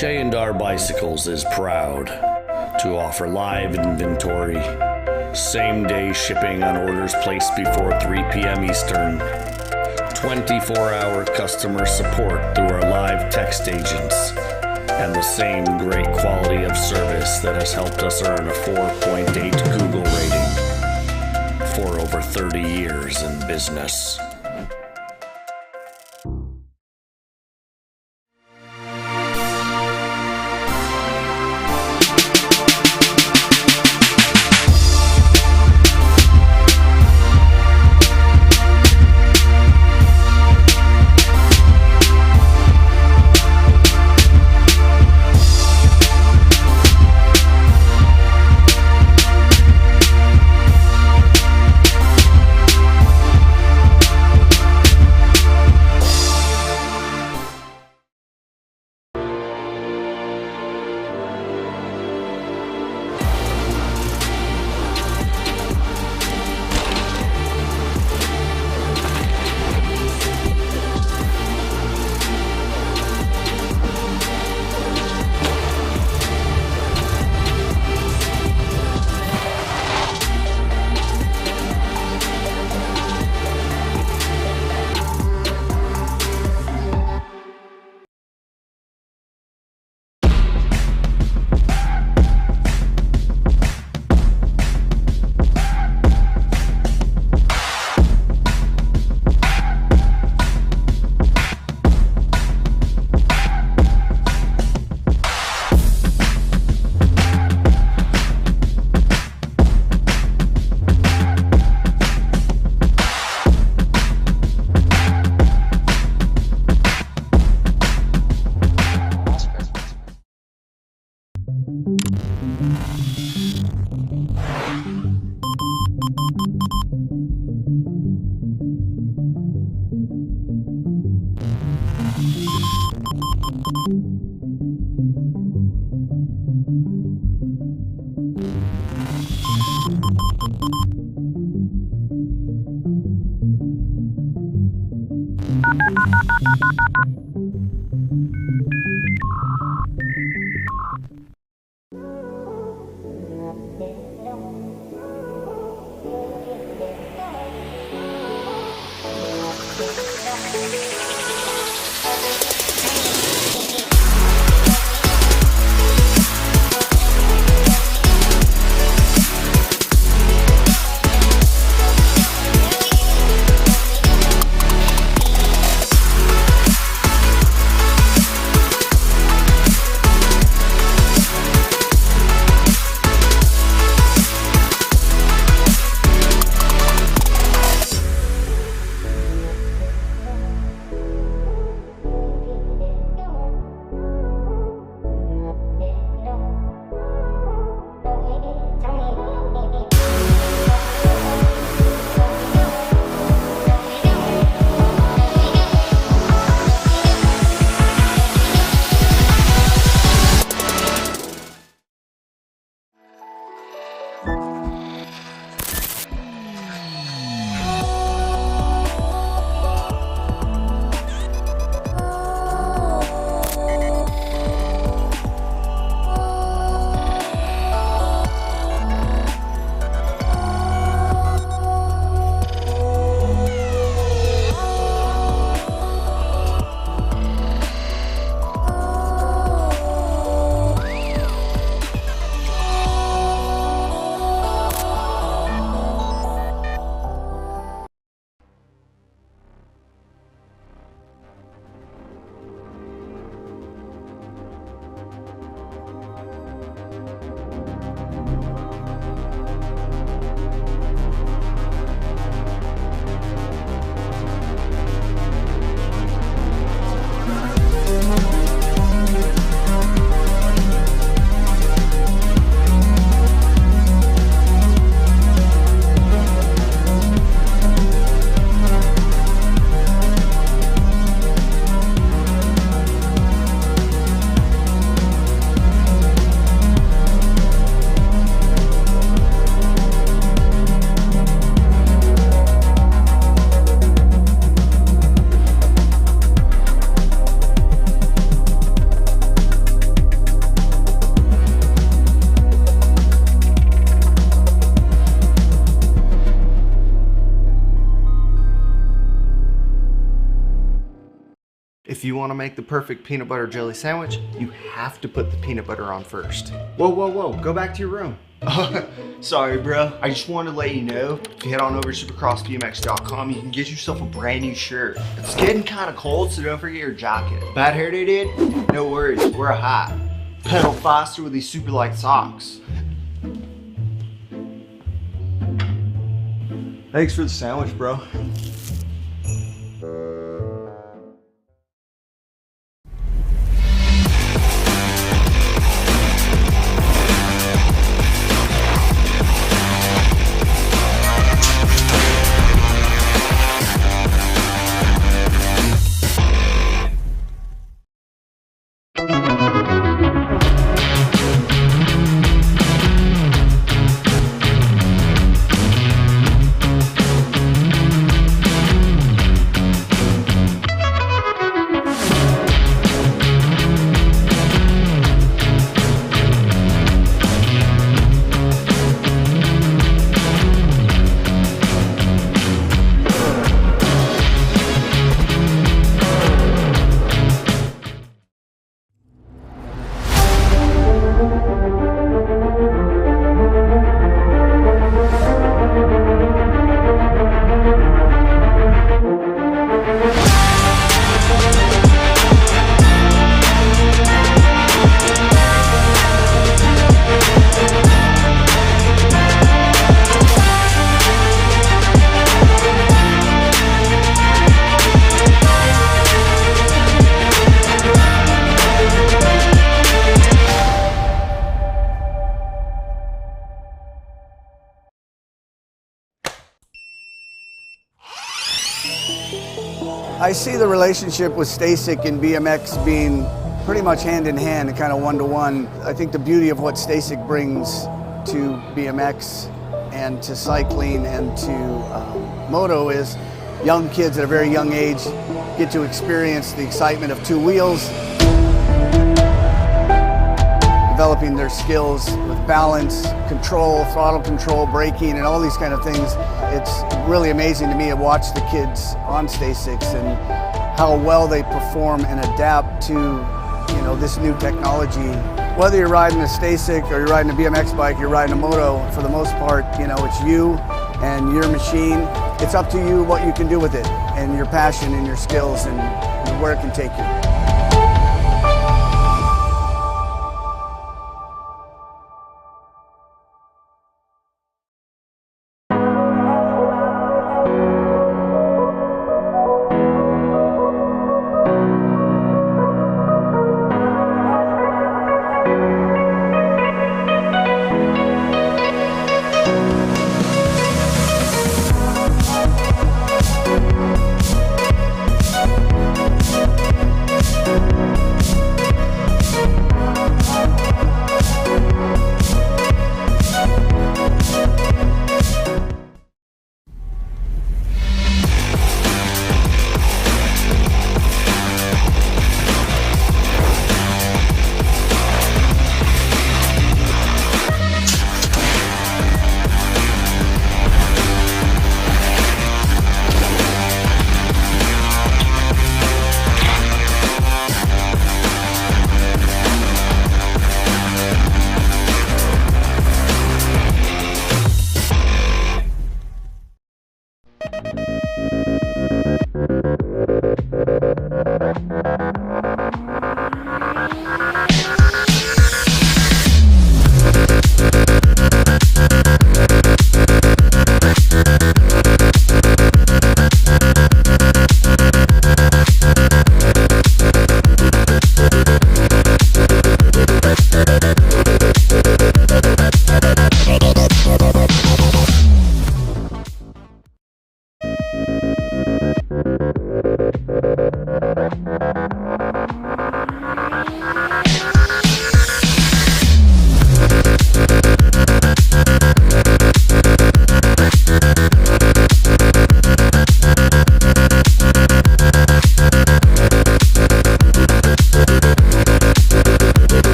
J&R Bicycles is proud to offer live inventory, same-day shipping on orders placed before 3 p.m. Eastern, 24-hour customer support through our live text agents, and the same great quality of service that has helped us earn a 4.8 Google rating for over 30 years in business. If you want to make the perfect peanut butter jelly sandwich, you have to put the peanut butter on first. Whoa, go back to your room. Sorry, bro. I just wanted to let you know, if you head on over to supercrossbmx.com, you can get yourself a brand new shirt. It's getting kind of cold, so don't forget your jacket. Bad hair day, dude? No worries, wear a hat. Pedal faster with these super light socks. Thanks for the sandwich, bro. I see the relationship with STACYC and BMX being pretty much hand in hand and kind of one-to-one. I think the beauty of what STACYC brings to BMX and to cycling and to moto is young kids at a very young age get to experience the excitement of two wheels, developing their skills with balance, control, throttle control, braking, and all these kind of things. It's really amazing to me to watch the kids on STACYCs and how well they perform and adapt to, this new technology. Whether you're riding a STACYC or you're riding a BMX bike, you're riding a moto, for the most part, it's you and your machine. It's up to you what you can do with it and your passion and your skills and where it can take you.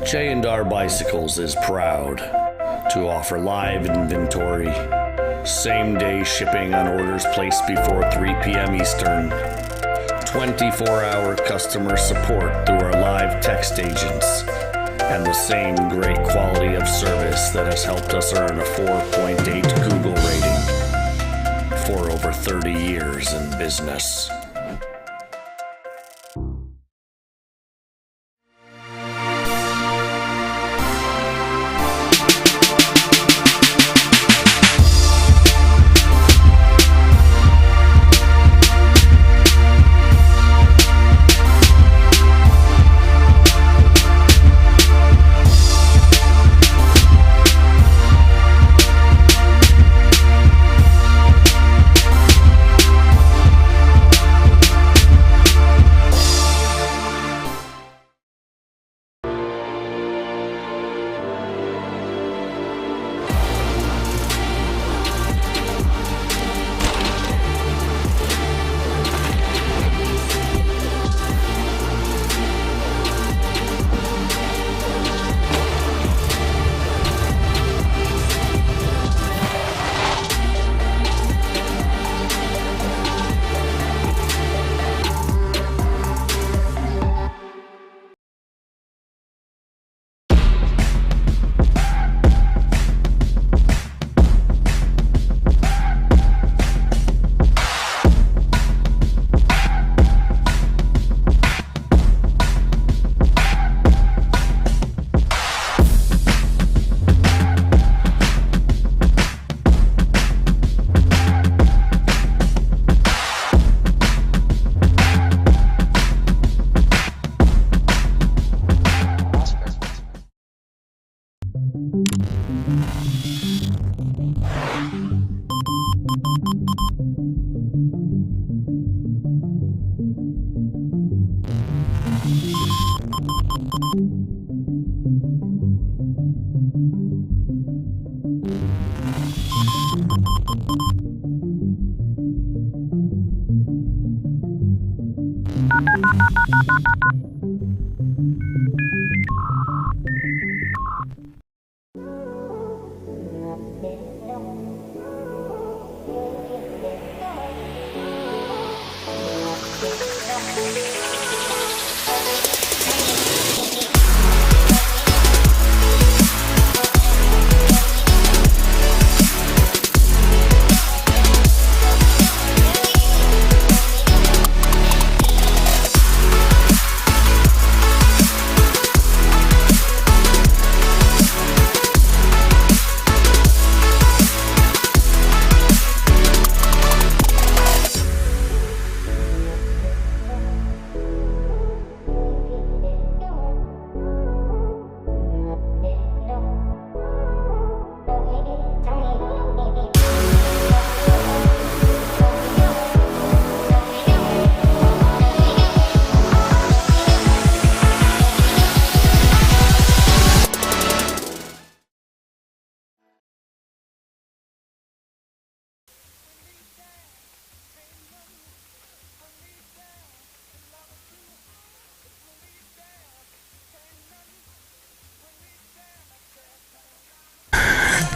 J&R Bicycles is proud to offer live inventory, same-day shipping on orders placed before 3 p.m. Eastern, 24-hour customer support through our live text agents, and the same great quality of service that has helped us earn a 4.8 Google rating for over 30 years in business.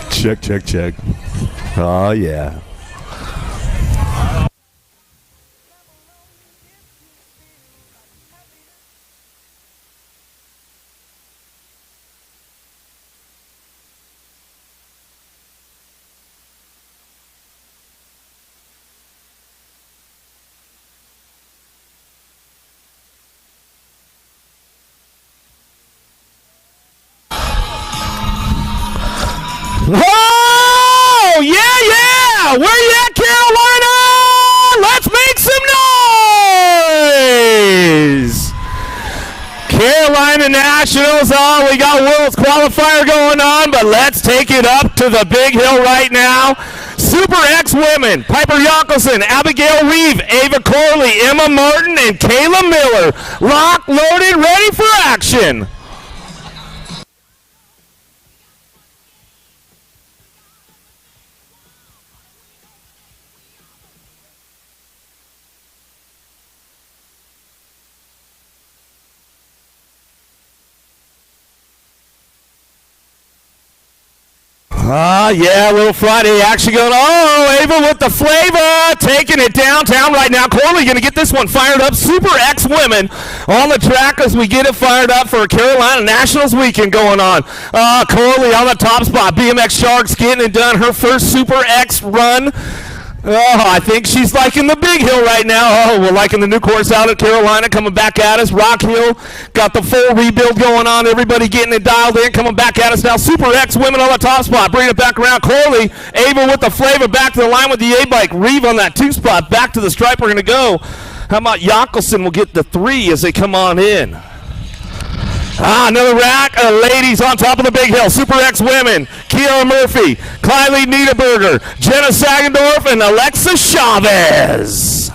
Check, check, check. Oh, yeah. Oh, yeah! Where you at, Carolina? Let's make some noise! Carolina Nationals, we got World's Qualifier going on, but let's take it up to the big hill right now. Super X Women, Piper Yonkelson, Abigail Reeve, Ava Corley, Emma Martin, and Kayla Miller. Locked, loaded, ready for action. Yeah, a little Friday action going on. Oh, Ava with the flavor, taking it downtown right now. Corley going to get this one fired up. Super X women on the track as we get it fired up for Carolina Nationals weekend going on. Corley on the top spot. BMX Sharks getting it done. Her first Super X run. Oh, I think she's liking the big hill right now. Oh, we're liking the new course out at Carolina coming back at us. Rock Hill got the full rebuild going on. Everybody getting it dialed in, coming back at us now. Super X women on the top spot. Bringing it back around. Corley, Ava with the flavor back to the line with the A-bike. Reeve on that 2 spot. Back to the stripe. We're going to go. How about Jockelson will get the 3 as they come on in. Another rack of ladies on top of the big hill. Super X women. Kiara Murphy, Kylie Niederberger, Jenna Sagendorf, and Alexa Chavez.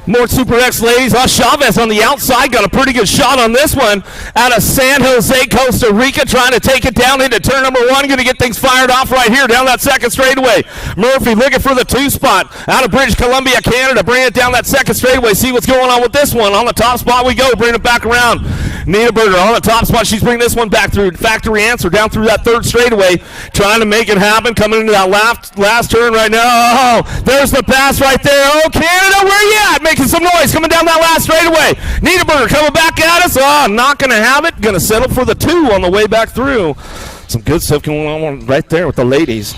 More Super X ladies. Chavez on the outside got a pretty good shot on this one out of San Jose, Costa Rica, trying to take it down into turn number 1. Going to get things fired off right here down that second straightaway. Murphy looking for the 2 spot out of British Columbia, Canada. Bring it down that second straightaway. See what's going on with this one. On the top spot we go. Bring it back around. Niederberger on the top spot. She's bringing this one back through factory answer down through that third straightaway, trying to make it happen. Coming into that last turn right now. Oh, there's the pass right there. Oh, Canada, where you at? Making some noise coming down that last straightaway. Niederberger coming back at us. Oh, not going to have it. Going to settle for the 2 on the way back through. Some good stuff going on right there with the ladies.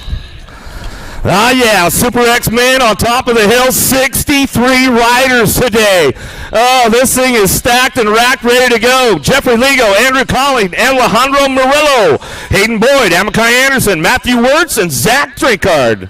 Yeah, Super X men on top of the hill. 63 riders today. Oh, this thing is stacked and racked, ready to go. Jeffrey Ligo, Andrew Colling, and Alejandro Murillo. Hayden Boyd, Amakai Anderson, Matthew Wirtz, and Zach Drinkard.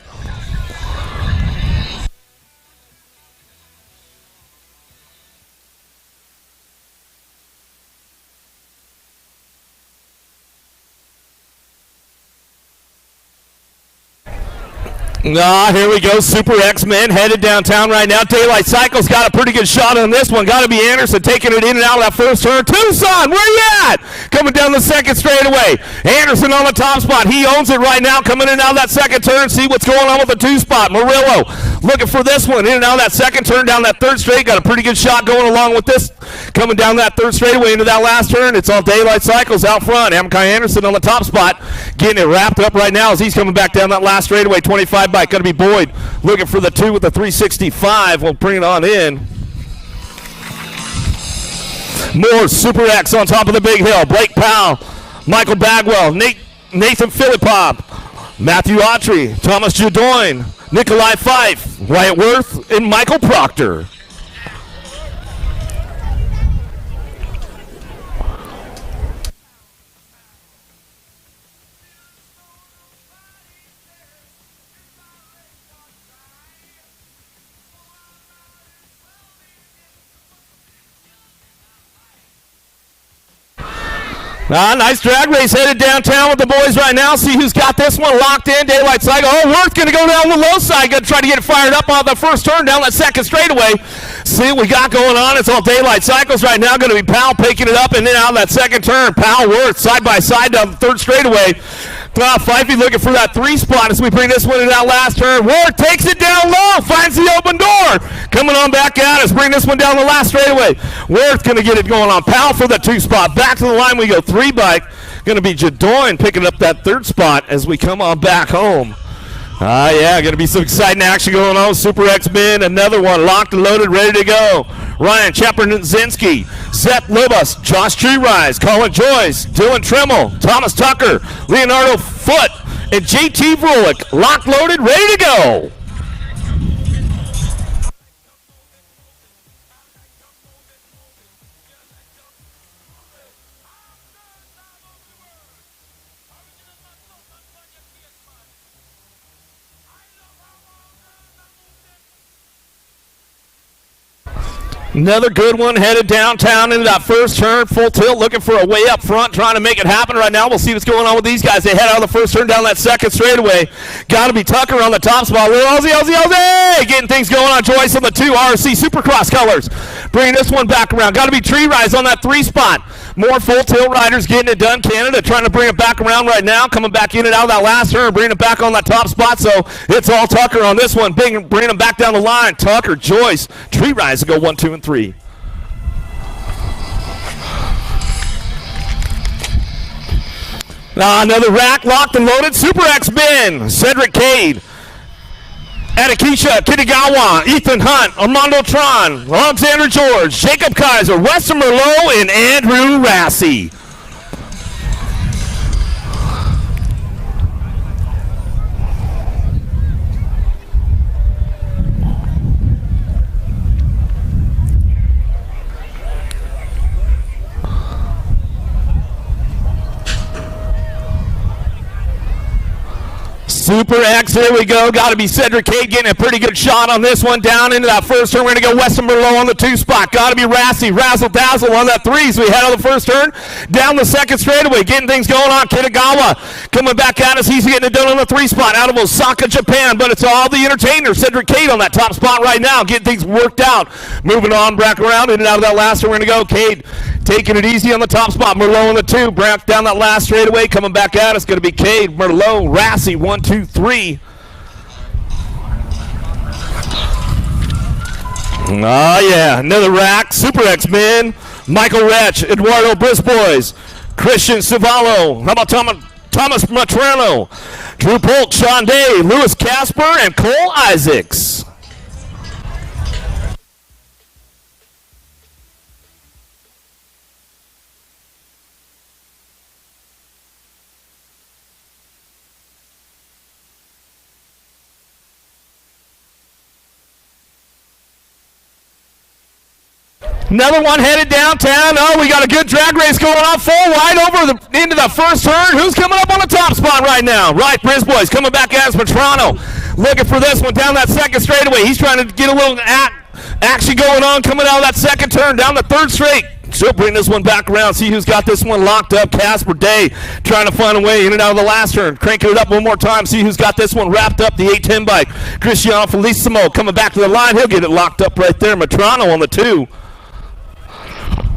Here we go. Super X-Men headed downtown right now. Daylight Cycles got a pretty good shot on this one. Got to be Anderson taking it in and out of that first turn. Tucson, where you at? Coming down the second straightaway. Anderson on the top spot. He owns it right now. Coming in and out of that second turn. See what's going on with the 2 spot. Murillo looking for this one. In and out of that second turn down that third straight. Got a pretty good shot going along with this. Coming down that third straightaway into that last turn. It's all Daylight Cycles out front. Amakai Anderson on the top spot. Getting it wrapped up right now as he's coming back down that last straightaway. 25 bike. Going to be Boyd looking for the 2 with the 365. We'll bring it on in. More Super X on top of the big hill. Blake Powell, Michael Bagwell, Nathan Philippop, Matthew Autry, Thomas Judoin, Nikolai Fife, Wyatt Worth, and Michael Proctor. Nice drag race headed downtown with the boys right now. See who's got this one locked in. Daylight Cycle. Oh, Worth going to go down the low side. Going to try to get it fired up on the first turn down that second straightaway. See what we got going on. It's all Daylight Cycles right now. Going to be Powell picking it up and then out of that second turn. Powell, Worth side by side down the third straightaway. Fifey looking for that 3 spot as we bring this one in that last turn. Ward takes it down low, finds the open door. Coming on back out as bring this one down the last straightaway. Worth going to get it going on. Powell for the 2 spot. Back to the line we go. 3 bike. Going to be Jadoin picking up that 3rd spot as we come on back home. Yeah, going to be some exciting action going on. Super X-Men, another one locked and loaded, ready to go. Ryan Chaperninzinski, Zep Lubas, Josh Treerise, Colin Joyce, Dylan Tremmel, Thomas Tucker, Leonardo Foote, and JT Vrolik, locked, loaded, ready to go. Another good one headed downtown into that first turn. Full tilt, looking for a way up front, trying to make it happen right now. We'll see what's going on with these guys. They head out of the first turn down that second straightaway. Got to be Tucker on the top spot. Little Aussie, getting things going on. Joyce on the 2 RC Supercross colors. Bringing this one back around. Got to be Tree Rise on that 3 spot. More full tilt riders getting it done. Canada trying to bring it back around right now. Coming back in and out of that last turn. Bringing it back on that top spot. So it's all Tucker on this one. Bringing them back down the line. Tucker, Joyce, Tree Rise to go 1, 2, and 3. Another rack locked and loaded. Super X Ben, Cedric Cade, Adekisha Kitagawa, Ethan Hunt, Armando Tron, Alexander George, Jacob Kaiser, Weston Merlot, and Andrew Rassi. Super X, here we go. Got to be Cedric Cade getting a pretty good shot on this one. Down into that first turn. We're going to go Weston Merlot on the 2 spot. Got to be Rassi, Razzle Dazzle on that 3. So we head on the first turn. Down the second straightaway. Getting things going on. Kitagawa coming back at us. He's getting it done on the 3 spot. Out of Osaka, Japan. But it's all the entertainer. Cedric Cade on that top spot right now. Getting things worked out. Moving on back around in and out of that last turn. We're going to go Cade taking it easy on the top spot. Merlot on the 2. Back down that last straightaway. Coming back at us. Going to be Cade, Merlot, Rassi. 1, 2, 3. Yeah, another rack. Super X-Men. Michael Retch, Eduardo Brisbois, Christian Civallo. How about Thomas Matrano, Drew Polk, Sean Day, Lewis Casper, and Cole Isaacs. Another one headed downtown. Oh, we got a good drag race going on. Full wide over into the first turn. Who's coming up on the top spot right now? Right, Brisbois coming back as Matrano. Looking for this one down that second straightaway. He's trying to get a little action going on coming out of that second turn down the third straight. She'll bring this one back around. See who's got this one locked up. Casper Day trying to find a way in and out of the last turn. Cranking it up one more time. See who's got this one wrapped up. The 810 bike. Cristiano Felicissimo coming back to the line. He'll get it locked up right there. Matrano on the 2.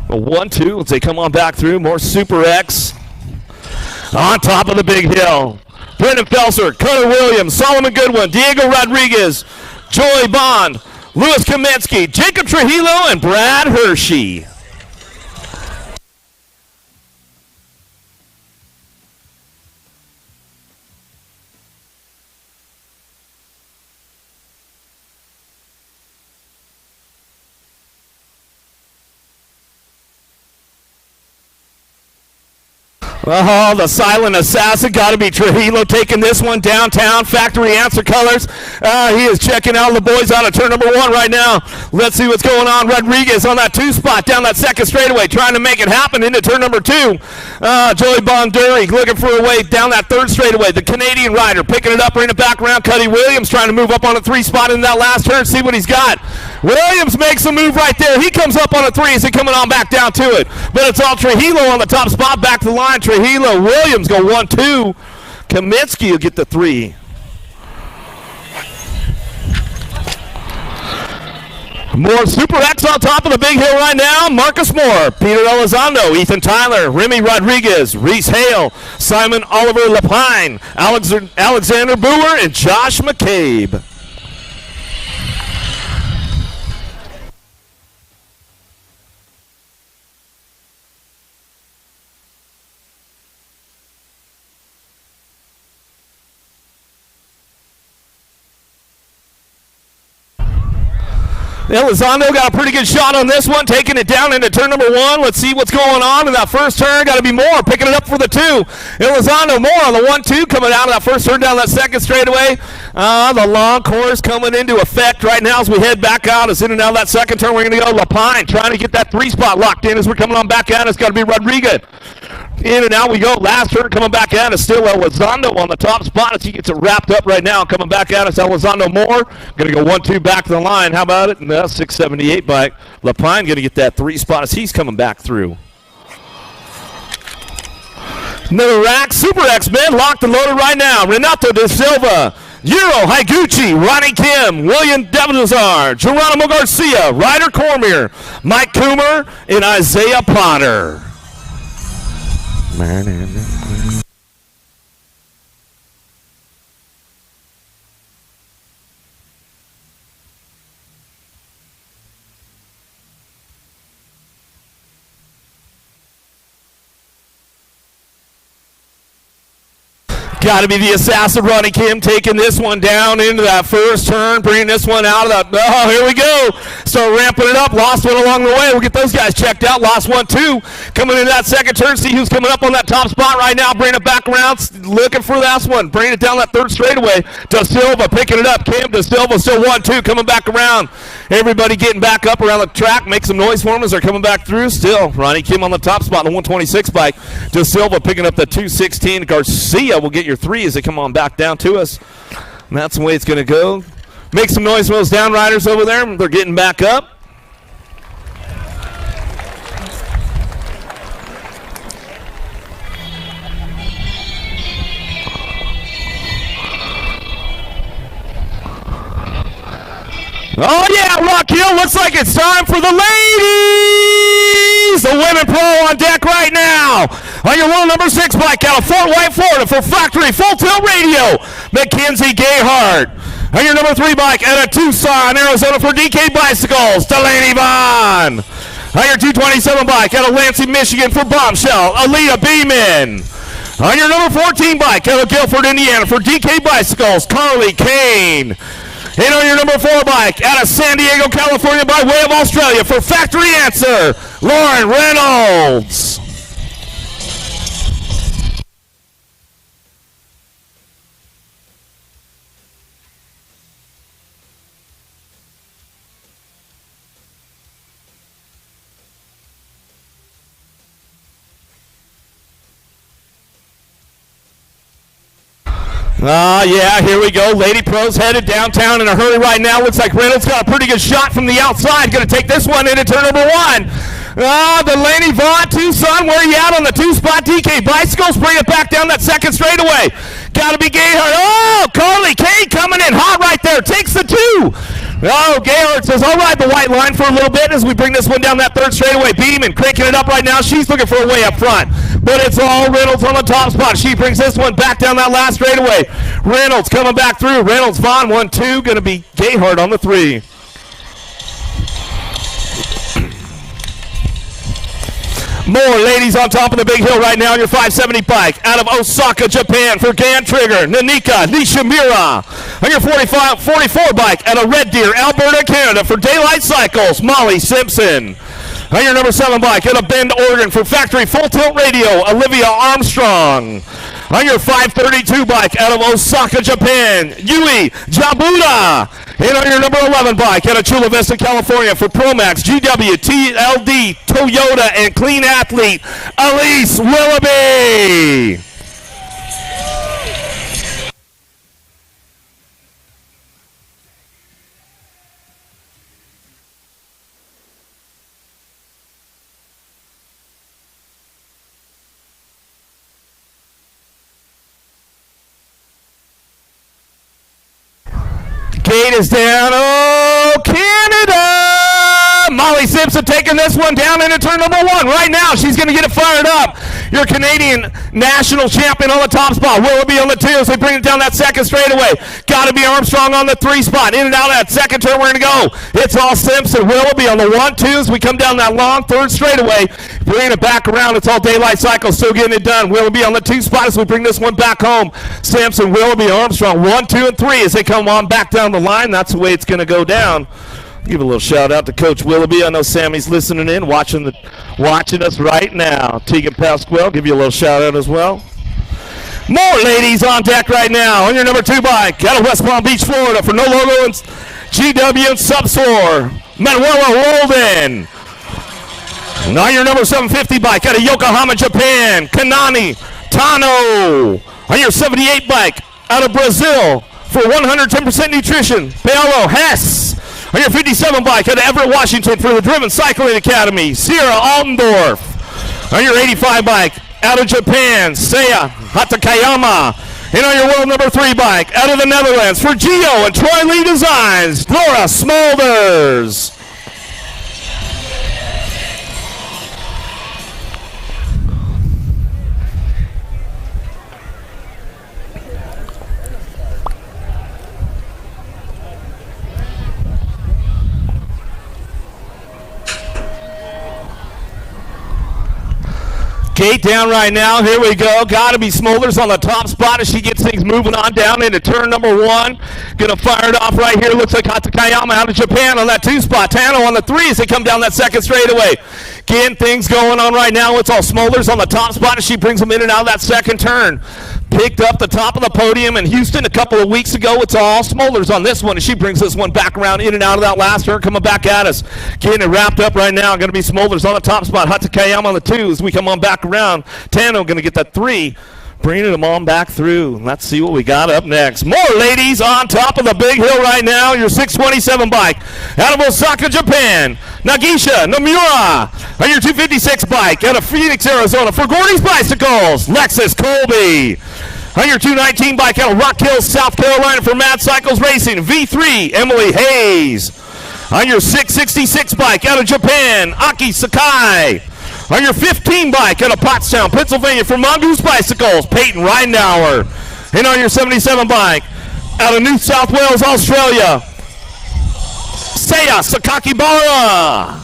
A 1, 2, let's say come on back through. More Super X. On top of the big hill. Brendan Felser, Connor Williams, Solomon Goodwin, Diego Rodriguez, Joey Bond, Louis Kaminsky, Jacob Trujillo, and Brad Hershey. Oh, the silent assassin. Got to be Trujillo taking this one downtown. Factory Answer Colors. He is checking out the boys out of turn number 1 right now. Let's see what's going on. Rodriguez on that 2 spot down that second straightaway, trying to make it happen into turn number 2. Joey Bonduri looking for a way down that third straightaway. The Canadian rider picking it up, bringing it back around. Cuddy Williams trying to move up on a 3 spot in that last turn. See what he's got. Williams makes a move right there. He comes up on a 3 as he coming on back down to it. But it's all Trujillo on the top spot, back to the line. Trujillo, Williams go 1, 2. Kaminsky will get the 3. More Super X on top of the big hill right now. Marcus Moore, Peter Elizondo, Ethan Tyler, Remy Rodriguez, Reese Hale, Simon Oliver Lapine, Alexander Boer, and Josh McCabe. Elizondo got a pretty good shot on this one, taking it down into turn number 1. Let's see what's going on in that first turn. Got to be Moore picking it up for the 2. Elizondo, Moore on the 1, 2, coming out of that first turn down that second straightaway. The long course coming into effect right now as we head back out. As in and out of that second turn, we're going to go Lapine, trying to get that 3 spot locked in as we're coming on back out. It's got to be Rodriguez. In and out we go. Last turn coming back at us. Still Elizondo on the top spot as he gets it wrapped up right now. Coming back at us, Elizondo Moore. Going to go 1, 2 back to the line. How about it? No, 678 bike. Lapine going to get that 3 spot as he's coming back through. Another rack. Super X-Men locked and loaded right now. Renato De Silva, Yuro Higuchi, Ronnie Kim, William Devizar, Geronimo Garcia, Ryder Cormier, Mike Coomer, and Isaiah Potter. Got to be the assassin, Ronnie Kim, taking this one down into that first turn, bringing this one out of that. Oh, here we go. Start ramping it up. Lost one along the way. We'll get those guys checked out. Lost one, too. Coming into that second turn. See who's coming up on that top spot right now. Bringing it back around. Looking for that one. Bringing it down that third straightaway. Da Silva picking it up. Cam Da Silva still 1-2. Coming back around. Everybody getting back up around the track. Make some noise for them as they're coming back through. Still, Ronnie Kim on the top spot on the 126 bike. Da Silva picking up the 216. Garcia will get your 3 as they come on back down to us. And that's the way it's going to go. Make some noise for those down riders over there. They're getting back up. Oh, yeah, Rock Hill. Looks like it's time for the ladies. The Women Pro on deck right now. On your little number 6 bike out of Fort White, Florida for Factory Full Tilt Radio, Mackenzie Gayhart. On your number 3 bike out of Tucson, Arizona for DK Bicycles, Delaney Vaughn. On your 227 bike out of Lansing, Michigan for Bombshell, Aaliyah Beeman. On your number 14 bike out of Guilford, Indiana for DK Bicycles, Carly Kane. And on your number 4 bike, out of San Diego, California, by way of Australia, for Factory Answer, Lauren Reynolds. Yeah, here we go. Lady Pro's headed downtown in a hurry right now. Looks like Reynolds got a pretty good shot from the outside. Going to take this one into turn number 1. Delaney Vaughn, Tucson, where are you at on the 2-spot? DK Bicycles, bring it back down that second straightaway. Got to be Gayhart. Oh, Carly Kane coming in hot right there. Takes the 2. Oh, Gayhart says, I'll ride the white line for a little bit as we bring this one down that third straightaway. Beeman cranking it up right now. She's looking for a way up front. But it's all Reynolds on the top spot. She brings this one back down that last straightaway. Reynolds coming back through. Reynolds, Vaughn, 1-2. Going to be Gayhart on the 3. More ladies on top of the big hill right now on your 570 bike. Out of Osaka, Japan for Gan Trigger, Nanika Nishimura. On your 44 bike out of Red Deer, Alberta, Canada for Daylight Cycles, Molly Simpson. On your number 7 bike out of Bend, Oregon for Factory Full Tilt Radio, Olivia Armstrong. On your 532 bike out of Osaka, Japan, Yui Jabuda. And on your number 11 bike out of Chula Vista, California for Promax, GW, TLD, Toyota, and Clean Athlete, Elise Willoughby. Gate is down. Oh, Canada! Molly Simpson taking this one down into turn number 1. Right now, she's going to get it fired up. Your Canadian national champion on the top spot. Willoughby on the 2 as they bring it down that second straightaway. Got to be Armstrong on the 3 spot. In and out of that second turn, we're going to go. It's all Simpson. Willoughby on the 1-2 as we come down that long third straightaway. Bringing it back around. It's all Daylight Cycles. Still getting it done. Willoughby on the 2 spot as we bring this one back home. Simpson, Willoughby, Armstrong, 1, 2, and 3 as they come on back down the line. That's the way it's going to go down. Give a little shout out to Coach Willoughby. I know Sammy's listening in, watching us right now. Tegan Pasquale, give you a little shout out as well. More ladies on deck right now on your number 2 bike out of West Palm Beach, Florida for No Logo and GW and Subsor, Manuela Roldan. And on your number 750 bike out of Yokohama, Japan, Kanani Tano. On your 78 bike out of Brazil for 110% nutrition, Paolo Hess. On your 57 bike out of Everett, Washington for the Driven Cycling Academy, Sierra Altendorf. On your 85 bike out of Japan, Seiya Hatakayama. And on your world number 3 bike, out of the Netherlands, for Geo and Troy Lee Designs, Laura Smolders. Gate down right now. Here we go. Got to be Smolders on the top spot as she gets things moving on down into turn number 1. Going to fire it off right here. Looks like Hatakayama out of Japan on that 2 spot. Tano on the 3 as they come down that second straightaway. Getting things going on right now. It's all Smolders on the top spot as she brings them in and out of that second turn. Picked up the top of the podium in Houston a couple of weeks ago. It's all Smolders on this one as she brings this one back around in and out of that last turn, coming back at us. Getting it wrapped up right now. Going to be Smolders on the top spot. Hatakayama on the 2 as we come on back around. Tano going to get that 3. Bringing them on back through. Let's see what we got up next. More ladies on top of the big hill right now. Your 627 bike out of Osaka, Japan. Nagisha Nomura on your 256 bike out of Phoenix, Arizona. For Gordy's Bicycles, Lexus Colby. On your 219 bike out of Rock Hill, South Carolina for Mad Cycles Racing. V3, Emily Hayes. On your 666 bike out of Japan, Aki Sakai. On your 15 bike out of Pottstown, Pennsylvania for Mongoose Bicycles, Peyton Ridenour. And on your 77 bike out of New South Wales, Australia, Seiya Sakakibara.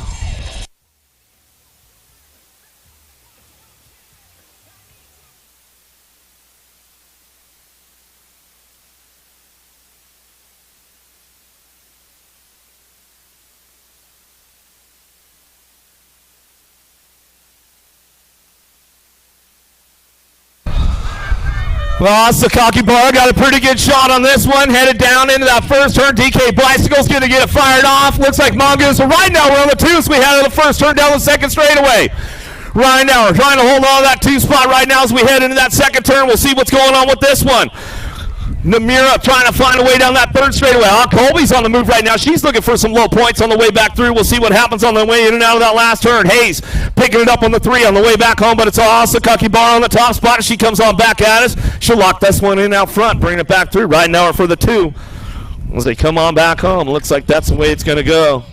Well, Sakakibara got a pretty good shot on this one. Headed down into that first turn. DK Bicycle's going to get it fired off. Looks like Mongoose. So right now we're on the 2, so we had it the first turn down the second straightaway. Right now we're trying to hold on to that 2 spot right now as we head into that second turn. We'll see what's going on with this one. Namira trying to find a way down that third straightaway. Colby's on the move right now. She's looking for some low points on the way back through. We'll see what happens on the way in and out of that last turn. Hayes picking it up on the 3 on the way back home, but it's all Sakakibara on the top spot as she comes on back at us. She'll lock this one in out front, bringing it back through. Right now for the 2 as they come on back home. Looks like that's the way it's going to go.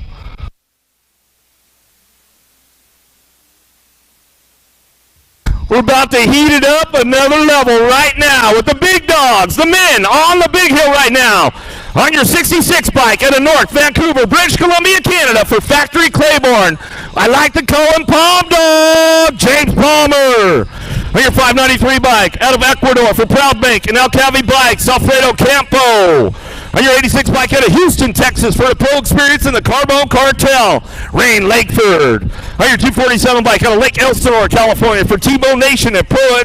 We're about to heat it up another level right now with the big dogs, the men on the big hill right now. On your 66 bike out of North Vancouver, British Columbia, Canada for Factory Claiborne. I like to call him Palm Dog, James Palmer. On your 593 bike out of Ecuador for Proud Bank and El Cavi Bikes, Alfredo Campo. On your 86 bike out of Houston, Texas for the Pro Experience and the Carbone Cartel, Rain Lakeford. On your 247 bike out of Lake Elsinore, California for T-Bone Nation and Pro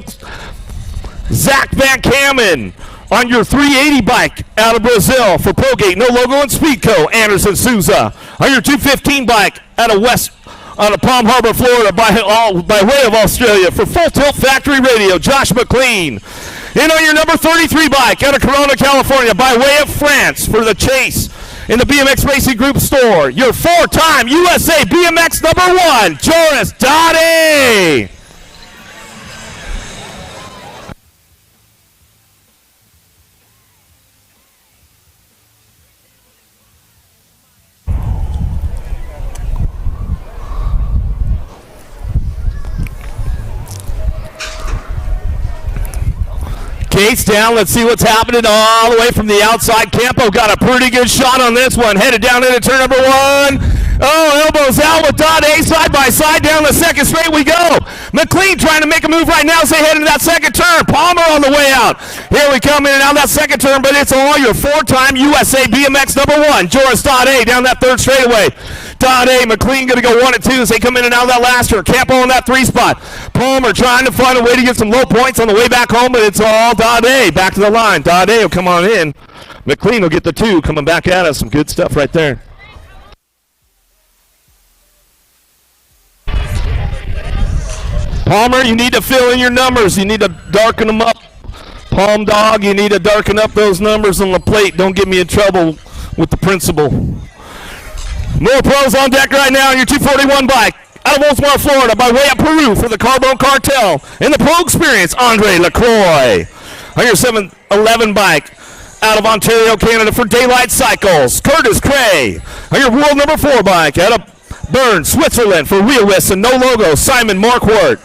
Zach Van Kamen. On your 380 bike out of Brazil for ProGate, No Logo and Speedco, Anderson Souza. On your 215 bike out of Palm Harbor, Florida by way of Australia for Full Tilt Factory Radio, Josh McLean. And on your number 33 bike out of Corona, California, by way of France for the Chase in the BMX Racing Group store, your 4-time USA BMX number 1, Joris Dottie. Gates down. Let's see what's happening all the way from the outside. Campo got a pretty good shot on this one. Headed down into turn number 1. Oh, elbows out with Dot A side by side down the second straight we go. McLean trying to make a move right now as they head into that second turn. Palmer on the way out. Here we come in and out that second turn, but it's all your 4-time USA BMX number 1, Joris Dot A down that third straightaway. Dot A, McLean going to go 1 and 2 as they come in and out of that last turn. Campo on that 3 spot. Palmer trying to find a way to get some low points on the way back home, but it's all Dot A back to the line. Dot A will come on in. McLean will get the 2 coming back at us. Some good stuff right there. Palmer, you need to fill in your numbers. You need to darken them up. Palm Dog, you need to darken up those numbers on the plate. Don't get me in trouble with the principal. More pros on deck right now on your 241 bike. Out of Oldsmar, Florida, by way of Peru for the Carbone Cartel. In the Pro Experience, Andre LaCroix. On your 711 bike, out of Ontario, Canada for Daylight Cycles, Curtis Cray. On your world number 4 bike, out of Bern, Switzerland for Wheelwist and No Logo, Simon Marquardt.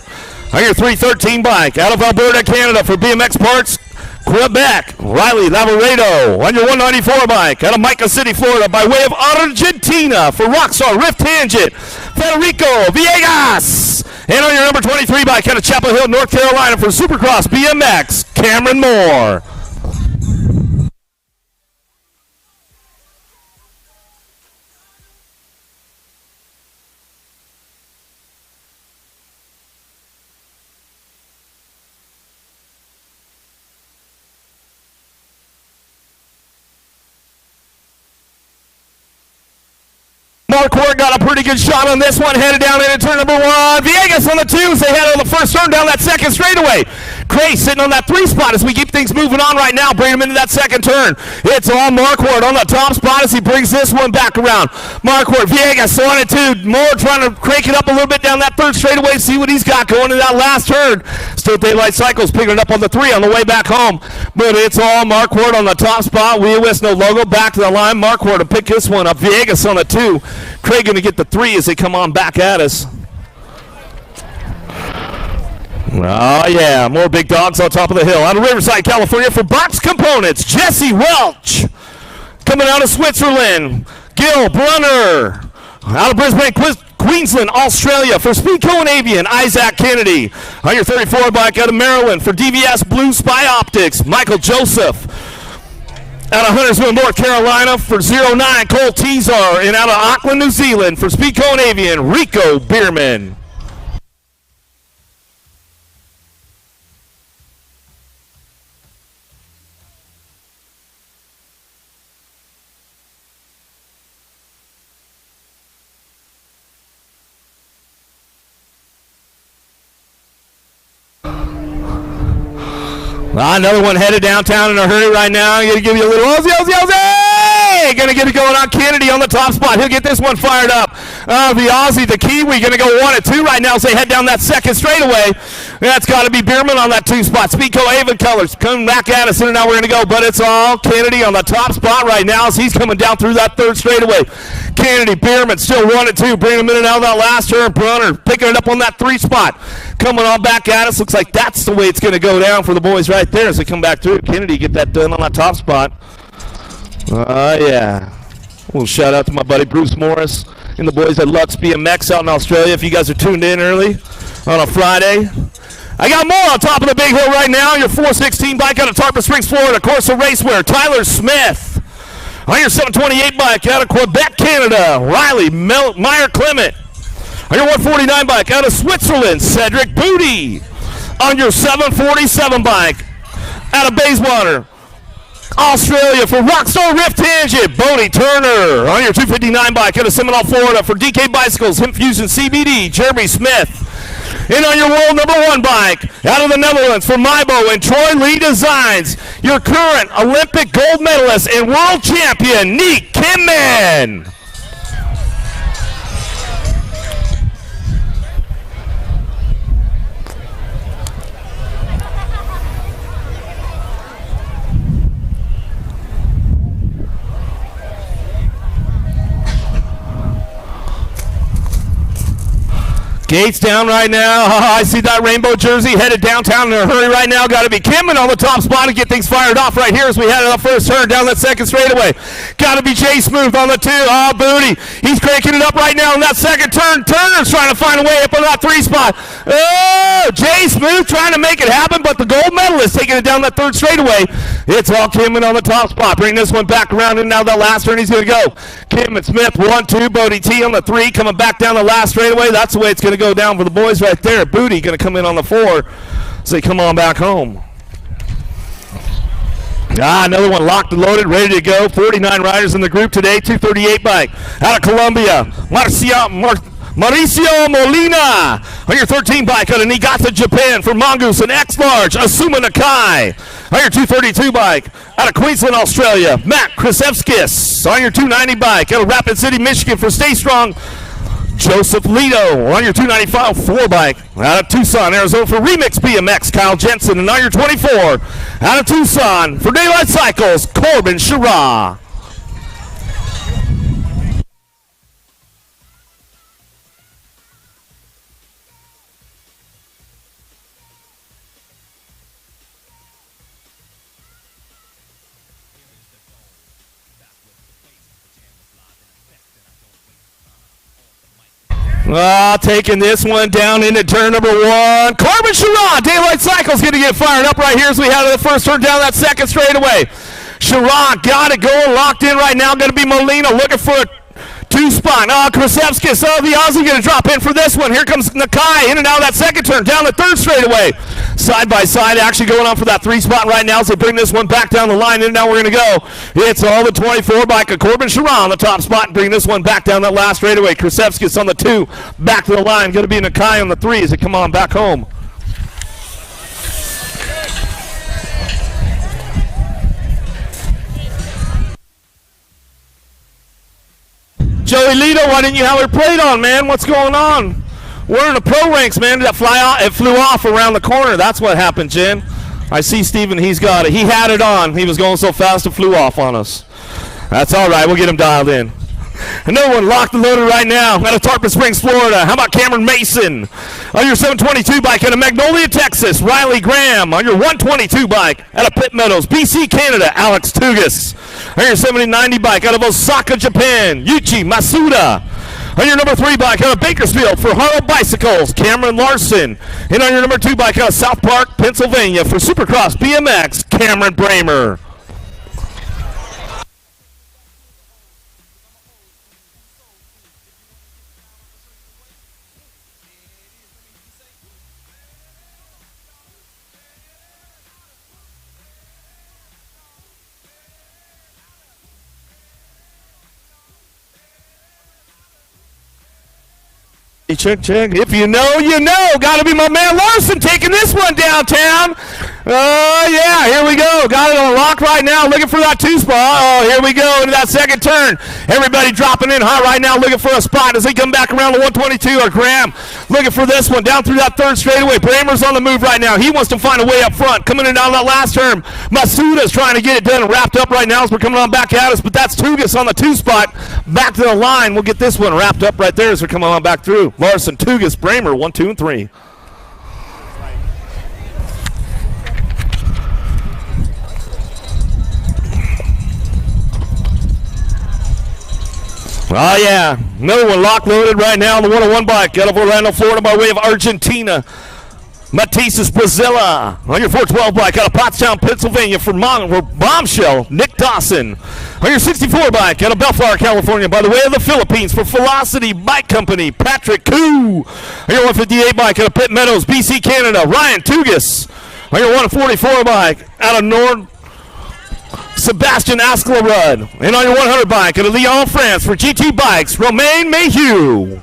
On your 313 bike, out of Alberta, Canada for BMX Parts, Quebec, Riley Lavaredo. On your 194 bike, out of Mica City, Florida, by way of Argentina for Rockstar Rift Tangent, Federico Villegas. And on your number 23 bike, out of Chapel Hill, North Carolina for Supercross BMX, Cameron Moore. Marquardt got a pretty good shot on this one, headed down into turn number 1. Villegas on the 2s. They head on the first turn down that second straightaway. Cray sitting on that 3 spot as we keep things moving on right now, bringing him into that second turn. It's all Marquardt on the top spot as he brings this one back around. Marquardt, Villegas on it too. Moore trying to crank it up a little bit down that third straightaway, see what he's got going in that last turn. Still Daylight Cycles picking it up on the 3 on the way back home. But it's all Marquardt on the top spot. Wheelwist, No Logo, back to the line. Marquardt to pick this one up. Villegas on the 2. Craig going to get the 3 as they come on back at us. Oh, yeah, more big dogs on top of the hill. Out of Riverside, California for Box Components, Jesse Welch. Coming out of Switzerland, Gil Brunner. Out of Brisbane, Queensland, Australia for Speedco and Avian, Isaac Kennedy. On your 34 bike out of Maryland for DVS Blue Spy Optics, Michael Joseph. Out of Huntersville, North Carolina for 09, Cole Tezar. And out of Auckland, New Zealand for Speedco and Avian, Rico Bierman. Another one headed downtown in a hurry right now. I'm going to give you a little Aussie. Going to get it going on Kennedy on the top spot. He'll get this one fired up. The Aussie, the Kiwi, going to go 1 and 2 right now as they head down that second straightaway. That's got to be Bierman on that 2 spot. Speedco Avon Colors coming back at us, and now we're going to go. But it's all Kennedy on the top spot right now as he's coming down through that third straightaway. Kennedy, Bierman still 1 and 2. Bringing him in and out of that last turn. Brunner picking it up on that 3 spot. Coming on back at us. Looks like that's the way it's going to go down for the boys right there as they come back through. Kennedy get that done on that top spot. Yeah. A little shout out to my buddy Bruce Morris and the boys at Lux BMX out in Australia. If you guys are tuned in early on a Friday. I got more on top of the big hill right now. Your 416 bike out of Tarpon Springs, Florida. Corsa Racewear, Tyler Smith. On your 728 bike out of Quebec, Canada, Riley Meyer Clement. On your 149 bike out of Switzerland, Cedric Booty. On your 747 bike out of Bayswater, Australia for Rockstar Rift Tangent, Bodie Turner. On your 259 bike out of Seminole, Florida for DK Bicycles, Hemp Fusion CBD, Jeremy Smith. And on your world number 1 bike out of the Netherlands for Mybo and Troy Lee Designs, your current Olympic gold medalist and world champion, Nick Kimman. Gates down right now. I see that rainbow jersey headed downtown in a hurry right now. Got to be Kimman on the top spot to get things fired off right here as we head on the first turn down that second straightaway. Got to be Jay Smooth on the 2. Oh, Booty. He's cranking it up right now in that second turn. Turner's trying to find a way up on that 3 spot. Oh, Jay Smooth trying to make it happen, but the gold medalist taking it down that third straightaway. It's all Kimman on the top spot. Bring this one back around, and now that last turn he's going to go. Kimman Smith 1, 2. Bodie T on the 3, coming back down the last straightaway. That's the way it's going to go down for the boys right there. Booty going to come in on the 4 as they come on back home. Another one locked and loaded, ready to go. 49 riders in the group today. 238 bike out of Colombia. Mauricio Molina on your 13 bike out of Niigata, Japan for Mongoose and X-Large, Asuma Nakai. On your 232 bike out of Queensland, Australia, Matt Krasevskis. On your 290 bike out of Rapid City, Michigan for Stay Strong Joseph Lito on your 295 4 bike out of Tucson, Arizona for Remix BMX, Kyle Jensen. And on your 24 out of Tucson for Daylight Cycles, Corbin Shara. Taking this one down into turn number 1. Corbin Shara, Daylight Cycles going to get fired up right here as we head to the first turn down that second straightaway. Shara got it going, locked in right now. Going to be Molina looking for a 2-spot. Krasevskis, the Aussie going to drop in for this one. Here comes Nakai in and out of that second turn, down the third straightaway. Side by side action going on for that 3-spot right now as they bring this one back down the line. And now we're going to go. It's all the 24 bike of Corbin Shara on the top spot and bring this one back down that last straightaway. Krasevskis on the 2, back to the line. Going to be Nakai on the 3 as they come on back home. Joey Lito, why didn't you have your plate on, man? What's going on? We're in the pro ranks, man. That it flew off around the corner. That's what happened, Jen. I see Steven, he's got it. He had it on. He was going so fast it flew off on us. That's all right. We'll get him dialed in. Another one locked and loaded right now out of Tarpon Springs, Florida. How about Cameron Mason on your 722 bike out of Magnolia, Texas? Riley Graham on your 122 bike out of Pitt Meadows, BC, Canada. Alex Tugas on your 7090 bike out of Osaka, Japan. Yuichi Masuda on your number 3 bike out of Bakersfield for Haro Bicycles. Cameron Larson. And on your number 2 bike out of South Park, Pennsylvania for Supercross BMX, Cameron Bramer. Check. If you know, you know. Got to be my man Larson taking this one downtown. Yeah, here we go. Got it on lock right now, looking for that 2-spot. Here we go into that second turn. Everybody dropping in hot right now, looking for a spot as they come back around the 122. Or Graham looking for this one down through that third straightaway. Bramer's on the move right now. He wants to find a way up front. Coming in out of that last turn. Masuda's trying to get it done and wrapped up right now as we're coming on back at us. But that's Tugas on the 2-spot. Back to the line. We'll get this one wrapped up right there as we're coming on back through. Larson, Tugas, Bramer, 1, 2, and 3. Oh, yeah. Another one lock loaded right now on the 101 bike out of Orlando, Florida by way of Argentina. Matisse Brazilla on your 412 bike out of Pottstown, Pennsylvania for Bombshell, Nick Dawson. On your 64 bike out of Bellflower, California by the way of the Philippines for Velocity Bike Company, Patrick Koo. On your 158 bike out of Pitt Meadows, BC, Canada, Ryan Tugas. On your 144 bike out of Sebastian Askelarud. And on your 100 bike out of Lyon, France for GT Bikes, Romain Mayhew.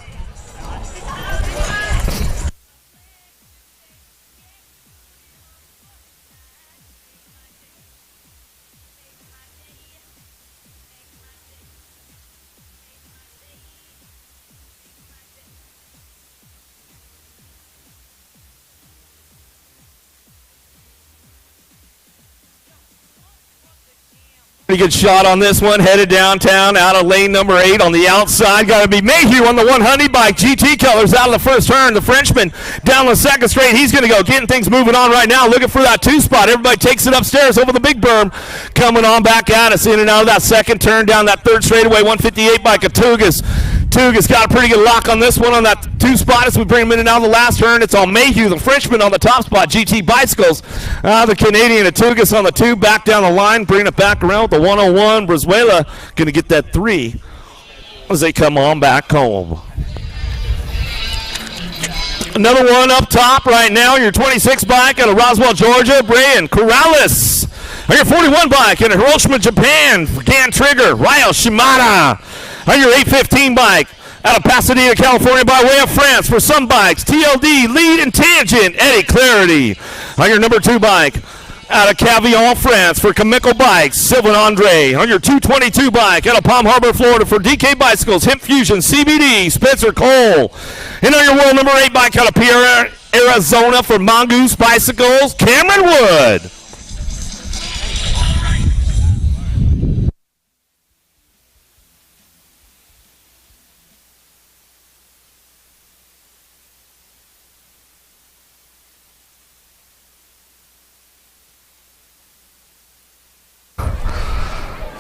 Pretty good shot on this one, headed downtown out of lane number 8 on the outside. Got to be Mayhew on the 100 bike. GT colors out of the first turn. The Frenchman down the second straight. He's going to go, getting things moving on right now, looking for that 2-spot. Everybody takes it upstairs over the big berm. Coming on back at us, in and out of that second turn, down that third straightaway, 158 bike of Tugas. Tugas got a pretty good lock on this one on that 2-spot as we bring him in and out of the last turn. It's all Mayhew, the Frenchman, on the top spot. GT Bicycles, the Canadian of Tugas on the 2, back down the line, bringing it back around with the 101. Brazuela going to get that 3 as they come on back home. Another one up top right now, your 26 bike out of Roswell, Georgia, Brian Corrales. On your 41 bike out of Hiroshima, Japan, for Dan Trigger, Ryo Shimada. On your 815 bike out of Pasadena, California by way of France for some bikes, TLD, Lead and Tangent, Eddie Clarity. On your number 2 bike Out of Cavillon, France for Chemical Bikes, Sylvain Andre. On your 222 bike out of Palm Harbor, Florida for DK Bicycles, Hemp Fusion, CBD, Spencer Cole. And on your world number 8 bike out of Pierre, Arizona for Mongoose Bicycles, Cameron Wood.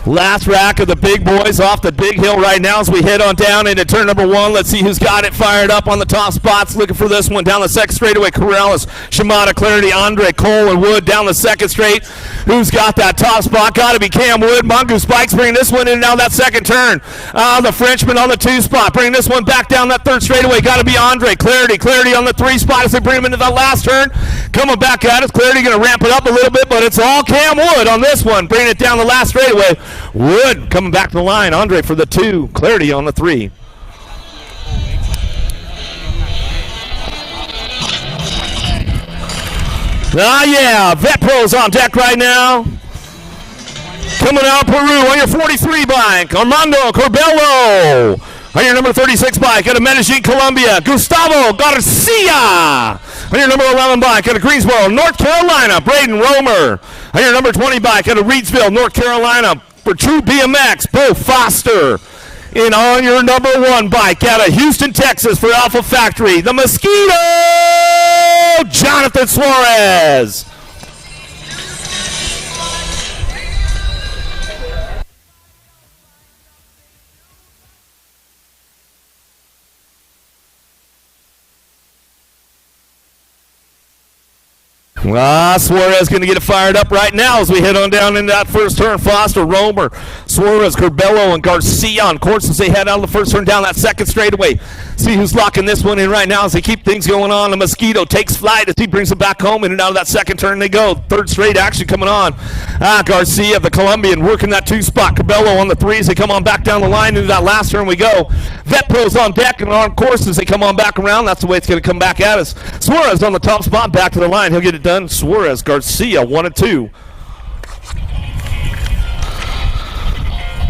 Last rack of the big boys off the big hill right now as we head on down into turn number 1. Let's see who's got it fired up on the top spots. Looking for this one down the second straightaway. Corrales, Shimada, Clarity, Andre, Cole, and Wood down the second straight. Who's got that top spot? Got to be Cam Wood. Mongoose Bikes bringing this one in now that second turn. The Frenchman on the 2 spot. Bringing this one back down that third straightaway. Got to be Andre. Clarity on the 3 spot as they bring him into that last turn. Coming back at us. Clarity going to ramp it up a little bit, but it's all Cam Wood on this one. Bringing it down the last straightaway. Wood coming back to the line. Andre for the 2. Clarity on the 3. Yeah, Vet Pro's on deck right now. Coming out of Peru on your 43 bike, Armando Corbello. On your number 36 bike out of Medellin, Colombia, Gustavo Garcia. On your number 11 bike out of Greensboro, North Carolina, Braden Romer. On your number 20 bike out of Reidsville, North Carolina, for True BMX, Bo Foster. And on your number 1 bike out of Houston, Texas for Alpha Factory, the Mosquito, Jonathan Suarez. Suarez going to get it fired up right now as we head on down into that first turn. Foster, Romer, Suarez, Corbello, and Garcia on course as they head out of the first turn down that second straightaway. See who's locking this one in right now as they keep things going on. The Mosquito takes flight as he brings it back home, in and out of that second turn they go. Third straight action coming on. Garcia, the Colombian, working that 2 spot. Corbello on the 3 as they come on back down the line into that last turn we go. Vet Pro's on deck and on course as they come on back around. That's the way it's going to come back at us. Suarez on the top spot, back to the line. He'll get it done. Suarez, Garcia, 1 and 2.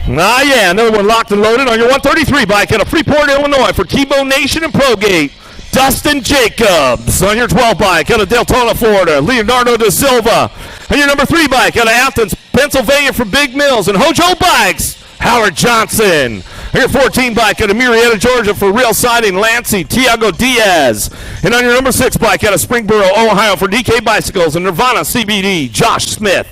Yeah, another one locked and loaded on your 133 bike out of Freeport, Illinois for T-Bone Nation and Progate. Dustin Jacobs on your 12 bike out of Deltona, Florida. Leonardo da Silva on your number 3 bike out of Athens, Pennsylvania for Big Mills and Hojo Bikes. Howard Johnson. On your 14 bike out of Murrieta, Georgia for Real Siding, Lancey, Tiago Diaz. And on your number 6 bike out of Springboro, Ohio for DK Bicycles and Nirvana CBD, Josh Smith.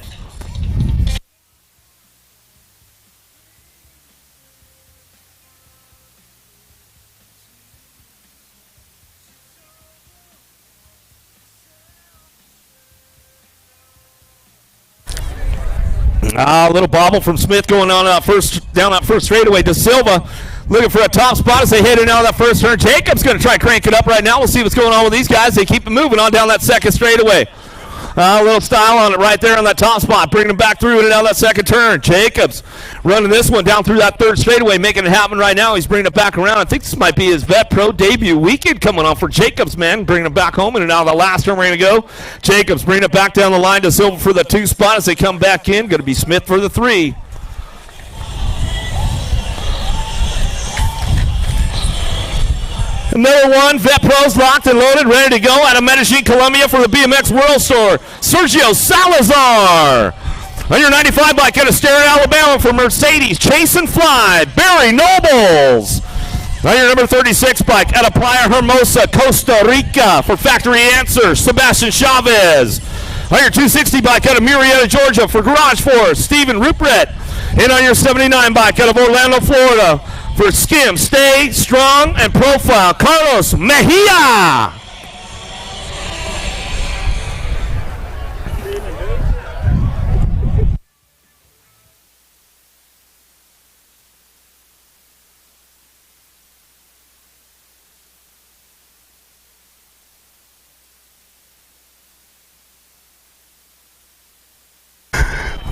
A little bobble from Smith going on down that first straightaway. Da Silva looking for a top spot as they head in out of that first turn. Jacobs going to try to crank it up right now. We'll see what's going on with these guys. They keep it moving on down that second straightaway. A little style on it right there on that top spot, bringing them back through and out of that second turn. Jacobs running this one down through that third straightaway, making it happen right now. He's bringing it back around. I think this might be his Vet Pro debut weekend coming on for Jacobs, man. Bringing it back home and out of the last turn we're going to go. Jacobs bringing it back down the line to Silva for the 2 spot as they come back in. Going to be Smith for the 3. Another one, Vet Pro's locked and loaded, ready to go out of Medellin, Colombia for the BMX World Store. Sergio Salazar. On your 95 bike out of Stereo, Alabama for Mercedes, Chase and Fly, Barry Nobles. On your number 36 bike out of Playa Hermosa, Costa Rica for Factory Answer, Sebastian Chavez. On your 260 bike out of Murrieta, Georgia for Garage Force, Stephen Rupert. And on your 79 bike out of Orlando, Florida for Skim, Stay Strong and Profile, Carlos Mejia.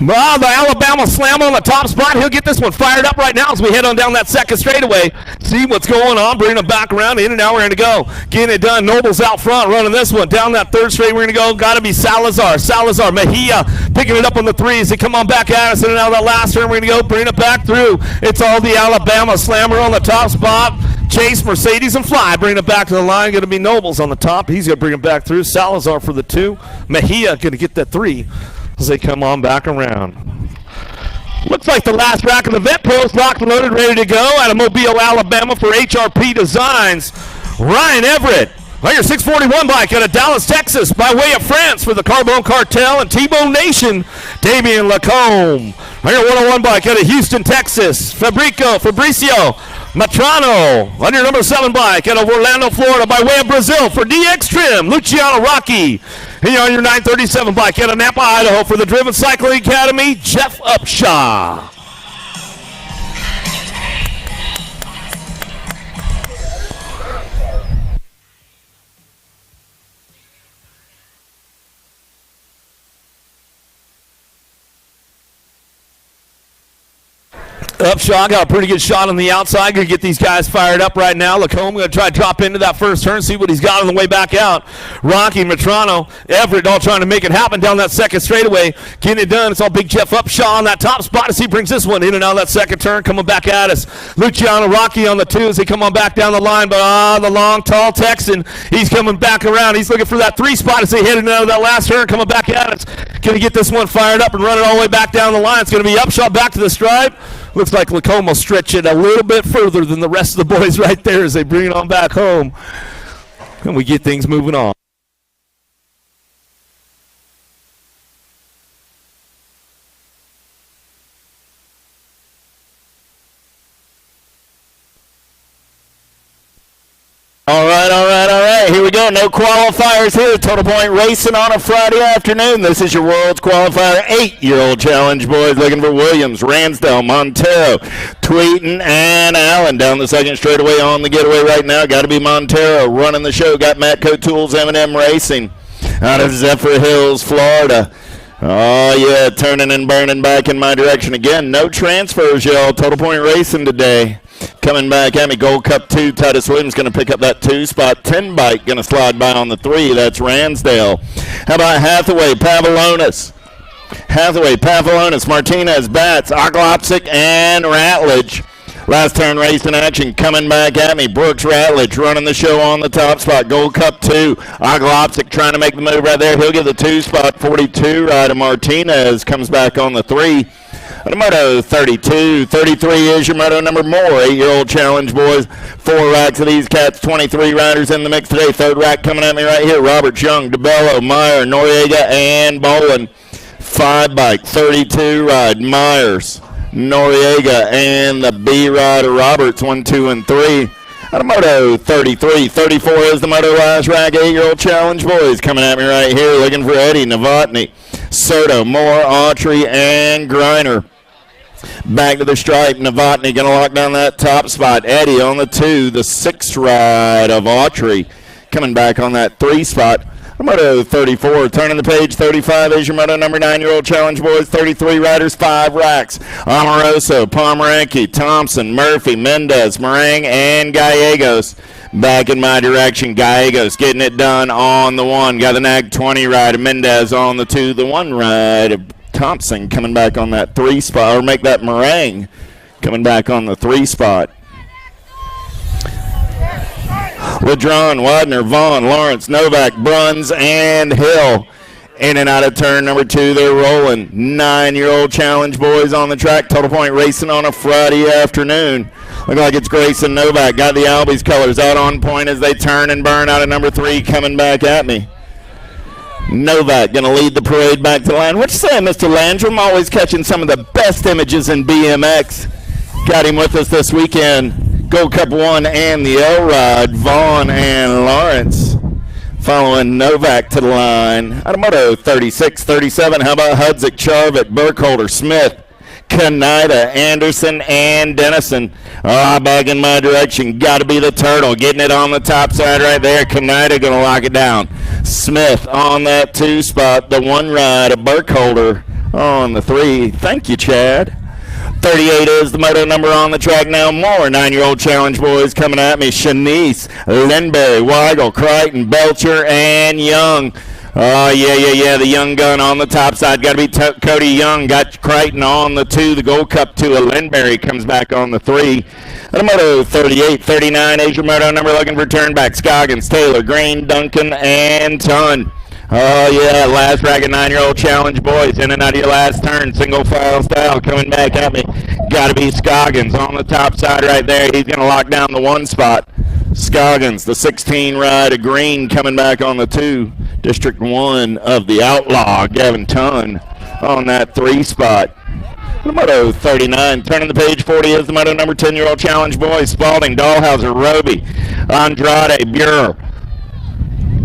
Well, the Alabama Slam on the top spot. He'll get this one fired up right now as we head on down that second straightaway. See what's going on. Bringing it back around. In and out. We're going to go. Getting it done. Noble's out front running this one. Down that third straight. We're going to go. Got to be Salazar. Mejia picking it up on the threes. They come on back at us. In and out of that last turn. We're going to go. Bring it back through. It's all the Alabama Slammer on the top spot. Chase, Mercedes, and Fly. Bringing it back to the line. Going to be Nobles on the top. He's going to bring it back through. Salazar for the 2. Mejia going to get that 3. As they come on back around. Looks like the last rack of the Vet Pros locked and loaded, ready to go out of Mobile, Alabama for HRP Designs. Ryan Everett, on your 641 bike out of Dallas, Texas, by way of France for the Carbone Cartel and T-Bone Nation, Damian Lacombe. On your 101 bike out of Houston, Texas, Fabricio Matrano. On your number 7 bike out of Orlando, Florida, by way of Brazil for DX Trim, Luciano Rocky. And on your 937 bike out of Napa, Idaho for the Driven Cycling Academy, Jeff Upshaw. Upshaw got a pretty good shot on the outside. Going to get these guys fired up right now. Lacombe going to try to drop into that first turn, see what he's got on the way back out. Rocky, Matrano, Everett all trying to make it happen down that second straightaway. Getting it done. It's all Big Jeff Upshaw on that top spot as he brings this one in and out of that second turn. Coming back at us. Luciano Rocky on the 2 as they come on back down the line. But the long, tall Texan, he's coming back around. He's looking for that 3 spot as they head in out of that last turn. Coming back at us. Going to get this one fired up and run it all the way back down the line. It's going to be Upshaw back to the stripe. Looks like Lacombe will stretch it a little bit further than the rest of the boys right there as they bring it on back home. And we get things moving on. All right. Here we go. No qualifiers here. Total Point Racing on a Friday afternoon. This is your World's Qualifier 8-year-old challenge, boys. Looking for Williams, Ransdell, Montero, Tweeton, and Allen down the second straightaway on the getaway right now. Got to be Montero running the show. Got Matco Tools, M&M Racing out of Zephyr Hills, Florida. Oh, yeah, turning and burning back in my direction again. No transfers, y'all. Total Point Racing today. Coming back at me, Gold Cup 2, Titus Williams going to pick up that 2 spot. 10 bike going to slide by on the 3. That's Ransdale. How about Hathaway, Pavlonis, Martinez, Batts, Oglopsic, and Ratledge. Last turn race in action coming back at me. Brooks Ratledge running the show on the top spot. Gold Cup 2. Oglopsic trying to make the move right there. He'll get the 2 spot. 42 Ryder Martinez comes back on the 3. The moto 32. 33 is your moto number more. 8-year-old challenge, boys. 4 racks of these cats. 23 riders in the mix today. 3rd rack coming at me right here. Roberts, Young, DeBello, Meyer, Noriega, and Bolin. 5 bike. 32 ride. Myers, Noriega, and the B rider Roberts. 1, 2, and 3. Moto 33. 34 is the moto last rack. 8-year-old challenge, boys. Coming at me right here. Looking for Eddie, Novotny, Soto, Moore, Autry, and Griner. Back to the stripe. Novotny going to lock down that top spot. Eddie on the 2. The 6th ride of Autry coming back on that 3 spot. Moto 34. Turning the page. 35 is your moto number 9-year-old challenge, boys. 33 riders, 5 racks. Amoroso, Pomeranke, Thompson, Murphy, Mendez, Meringue, and Gallegos. Back in my direction. Gallegos getting it done on the 1. Got the Nag 20 ride. Mendez on the 2. The 1 ride. Thompson coming back on that 3 spot. Or make that Meringue coming back on the 3 spot. Ladron, Widener, Vaughn, Lawrence, Novak, Bruns, and Hill. In and out of turn number 2, they're rolling. 9-year-old challenge, boys, on the track. Total Point Racing on a Friday afternoon. Looking like it's Grayson Novak. Got the Albies colors out on point as they turn and burn out of number 3 coming back at me. Novak going to lead the parade back to the line. What you say, Mr. Landrum? Always catching some of the best images in BMX. Got him with us this weekend. Gold Cup 1 and the L-Ride. Vaughn and Lawrence following Novak to the line. Automoto 36, 37. How about Hudzik, Charvet, Burkholder, Smith, Kaneda, Anderson, and Dennison. Back in my direction. Got to be the Turtle. Getting it on the top side right there. Kaneda going to lock it down. Smith on that 2 spot. The 1 ride of Burkholder on the 3. Thank you, Chad. 38 is the moto number on the track now. More 9-year-old challenge boys coming at me. Shanice, Lindberry, Weigel, Crichton, Belcher, and Young. Oh, yeah. The Young gun on the top side. Got to be Cody Young. Got Crichton on the 2. The Gold Cup 2. Lindberry comes back on the 3. And a moto 38, 39 is your moto number looking for turnback. Scoggins, Taylor, Green, Duncan, and Ton. Oh, yeah, last rack of 9-year-old challenge boys. In and out of your last turn. Single file style coming back at me. Got to be Scoggins on the top side right there. He's going to lock down the 1 spot. Scoggins, the 16 ride of Green coming back on the 2. District 1 of the Outlaw, Gavin Ton on that 3 spot. The moto 39, turning the page 40 is the moto number 10-year-old challenge boys. Spalding, Dahlhauser, Roby, Andrade, Buer,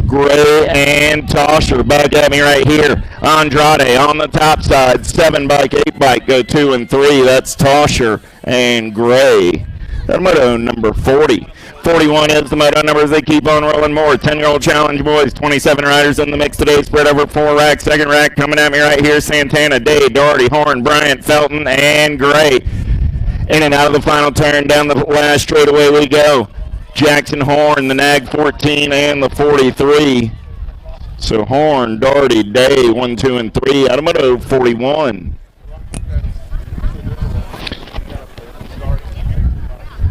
Gray, and Toscher back at me right here. Andrade on the top side, 7 bike, 8 bike, go 2 and 3. That's Toscher and Gray. That moto number 40. 41 is the moto number as they keep on rolling more. 10-year-old challenge boys, 27 riders in the mix today, spread over 4 racks. Second rack coming at me right here. Santana, Day, Doherty, Horn, Bryant, Felton, and Gray. In and out of the final turn, down the last straightaway we go. Jackson, Horn, the Nag 14, and the 43. So Horn, Doherty, Day, 1, 2, and 3. Out of moto 41.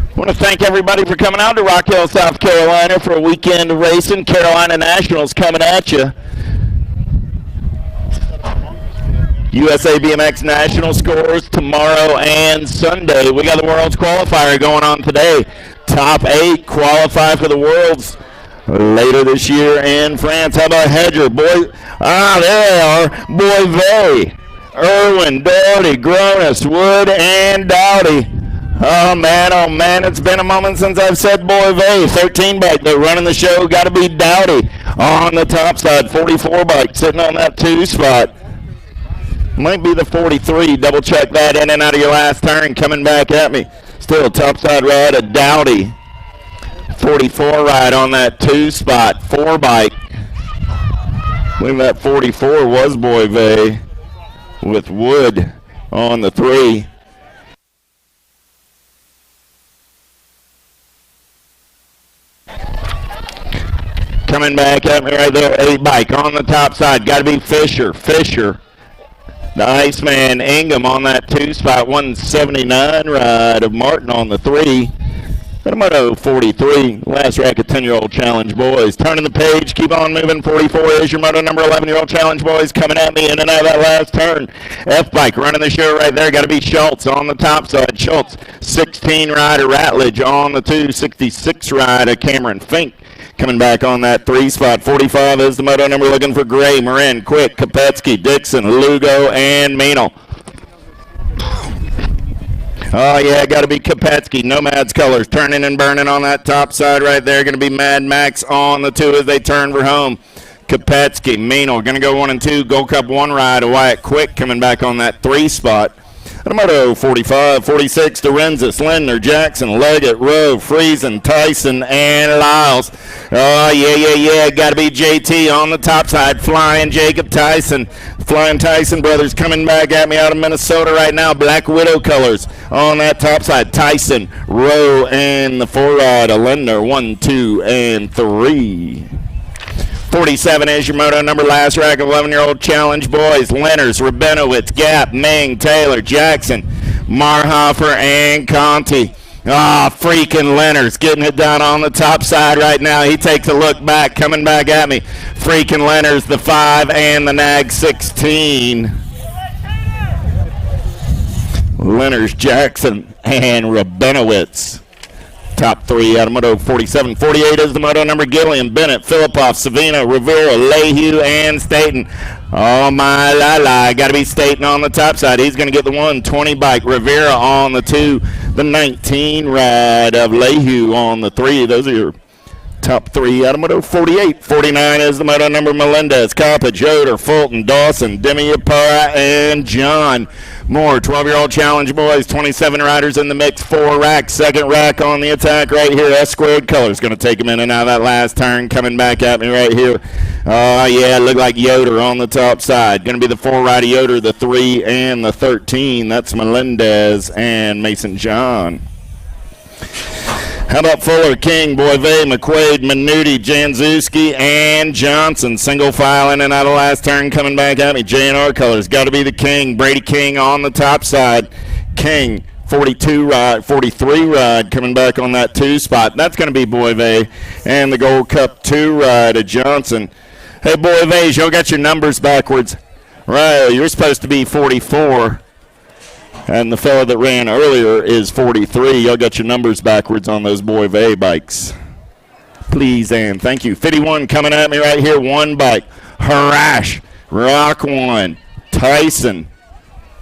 I want to thank everybody for coming out to Rock Hill, South Carolina for a weekend of racing. Carolina Nationals coming at you. USA BMX National scores tomorrow and Sunday. We got the World's Qualifier going on today. Top 8 qualify for the Worlds later this year in France. How about Hedger? There they are. Boyvet, Irwin, Doherty, Gronis, Wood, and Dowdy. Oh, man, it's been a moment since I've said Boyvet. 13 bike, they're running the show. Got to be Dowdy on the top side. 44 bike, sitting on that 2 spot. Might be the 43. Double check that in and out of your last turn. Coming back at me. Still top side ride of Dowdy. 44 ride on that 2 spot. 4 bike. I believe that 44 was Boyvet with Wood on the 3. Coming back at me right there, 8 bike on the top side. Got to be Fisher. The Iceman, Ingham on that 2 spot. 179 ride of Martin on the 3. Moto 43, last rack of 10-year-old challenge boys. Turning the page, keep on moving. 44 is your moto number 11-year-old challenge boys coming at me in and out of that last turn. F-bike running the show right there. Got to be Schultz on the top side. Schultz, 16 ride of Ratledge on the 2. 66 ride of Cameron Fink. Coming back on that 3 spot. 45 is the moto number looking for Gray, Marin, Quick, Kopetsky, Dixon, Lugo, and Meanel. Oh, yeah, got to be Kopetsky. Nomads colors turning and burning on that top side right there. Going to be Mad Max on the 2 as they turn for home. Kopetsky, Meanel, going to go 1 and 2. Gold Cup 1 ride. Wyatt Quick coming back on that 3 spot. Moto 45, 46, Dorenzis, Lindner, Jackson, Leggett, Rowe, Friesen, Tyson, and Lyles. Oh, yeah. Got to be JT on the top side. Flying Jacob Tyson. Flying Tyson brothers coming back at me out of Minnesota right now. Black Widow colors on that top side. Tyson, Rowe, and the 4 ride of Lindner. 1, 2, and 3. 47 is your moto number, last rack of 11-year-old challenge boys. Lenners, Rabinowitz, Gap, Ming, Taylor, Jackson, Marhofer, and Conti. Freaking Lenners getting it done on the top side right now. He takes a look back, coming back at me. Freaking Lenners, the 5 and the Nag 16. Lenners, Jackson, and Rabinowitz. Top 3 out of moto 47. 48 is the moto number. Gilliam, Bennett, Filipoff, Savino, Rivera, Lehue, and Staten. Oh, my la. Got to be Staten on the top side. He's going to get the 120 bike. Rivera on the 2. The 19 ride of Lehue on the 3. Those are your Top three out of moto 48. 49 is the moto number Melendez, Coppage, Yoder, Fulton, Dawson, Demi Yapara, and John Moore. 12-year-old challenge boys, 27 riders in the mix, 4 racks. Second rack on the attack right here. S squared colors going to take him in and out of that last turn. Coming back at me right here. Yeah, look like Yoder on the top side. Going to be the 4 rider Yoder, the 3 and the 13. That's Melendez and Mason John. How about Fuller, King, Boivay, McQuaid, Minuti, Janzuski, and Johnson? Single file in and out of last turn. Coming back at me. J&R colors. Got to be the King. Brady King on the top side. King, 42 ride, 43 ride. Coming back on that 2 spot. That's going to be Boivay. And the Gold Cup 2 ride of Johnson. Hey, Boivay, y'all got your numbers backwards. Right, you're supposed to be 44. And the fellow that ran earlier is 43. Y'all got your numbers backwards on those Boivay bikes. Please and thank you. 51 coming at me right here. 1 bike. Harash, Rock 1, Tyson,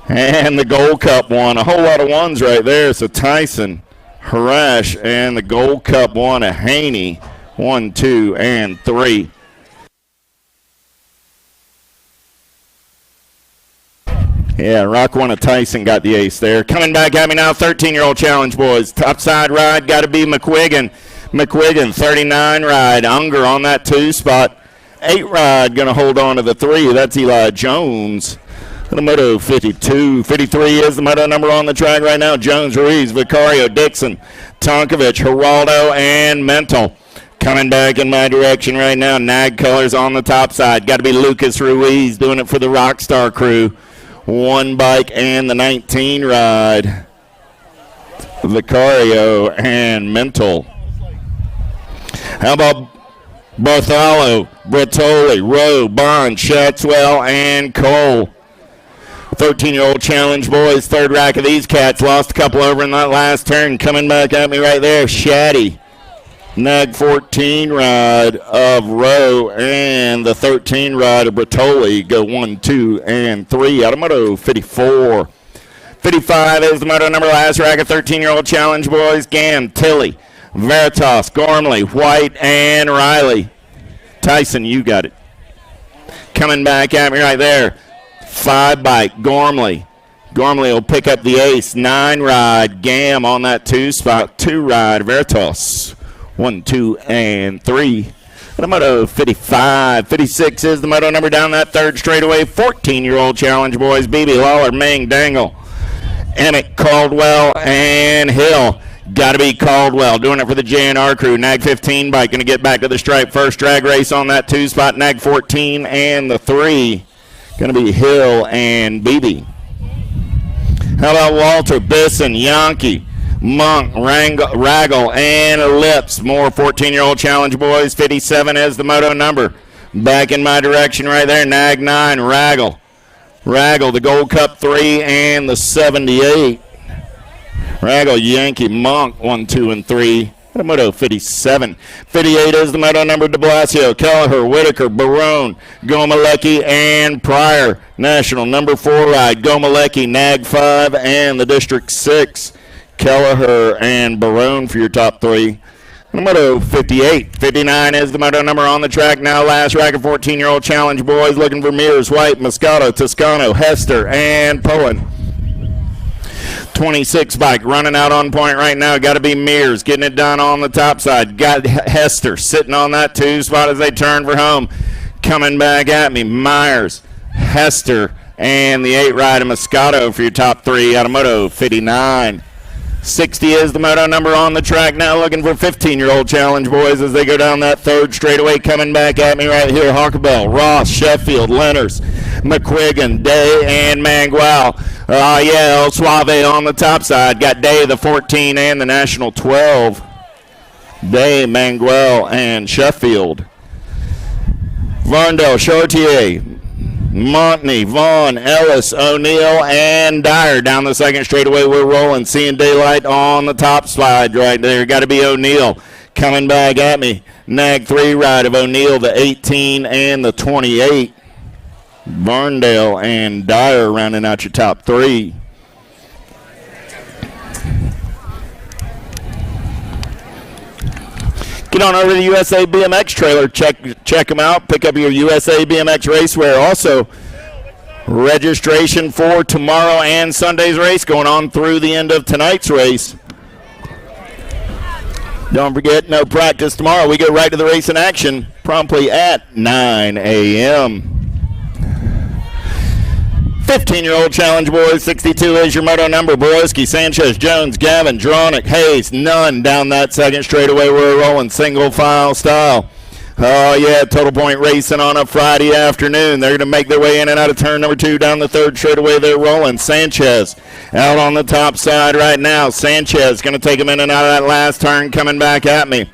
and the Gold Cup 1. A whole lot of 1s right there. So Tyson, Harash, and the Gold Cup 1 of Haney. 1, 2, and 3. Yeah, Rock 1 of Tyson got the ace there. Coming back at me now, 13-year-old challenge boys. Topside ride, got to be McQuiggan. McQuiggan, 39 ride. Unger on that 2 spot. 8 ride, going to hold on to the 3. That's Eli Jones. The moto 52. 53 is the moto number on the track right now. Jones, Ruiz, Vicario, Dixon, Tonkovich, Geraldo, and Mental. Coming back in my direction right now. Nag colors on the top side. Got to be Lucas Ruiz doing it for the Rockstar crew. 1 bike and the 19 ride. Vicario and Mental. How about Bartholo, Bertoli, Rowe, Bond, Shatswell, and Cole? 13-year-old challenge boys. 3rd rack of these cats. Lost a couple over in that last turn. Coming back at me right there. Shaddy. Nag 14 ride of Rowe and the 13 ride of Bertoli go 1, 2, and 3 out of moto 54. 55 is the moto number last rack of 13-year-old challenge boys. Gam, Tilly, Veritas, Gormley, White, and Riley. Tyson, you got it. Coming back at me right there. 5 bike, Gormley. Gormley will pick up the ace. 9 ride, Gam on that 2 spot. 2 ride, Veritas. 1, 2, and 3. The moto 55. 56 is the moto number down that 3rd straightaway. 14-year-old challenge boys. BB Lawler, Ming, Dangle, Emmett, Caldwell, and Hill. Got to be Caldwell doing it for the J&R crew. Nag 15 bike going to get back to the stripe. First drag race on that 2 spot. Nag 14 and the 3. Going to be Hill and BB. How about Walter, Bisson, Yankee, Monk, Raggle, and Lips. More 14-year-old challenge boys. 57 is the moto number. Back in my direction right there. Nag 9, Raggle. Raggle, the Gold Cup 3 and the 78. Raggle, Yankee, Monk, 1, 2, and 3. The moto 57. 58 is the moto number. De Blasio, Kelleher, Whitaker, Barone, Gomalecki, and Pryor. National number 4 ride. Gomalecki, Nag 5, and the District 6. Kelleher and Barone for your top 3. The moto 58. 59 is the moto number on the track now. Last rack of 14-year-old challenge boys looking for Mears, White, Moscato, Toscano, Hester, and Pullen. 26 bike running out on point right now. Got to be Mears getting it done on the top side. Got Hester sitting on that 2 spot as they turn for home. Coming back at me, Myers, Hester, and the 8 ride of Moscato for your top 3 out of moto 59. 60 is the moto number on the track now, looking for 15-year-old challenge boys as they go down that 3rd straightaway. Coming back at me right here, Hawkabell, Ross, Sheffield, Lenners, McQuiggan, Day, and Mangual. Yeah, El Suave on the top side. Got Day, the 14, and the National 12. Day, Mangual, and Sheffield. Varndell, Chartier, Montney, Vaughn, Ellis, O'Neill, and Dyer. Down the 2nd straightaway, we're rolling. Seeing daylight on the top slide right there. Got to be O'Neill. Coming back at me. Nag 3 ride of O'Neill, the 18 and the 28. Varndale and Dyer rounding out your top 3. Get on over to the USA BMX trailer. Check them out. Pick up your USA BMX racewear. Also, registration for tomorrow and Sunday's race going on through the end of tonight's race. Don't forget, no practice tomorrow. We go right to the race in action promptly at 9 a.m. 15-year-old challenge boys, 62 is your moto number. Borowski, Sanchez, Jones, Gavin, Dronick, Hayes, none down that second straightaway. We're rolling single file style. Oh, yeah, total point racing on a Friday afternoon. They're going to make their way in and out of turn number 2 down the third straightaway. They're rolling. Sanchez out on the top side right now. Sanchez going to take him in and out of that last turn, coming back at me.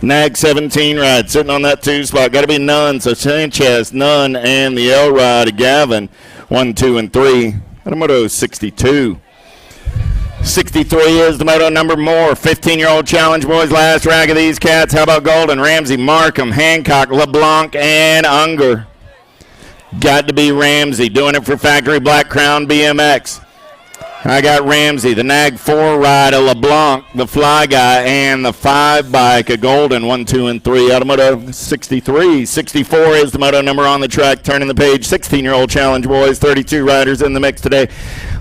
Nag 17 ride sitting on that 2 spot. Got to be none. So Sanchez, none, and the L ride, Gavin. 1, 2, and 3. Moto 62. 63 is the moto number more. 15-year-old challenge boys. Last rag of these cats. How about Golden, Ramsey, Markham, Hancock, LeBlanc, and Unger? Got to be Ramsey. Doing it for Factory Black Crown BMX. I got Ramsey, the Nag 4 ride, a LeBlanc, the Fly Guy, and the 5 bike, a Golden. 1, 2, and 3. Automoto 63. 64 is the moto number on the track. Turning the page. 16-year-old challenge boys. 32 riders in the mix today.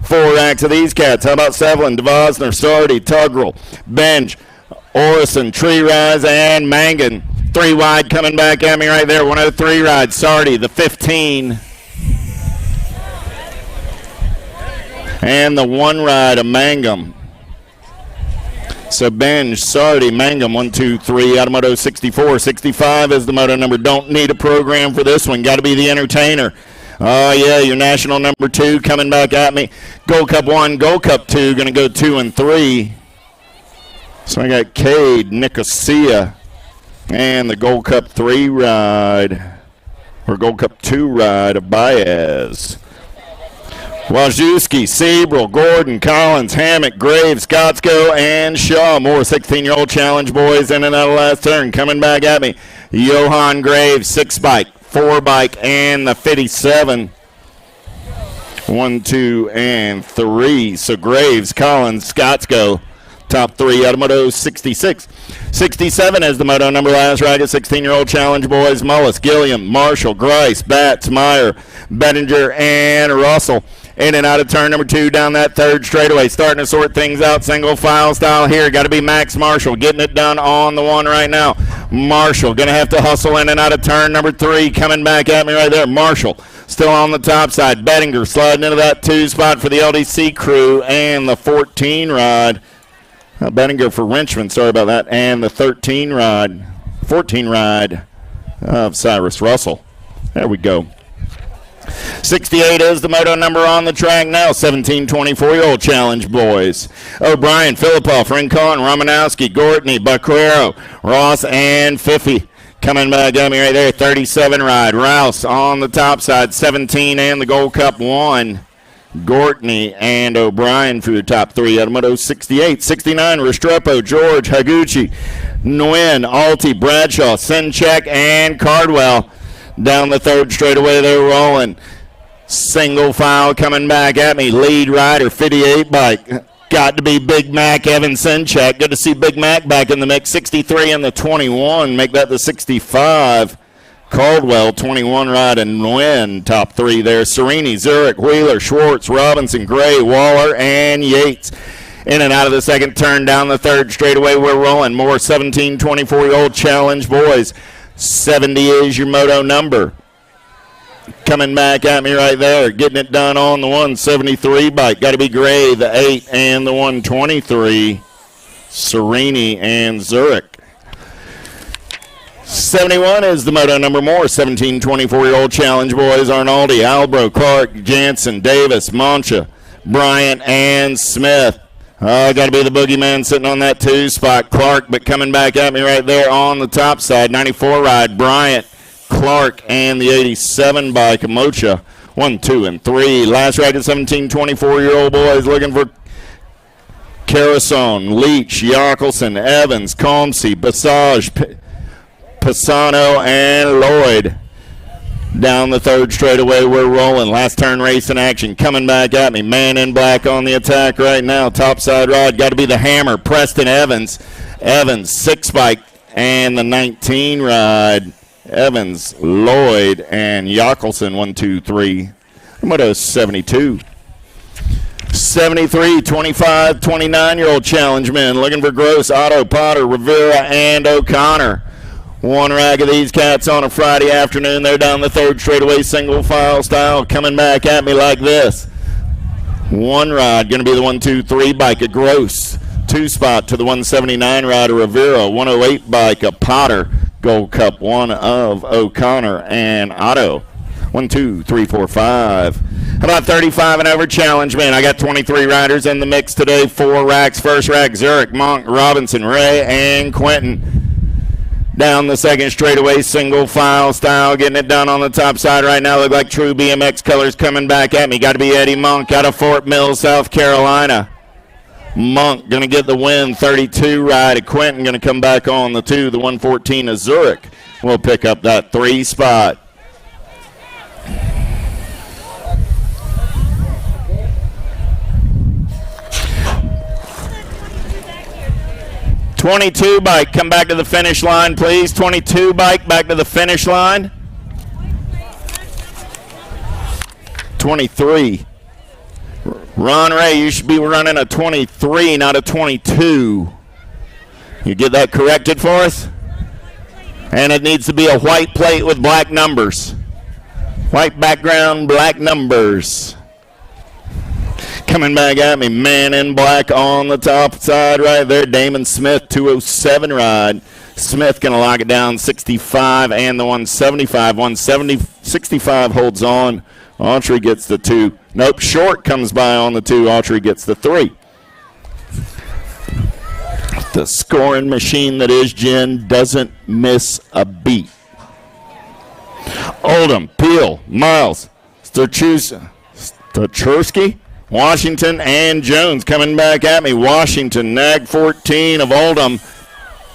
4 racks of these cats. How about Sevlin, DeVosner, Sardi, Tuggerel, Benj, Orison, Tree Rise, and Mangan. 3 wide coming back at me right there. 103 ride. Sardi, the 15. And the 1 ride of Mangum. So Benj, Sardi, Mangum, 1, 2, 3. Automoto 64. 65 is the moto number. Don't need a program for this one. Got to be the entertainer. Oh, yeah, your national number 2 coming back at me. Gold Cup 1, Gold Cup 2, going to go 2 and 3. So I got Cade, Nicosia, and the Gold Cup 3 ride, or Gold Cup 2 ride of Baez. Wajewski, Sebrel, Gordon, Collins, Hammock, Graves, Scottsko, and Shaw. More 16-year-old challenge boys in and out of last turn. Coming back at me. Johan Graves, 6 bike, 4 bike, and the 57. 1, 2, and 3. So Graves, Collins, Scottsko. Top 3, Automoto 66. 67 is the moto number. Last ride of 16-year-old challenge boys. Mullis, Gilliam, Marshall, Grice, Batts, Meyer, Bettinger, and Russell. In and out of turn number 2 down that third straightaway. Starting to sort things out single file style here. Got to be Max Marshall getting it done on the 1 right now. Marshall going to have to hustle in and out of turn number 3. Coming back at me right there. Marshall still on the top side. Bettinger sliding into that 2 spot for the LDC crew and the 14 ride. Bettinger for Wrenchman, sorry about that. And the 14 ride of Cyrus Russell. There we go. 68 is the moto number on the track now. 17, 24-year-old challenge boys. O'Brien, Filipoff, Rincon, Romanowski, Gortney, Baquero, Ross, and Fiffy. Coming back at me right there. 37 ride. Rouse on the top side. 17 and the Gold Cup 1. Gortney and O'Brien for your top 3. Automoto 68. 69, Restrepo, George, Higuchi, Nguyen, Alti, Bradshaw, Sinchek, and Cardwell. Down the third straightaway, they're rolling. Single file coming back at me. Lead rider, 58 bike. Got to be Big Mac, Evan Sinchek. Good to see Big Mac back in the mix. 63 and the 21. Make that the 65. Caldwell, 21 ride, and Nguyen, top 3 there. Serini, Zurich, Wheeler, Schwartz, Robinson, Gray, Waller, and Yates. In and out of the second turn down the third straightaway, we're rolling. More 17, 24-year-old challenge boys. 70 is your moto number. Coming back at me right there. Getting it done on the 173 bike. Got to be Gray, the 8, and the 123. Serini and Zurich. 71 is the moto number more. 17, 24-year-old challenge boys. Arnaldi, Albro, Clark, Jansen, Davis, Mancha, Bryant, and Smith. Got to be the boogeyman sitting on that 2 spot. Clark, but coming back at me right there on the top side. 94 ride. Bryant, Clark, and the 87 bike. Mocha. 1, 2, and 3. Last ride of 17, 24-year-old boys looking for Carasone, Leach, Yockelson, Evans, Comsey, Passage, Pisano, and Lloyd. Down the third straightaway, we're rolling. Last turn race in action. Coming back at me. Man in black on the attack right now. Topside ride. Got to be the hammer. Preston Evans. Evans, 6 bike. And the 19 ride, Evans, Lloyd, and Jockelson, 1, 2, 3. Moto 72. 73, 25, 29-year-old challenge men looking for Gross, Otto, Potter, Rivera, and O'Connor. One rack of these cats on a Friday afternoon. They're down the third straightaway single file style, coming back at me like this. One ride going to be the 1, 2, 3 bike of Gross. Two spot to the 179 ride of Rivera. 108 bike of Potter. Gold Cup 1 of O'Connor and Otto. 1, 2, 3, 4, 5. How about 35 and over challenge men? I got 23 riders in the mix today. 4 racks. First rack, Zurich, Monk, Robinson, Ray, and Quentin. Down the second straightaway, single file style, getting it done on the top side right now. Look like true BMX colors coming back at me. Got to be Eddie Monk out of Fort Mill, South Carolina. Monk going to get the win. 32 ride. Quentin going to come back on the 2. The 114 of Zurich will pick up that 3 spot. '22 bike, come back to the finish line, please. 22 bike, back to the finish line. 23. Ron Ray, you should be running a 23, not a 22. You get that corrected for us? And it needs to be a white plate with black numbers. White background, black numbers. Coming back at me, man in black on the top side right there. Damon Smith, 207 ride. Smith going to lock it down, 65 and the 175. 65 holds on. Autry gets the 2. Nope, Short comes by on the 2. Autry gets the 3. The scoring machine that is Jen doesn't miss a beat. Oldham, Peel, Miles, Stachersky, Washington, and Jones coming back at me. Washington, nag 14 of Oldham.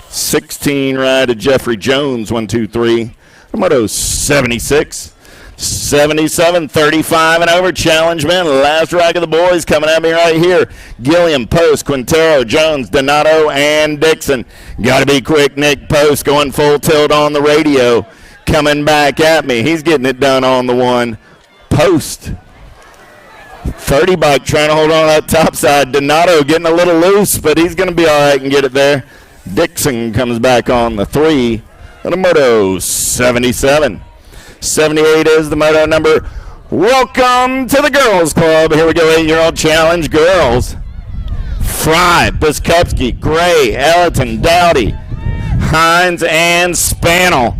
16 ride to Jeffrey Jones, 1, 2, 3. Moto 76. 77, 35 and over challenge men. Last rack of the boys coming at me right here. Gilliam, Post, Quintero, Jones, Donato, and Dixon. Got to be quick. Nick Post going full tilt on the radio. Coming back at me. He's getting it done on the 1. Post. 30 bike trying to hold on that top side. Donato getting a little loose, but he's going to be all right and get it there. Dixon comes back on the 3. And a Moto 77. 78 is the moto number. Welcome to the girls club. Here we go, 8-year-old challenge girls. Fry, Biskupski, Gray, Ellerton, Dowdy, Hines, and Spannel.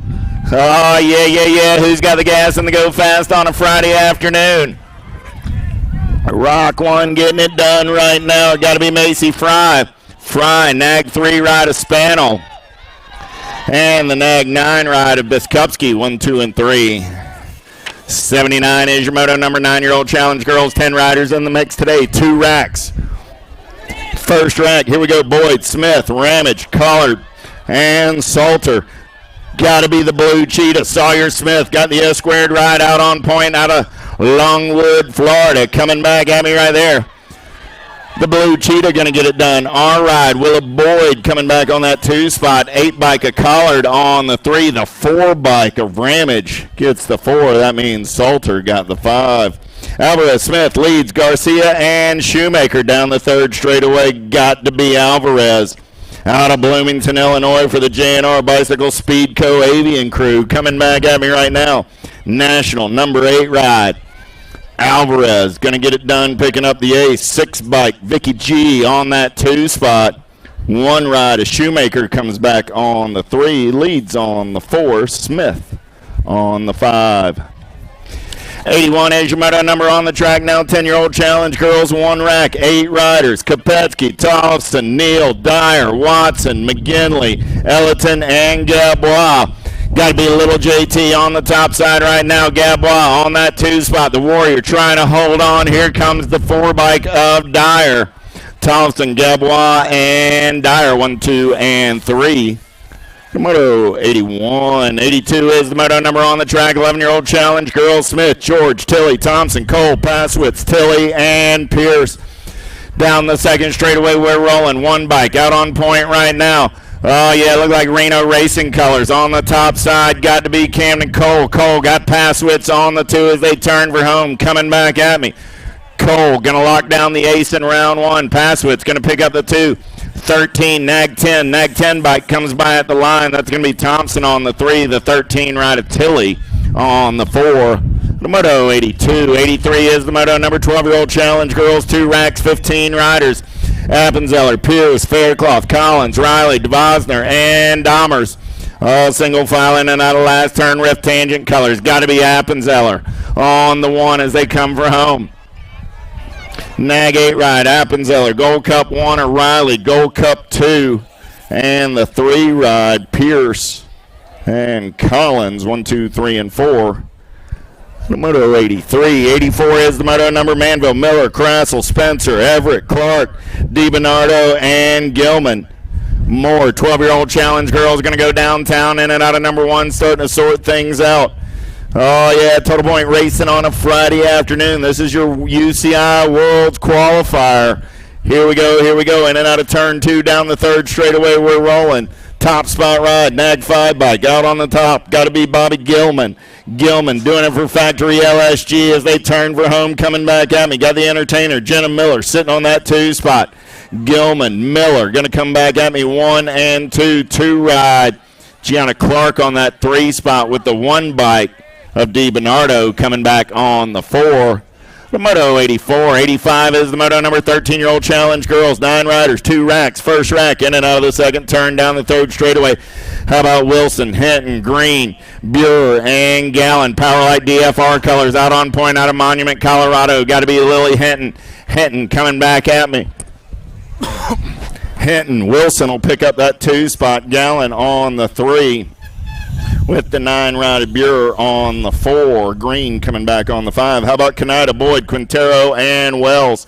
Oh, yeah. Who's got the gas and the go fast on a Friday afternoon? Rock 1 getting it done right now. Got to be Macy Fry. Fry, nag 3 ride of Spannel. And the nag 9 ride of Biskupski, 1, 2, and 3. 79 is your moto number. 9-year-old challenge girls. 10 riders in the mix today. 2 racks. First rack, here we go. Boyd, Smith, Ramage, Collard, and Salter. Got to be the blue cheetah. Sawyer Smith got the S-squared ride out on point out of Longwood, Florida. Coming back at me right there. The blue cheetah going to get it done. Our ride, Willa Boyd coming back on that 2 spot. 8 bike of Collard on the 3. The 4 bike of Ramage gets the 4. That means Salter got the 5. Alvarez Smith leads Garcia and Shoemaker down the 3rd straightaway. Got to be Alvarez. Out of Bloomington, Illinois for the JNR Bicycle Speed Co. Avian crew. Coming back at me right now. National number 8 ride. Alvarez going to get it done picking up the ace. 6 bike, Vicky G on that 2 spot. 1 ride, a Shoemaker comes back on the 3, leads on the 4, Smith on the 5. 81 is your moto number on the track now. 10-year-old challenge girls, 1 rack, 8 riders. Kopetsky, Thompson, Neal, Dyer, Watson, McGinley, Ellerton, and Gabois. Got to be a little JT on the top side right now. Gabois on that 2 spot. The Warrior trying to hold on. Here comes the 4 bike of Dyer. Thompson, Gabois, and Dyer. 1, 2, and 3. Moto 81. 82 is the moto number on the track. 11-year-old challenge girls. Smith, George, Tilley, Thompson, Cole, Passwitz, Tilley, and Pierce. Down the 2nd straightaway, we're rolling. 1 bike out on point right now. Oh, yeah, look like Reno Racing colors. On the top side, got to be Camden Cole. Cole got Passwitz on the 2 as they turn for home. Coming back at me. Cole going to lock down the ace in round 1. Passwitz going to pick up the 2. 13, Nag 10. Nag 10 bike comes by at the line. That's going to be Thompson on the 3. The 13 ride of Tilly on the 4. The Moto 82. 83 is the Moto number 12-year-old challenge girls. 2 racks, 15 riders. Appenzeller, Pierce, Faircloth, Collins, Riley, DeVosner, and Dahmers. All single file in and out of last turn rift tangent colors. Got to be Appenzeller on the 1 as they come for home. Nag 8 ride, Appenzeller, Gold Cup 1 or Riley, Gold Cup 2. And the 3 ride, Pierce and Collins, 1, 2, 3, and 4. The Moto 83. 84 is the Moto number Manville, Miller, Crassel, Spencer, Everett, Clark, DiBernardo, and Gilman. More 12-year-old challenge girls going to go downtown in and out of number 1, starting to sort things out. Oh, yeah, Total Point Racing on a Friday afternoon. This is your UCI World Qualifier. Here we go, in and out of turn 2, down the 3rd straightaway, we're rolling. Top spot ride, Nag 5 bike, out on the top, got to be Bobby Gilman. Gilman doing it for Factory LSG as they turn for home, coming back at me. Got the entertainer, Jenna Miller, sitting on that 2 spot. Gilman, Miller, going to come back at me, 1 and 2, 2 ride. Gianna Clark on that 3 spot with the 1 bike of DiBernardo coming back on the 4. The Moto 84. 85 is the Moto number 13-year-old challenge girls. 9 riders, 2 racks. First rack in and out of the 2nd turn down the 3rd straightaway. How about Wilson, Hinton, Green, Buer, and Gallen. Powerlight DFR colors out on point out of Monument, Colorado. Got to be Lily Hinton. Hinton coming back at me. Hinton. Wilson will pick up that 2 spot. Gallen on the 3. With the 9 ride, Buer on the 4. Green coming back on the 5. How about Kaneda, Boyd, Quintero, and Wells?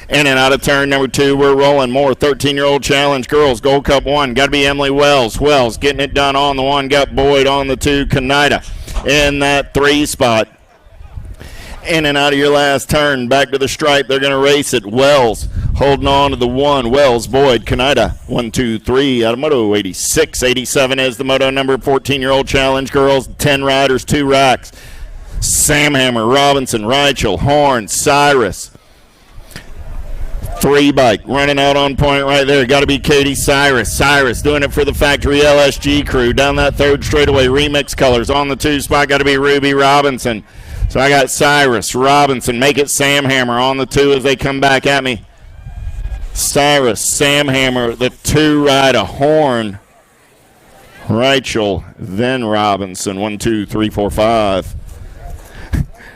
In and out of turn number 2, we're rolling more. 13-year-old challenge girls, Gold Cup 1. Got to be Emily Wells. Wells getting it done on the 1. Got Boyd on the 2. Kaneda in that 3 spot. In and out of your last turn, back to the stripe. They're going to race it. Wells holding on to the 1. Wells, Boyd, Kaneda, 1, 2, 3 out of Moto 86. 87 is the Moto number 14-year-old challenge girls. 10 riders, 2 racks. Samhammer, Robinson, Reichel, Horn, Cyrus. 3 bike running out on point right there. Got to be Katie Cyrus. Cyrus doing it for the Factory LSG crew. Down that 3rd straightaway, remix colors. On the 2 spot, got to be Ruby Robinson. So I got Cyrus, Robinson, make it Samhammer on the 2 as they come back at me. Cyrus, Samhammer, the 2 ride, a Horn. Reichel, then Robinson, 1, 2, 3, 4, 5.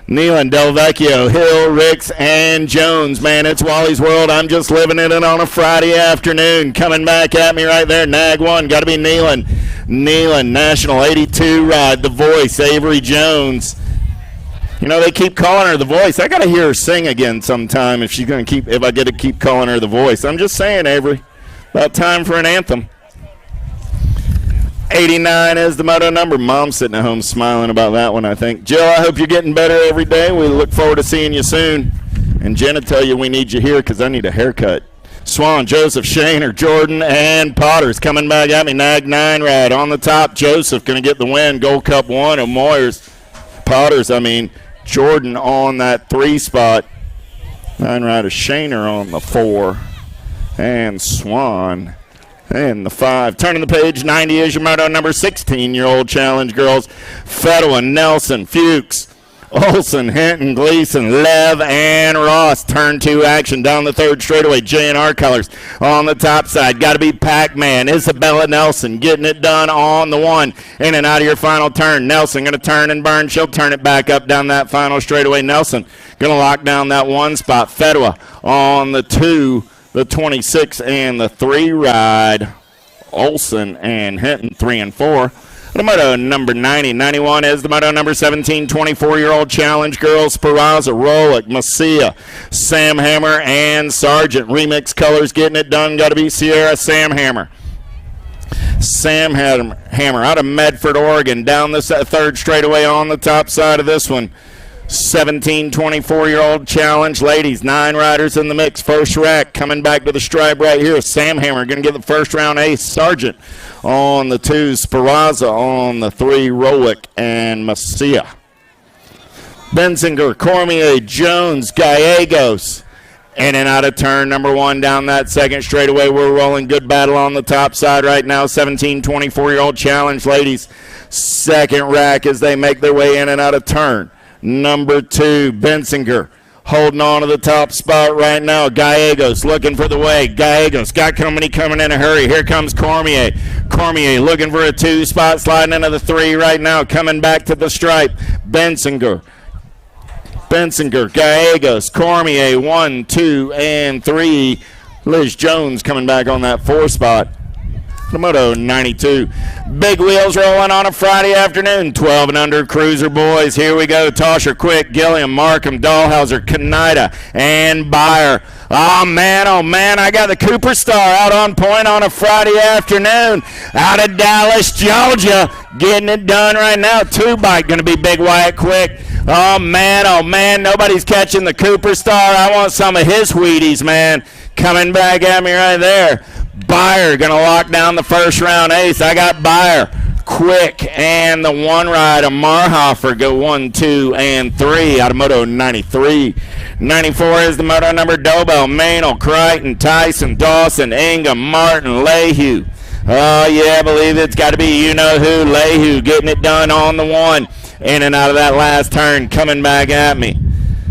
Nealon, Del Vecchio, Hill, Ricks, and Jones. Man, it's Wally's World. I'm just living in it on a Friday afternoon. Coming back at me right there. Nag 1, got to be Nealon. Nealon, National 82 ride, The Voice, Avery Jones. You know, they keep calling her The Voice. I got to hear her sing again sometime if I get to keep calling her The Voice. I'm just saying, Avery. About time for an anthem. 89 is the Moto number. Mom's sitting at home smiling about that one, I think. Jill, I hope you're getting better every day. We look forward to seeing you soon. And Jenna, tell you we need you here because I need a haircut. Swan, Joseph, Shaner, Jordan, and Potters coming back at me. Nag 9 ride on the top. Joseph going to get the win. Gold Cup 1 of Moyers. Jordan on that 3 spot. 9 rider Shaner on the 4. And Swan and the 5. Turning the page, 90 is your Moto number 16-year-old challenge girls. Fedwa, Nelson, Fuchs, Olson, Hinton, Gleason, Lev, and Ross. Turn 2 action down the 3rd straightaway. J&R colors on the top side. Got to be Pac-Man. Isabella Nelson getting it done on the 1. In and out of your final turn. Nelson going to turn and burn. She'll turn it back up down that final straightaway. Nelson going to lock down that 1 spot. Fedwa on the 2, the 26, and the 3 ride. Olson and Hinton, 3 and 4. The Moto number 90. 91 is the Moto number 17, 24-year-old challenge girls. Peraza, Rolick, Macia, Samhammer, and Sargent. Remix colors getting it done. Got to be Sierra Samhammer. Samhammer out of Medford, Oregon. Down the 3rd straightaway on the top side of this one. 17, 24-year-old challenge. Ladies, 9 riders in the mix. First rack coming back to the stripe right here. Sam Hammer going to get the first round ace. Sargent on the 2. Speranza on the 3. Rolick and Macia. Bensinger, Cormier, Jones, Gallegos. In and out of turn number 1 down that second straightaway. We're rolling. Good battle on the top side right now. 17, 24-year-old challenge. Ladies, second rack as they make their way in and out of turn. Number 2, Bensinger, holding on to the top spot right now. Gallegos looking for the way. Gallegos got company coming in a hurry. Here comes Cormier. Cormier looking for a 2 spot, sliding into the 3 right now, coming back to the stripe. Bensinger, Gallegos, Cormier, 1, 2, and 3. Liz Jones coming back on that 4 spot. The Moto 92. Big wheels rolling on a Friday afternoon. 12 and under cruiser boys. Here we go. Tosher, Quick, Gilliam, Markham, Dahlhauser, Kaneda, and Beyer. Oh, man, I got the Cooper Star out on point on a Friday afternoon. Out of Dallas, Georgia. Getting it done right now. 2 bike going to be Big Wyatt Quick. Oh, man, nobody's catching the Cooper Star. I want some of his Wheaties, man. Coming back at me right there. Beyer going to lock down the first round ace. I got Beyer, Quick, and the 1 ride of Marhofer go 1, 2, and 3 out of Moto 93. 94 is the Moto number. Dobell, Maynell, Crichton, Tyson, Dawson, Ingham, Martin, Lehue. Oh, yeah, I believe it's got to be you-know-who. Lehue getting it done on the 1. In and out of that last turn, coming back at me.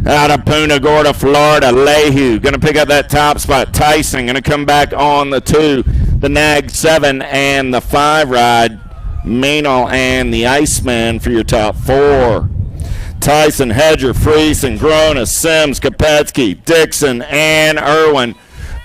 Out of Punta Gorda, Florida, Lehue going to pick up that top spot. Tyson going to come back on the 2, the Nag 7, and the 5 ride. Maynell and the Iceman for your top 4. Tyson, Hedger, Friesen, Grona, Sims, Kopetsky, Dixon, and Irwin.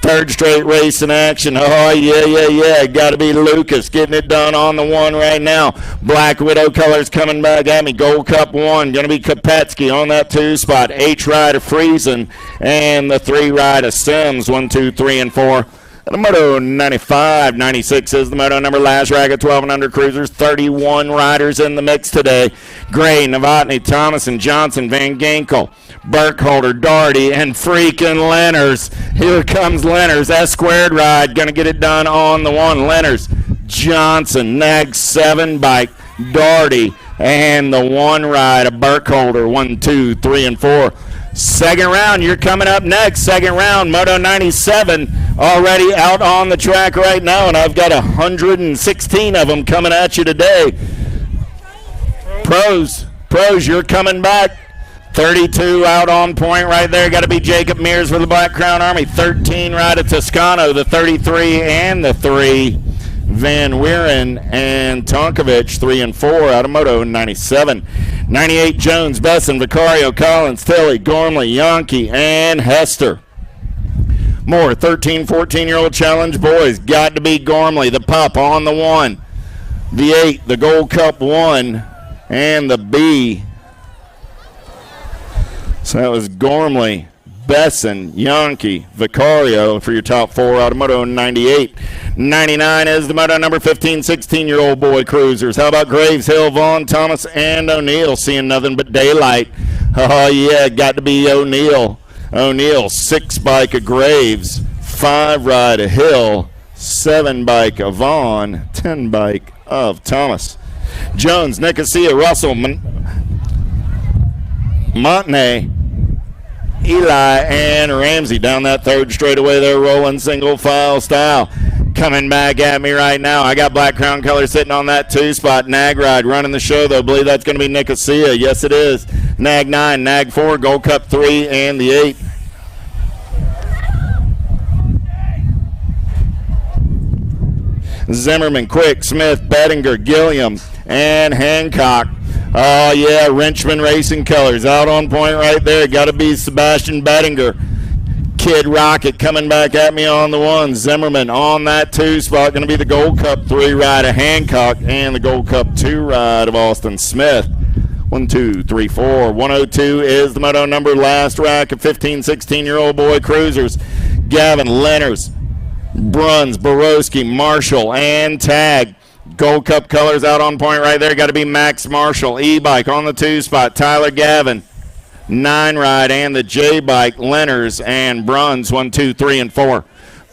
Third straight race in action. Oh, yeah. Got to be Lucas getting it done on the 1 right now. Black Widow colors coming back at me. Gold Cup 1. Going to be Kopetsky on that 2 spot. H ride of Friesen and the 3 ride of Sims. 1, 2, 3, and 4. The Moto 95, 96 is the Moto number. Last rack of 12 and under cruisers. 31 riders in the mix today. Gray, Novotny, Thomas, and Johnson, Van Ginkel, Burkholder, Daugherty, and freaking Lenners. Here comes Lenners. S squared ride. Going to get it done on the 1. Lenners, Johnson, Nag 7 bike, Daugherty, and the 1 ride of Burkholder. 1, 2, 3, and 4. Second round, you're coming up next. Second round, Moto 97 already out on the track right now, and I've got 116 of them coming at you today. Pros, you're coming back. 32 out on point right there. Got to be Jacob Mears for the Black Crown Army. 13 right at Toscano, the 33 and the 3. Van Wieren and Tonkovic, 3 and 4 out of Moto 97. 98 Jones, Besson, Vicario, Collins, Tilley, Gormley, Yankee, and Hester. More 13, 14-year-old challenge boys. Got to be Gormley, the pup on the 1. The 8, the Gold Cup 1, and the B. So that was Gormley, Besson, Yankee, Vicario for your top 4 out of Moto 98. 99 is the Moto number 15, 16-year-old boy cruisers. How about Graves, Hill, Vaughn, Thomas, and O'Neill? Seeing nothing but daylight. Oh, yeah, got to be O'Neill. O'Neill, 6 bike of Graves, 5 ride of Hill, 7 bike of Vaughn, 10 bike of Thomas. Jones, Nicosia, Russell, Montenay, Eli, and Ramsey down that third straightaway. They're rolling single file style. Coming back at me right now. I got Black Crown color sitting on that 2 spot. Nag ride running the show, though. I believe that's going to be Nicosia. Yes, it is. Nag 9, Nag 4, Gold Cup 3, and the 8. Zimmerman, Quick, Smith, Bettinger, Gilliam, and Hancock. Oh, yeah, Wrenchman Racing colors out on point right there. Got to be Sebastian Bettinger. Kid Rocket coming back at me on the 1. Zimmerman on that 2 spot. Going to be the Gold Cup 3 ride of Hancock and the Gold Cup 2 ride of Austin Smith. 1, 2, 3, 4. 102 is the Moto number. Last rack of 15, 16-year-old boy cruisers. Gavin, Lenners, Bruns, Borowski, Marshall, and Tag. Gold Cup colors out on point right there. Got to be Max Marshall. E-bike on the 2 spot. Tyler Gavin. 9 ride, and the J bike, Lenners and Bruns, 1, 2, 3, and 4.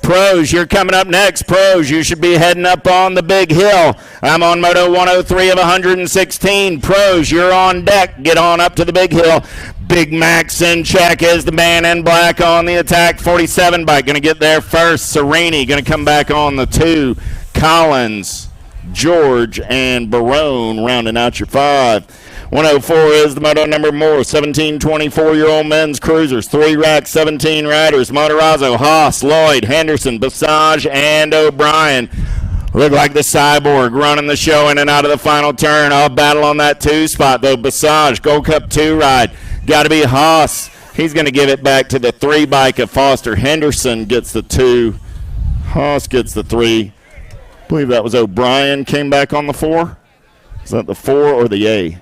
Pros, you're coming up next. Pros, you should be heading up on the big hill. I'm on Moto 103 of 116. Pros, you're on deck. Get on up to the big hill. Big Max in check is the man in black on the attack. 47 bike going to get there first. Serini going to come back on the 2. Collins, George, and Barone rounding out your 5. 104 is the moto number more. 17, 24-year-old men's cruisers. 3 racks, 17 riders. Matarazzo, Haas, Lloyd, Henderson, Basage, and O'Brien. Look like the Cyborg running the show in and out of the final turn. All battle on that 2 spot, though. Basage, Gold Cup 2 ride. Got to be Haas. He's going to give it back to the 3 bike of Foster. Henderson gets the 2. Haas gets the 3. I believe that was O'Brien came back on the 4. Is that the 4 or the A?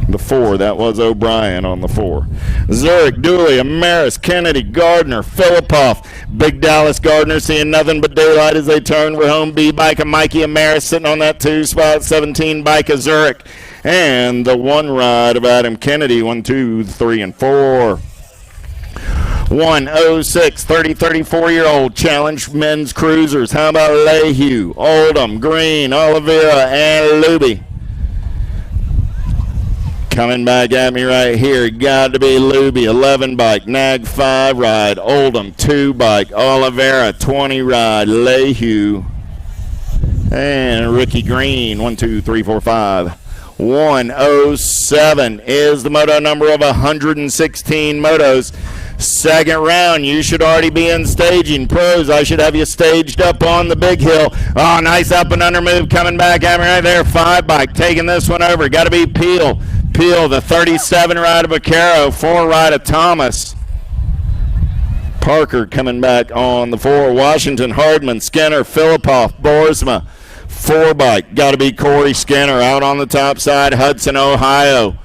The 4, that was O'Brien on the 4. Zurich, Dooley, Amaris, Kennedy, Gardner, Filipoff. Big Dallas Gardner seeing nothing but daylight as they turn for home. B-bike of Mikey Amaris sitting on that 2 spot. 17 bike of Zurich. And the 1 ride of Adam Kennedy, 1, 2, 3, and 4. 106, 30, 34-year-old challenge men's cruisers. How about Lehue, Oldham, Green, Oliveira, and Luby? Coming back at me right here, got to be Luby, 11 bike, Nag 5 ride, Oldham 2 bike, Oliveira 20 ride, Lehue, and Ricky Green, 1, 2, 3, 4, 5. 107 is the moto number of 116 motos. Second round, you should already be in staging. Pros, I should have you staged up on the big hill. Oh, nice up and under move coming back at me right there. 5 bike taking this one over. Got to be Peel. Peel, the 37 ride of Vaquero, 4 ride of Thomas. Parker coming back on the 4. Washington, Hardman, Skinner, Filipoff, Boersma. 4 bike, got to be Corey Skinner out on the top side. Hudson, Ohio.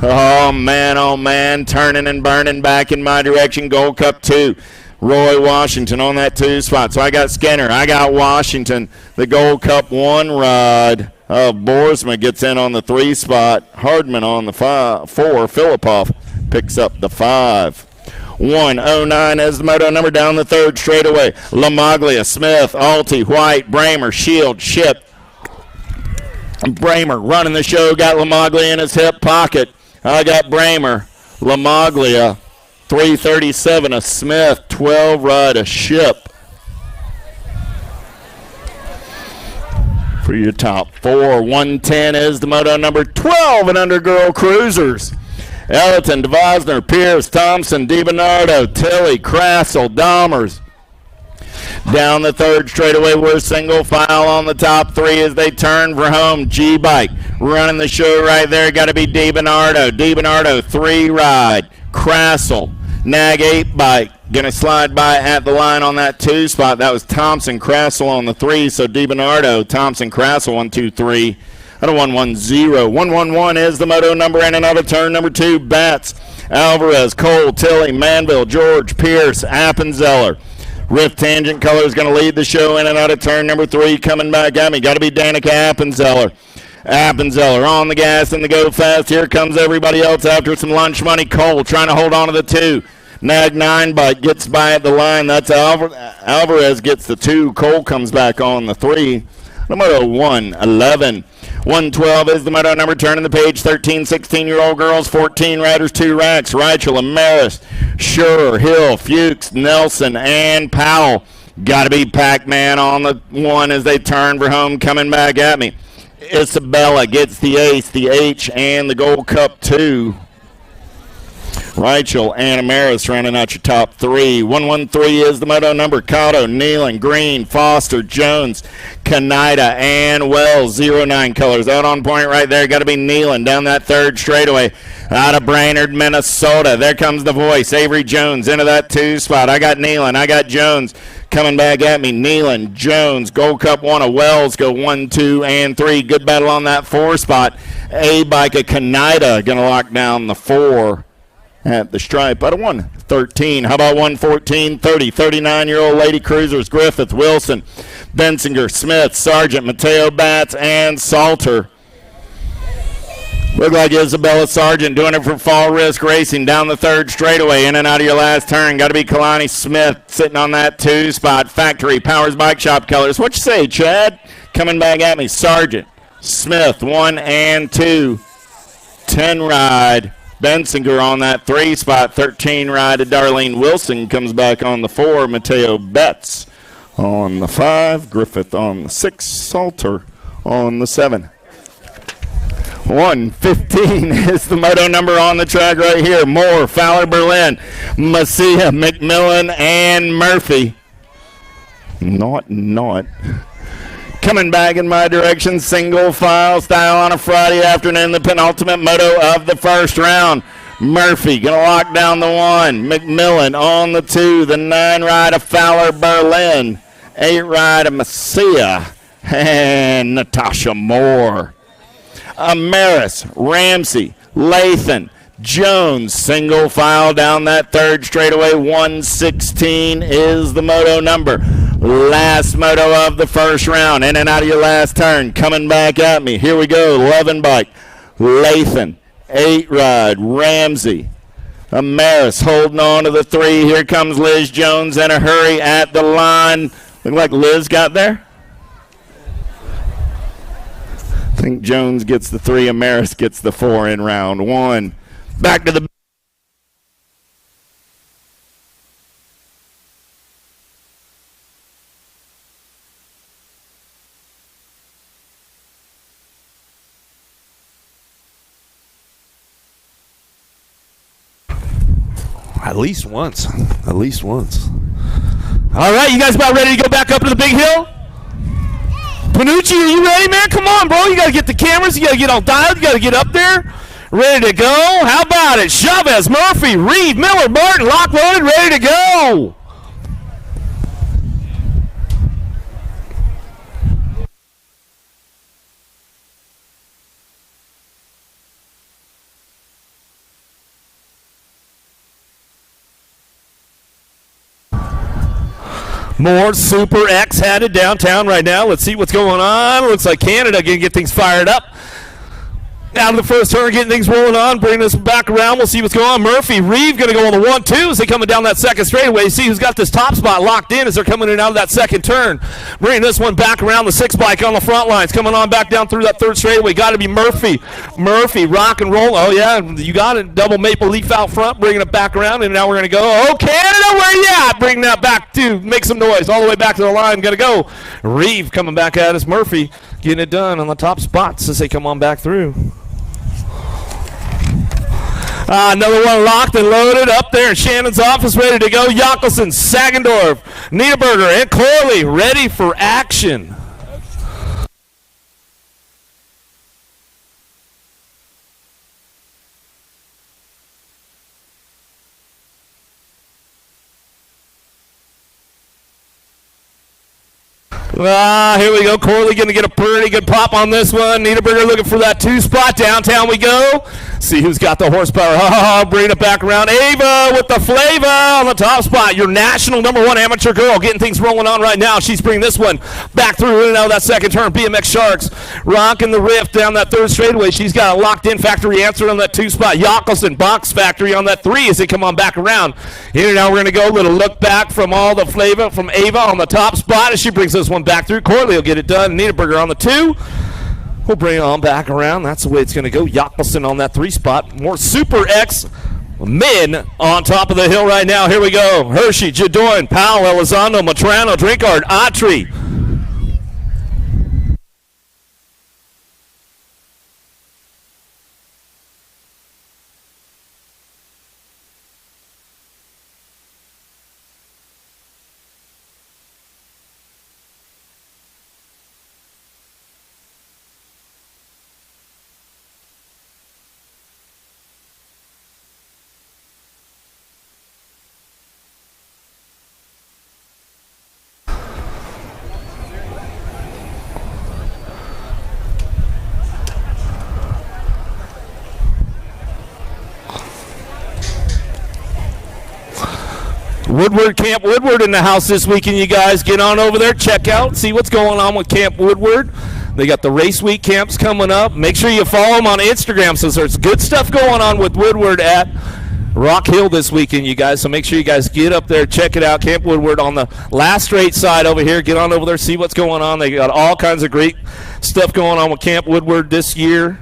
Oh, man, turning and burning back in my direction. Gold Cup 2. Roy Washington on that 2 spot. So I got Skinner. I got Washington. The Gold Cup 1 ride. Boersma gets in on the 3 spot. Hardman on the 4. Filipoff picks up the 5. 109 as the moto number down the 3rd straightaway. LaMaglia, Smith, Alty, White, Bramer, Shield, Ship. Bramer running the show. Got LaMaglia in his hip pocket. I got Bramer, LaMaglia, 337 a Smith, 12 ride a Ship. For your top 4, 110 is the moto number 12 and under girl cruisers. Ellerton, DeVosner, Pierce, Thompson, DiBernardo, Tilley, Crassel, Dahmers. Down the 3rd straightaway, we're single file on the top 3 as they turn for home. G-Bike running the show right there. Got to be DiBernardo. DiBernardo, 3 ride. Crassel, Nag 8 bike. Going to slide by at the line on that 2 spot. That was Thompson, Crassel on the 3. So DiBernardo, Thompson, Crassel, 1, 2, 3. Out of 110. 111 is the moto number and another turn number 2. Batts, Alvarez, Cole, Tilley, Manville, George, Pierce, Appenzeller. Rift Tangent Color is going to lead the show in and out of turn number 3. Coming back at me. Got to be Danica Appenzeller. Appenzeller on the gas and the go fast. Here comes everybody else after some lunch money. Cole trying to hold on to the 2. Nag 9 bike gets by at the line. That's Alvarez gets the 2. Cole comes back on the 3. Number 111. 112 is the moto number turning the page. 13, 16-year-old girls, 14 riders, 2 racks. Rachel, Amaris, Schurer, Hill, Fuchs, Nelson, and Powell. Got to be Pac-Man on the 1 as they turn for home. Coming back at me. Isabella gets the ace, the H, and the Gold Cup 2. Rachel and Amaris rounding out your top 3. 113 is the moto number. Cotto, Nealon, Green, Foster, Jones, Kaneda, and Wells. 09 colors out on point right there. Got to be Nealon down that 3rd straightaway. Out of Brainerd, Minnesota. There comes the voice. Avery Jones into that 2 spot. I got Nealon. I got Jones. Coming back at me, Nealon, Jones, Gold Cup 1 of Wells go 1, 2, and 3. Good battle on that 4 spot. A-bike of Kaneda going to lock down the 4. At the stripe. Out of 113. How about 114? 30, 39-year-old lady cruisers. Griffith, Wilson, Bensinger, Smith, Sargent, Mateo, Batts, and Salter. Look like Isabella Sargent doing it for Fall Risk Racing down the third straightaway, in and out of your last turn. Got to be Kalani Smith sitting on that 2 spot. Factory Powers Bike Shop colors. What you say, Chad? Coming back at me. Sargent, Smith, 1 and 2. 10 ride. Bensinger on that 3 spot. 13 ride to Darlene Wilson. Comes back on the 4. Mateo Betts on the 5. Griffith on the 6. Salter on the 7. 115 is the moto number on the track right here. Moore, Fowler, Berlin, Macia, McMillan, and Murphy. Not. Coming back in my direction, single file style on a Friday afternoon, the penultimate moto of the first round. Murphy going to lock down the 1. McMillan on the 2. The 9 ride of Fowler, Berlin. 8 ride of Macia, and Natasha Moore. Amaris, Ramsey, Lathan, Jones, single file down that third straightaway. 116 is the moto number. Last moto of the first round. In and out of your last turn. Coming back at me. Here we go. 11 bike. Lathan, 8 ride. Ramsey. Amaris holding on to the 3. Here comes Liz Jones in a hurry at the line. Look like Liz got there. I think Jones gets the 3, Amaris gets the 4 in round 1. Back to the At least once. All right, you guys about ready to go back up to the big hill? Panucci, are you ready, man? Come on, bro. You got to get the cameras. You got to get all dialed. You got to get up there. Ready to go? How about it? Chavez, Murphy, Reed, Miller, Barton, lock loaded, ready to go. More Super X headed downtown right now. Let's see what's going on. Looks like Canada going to get things fired up. Out of the first turn, getting things rolling on, bringing us back around. We'll see what's going on. Murphy, Reeve going to go on the 1-2 as they coming down that second straightaway. See who's got this top spot locked in as they're coming in out of that second turn. Bringing this one back around the 6 bike on the front lines. Coming on back down through that third straightaway. Got to be Murphy. Murphy, rock and roll. Oh, yeah, you got it. Double maple leaf out front, bringing it back around. And now we're going to go. Oh, Canada, where you at? Bring that back to make some noise. All the way back to the line. Going to go. Reeve coming back at us. Murphy getting it done on the top spots as they come on back through. Another one locked and loaded up there in Shannon's office, ready to go. Jockelson, Sagendorf, Niederberger, and Corley ready for action. Here we go. Corley going to get a pretty good pop on this one. Niederberger looking for that 2 spot. Downtown we go. See who's got the horsepower. Bring it back around. Ava with the flavor on the top spot. Your national #1 amateur girl getting things rolling on right now. She's bringing this one back through in and out of that second turn. BMX Sharks rocking the rift down that third straightaway. She's got a locked in factory answer on that 2 spot. Jockelson Box Factory on that 3 as they come on back around. Here and now we're going to go. A little look back from all the flavor from Ava on the top spot as she brings this one back through. Corley will get it done. Niederberger on the 2. We'll bring it on back around. That's the way it's going to go. Jockelson on that 3 spot. More Super X men on top of the hill right now. Here we go. Hershey, Jadoin, Powell, Elizondo, Matrano, Drinkard, Autry. Woodward, Camp Woodward in the house this weekend, you guys. Get on over there, check out, see what's going on with Camp Woodward. They got the race week camps coming up. Make sure you follow them on Instagram, so there's good stuff going on with Woodward at Rock Hill this weekend, you guys. So make sure you guys get up there, check it out. Camp Woodward on the last straight side over here. Get on over there, see what's going on. They got all kinds of great stuff going on with Camp Woodward this year.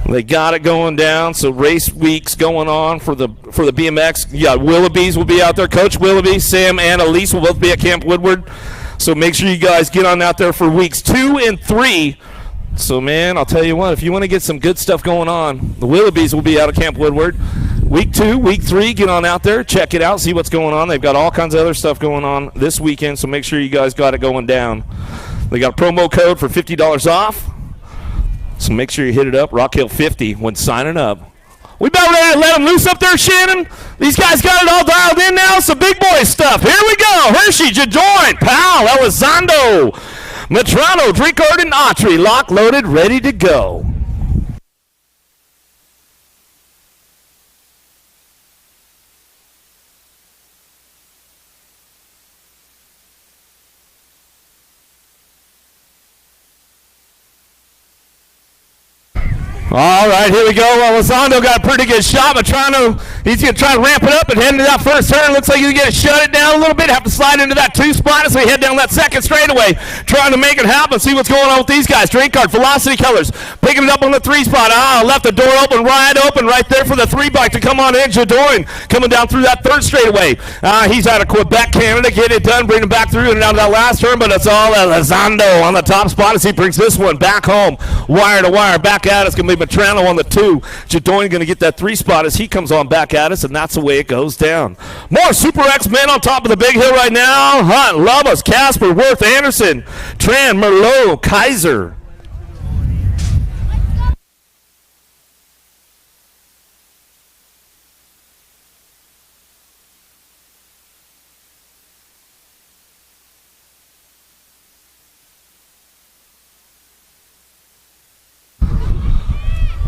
They got it going down, so race weeks going on for the BMX. Yeah, Willoughby's will be out there. Coach Willoughby, Sam, and Elise will both be at Camp Woodward. So make sure you guys get on out there for weeks 2 and 3. So, man, I'll tell you what, if you want to get some good stuff going on, the Willoughbys will be out of Camp Woodward. Week 2, week 3, get on out there, check it out, see what's going on. They've got all kinds of other stuff going on this weekend, so make sure you guys got it going down. They got a promo code for $50 off, so make sure you hit it up, Rock Hill 50, when signing up. We about ready to let them loose up there, Shannon? These guys got it all dialed in now, some big boy stuff. Here we go. Hershey, Jadoin, Powell, Elizondo, Matrano, Drinkard, and Autry, lock, loaded, ready to go. All right, here we go. Elizondo got a pretty good shot. Matrano, he's going to try to ramp it up and head into that first turn. Looks like he's going to shut it down a little bit. Have to slide into that 2 spot as we head down that second straightaway. Trying to make it happen. See what's going on with these guys. Drinkard, Velocity Colors, picking it up on the 3 spot. Left the door open right there for the 3 bike to come on in. Jadoin coming down through that 3rd straightaway. He's out of Quebec, Canada. Get it done. Bring him back through and down to that last turn, but it's all Elizondo on the top spot as he brings this one back home. Wire to wire. Back at us. Going to be Matrano on the 2. Jadoin going to get that 3 spot as he comes on back at us, and that's the way it goes down. More Super X men on top of the big hill right now. Hunt, Lovas, Casper, Worth, Anderson, Tran, Merlot, Kaiser.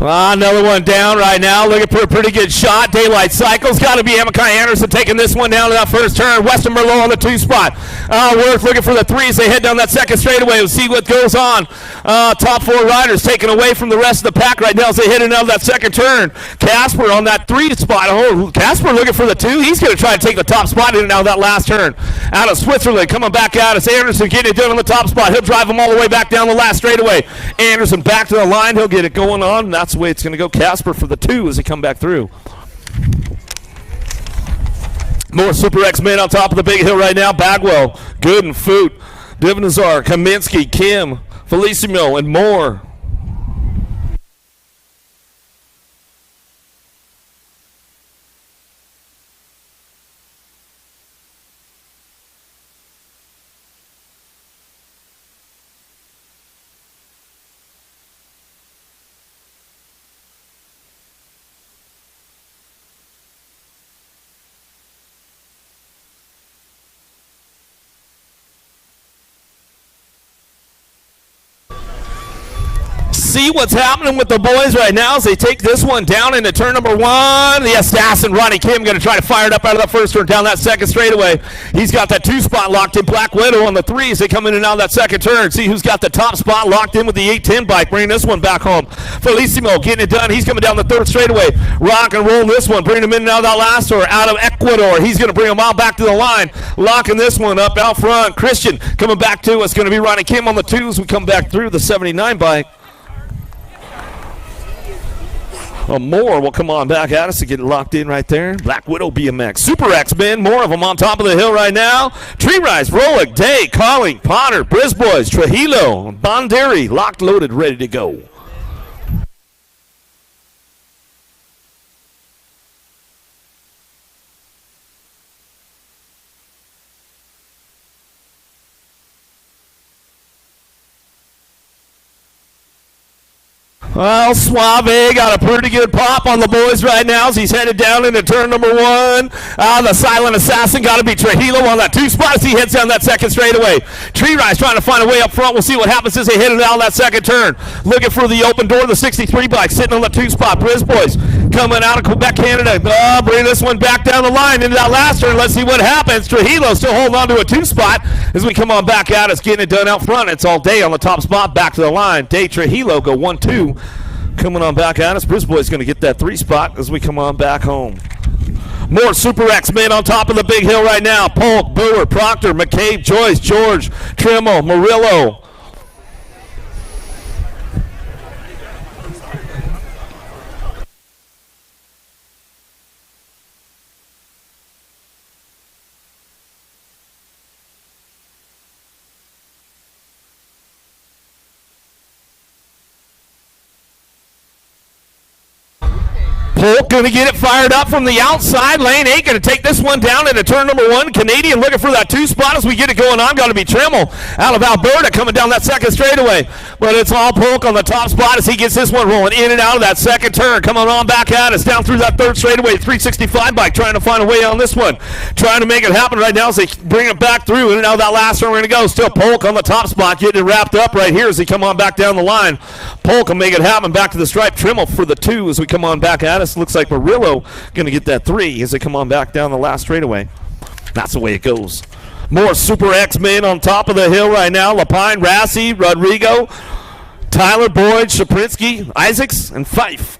Another one down right now, looking for a pretty good shot. Daylight Cycles, got to be Amakai Anderson taking this one down to that first turn. Weston Merlot on the 2 spot. Worth looking for the 3 as they head down that second straightaway. We'll see what goes on. Top 4 riders taken away from the rest of the pack right now as they head into that second turn. Casper on that 3 spot. Oh, Casper looking for the 2. He's going to try to take the top spot in and out of that last turn. Out of Switzerland, coming back out as Anderson getting it done on the top spot. He'll drive him all the way back down the last straightaway. Anderson back to the line. He'll get it going on. That's the way it's going to go. Casper for the 2 as they come back through. More Super X men on top of the big hill right now. Bagwell, Gooden, Foot, Divinazar, Kaminsky, Kim, Felicimo, and more. See what's happening with the boys right now as they take this one down into turn number 1. The assassin Ronnie Kim going to try to fire it up out of that first turn down that second straightaway. He's got that 2 spot locked in. Black Widow on the 3 as they come in and out of that second turn. See who's got the top spot locked in with the 810 bike, bringing this one back home. Felicimo getting it done. He's coming down the 3rd straightaway. Rock and rolling this one, bringing him in and out of that last turn. Out of Ecuador, he's going to bring him out back to the line, locking this one up out front. Christian coming back to us, going to be Ronnie Kim on the 2 as we come back through the 79 bike. Moore will come on back at us to get locked in right there. Black Widow BMX. Super X-Men, more of them on top of the hill right now. Tree Rise, Rolick, Day, Colling, Potter, Brisbois, Trujillo, Bonderi, locked, loaded, ready to go. Well, Suave got a pretty good pop on the boys right now as he's headed down into turn number 1. The silent assassin got to be Trujillo on that 2 spot as he heads down that second straightaway. Tree Rise trying to find a way up front. We'll see what happens as they head down that second turn. Looking for the open door, the 63 bike sitting on the 2 spot. Briz boys coming out of Quebec, Canada. Bring this one back down the line into that last turn. Let's see what happens. Trujillo still holding on to a 2 spot as we come on back out. It's getting it done out front. It's all Day on the top spot. Back to the line. Day Trujillo go 1-2. Coming on back at us. Briz Boy's going to get that 3 spot as we come on back home. More Super X men on top of the big hill right now. Polk, Brewer, Proctor, McCabe, Joyce, George, Trimmel, Murillo. Polk going to get it fired up from the outside. Lane 8 going to take this one down into turn number 1. Canadian looking for that 2 spot as we get it going on. Got to be Trimmel out of Alberta coming down that second straightaway. But it's all Polk on the top spot as he gets this one rolling in and out of that second turn. Coming on back at us down through that third straightaway. 365 bike trying to find a way on this one. Trying to make it happen right now as they bring it back through. In and out of that last turn we're going to go. Still Polk on the top spot getting it wrapped up right here as they come on back down the line. Polk will make it happen back to the stripe. Trimmel for the 2 as we come on back at us. Looks like Murillo going to get that 3 as they come on back down the last straightaway. That's the way it goes. More Super X men on top of the hill right now. Lapine, Rassi, Rodrigo, Tyler, Boyd, Shaprinsky, Isaacs, and Fife.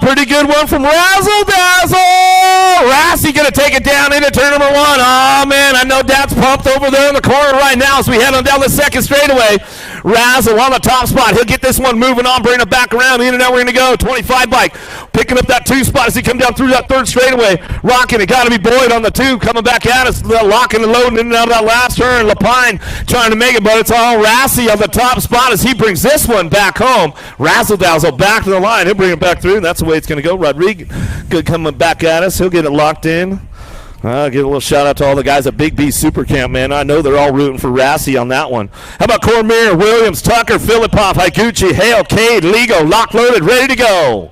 Pretty good one from Razzle Dazzle. Rassi going to take it down into turn number 1. Oh, man, I know Dad's pumped over there in the corner right now as we head on down the second straightaway. Razzle on the top spot. He'll get this one moving on, bring it back around. In and out we're going to go. 25 bike picking up that 2 spot as he come down through that third straightaway. Rocking it. Got to be Boyd on the 2 coming back at us. Locking and loading in and out of that last turn. Lapine trying to make it, but it's all Rassi on the top spot as he brings this one back home. Razzle Dazzle back to the line. He'll bring it back through. That's the way it's going to go. Rodriguez good coming back at us. He'll get it locked in. Give a little shout out to all the guys at Big B Super Camp, man. I know they're all rooting for Rassi on that one. How about Cormier, Williams, Tucker, Filippov, Higuchi, Hale, Cade, Ligo, locked, loaded, ready to go.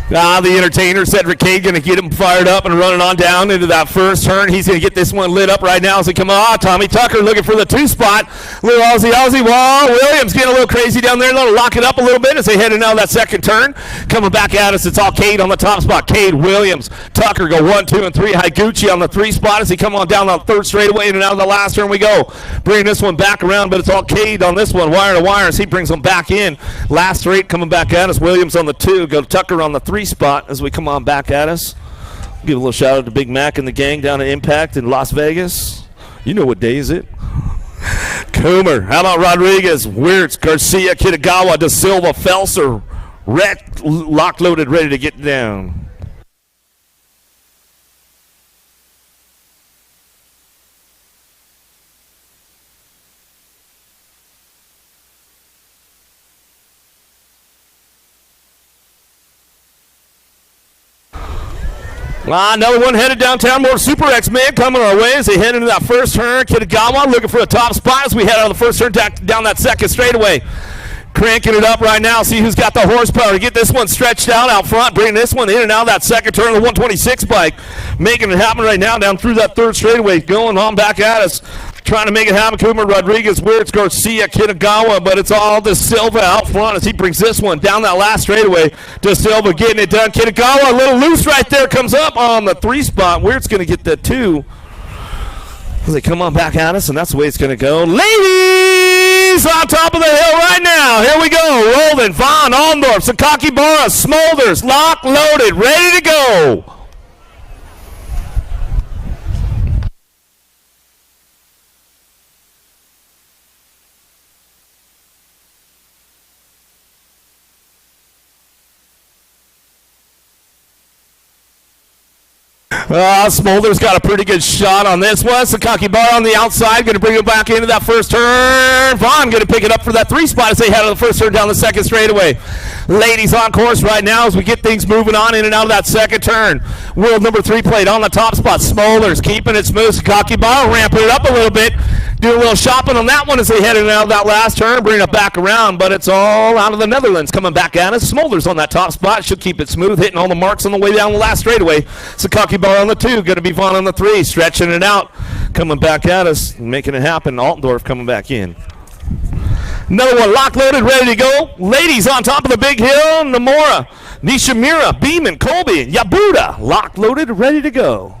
The entertainer, Cedric Cade, going to get him fired up and running on down into that first turn. He's going to get this one lit up right now as they come on. Tommy Tucker looking for the 2 spot. Little Aussie. Whoa, Williams getting a little crazy down there. They'll lock it up a little bit as they head in out of that second turn. Coming back at us, it's all Cade on the top spot. Cade, Williams, Tucker go 1, 2, and 3. Higuchi on the 3 spot as he come on down the third straightaway in and out of the last turn we go. Bringing this one back around, but it's all Cade on this one. Wire to wire as he brings them back in. Last straight coming back at us. Williams on the 2. Go Tucker on the 3 spot as we come on back at us. Give a little shout out to Big Mac and the gang down at Impact in Las Vegas. You know what day is it? Coomer. How about Rodriguez, Wirtz, Garcia, Kitagawa, Da Silva, Felser, locked, loaded, ready to get down. Another one headed downtown. More Super X men coming our way as they head into that first turn. Kitagawa looking for a top spot as we head out of the first turn down that second straightaway. Cranking it up right now. See who's got the horsepower to get this one stretched out front. Bringing this one in and out of that second turn of the 126 bike. Making it happen right now down through that third straightaway. Going on back at us. Trying to make it happen. Coomer, Rodriguez, Wirtz, Garcia, Kitagawa, but it's all Da Silva out front as he brings this one down that last straightaway. Da Silva getting it done. Kitagawa a little loose right there. Comes up on the 3 spot. Wirtz going to get the 2. As they come on back at us, and that's the way it's going to go. Ladies on top of the hill right now. Here we go. Roldan, Vaughn, Allendorf, Sakaki Barra, Smolders, locked, loaded, ready to go. Smolder's got a pretty good shot on this one. Sakaki bar on the outside, going to bring it back into that first turn. Vaughn going to pick it up for that 3 spot as they head on the first turn down the second straightaway. Ladies on course right now as we get things moving on in and out of that second turn. World number 3 plate on the top spot. Smolder's keeping it smooth. Sakaki bar ramping it up a little bit. Doing a little shopping on that one as they head in and out of that last turn. Bring it back around, but it's all out of the Netherlands coming back at us. Smolder's on that top spot. Should keep it smooth, hitting all the marks on the way down the last straightaway. Sakaki bar on the 2. Going to be Vaughn on the 3. Stretching it out. Coming back at us. Making it happen. Altendorf coming back in. Another one locked, loaded, ready to go. Ladies on top of the big hill. Namora, Nishimura, Beeman, Colby, and Yabuda. Locked, loaded, ready to go.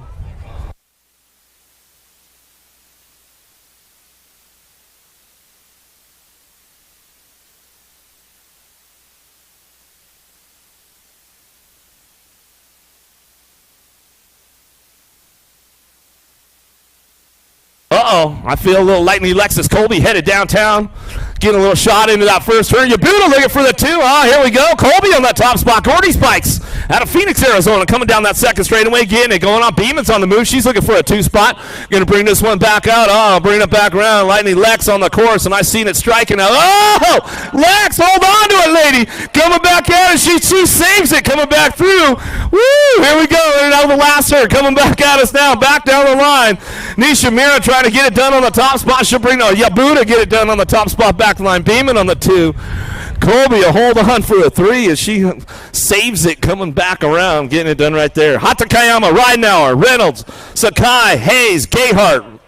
I feel a little lightning Lexus Colby headed downtown. Getting a little shot into that first turn. Yabuda looking for the 2. Here we go. Colby on that top spot. Gordy Spikes out of Phoenix, Arizona. Coming down that second straightaway. Getting it going on. Beeman's on the move. She's looking for a 2 spot. Going to bring this one back out. Bring it back around. Lightning Lex on the course, and I seen it striking out. Lex, hold on to it, lady. Coming back at it. She saves it. Coming back through. Woo! Here we go. In and out of the last turn. Coming back at us now. Back down the line. Nisha Mira trying to get it done on the top spot. She'll bring Yabuda get it done on the top spot. Back line. Beeman on the 2. Colby a hold on for a 3 as she saves it coming back around, getting it done right there. Hatakayama, Ridenauer, Reynolds, Sakai, Hayes, Gayhart.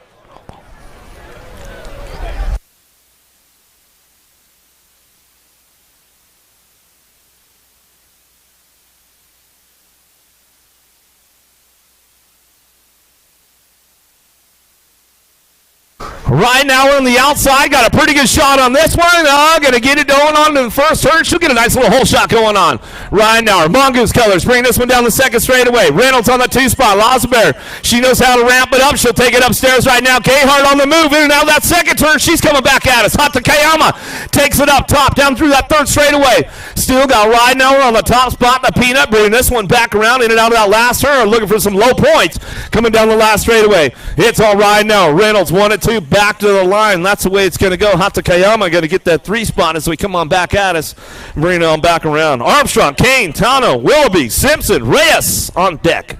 Right now we're on the outside. Got a pretty good shot on this one. Going to get it going on in the first turn. She'll get a nice little hole shot going on. Right now, Mongoose Colors bring this one down the second straightaway. Reynolds on the 2 spot. Losbear, she knows how to ramp it up. She'll take it upstairs right now. Gayhart on the move. In and out of that second turn. She's coming back at us. Hatakayama takes it up top down through that third straightaway. Still got Ridenauer on the top spot. The Peanut bringing this one back around in and out of that last turn. Looking for some low points coming down the last straightaway. It's all Ridenauer. Reynolds 1 and 2. Back to the line. That's the way it's going to go. Hatakayama going to get that 3 spot as we come on back at us. Bring it on back around. Armstrong, Kane, Tano, Willoughby, Simpson, Reyes on deck.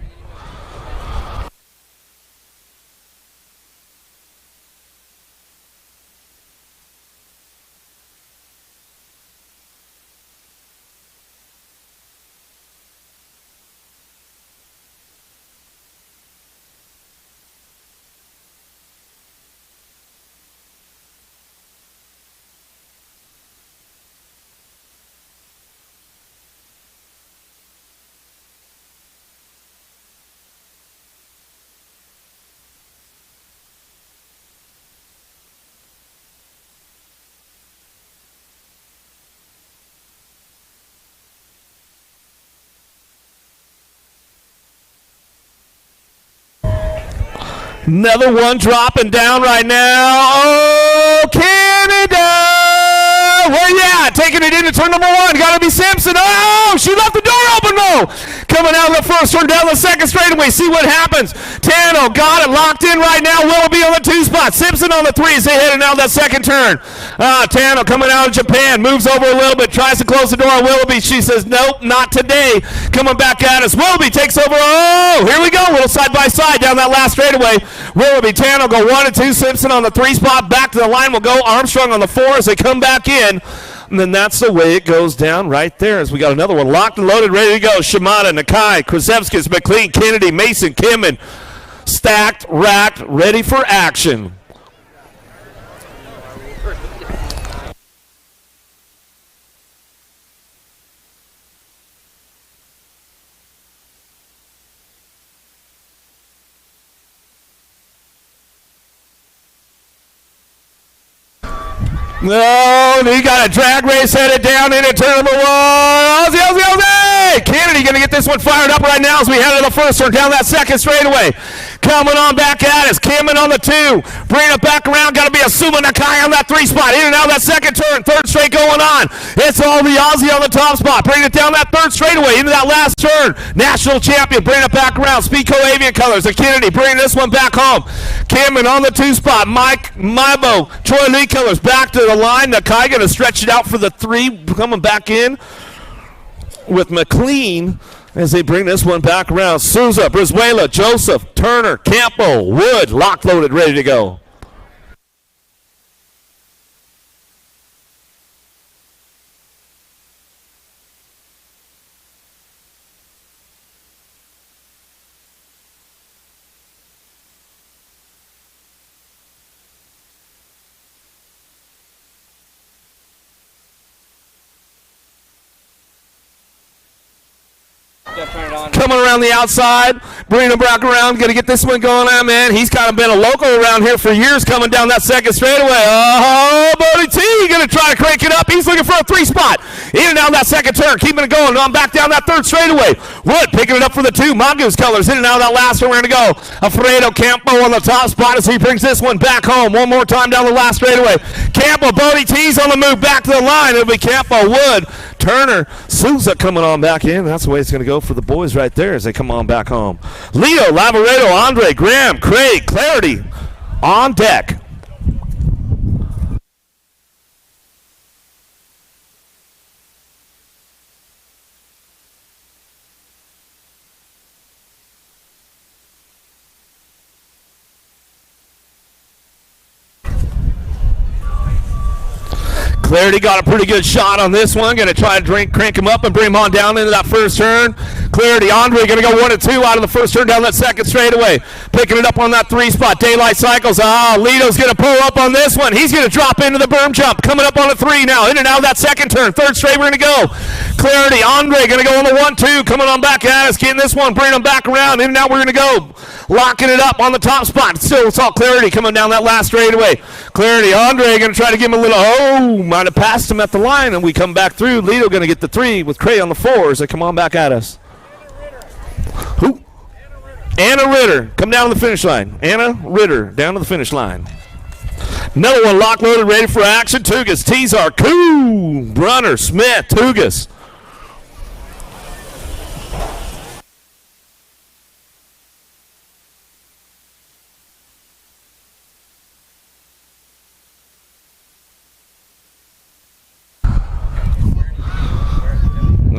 Another one dropping down right now. Oh, Canada! Where you at? Taking it into turn number 1. Got to be Simpson. Oh, she left the door open, though. Coming out of the first turn down the second straightaway. See what happens. Tano got it locked in right now. Willoughby on the 2 spot. Simpson on the 3 as they headed out of that second turn. Tano coming out of Japan. Moves over a little bit. Tries to close the door on Willoughby. She says, nope, not today. Coming back at us. Willoughby takes over. Oh, here we go. A little side by side down that last straightaway. Willoughby, Tano go 1 and 2. Simpson on the 3 spot. Back to the line will go Armstrong on the 4 as they come back in. And then that's the way it goes down right there as we got another one locked and loaded, ready to go. Shimada, Nakai, Krasevskis, McLean, Kennedy, Mason, Kimmin, stacked, racked, ready for action. No, he got a drag race headed down into turn number 1. Ozzy! Kennedy going to get this one fired up right now as we head to the first turn down that second straightaway. coming on back at us. Cameron on the 2. Bring it back around. Got to be a Suma Nakai on that 3 spot. In and out of that second turn. Third straight going on. It's all the Aussie on the top spot. Bring it down that third straightaway into that last turn. National champion. Bring it back around. Speedco Avian Colors. The Kennedy bringing this one back home. Cameron on the 2 spot. Mike Maibo. Troy Lee Colors back to the line. Nakai going to stretch it out for the 3. Coming back in with McLean as they bring this one back around. Souza, Brizuela, Joseph, Turner, Campo, Wood, lock loaded, ready to go. Coming around the outside, bringing him back around, going to get this one going on, man. He's kind of been a local around here for years, coming down that second straightaway. Oh, Bodie T, going to try to crank it up. He's looking for a 3 spot. In and out that second turn, keeping it going. On back down that third straightaway. Wood picking it up for the 2. Mongoose Colors in and out of that last one. We're going to go. Alfredo Campo on the top spot as he brings this one back home. One more time down the last straightaway. Campo, Bodie T's on the move back to the line. It'll be Campo, Wood, Turner, Souza coming on back in. That's the way it's going to go for the boys right there as they come on back home. Leo, Lavaredo, Andre, Graham, Craig, Clarity on deck. Clarity got a pretty good shot on this one. Going to try to crank him up and bring him on down into that first turn. Clarity, Andre going to go 1 and 2 out of the first turn down that second straightaway. Picking it up on that 3 spot. Daylight Cycles. Lito's going to pull up on this one. He's going to drop into the berm jump. Coming up on a 3 now. In and out of that second turn. Third straight we're going to go. Clarity, Andre going to go on the 1-2. Coming on back at us. Getting this one. Bringing him back around. In and out we're going to go. Locking it up on the top spot. Still it's all Clarity coming down that last straightaway. Clarity, Andre going to try to give him a little, might have passed him at the line, and we come back through. Lito going to get the 3 with Cray on the 4 as they come on back at us. Who? Anna Ritter. Come down to the finish line. Anna Ritter down to the finish line. Another one lock loaded, ready for action. Tugas, Tezar, Koo, Brunner, Smith, Tugas.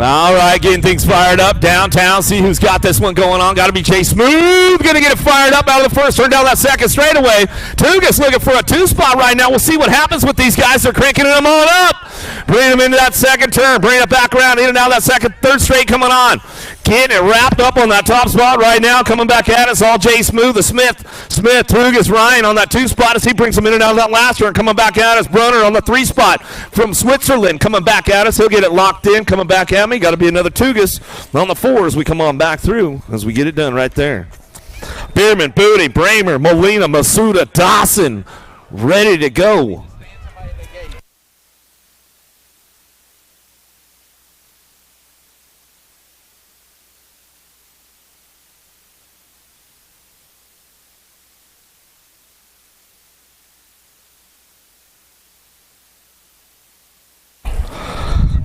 All right, getting things fired up downtown. See who's got this one going on. Got to be Chase Smooth. Going to get it fired up out of the first turn down that second straightaway. Tugas looking for a 2 spot right now. We'll see what happens with these guys. They're cranking them on up. Bring them into that second turn. Bring it back around. In and out of that third straight coming on. Getting it wrapped up on that top spot right now. Coming back at us. All Jay Smooth, the Smith, Tugas, Ryan on that 2 spot as he brings them in and out of that last turn. Coming back at us. Brunner on the 3 spot from Switzerland. Coming back at us. He'll get it locked in. Coming back at me. Got to be another Tugas on the 4 as we come on back through as we get it done right there. Bierman, Booty, Bramer, Molina, Masuda, Dawson ready to go.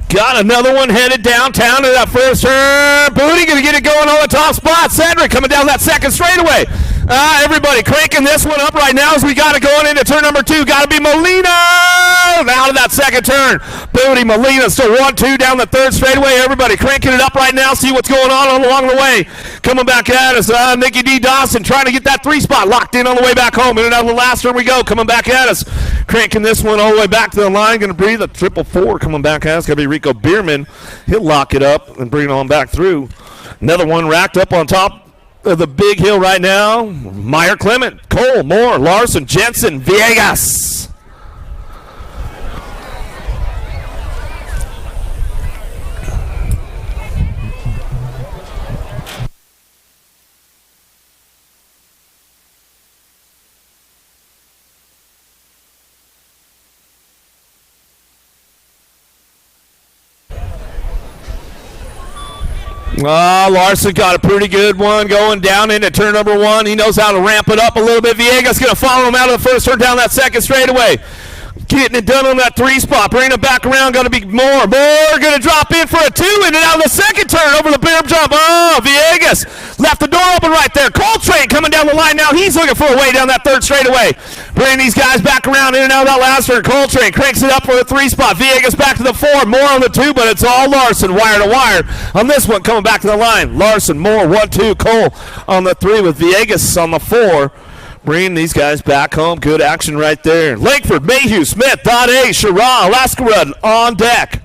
Got another one headed downtown to that first turn. Booty going to get it going on the top spot. Cedric coming down that second straightaway. Everybody cranking this one up right now as we got it going into turn number 2. Got to be Molina out of that second turn. Booty, Molina still 1-2 down the third straightaway. Everybody cranking it up right now. See what's going on along the way. Coming back at us, Nikki D. Dawson trying to get that 3 spot locked in on the way back home. In and out of the last turn we go. Coming back at us. Cranking this one all the way back to the line. Going to breathe a 444 coming back at us. Going to be Rico Bierman. He'll lock it up and bring it on back through. Another one racked up on top of the big hill right now. Meyer, Clement, Cole, Moore, Larson, Jensen, Viegas. Larson got a pretty good one going down into turn number 1. He knows how to ramp it up a little bit. Villegas going to follow him out of the first turn down that second straightaway. Getting it done on that 3 spot. Bringing it back around. Going to be more. Going to drop in for a 2 in and out of the second turn over the bear jump. Villegas left the door open right there. Coltrane coming down the line now. He's looking for a way down that third straightaway. Bringing these guys back around in and out of that last turn. Coltrane cranks it up for the 3 spot. Villegas back to the 4. More on the 2, but it's all Larson wire to wire. On this one, coming back to the line. Larson, Moore, 1-2. Cole on the 3 with Villegas on the 4. Bringing these guys back home. Good action right there. Langford, Mayhew, Smith, Dade, Sherrod, Lascarud on deck.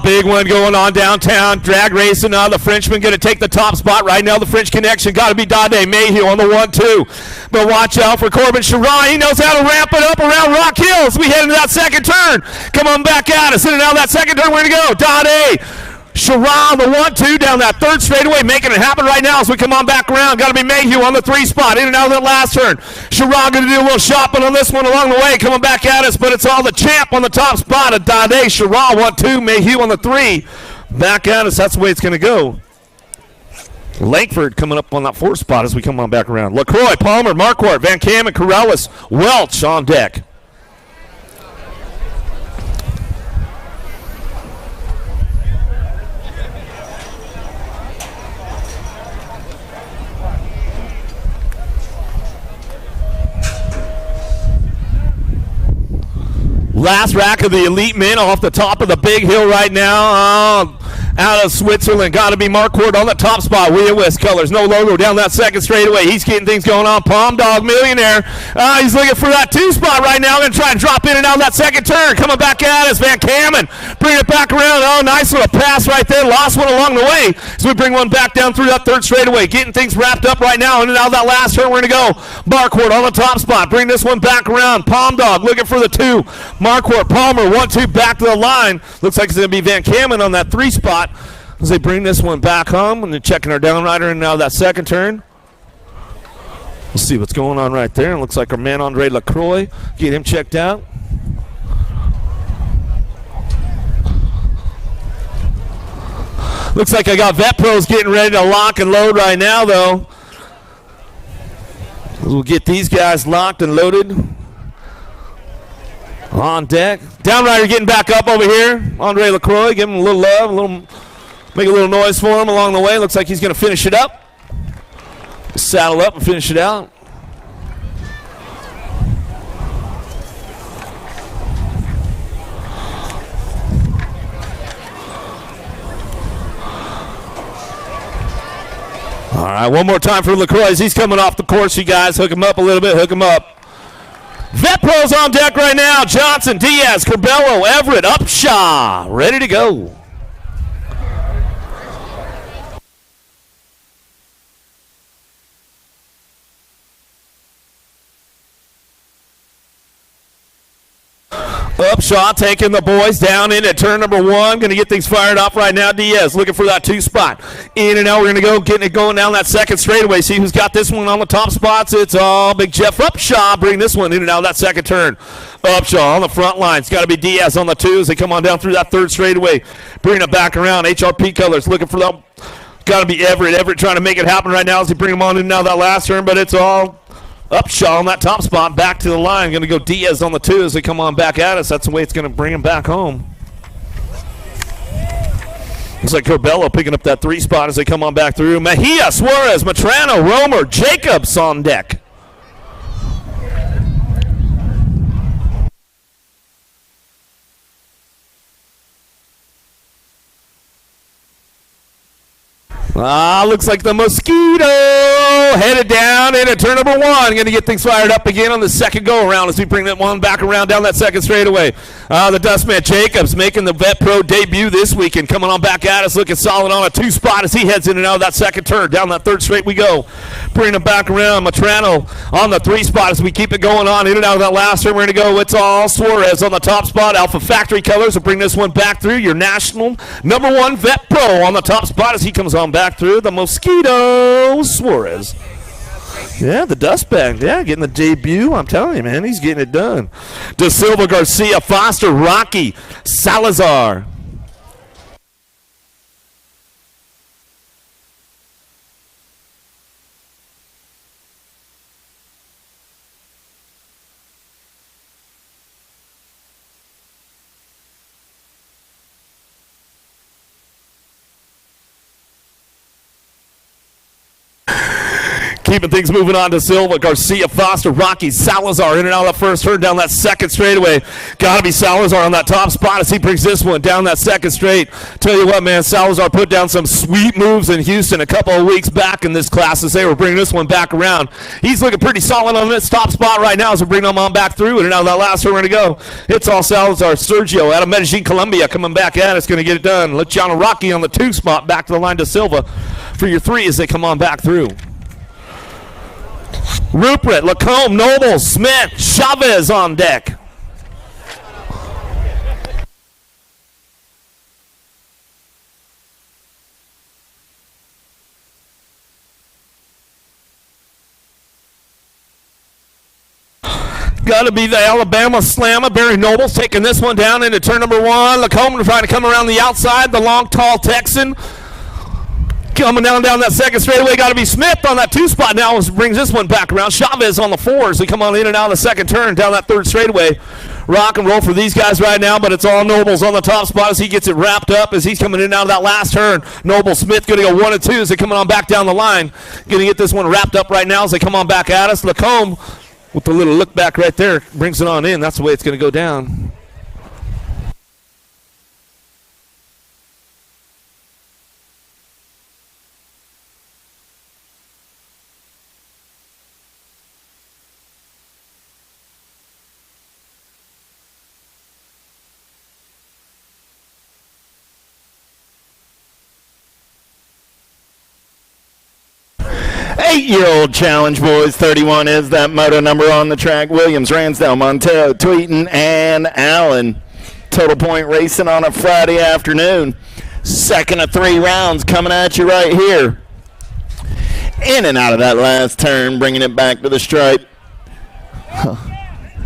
Big one going on downtown. Drag racing. The Frenchman going to take the top spot right now. The French connection got to be Dade Mayhew on the 1-2. But watch out for Corbin Sherrod. He knows how to ramp it up around Rock Hills. We head into that second turn. Come on back at us. In and out of that second turn. We're going to go. Dade. Sherrod, the 1-2 down that third straightaway, making it happen right now as we come on back around. Got to be Mayhew on the 3 spot, in and out of that last turn. Sherrod going to do a little shopping on this one along the way, coming back at us, but it's all the champ on the top spot of Dade. Sherrod 1-2, Mayhew on the 3. Back at us, that's the way it's going to go. Langford coming up on that 4 spot as we come on back around. LaCroix, Palmer, Marquardt, Van Kamen, Corellis, Welch on deck. Last rack of the elite men off the top of the big hill right now. Out of Switzerland. Got to be Marquardt on the top spot. Wheel West colors. No logo down that second straightaway. He's getting things going on. Palm Dog Millionaire. He's looking for that 2 spot right now. Going to try and drop in and out of that second turn. Coming back at us. Van Kamen. Bring it back around. Nice little pass right there. Lost one along the way. So we bring one back down through that third straightaway. Getting things wrapped up right now. In and out of that last turn. We're going to go. Marquardt on the top spot. Bring this one back around. Palm Dog looking for the 2. Marquardt, Palmer, 1-2 back to the line. Looks like it's going to be Van Kamen on that 3 spot as they bring this one back home, and they're checking our downrider in now that second turn. We'll see what's going on right there. It looks like our man Andre LaCroix, get him checked out. Looks like I got Vet Pros getting ready to lock and load right now, though. We'll get these guys locked and loaded. On deck. Downrider getting back up over here. Andre LaCroix, give him a little love, make a little noise for him along the way. Looks like he's going to finish it up. Saddle up and finish it out. All right, one more time for LaCroix as he's coming off the course, you guys. Hook him up a little bit, hook him up. Vet Pros on deck right now. Johnson, Diaz, Corbello, Everett, Upshaw, ready to go. Upshaw taking the boys down in at turn number 1. Going to get things fired off right now. Diaz looking for that 2 spot. In and out. We're going to go getting it going down that second straightaway. See who's got this one on the top spots. It's all Big Jeff Upshaw. Bring this one in and out of that second turn. Upshaw on the front line. It's got to be Diaz on the 2 as they come on down through that third straightaway. Bring it back around. HRP colors looking for that. Got to be Everett. Everett trying to make it happen right now as they bring him on in and out of that last turn, but it's all Upshaw on that top spot, back to the line. Going to go Diaz on the 2 as they come on back at us. That's the way it's going to bring him back home. Looks like Corbello picking up that 3 spot as they come on back through. Mejia, Suarez, Matrano, Romer, Jacobs on deck. Looks like the Mosquito headed down into turn number 1. Going to get things fired up again on the second go-around as we bring that one back around down that second straightaway. The Dustman Jacobs making the Vet Pro debut this week and coming on back at us, looking solid on a 2-spot as he heads in and out of that second turn. Down that third straight we go. Bring him back around. Matrano on the 3-spot as we keep it going on in and out of that last turn. We're going to go. It's all Suarez on the top spot. Alpha Factory Colors will bring this one back through. Your national number 1 Vet Pro on the top spot as he comes on back through. The Mosquito Suarez. Yeah, the Dustbag. Yeah, getting the debut. I'm telling you, man, he's getting it done. Da Silva, Garcia, Foster, Rocky, Salazar. Keeping things moving on to Silva, Garcia, Foster, Rocky, Salazar in and out of the first turn down that second straightaway. Got to be Salazar on that top spot as he brings this one down that second straight. Tell you what, man, Salazar put down some sweet moves in Houston a couple of weeks back in this class as they were bringing this one back around. He's looking pretty solid on this top spot right now as we bring him on back through in and out of that last turn. We're going to go. It's all Salazar. Sergio out of Medellin, Colombia coming back at us, going to get it done. Luciano Rocky on the 2 spot, back to the line to Silva for your 3 as they come on back through. Rupert, Lacombe, Noble, Smith, Chavez on deck. Got to be the Alabama Slammer. Barry Noble's taking this one down into turn number 1. Lacombe trying to come around the outside. The long, tall Texan. Coming down that second straightaway, got to be Smith on that 2 spot now as brings this one back around. Chavez on the 4 as they come on in and out of the second turn down that third straightaway. Rock and roll for these guys right now, but it's all Nobles on the top spot as he gets it wrapped up as he's coming in and out of that last turn. Noble Smith going to go 1 and 2 as they coming on back down the line. Going to get this one wrapped up right now as they come on back at us. Lacombe with the little look back right there brings it on in. That's the way it's going to go down. Eight-year-old challenge, boys. 31 is that moto number on the track. Williams, Ransdell, Montero, Tweeton, and Allen. Total point racing on a Friday afternoon. Second of 3 rounds coming at you right here. In and out of that last turn, bringing it back to the stripe.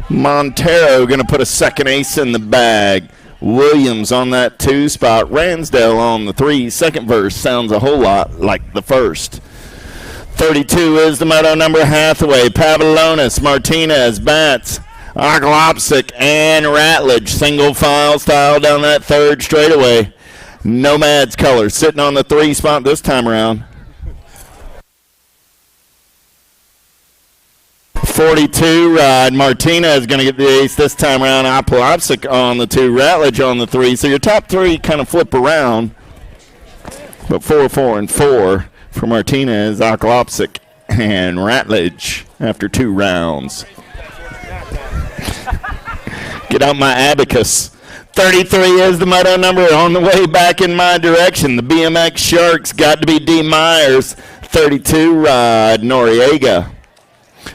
Montero going to put a second ace in the bag. Williams on that 2 spot. Ransdell on the 3. Second verse sounds a whole lot like the first. 32 is the moto number. Hathaway, Pavilonis, Martinez, Batts, Arglopsic, and Ratledge. Single file style down that third straightaway. Nomad's color sitting on the 3 spot this time around. 42 ride. Martinez going to get the ace this time around. Arglopsic on the 2, Ratledge on the 3. So your top 3 kind of flip around. But 4, 4, and 4. For Martinez, Arglopsic, and Ratledge after 2 rounds. Get out my abacus. 33 is the moto number on the way back in my direction. The BMX Sharks got to be D. Myers. 32 ride, Noriega.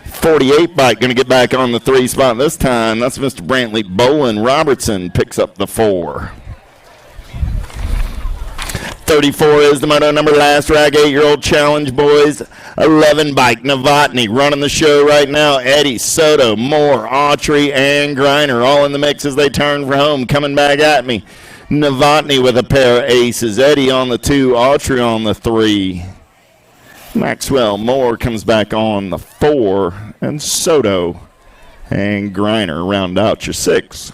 48 bike going to get back on the 3 spot this time. That's Mr. Brantley Bolin. Robertson picks up the 4. 34 is the moto number. Last rag, 8-year-old challenge, boys. 11 bike, Novotny running the show right now. Eddie, Soto, Moore, Autry, and Griner all in the mix as they turn for home. Coming back at me. Novotny with a pair of aces. Eddie on the 2, Autry on the 3. Maxwell Moore comes back on the 4. And Soto and Griner round out your 6.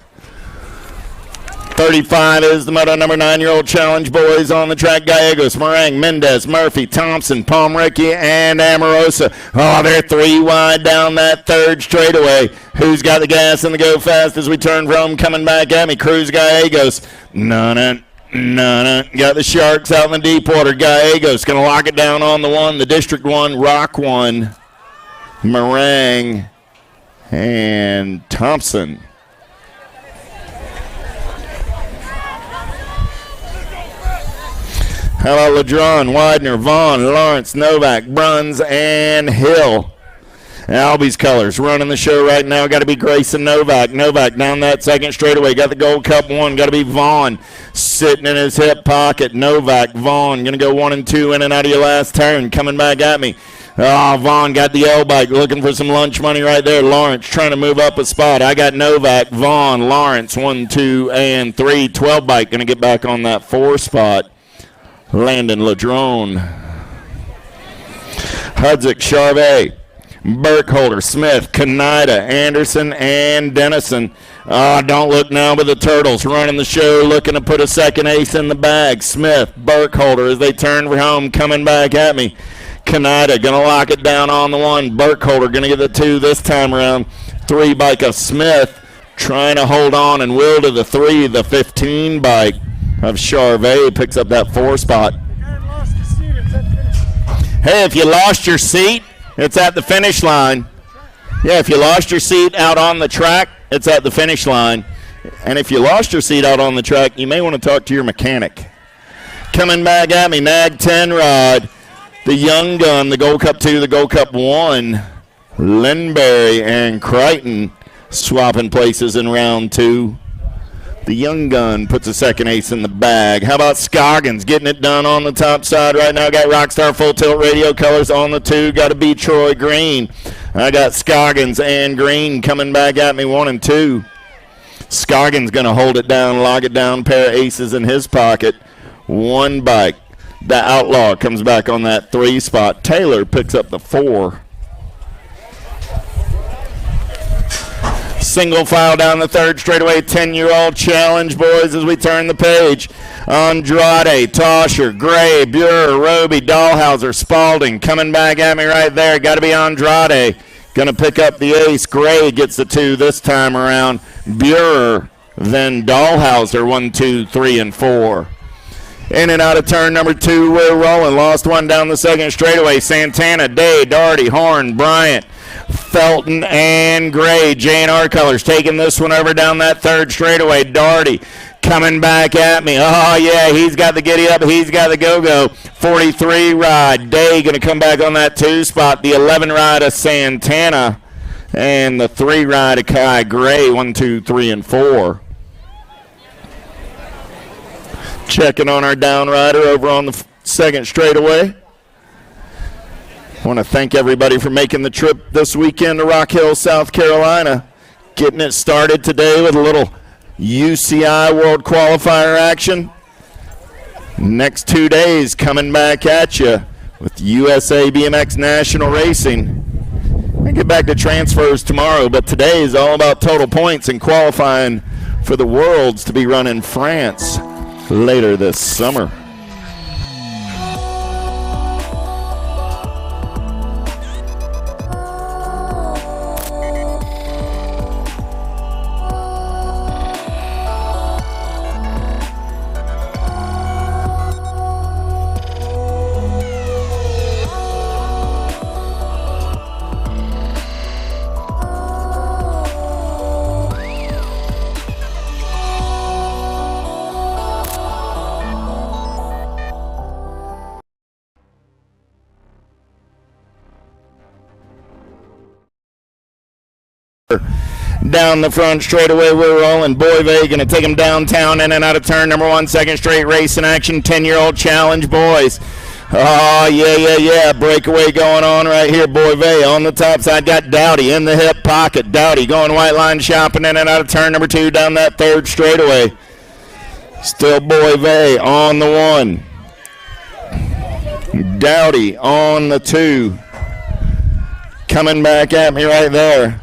35 is the moto number. 9-year-old challenge, boys on the track. Gallegos, Meringue, Mendez, Murphy, Thompson, Palmricki, and Amorosa. Oh, they're 3 wide down that third straightaway. Who's got the gas and the go fast as we turn from coming back at me? Cruz, Gallegos. None. Got the Sharks out in the deep water. Gallegos going to lock it down on the 1. The District 1, Rock 1, Meringue, and Thompson. How about Ladron, Widener, Vaughn, Lawrence, Novak, Bruns, and Hill? Albie's colors running the show right now. Got to be Grayson Novak. Novak down that second straightaway. Got the Gold Cup 1. Got to be Vaughn sitting in his hip pocket. Novak, Vaughn going to go 1 and 2 in and out of your last turn. Coming back at me. Oh, Vaughn got the L-bike, looking for some lunch money right there. Lawrence trying to move up a spot. I got Novak, Vaughn, Lawrence, 1, 2, and 3. 12 bike going to get back on that 4 spot. Landon Ladrone. Hudzik, Charvet, Burkholder, Smith, Kaneda, Anderson, and Dennison. Don't look now, but the Turtles running the show, looking to put a second ace in the bag. Smith, Burkholder as they turn for home, coming back at me. Kaneda going to lock it down on the 1. Burkholder going to get the 2 this time around. 3 bike of Smith trying to hold on and will to the 3. The 15 bike of Charvet picks up that 4 spot. Hey, if you lost your seat, it's at the finish line. Yeah, if you lost your seat out on the track, it's at the finish line. And if you lost your seat out on the track, you may want to talk to your mechanic. Coming back at me, Nag 10 Rod, the Young Gun, the Gold Cup 2, the Gold Cup 1. Lindberry and Crichton swapping places in round 2. The Young Gun puts a second ace in the bag. How about Scoggins getting it done on the top side right now? Got Rockstar Full Tilt Radio colors on the 2. Got to be Troy Green. I got Scoggins and Green coming back at me 1 and 2. Scoggins going to hold it down, lock it down, pair of aces in his pocket. 1 bike. The Outlaw comes back on that 3 spot. Taylor picks up the 4. Single file down the 3rd straightaway, 10-year-old challenge, boys, as we turn the page. Andrade, Tosher, Gray, Buer, Roby, Dahlhauser, Spalding coming back at me right there. Got to be Andrade. Going to pick up the ace. Gray gets the 2 this time around. Buer, then Dahlhauser, 1, 2, 3, and 4. In and out of turn number 2, we're rolling. Lost 1 down the 2nd straightaway. Santana, Day, Doherty, Horn, Bryant, Felton, and Gray. J&R colors taking this one over down that 3rd straightaway. Doherty coming back at me. Oh, yeah, he's got the giddy up. He's got the go-go. 43 ride. Day going to come back on that 2 spot. The 11 ride of Santana. And the 3 ride of Kai Gray. 1, 2, 3, and 4. Checking on our down rider over on the 2nd straightaway. I want to thank everybody for making the trip this weekend to Rock Hill, South Carolina. Getting it started today with a little UCI World Qualifier action. Next 2 days coming back at you with USA BMX National Racing. I get back to transfers tomorrow, but today is all about total points and qualifying for the Worlds to be run in France later this summer. Down the front straightaway, we're rolling. Boyve going to take him downtown in and out of turn number 1, 2nd straight race in action. 10-year-old challenge, boys. Oh, yeah. Breakaway going on right here. Boyve on the top side. Got Dowdy in the hip pocket. Dowdy going white line shopping in and out of turn number 2 down that 3rd straightaway. Still Boyve on the 1. Dowdy on the 2. Coming back at me right there.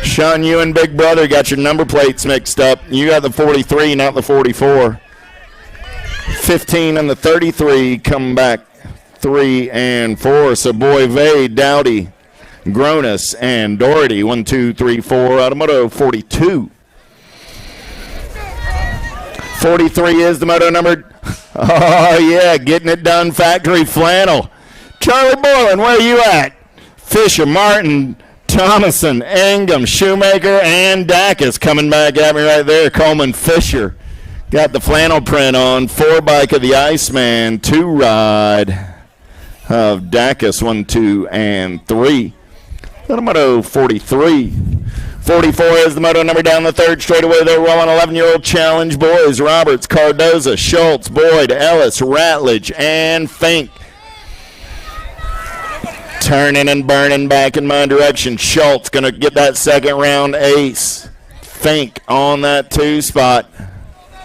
Sean, you and Big Brother got your number plates mixed up. You got the 43, not the 44. 15 and the 33 come back 3 and 4. So Boyve, Dowdy, Gronis, and Doherty. 1, 2, 3, 4. Automoto 42. 43 is the moto number. Oh, yeah, getting it done, Factory Flannel. Charlie Borland, where are you at? Fisher, Martin, Thomason, Ingham, Shoemaker, and Dacus coming back at me right there. Coleman Fisher got the flannel print on. 4-bike of the Iceman, 2-ride of Dacus, 1, 2, and 3. Got a moto 43. 44 is the moto number down the third straightaway. They're rolling 11-year-old challenge boys. Roberts, Cardoza, Schultz, Boyd, Ellis, Ratledge, and Fink. Turning and burning back in my direction. Schultz going to get that second round ace. Fink on that 2 spot.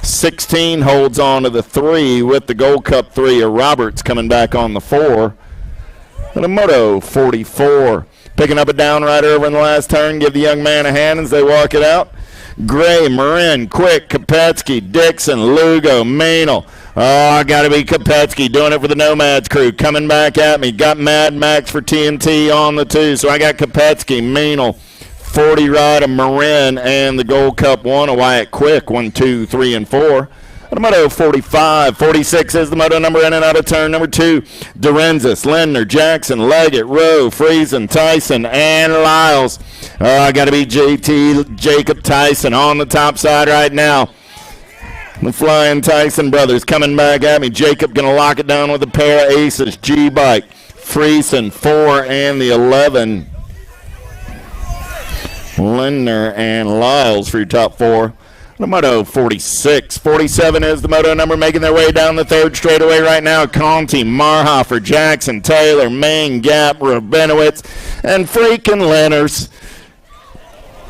16 holds on to the 3 with the Gold Cup 3 of Roberts coming back on the 4. And a moto 44. Picking up a down rider over in the last turn. Give the young man a hand as they walk it out. Gray, Marin, Quick, Kopetsky, Dixon, Lugo, Maynell. Oh, got to be Kopetsky doing it for the Nomads crew. Coming back at me. Got Mad Max for TNT on the 2. So I got Kopetsky, Maynell, 40 ride of Marin, and the Gold Cup 1 of Wyatt Quick. 1, 2, 3, and 4. The moto 45. 46 is the moto number in and out of turn number 2. Dorenzis, Lindner, Jackson, Leggett, Rowe, Friesen, Tyson, and Lyles. Got to be JT Jacob Tyson on the top side right now. The Flying Tyson brothers coming back at me. Jacob going to lock it down with a pair of aces. G-Bike, Friesen, 4, and the 11. Lindner and Lyles for your top 4. The moto 46. 47 is the moto number making their way down the third straightaway right now. Conti, Marhofer, Jackson, Taylor, Main, Gap, Rabinowitz, and freaking Lenners.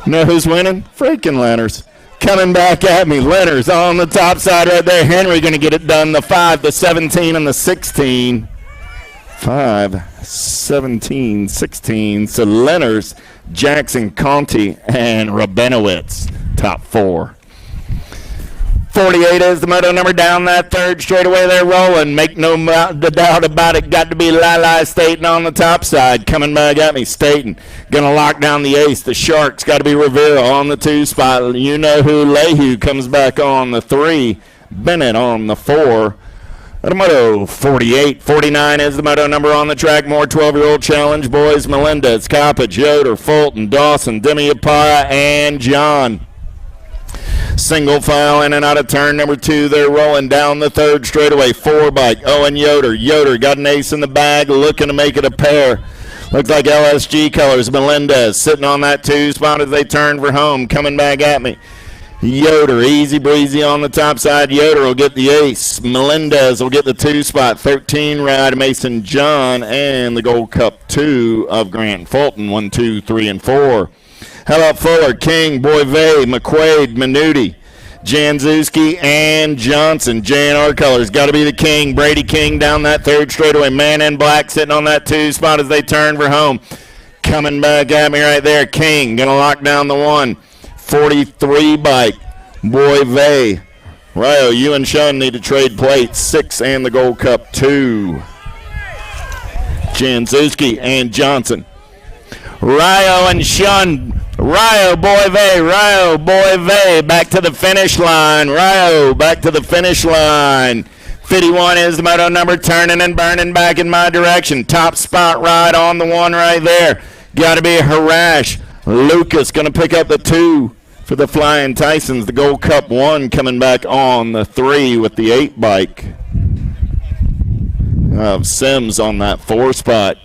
You know who's winning? Freaking Lenners. Coming back at me. Lenners on the top side right there. Henry going to get it done. The 5, the 17, and the 16. 5, 17, 16. So Lenners, Jackson, Conti, and Rabinowitz. Top 4. 48 is the moto number down that third straightaway. They're rolling. Make no doubt about it. Got to be Lili Staten on the top side. Coming back at me. Staten going to lock down the ace. The Sharks got to be Rivera on the 2 spot. You know who. Lehue comes back on the 3. Bennett on the 4. The moto 48. 49 is the moto number on the track. More 12-year-old challenge boys. Melendez, Coppage, Yoder, Fulton, Dawson, Demi Apara, and John. Single file in and out of turn number 2. They're rolling down the third straightaway. 4-bike. Owen Yoder. Yoder got an ace in the bag, looking to make it a pair. Looks like LSG colors. Melendez sitting on that 2 spot as they turn for home. Coming back at me. Yoder, easy breezy on the top side. Yoder will get the ace. Melendez will get the 2 spot. 13 ride Mason John, and the Gold Cup 2 of Grant Fulton. 1, 2, 3, and 4. How about Fuller, King, Boyve, McQuaid, Minuti, Janzuski, and Johnson. JNR colors. Got to be the King. Brady King down that third straightaway. Man in black sitting on that 2 spot as they turn for home. Coming back at me right there. King going to lock down the 1. 43 bike. Boyve. Ryo, you and Shun need to trade plates. 6 and the Gold Cup 2. Janzuski and Johnson. Ryo and Shun. Ryo, Boyve, back to the finish line. Ryo, back to the finish line. 51 is the moto number, turning and burning back in my direction. Top spot ride on the 1 right there. Got to be Harash. Lucas going to pick up the 2 for the Flying Tysons. The Gold Cup 1 coming back on the 3 with the 8 bike of Sims on that 4 spot.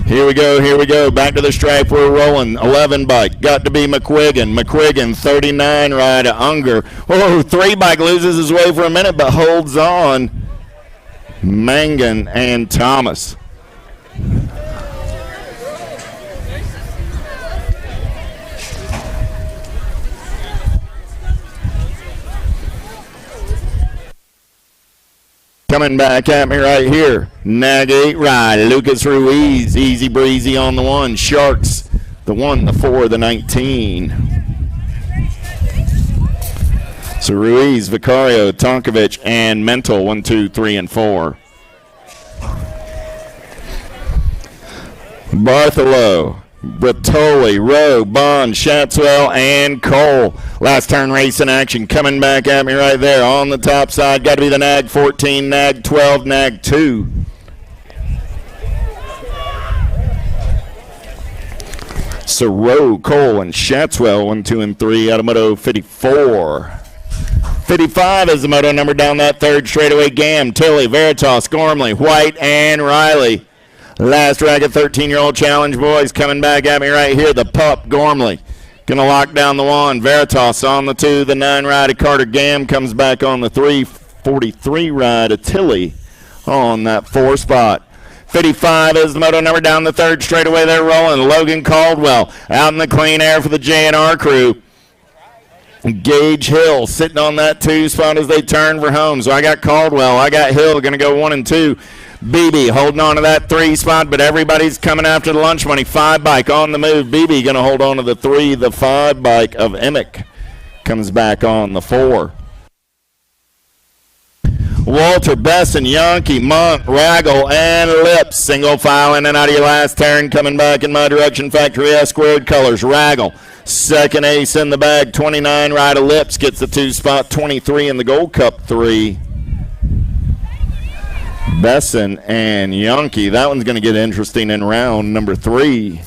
Here we go. Back to the stripe. We're rolling. 11 bike. Got to be McQuiggan, 39 ride at Unger. Oh, 3 bike loses his way for a minute, but holds on. Mangan and Thomas. Coming back at me right here. Nag 8 ride. Lucas Ruiz. Easy breezy on the 1. Sharks. The 1, the 4, the 19. So Ruiz, Vicario, Tonkovic, and Mental. 1, 2, 3, and 4. Bartholow, Bertoli, Rowe, Bond, Shatswell, and Cole. Last turn race in action coming back at me right there on the top side. Got to be the Nag 14, Nag 12, Nag 2. So Rowe, Cole, and Shatswell, 1, 2, and 3 out of Moto 54. 55 is the moto number down that third straightaway. Gam, Tilley, Veritas, Gormley, White, and Riley. Last racket, 13-year-old challenge boys coming back at me right here. The pup, Gormley, going to lock down the 1. Veritas on the 2. The 9 ride of Carter Gam comes back on the 3. 43 ride of Tilley on that 4 spot. 55 is the moto number down the third straightaway. They're rolling. Logan Caldwell out in the clean air for the J&R crew. Gage Hill sitting on that 2 spot as they turn for home. So I got Caldwell. I got Hill going to go 1 and 2. BB holding on to that 3 spot, but everybody's coming after the lunch money. 5 bike on the move. BB going to hold on to the 3. The 5 bike of Emick comes back on the 4. Walter, Besson, Yankee, Monk, Raggle, and Lips. Single file in and out of your last turn. Coming back in my direction, Factory S squared colors. Raggle, second ace in the bag. 29 ride of Lips gets the 2 spot. 23 in the Gold Cup 3. Besson and Yankee. That one's going to get interesting in round number 3.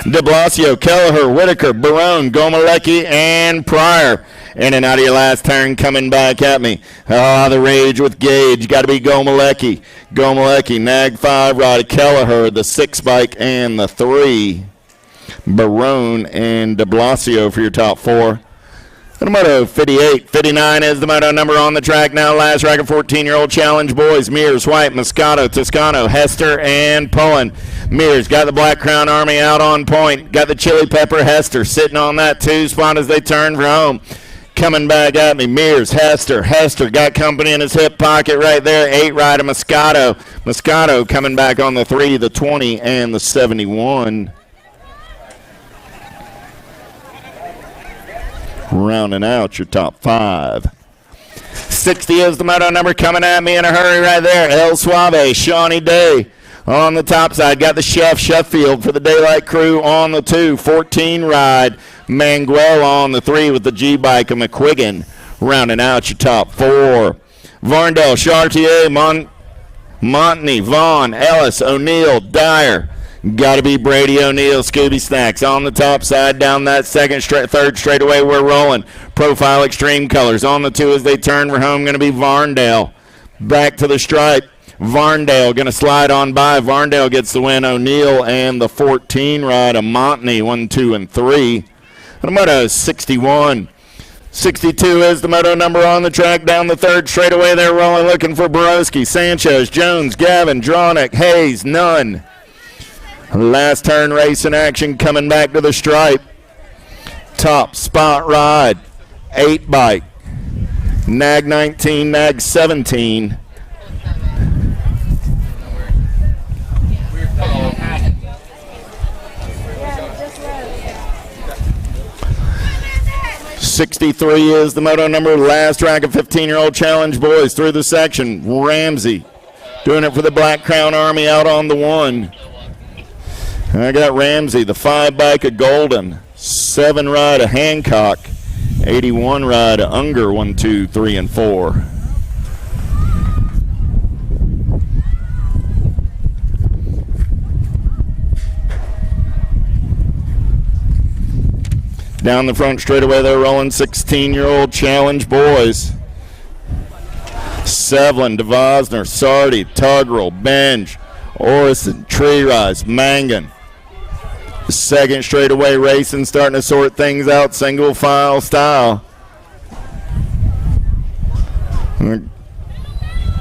De Blasio, Kelleher, Whitaker, Barone, Gomalecki, and Pryor. In and out of your last turn coming back at me. The rage with Gage. Got to be Gomalecki. Gomalecki, Nag 5 ride, Kelleher, the 6 bike, and the 3. Barone and De Blasio for your top 4. And moto 58. 59 is the moto number on the track now. Last racket, 14-year-old challenge boys. Mears, White, Moscato, Toscano, Hester, and Pullen. Mears got the Black Crown Army out on point. Got the Chili Pepper Hester sitting on that 2 spot as they turn for home. Coming back at me, Mears, Hester. Hester got company in his hip pocket right there. 8 ride of Moscato. Moscato coming back on the 3, the 20, and the 71. Rounding out your top 5. 60 is the moto number coming at me in a hurry right there. El Suave, Shawnee Day on the top side. Got the Chef Sheffield for the Daylight crew on the 2. 14 ride. Manguel on the 3 with the G-Bike of McQuiggan. Rounding out your top 4. Varndell, Chartier, Montney, Vaughn, Ellis, O'Neill, Dyer. Got to be Brady O'Neill, Scooby Snacks on the top side. Down that third straightaway, we're rolling. Profile Extreme Colors on the 2 as they turn for home. Going to be Varndale. Back to the stripe. Varndale going to slide on by. Varndale gets the win. O'Neill and the 14 ride of Montney, 1, 2, and 3. The moto is 61. 62 is the moto number on the track. Down the third straightaway, they're rolling, looking for Borowski, Sanchez, Jones, Gavin, Dronick, Hayes, Nunn. Last turn race in action coming back to the stripe. Top spot ride, 8 bike. Nag 19, Nag 17. .63 is the moto number. Last track of 15-year-old challenge boys through the section. Ramsey doing it for the Black Crown Army out on the 1. I got Ramsey, the 5 bike of Golden, 7 ride of Hancock, 81 ride of Unger, 1, 2, 3, and 4. Down the front straightaway, they're rolling 16-year-old challenge boys. Sevlin, DeVosner, Sardi, Tuggerel, Benj, Orison, Tree Rise, Mangan. Second straightaway racing, starting to sort things out, single file style.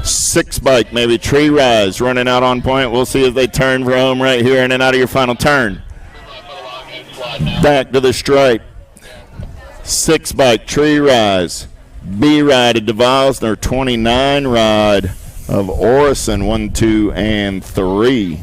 6 bike, maybe Tree Rise running out on point. We'll see as they turn for home right here in and out of your final turn. Back to the stripe. 6 bike, Tree Rise. B ride of DeVosner, 29 ride of Orison, 1, 2, and 3.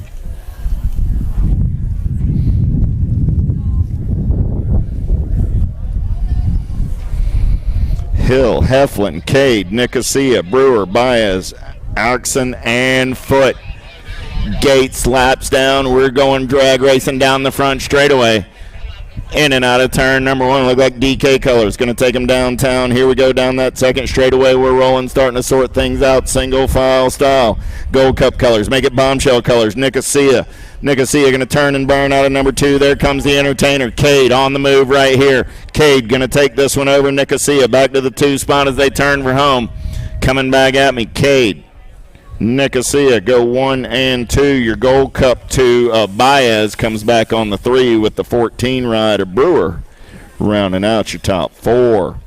Hill, Heflin, Cade, Nicosia, Brewer, Baez, Axon, and Foote. Gate slaps down. We're going drag racing down the front straightaway. In and out of turn number 1. Look like DK Colors going to take them downtown. Here we go down that second straightaway. We're rolling, starting to sort things out single file style. Gold Cup Colors. Make it Bombshell Colors. Nicosia going to turn and burn out of number 2. There comes the Entertainer. Cade on the move right here. Cade going to take this one over Nicosia. Back to the 2 spot as they turn for home. Coming back at me. Cade. Nicosia go 1 and 2. Your Gold Cup 2. Baez comes back on the 3 with the 14 ride of Brewer. Rounding out your top 4.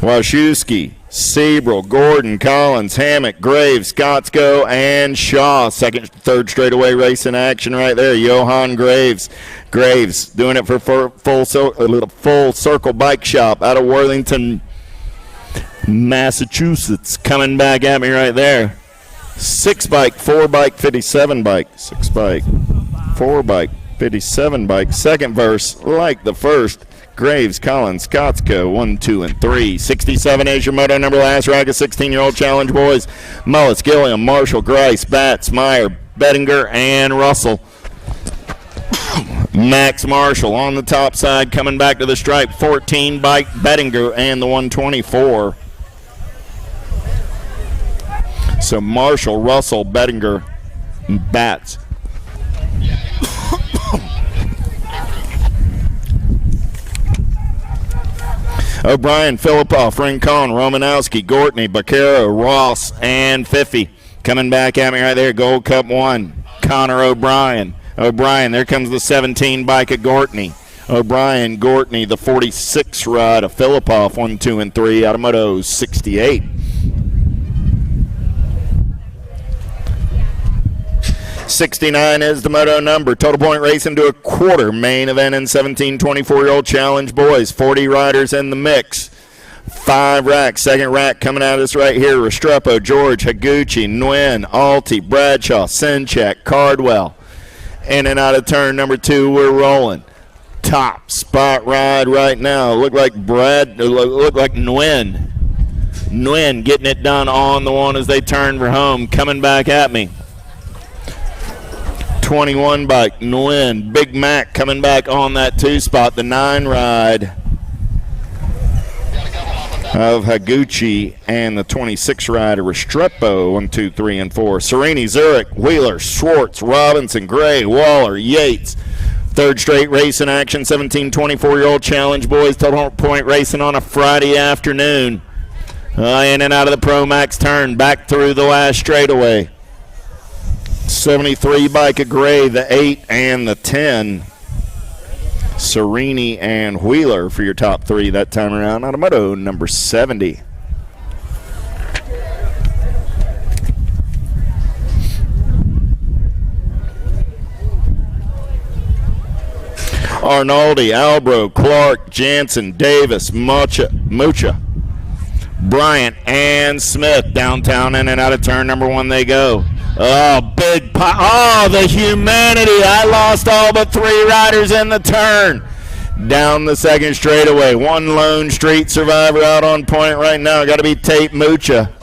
Wachowski, Sebrel, Gordon, Collins, Hammock, Graves, Scottsko, and Shaw. Third straightaway race in action right there. Johan Graves. Graves doing it for Full Circle Bike Shop out of Worthington, Massachusetts. Coming back at me right there. 6 bike, 4 bike, 57 bike. 6 bike, 4 bike, 57 bike. Second verse, like the first. Graves, Collins, Scottsko, 1, 2, and 3. 67 is your moto number. Last racket, 16-year-old challenge boys. Mullis, Gilliam, Marshall, Grice, Batts, Meyer, Bettinger, and Russell. Max Marshall on the top side, coming back to the stripe. 14 bike, Bettinger, and the 124. So Marshall, Russell, Bettinger, Batts. O'Brien, Filipoff, Rincon, Romanowski, Gortney, Baquero, Ross, and Fiffy. Coming back at me right there, Gold Cup 1, Connor O'Brien. O'Brien, there comes the 17 bike at Gortney. O'Brien, Gortney, the 46 ride of Filipoff, 1, 2, and 3 out of Moto 68. 69 is the moto number. Total point racing to a quarter. Main event in 17 24-year-old challenge boys. 40 riders in the mix. 5 racks. Second rack coming out of this right here. Restrepo, George, Higuchi, Nguyen, Alti, Bradshaw, Senchak, Cardwell. In and out of turn number 2, we're rolling. Top spot ride right now. Look like Nguyen. Nguyen getting it done on the one as they turn for home. Coming back at me. 21 bike, Nguyen. Big Mac coming back on that 2 spot. The 9 ride of Higuchi and the 26 ride of Restrepo. 1, 2, 3, and 4. Serini, Zurich, Wheeler, Schwartz, Robinson, Gray, Waller, Yates. Third straight race in action. 17 24-year-old challenge boys. Total point racing on a Friday afternoon. In and out of the Pro Max turn. Back through the last straightaway. 73 bike of Gray, the 8 and the 10. Serini and Wheeler for your top 3 that time around. Automoto number 70. Arnaldi, Albro, Clark, Jansen, Davis, Mucha, Bryant, and Smith. Downtown in and out of turn number 1 they go. Oh, big pop. Oh, the humanity. I lost all but 3 riders in the turn. Down the second straightaway. 1 lone street survivor out on point right now. Got to be Tate Mucha.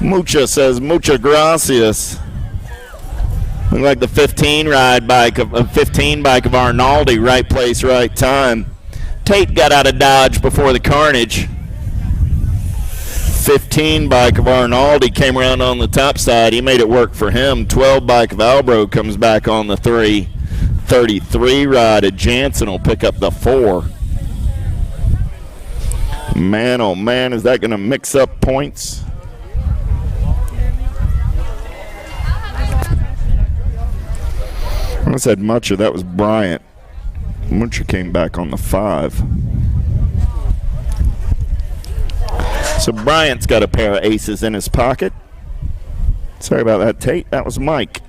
Mucha says mucha gracias. Look like the 15 bike of Arnaldi. Right place, right time. Tate got out of Dodge before the carnage. 15 bike of Arnaldi came around on the top side. He made it work for him. 12 bike of Albro comes back on the 3. 33 ride of Jansen will pick up the 4. Man, oh man, is that going to mix up points? I said Mucha, that was Bryant. Mucha came back on the 5. So Bryant's got a pair of aces in his pocket. Sorry about that, Tate. That was Mike.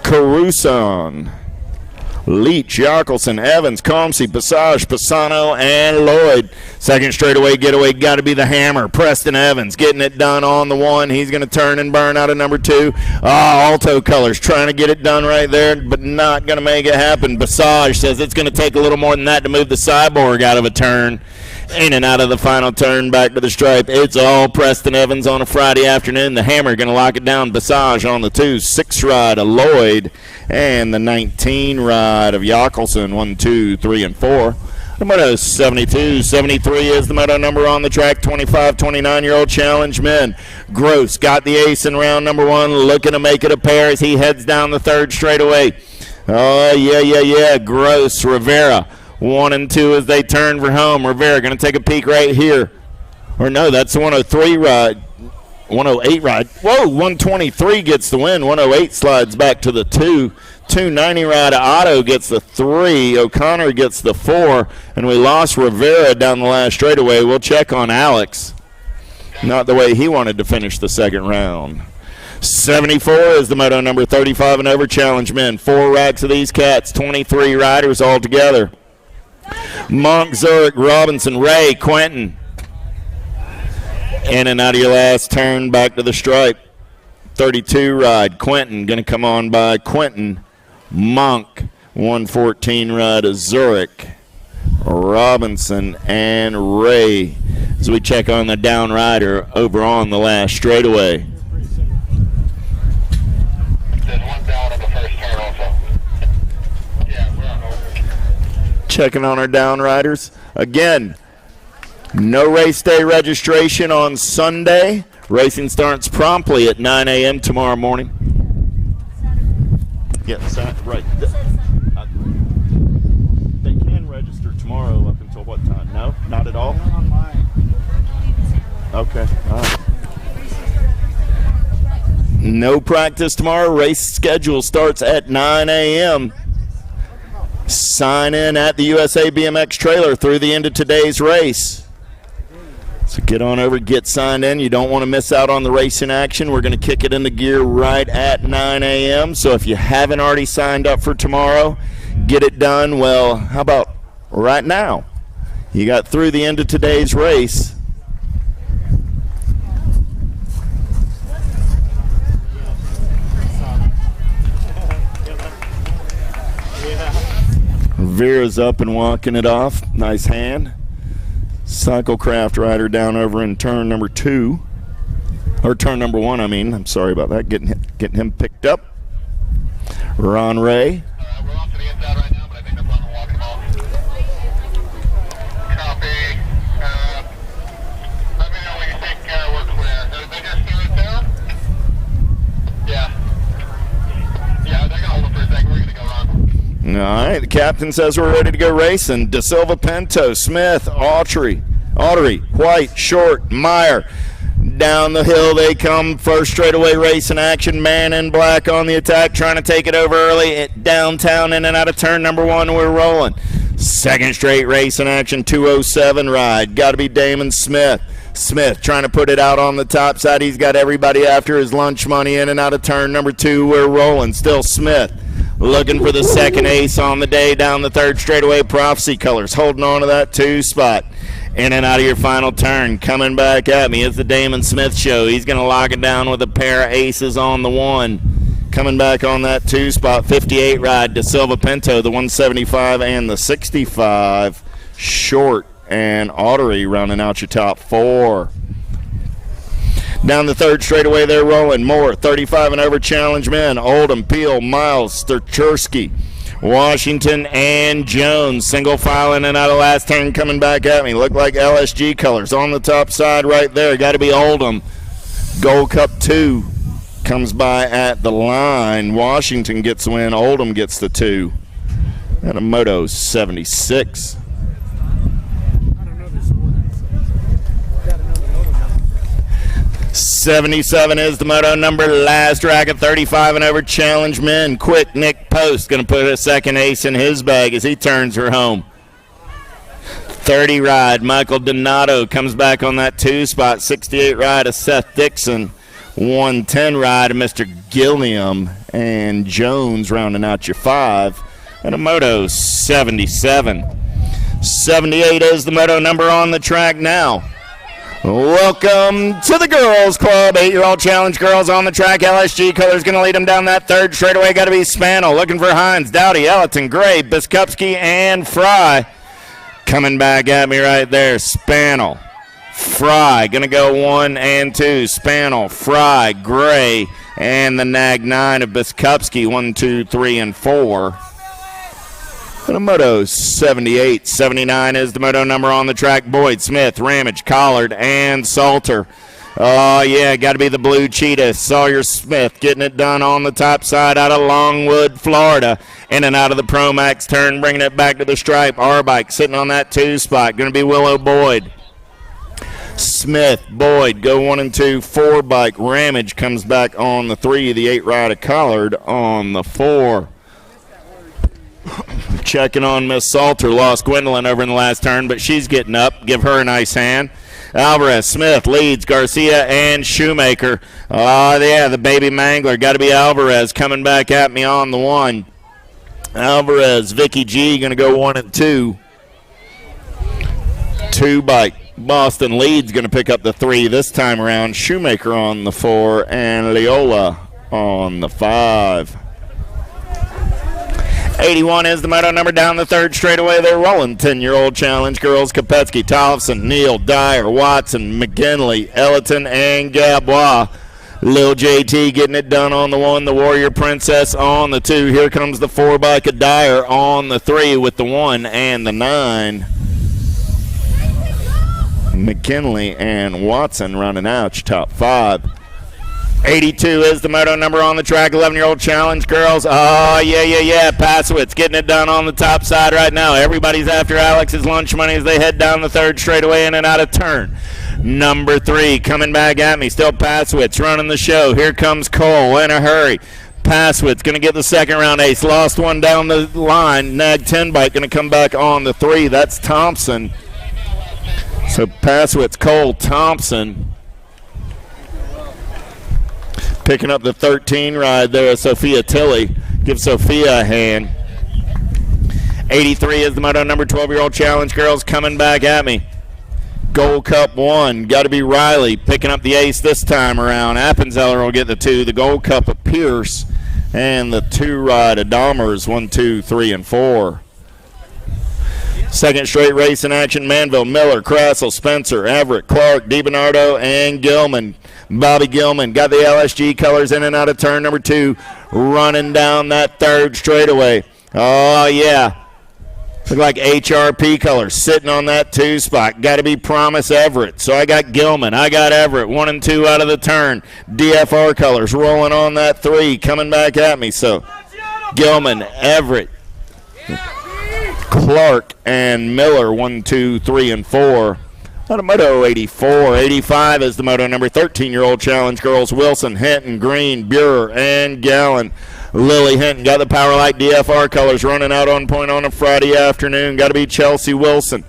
Caruson, Leach, Yarkelson, Evans, Comsey, Passage, Pisano, and Lloyd. Second straightaway getaway got to be the hammer. Preston Evans getting it done on the 1. He's going to turn and burn out of number 2. Alto Colors trying to get it done right there, but not going to make it happen. Passage says it's going to take a little more than that to move the Cyborg out of a turn. In and out of the final turn, back to the stripe. It's all Preston Evans on a Friday afternoon. The Hammer going to lock it down. Basage on the 2. 6 ride of Lloyd. And the 19 ride of Jockelson. 1, 2, 3, and 4. The moto 72. 73 is the moto number on the track. 25, 29-year-old challenge men. Gross got the ace in round number 1. Looking to make it a pair as he heads down the third straightaway. Oh, yeah. Gross, Rivera. 1 and 2 as they turn for home. Rivera going to take a peek right here. Or no, that's the 103 ride. 108 ride. Whoa, 123 gets the win. 108 slides back to the 2. 290 ride. Otto gets the 3. O'Connor gets the 4. And we lost Rivera down the last straightaway. We'll check on Alex. Not the way he wanted to finish the second round. 74 is the moto number. 35 and over challenge men. 4 racks of these cats. 23 riders altogether. Monk, Zurich, Robinson, Ray, Quentin. In and out of your last turn, back to the stripe. 32 ride. Quentin going to come on by Quentin. Monk. 114 ride of Zurich. Robinson and Ray. As we check on the down rider over on the last straightaway. There's one down on the first turn also. Yeah, we're on hold. Checking on our down riders. Again, no race day registration on Sunday. Racing starts promptly at 9 a.m. tomorrow morning. Yes, right. They can register tomorrow up until what time? No? Not at all? Okay. All right. No practice tomorrow. Race schedule starts at 9 a.m. Sign in at the USA BMX trailer through the end of today's race. So get on over, get signed in. You don't want to miss out on the racing action. We're going to kick it into gear right at 9 a.m. So if you haven't already signed up for tomorrow, get it done. Well, how about right now? You got through the end of today's race. Vera's up and walking it off. Nice hand. Cyclecraft rider down over in turn number 2. Or turn number 1, I mean. I'm sorry about that. Getting him picked up. Ron Ray. We're off to the inside right now, but I think they're planning on walking off. Copy. Let me know when you think we're clear. Did they just do it there? Yeah. Yeah, they're going to hold it for a second. We're going to go on. All right, the captain says we're ready to go racing. Da Silva, Pinto, Smith, Autry, White, Short, Meyer. Down the hill they come. First straightaway racing action. Man in black on the attack, trying to take it over early. Downtown, in and out of turn number 1. We're rolling. Second straight racing action. 207 ride. Got to be Damon Smith. Smith trying to put it out on the top side. He's got everybody after his lunch money. In and out of turn number 2. We're rolling. Still Smith. Looking for the second ace on the day down the third straightaway. Prophecy Colors holding on to that 2 spot. In and out of your final turn. Coming back at me is the Damon Smith show. He's going to lock it down with a pair of aces on the 1. Coming back on that 2 spot. 58 ride to Silva Pinto, the 175 and the 65. Short and Autry rounding out your top 4. Down the third straightaway, they're rolling. More 35 and over challenge men. Oldham, Peel, Miles, Sturchersky, Washington, and Jones. Single file in and out of last turn coming back at me. Look like LSG colors on the top side right there. Got to be Oldham. Gold Cup 2 comes by at the line. Washington gets the win. Oldham gets the 2. And a Moto 76. 77 is the moto number. Last rack of 35 and over challenge men. Quick Nick Post going to put a second ace in his bag as he turns her home. 30 ride. Michael Donato comes back on that 2 spot. 68 ride of Seth Dixon. 110 ride of Mr. Gilliam and Jones rounding out your 5. And a moto 77. 78 is the moto number on the track now. Welcome to the Girls Club. 8-year-old challenge girls on the track. LSG colors going to lead them down that third straightaway. Got to be Spannel. Looking for Hines, Dowdy, Ellerton, Gray, Biskupski, and Fry. Coming back at me right there, Spannel. Fry, going to go 1 and 2. Spannel, Fry, Gray, and the Nag 9 of Biskupski, 1, 2, 3, and 4. And a Moto 78. 79 is the Moto number on the track. Boyd, Smith, Ramage, Collard, and Salter. Oh, yeah, got to be the Blue Cheetah. Sawyer Smith getting it done on the top side out of Longwood, Florida. In and out of the Pro Max turn, bringing it back to the stripe. R-Bike sitting on that 2 spot. Going to be Willow Boyd. Smith, Boyd, go 1 and 2. 4 bike. Ramage comes back on the 3. The 8 rider Collard on the 4. Checking on Miss Salter. Lost Gwendolyn over in the last turn, but she's getting up. Give her a nice hand. Alvarez, Smith, Leeds, Garcia, and Shoemaker. Oh, yeah, the baby mangler. Got to be Alvarez coming back at me on the 1. Alvarez, Vicky G, going to go 1 and 2. 2 bike. Boston Leeds going to pick up the 3 this time around. Shoemaker on the 4, and Leola on the 5. 81 is the Moto number down the 3rd straightaway. They're rolling 10-year-old challenge girls. Kopetsky, Tollefson, Neal, Dyer, Watson, McGinley, Elliton, and Gabois. Lil JT getting it done on the 1. The Warrior Princess on the 2. Here comes the 4 bike of Dyer on the 3 with the 1 and the 9. McKinley and Watson running out, top 5. 82 is the Moto number on the track. 11-year-old challenge girls. Oh, yeah. Passowitz getting it done on the top side right now. Everybody's after Alex's lunch money as they head down the 3rd straightaway in and out of turn. Number 3 coming back at me. Still Passowitz running the show. Here comes Cole in a hurry. Passowitz going to get the 2nd round ace. Lost one down the line. Nag 10 bike going to come back on the 3. That's Thompson. So Passowitz, Cole, Thompson. Picking up the 13 ride there, Sophia Tilley. Give Sophia a hand. 83 is the Moto number. 12-year-old challenge girls coming back at me. Gold Cup 1. Got to be Riley picking up the ace this time around. Appenzeller will get the 2. The Gold Cup of Pierce. And the 2 ride of Dahmers. 1, 2, 3, and 4. 2nd straight race in action. Manville, Miller, Crassel, Spencer, Everett, Clark, DiBernardo, and Gilman. Bobby Gilman got the LSG colors in and out of turn number 2. Running down that 3rd straightaway. Oh, yeah. Look like HRP colors sitting on that 2 spot. Got to be Promise Everett. So I got Gilman. I got Everett. 1 and 2 out of the turn. DFR colors rolling on that 3. Coming back at me. So Gilman, Everett, Clark, and Miller. 1, 2, 3, and 4. On a Moto 84. 85 is the Moto number. 13-year-old challenge girls. Wilson, Hinton, Green, Buer, and Gallen. Lily Hinton got the Powerlight DFR colors running out on point on a Friday afternoon. Got to be Chelsea Wilson.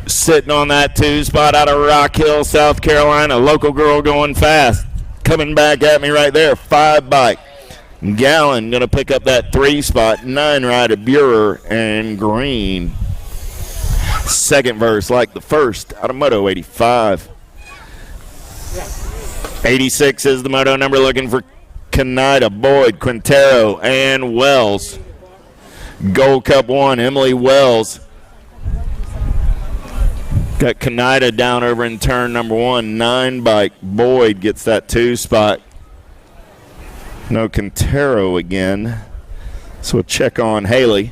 Sitting on that 2 spot out of Rock Hill, South Carolina. Local girl going fast. Coming back at me right there. 5 bike. Gallen going to pick up that 3 spot. 9 rider Buer and Green. 2nd verse like the 1st out of Moto 85. 86 is the Moto number, looking for Kaneda, Boyd, Quintero, and Wells. Gold Cup 1, Emily Wells. Got Kaneda down over in turn number 1. 9 bike. Boyd gets that 2 spot. No Quintero again. So we'll check on Haley.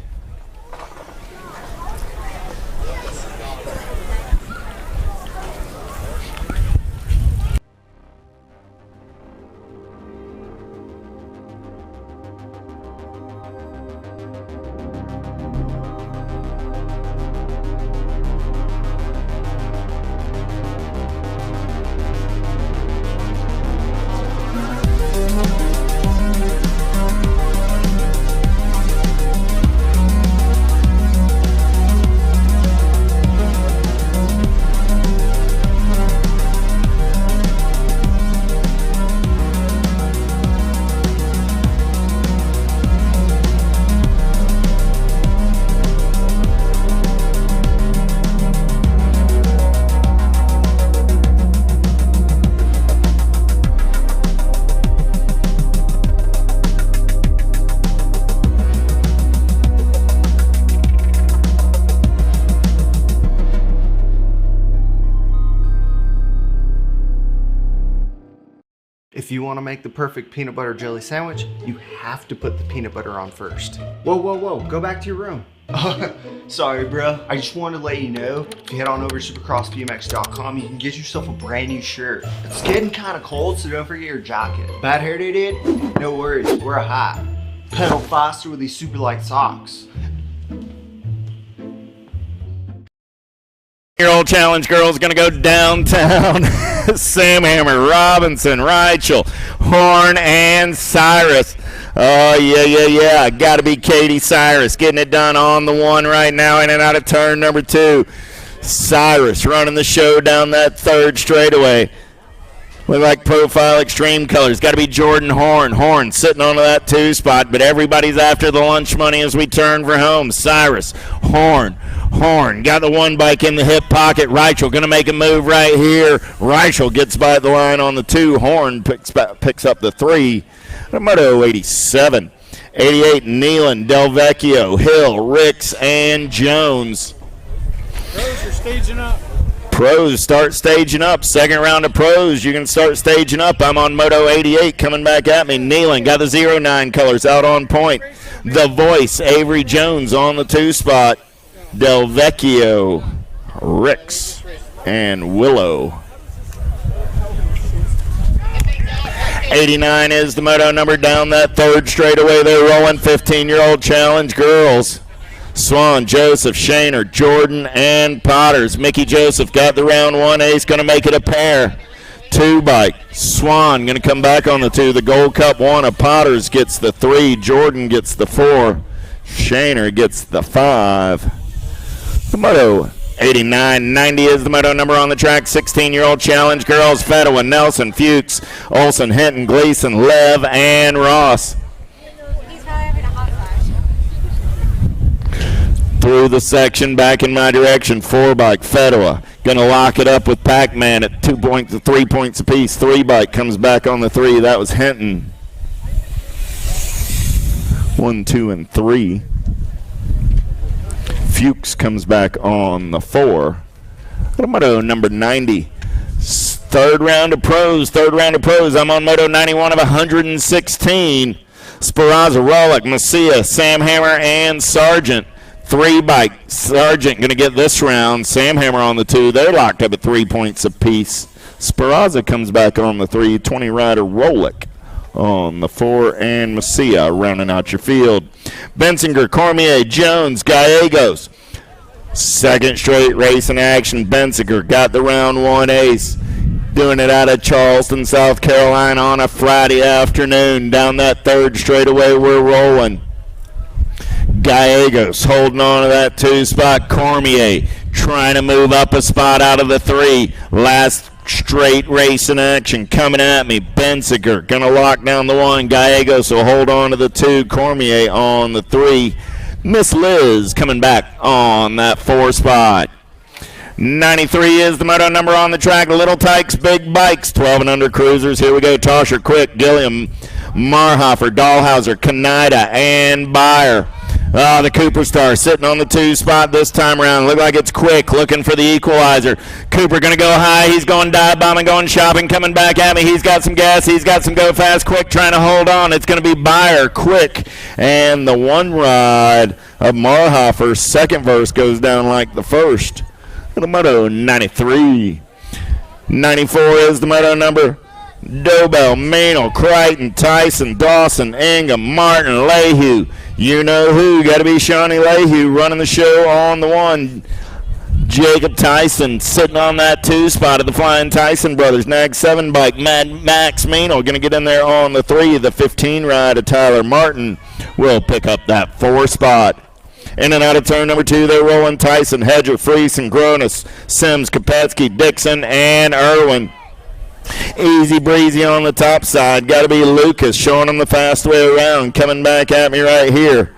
If you want to make the perfect peanut butter jelly sandwich, you have to put the peanut butter on first. Whoa, whoa, whoa, go back to your room. Sorry, bro. I just wanted to let you know, if you head on over to supercrossbmx.com, you can get yourself a brand new shirt. It's getting kind of cold, so don't forget your jacket. Bad hair day, dude? No worries, wear a hat. Pedal faster with these super light socks. Year-old challenge girls gonna go downtown. Sam Hammer, Robinson, Reichel, Horn, and Cyrus. Oh, yeah. Gotta be Katie Cyrus getting it done on the one right now, in and out of turn number 2. Cyrus running the show down that third straightaway. Look like Profile Extreme colors. Got to be Jordan Horn. Horn sitting on that 2 spot, but everybody's after the lunch money as we turn for home. Cyrus, Horn, got the 1 bike in the hip pocket. Reichel going to make a move right here. Reichel gets by the line on the 2. Horn picks up the 3. Moto 87. 88, Nealon, Delvecchio, Hill, Ricks, and Jones. Pros are staging up. Pros start staging up. Second round of pros, you can start staging up. I'm on Moto 88 coming back at me. Nealon got the 09 colors out on point. The Voice, Avery Jones on the 2 spot. Delvecchio, Ricks, and Willow. 89 is the moto number down that third straightaway. They're rolling 15-year-old challenge girls. Swan, Joseph, Shaner, Jordan, and Potters. Mickey Joseph got the round 1 ace, going to make it a pair. 2 bike. Swan going to come back on the 2. The Gold Cup 1 of Potters gets the 3. Jordan gets the 4. Shaner gets the 5. The moto 89, 90 is the moto number on the track. 16-year-old challenge girls. Fedwa, Nelson, Fuchs, Olsen, Hinton, Gleason, Lev, and Ross. Through the section, back in my direction. 4 bike, Fedwa. Going to lock it up with Pac-Man at 2 points to 3 points apiece. 3 bike comes back on the 3. That was Hinton. 1, 2, and 3. Fuchs comes back on the 4. Moto number 90. Third round of pros. I'm on Moto 91 of 116. Speranza, Rollick, Messia, Sam Hammer, and Sargent. 3 bike. Sargent going to get this round. Sam Hammer on the 2. They're locked up at 3 points apiece. Speranza comes back on the 3. 20 rider Rollick on the 4. And Messia rounding out your field. Bensinger, Cormier, Jones, Gallegos. Second straight race in action. Bensinger got the round 1 ace. Doing it out of Charleston, South Carolina on a Friday afternoon. Down that third straightaway we're rolling. Gallegos holding on to that 2 spot. Cormier trying to move up a spot out of the 3. Last straight race in action coming at me. Bensinger going to lock down the 1. Gallegos will hold on to the 2. Cormier on the 3. Miss Liz coming back on that 4 spot. 93 is the moto number on the track. Little Tykes, big bikes, 12 and under cruisers. Here we go. Tosher, Quick, Gilliam, Marhofer, Dahlhauser, Kaneda, and Byer. The Cooper Star sitting on the 2 spot this time around. Look like it's Quick looking for the equalizer. Cooper going to go high. He's going dive bombing, going shopping, coming back at me. He's got some gas. He's got some go fast. Quick trying to hold on. It's going to be Byer, Quick, and the 1 ride of Marhofer's second verse goes down like the first. The moto 93. 94 is the moto number. Dobell, Maynell, Crichton, Tyson, Dawson, Ingham, Martin, Lehue. You know who. Got to be Shawnee Lehue running the show on the 1. Jacob Tyson sitting on that 2 spot of the Flying Tyson Brothers. Nag 7 bike. Max Maynell going to get in there on the 3. The 15 ride of Tyler Martin will pick up that 4 spot. In and out of turn number 2, they're rolling Tyson, Hedger, Friesen, Gronis, Sims, Kopetsky, Dixon, and Irwin. Easy breezy on the top side. Got to be Lucas showing them the fast way around. Coming back at me right here.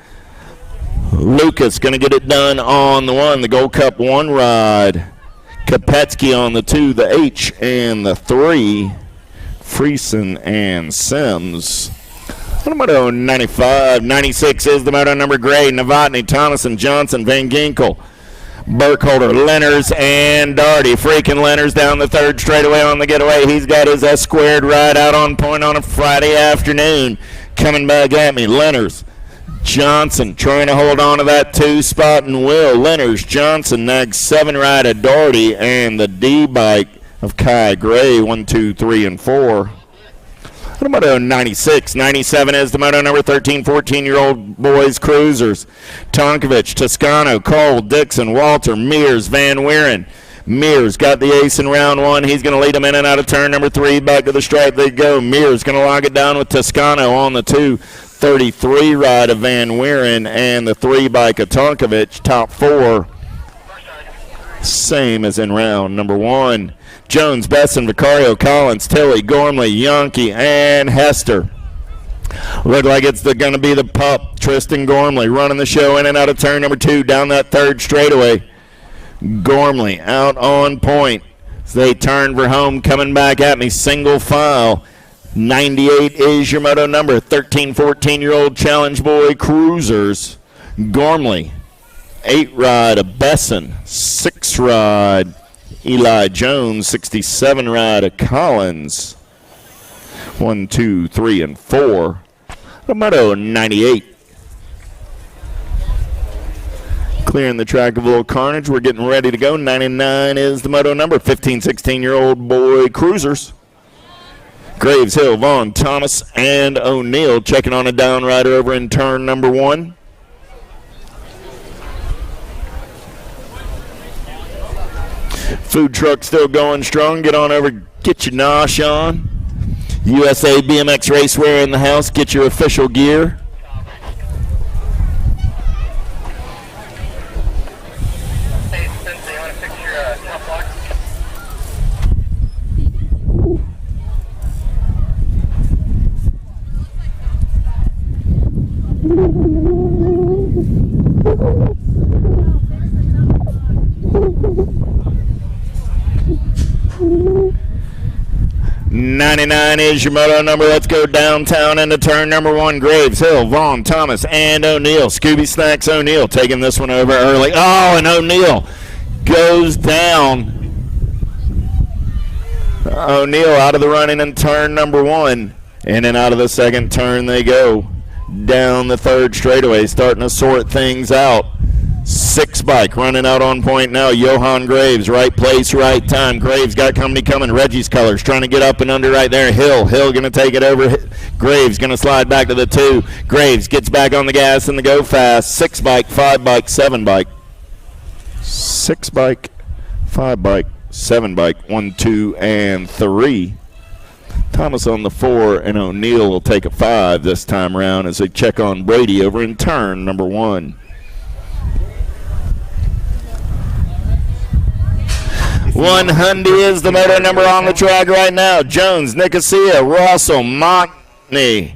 Lucas going to get it done on the 1. The Gold Cup 1 ride. Kopetsky on the 2, the H, and the 3. Friesen and Sims. Moto 95. 96 is the moto number. Gray, Novotny, Thomason, Johnson, Van Ginkel, Burkholder, Lenners, and Darty. Freaking Lenners down the third straightaway on the getaway. He's got his S squared ride out on point on a Friday afternoon. Coming back at me, Lenners. Johnson trying to hold on to that 2 spot and will. Lenners, Johnson, nags 7 ride of Darty, and the D bike of Kai Gray, 1, 2, 3, and 4. The moto 96. 97 is the moto number 13, 14-year-old boys cruisers. Tonkovich, Toscano, Cole, Dixon, Walter, Mears, Van Weeren. Mears got the ace in round 1. He's going to lead them in and out of turn number 3. Back to the stripe they go. Mears going to lock it down with Toscano on the 233 ride of Van Weeren and the 3 bike of Tonkovich. Top 4, same as in round number 1. Jones, Besson, Vicario, Collins, Tilley, Gormley, Yonke, and Hester. Look like it's going to be the pup, Tristan Gormley, running the show in and out of turn number 2, down that third straightaway. Gormley out on point as they turn for home, coming back at me, single file. 98 is your moto number, 13, 14-year-old challenge boy cruisers. Gormley, 8 ride of Besson, 6 ride Eli Jones, 67 ride of Collins. 1, 2, 3, and 4. The moto 98. Clearing the track of a little carnage. We're getting ready to go. 99 is the moto number. 15, 16-year-old boy cruisers. Graves, Hill, Vaughn, Thomas, and O'Neill checking on a down rider over in turn number 1. Food truck still going strong. Get on over, get your nosh on. USA BMX Racewear in the house. Get your official gear. Hey, Spencer, you want to fix your top lock? '99 is your moto number. Let's go downtown into turn number 1. Graves, Hill, Vaughn, Thomas, and O'Neill. Scooby Snacks O'Neill taking this one over early. Oh, and O'Neill goes down. O'Neill out of the running in turn number 1. In and out of the second turn they go. Down the third straightaway, starting to sort things out. 6 bike running out on point now. Johan Graves, right place, right time. Graves got company coming. Reggie's colors trying to get up and under right there. Hill going to take it over. Graves going to slide back to the 2. Graves gets back on the gas and the go fast. 6 bike, 5 bike, 7 bike. 6 bike, 5 bike, 7 bike. 1, 2, and 3. Thomas on the 4, and O'Neill will take a 5 this time around as they check on Brady over in turn number 1. 100 is the moto number on the track right now. Jones, Nicosia, Russell, Mockney,